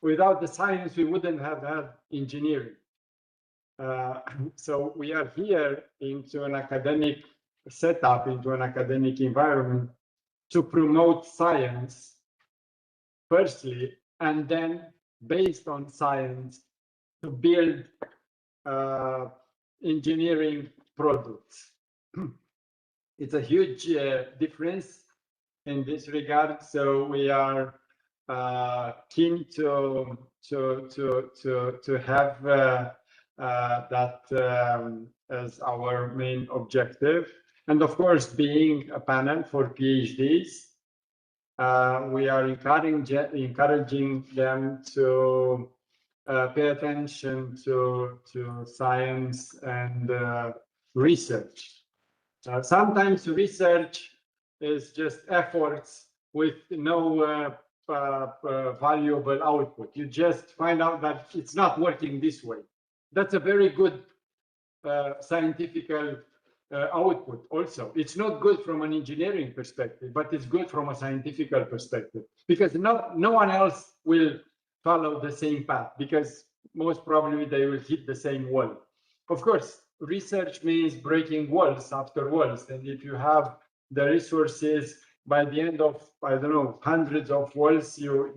S2: Without the science, we wouldn't have had engineering. So we are here into an academic setup, into an academic environment to promote science, firstly, and then based on science to build engineering products. It's a huge difference in this regard. So we are keen to have that as our main objective. And of course, being a panel for PhDs, we are encouraging them to pay attention to science and research. Sometimes research is just efforts with no valuable output. You just find out that it's not working this way. That's a very good scientific output also. It's not good from an engineering perspective, but it's good from a scientific perspective, because no one else will follow the same path, because most probably they will hit the same wall. Of course, research means breaking walls after walls, and if you have the resources, by the end of, I don't know, hundreds of walls you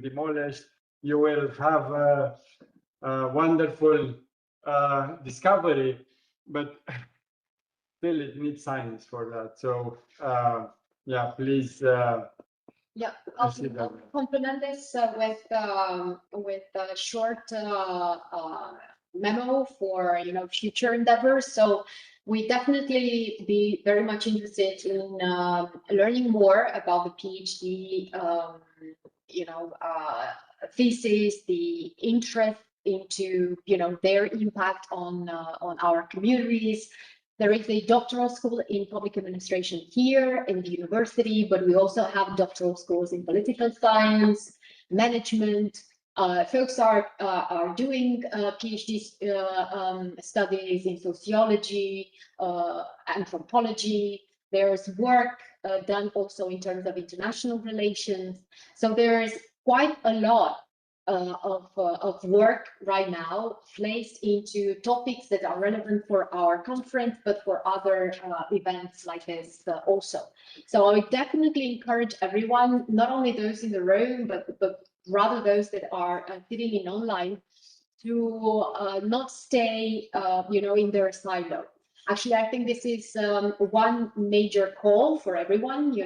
S2: demolish, you will have a wonderful discovery, but still it needs science for that. So yeah, please.
S1: Yeah, I'll complement this with a short memo for future endeavors. So we definitely be very much interested in learning more about the PhD, thesis, the interest into their impact on our communities. There is a doctoral school in public administration here in the university, but we also have doctoral schools in political science, management, Folks are doing PhD studies in sociology, anthropology. There's work done also in terms of international relations. So there is quite a lot of work right now placed into topics that are relevant for our conference, but for other events like this also. So I would definitely encourage everyone, not only those in the room, but rather those that are sitting in online, to not stay, in their silo. Actually, I think this is one major call for everyone,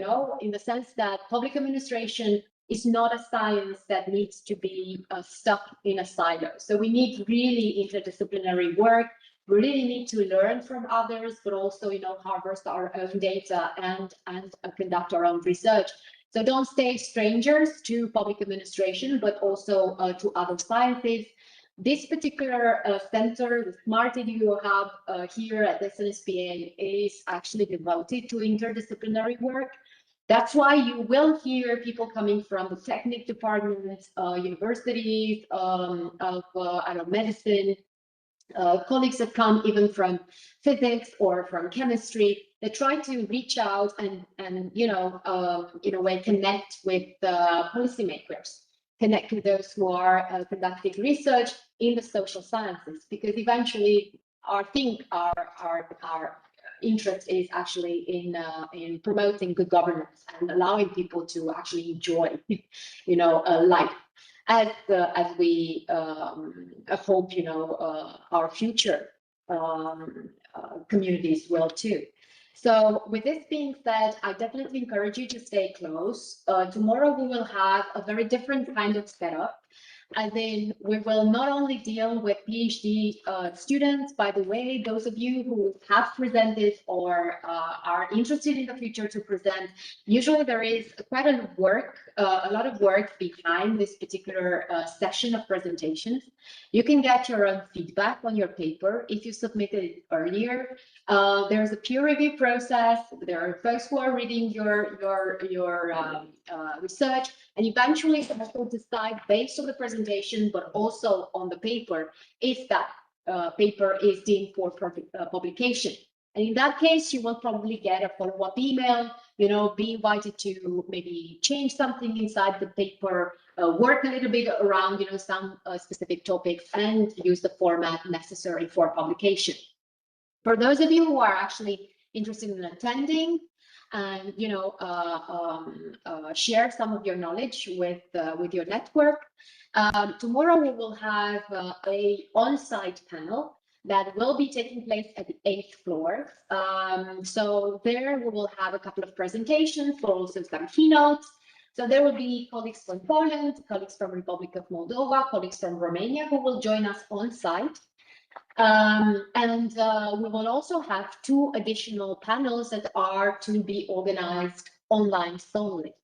S1: in the sense that public administration is not a science that needs to be stuck in a silo. So we need really interdisciplinary work. We really need to learn from others, but also, harvest our own data and conduct our own research. So don't stay strangers to public administration, but also to other sciences. This particular center, the Smart-EDU hub here at SNSPA, is actually devoted to interdisciplinary work. That's why you will hear people coming from the technical departments, universities, of medicine, colleagues that come even from physics or from chemistry. They try to reach out and in a way connect with policymakers, connect with those who are conducting research in the social sciences, because eventually our interest is actually in promoting good governance and allowing people to actually enjoy, life as we hope, our future communities will too. So with this being said, I definitely encourage you to stay close. Tomorrow we will have a very different kind of setup. And then we will not only deal with PhD students, by the way, those of you who have presented or are interested in the future to present, usually there is quite a lot of work behind this particular session of presentations. You can get your own feedback on your paper if you submitted it earlier. There's a peer review process. There are folks who are reading your research, and eventually you will decide based on the presentation, but also on the paper, if that paper is deemed for publication. And in that case, you will probably get a follow-up email, be invited to maybe change something inside the paper, work a little bit around, some specific topics, and use the format necessary for publication. For those of you who are actually interested in attending and share some of your knowledge with your network, tomorrow we will have a on-site panel that will be taking place at the 8th floor. So there we will have a couple of presentations, but also some keynotes. So there will be colleagues from Poland, colleagues from Republic of Moldova, colleagues from Romania who will join us on site. We will also have 2 additional panels that are to be organized online solely.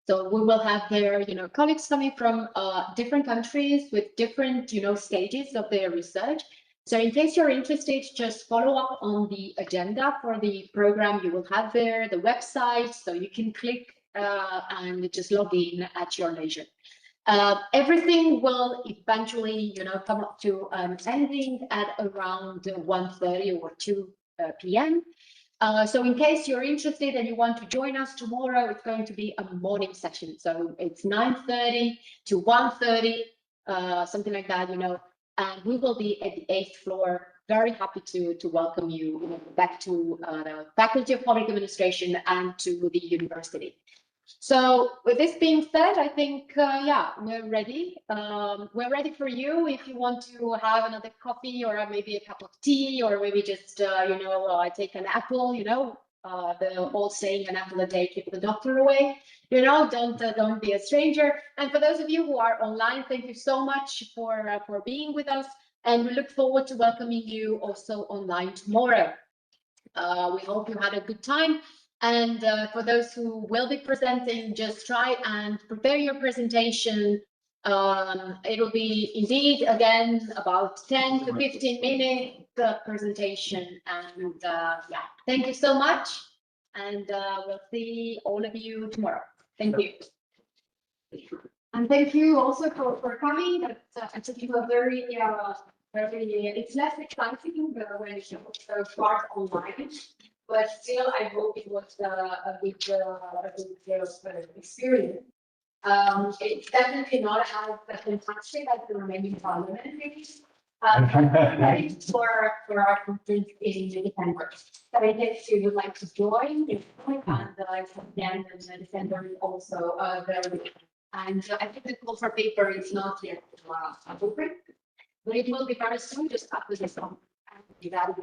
S1: So we will have there, colleagues coming from different countries with different, stages of their research. So in case you're interested, just follow up on the agenda for the program. You will have there the website, so you can click and just log in at your leisure. Everything will eventually, come up to ending at around 1:30 or 2 p.m. So in case you're interested and you want to join us tomorrow, it's going to be a morning session. So it's 9:30 to 1:30, something like that, and we will be at the 8th floor. Very happy to welcome you back to the Faculty of Public Administration and to the university. So with this being said, I think, we're ready. We're ready for you if you want to have another coffee or maybe a cup of tea, or maybe just, take an apple, the old saying, an apple a day keeps the doctor away. Don't be a stranger. And for those of you who are online, thank you so much for being with us. And we look forward to welcoming you also online tomorrow. We hope you had a good time. And for those who will be presenting, just try and prepare your presentation. It'll be indeed, again, about 10 to 15 minutes presentation. And thank you so much. And we'll see all of you tomorrow. Thank you. And thank you also for coming. I think you were very, it's less exciting when it's part online, but still I hope it was a good experience. It's definitely not as fantastic as the Romanian parliament is. Ready for our conference in December. So in case you would like to join, and then December is also very. And I think the call for paper is not yet open, but it will be very soon, just after this one. That will be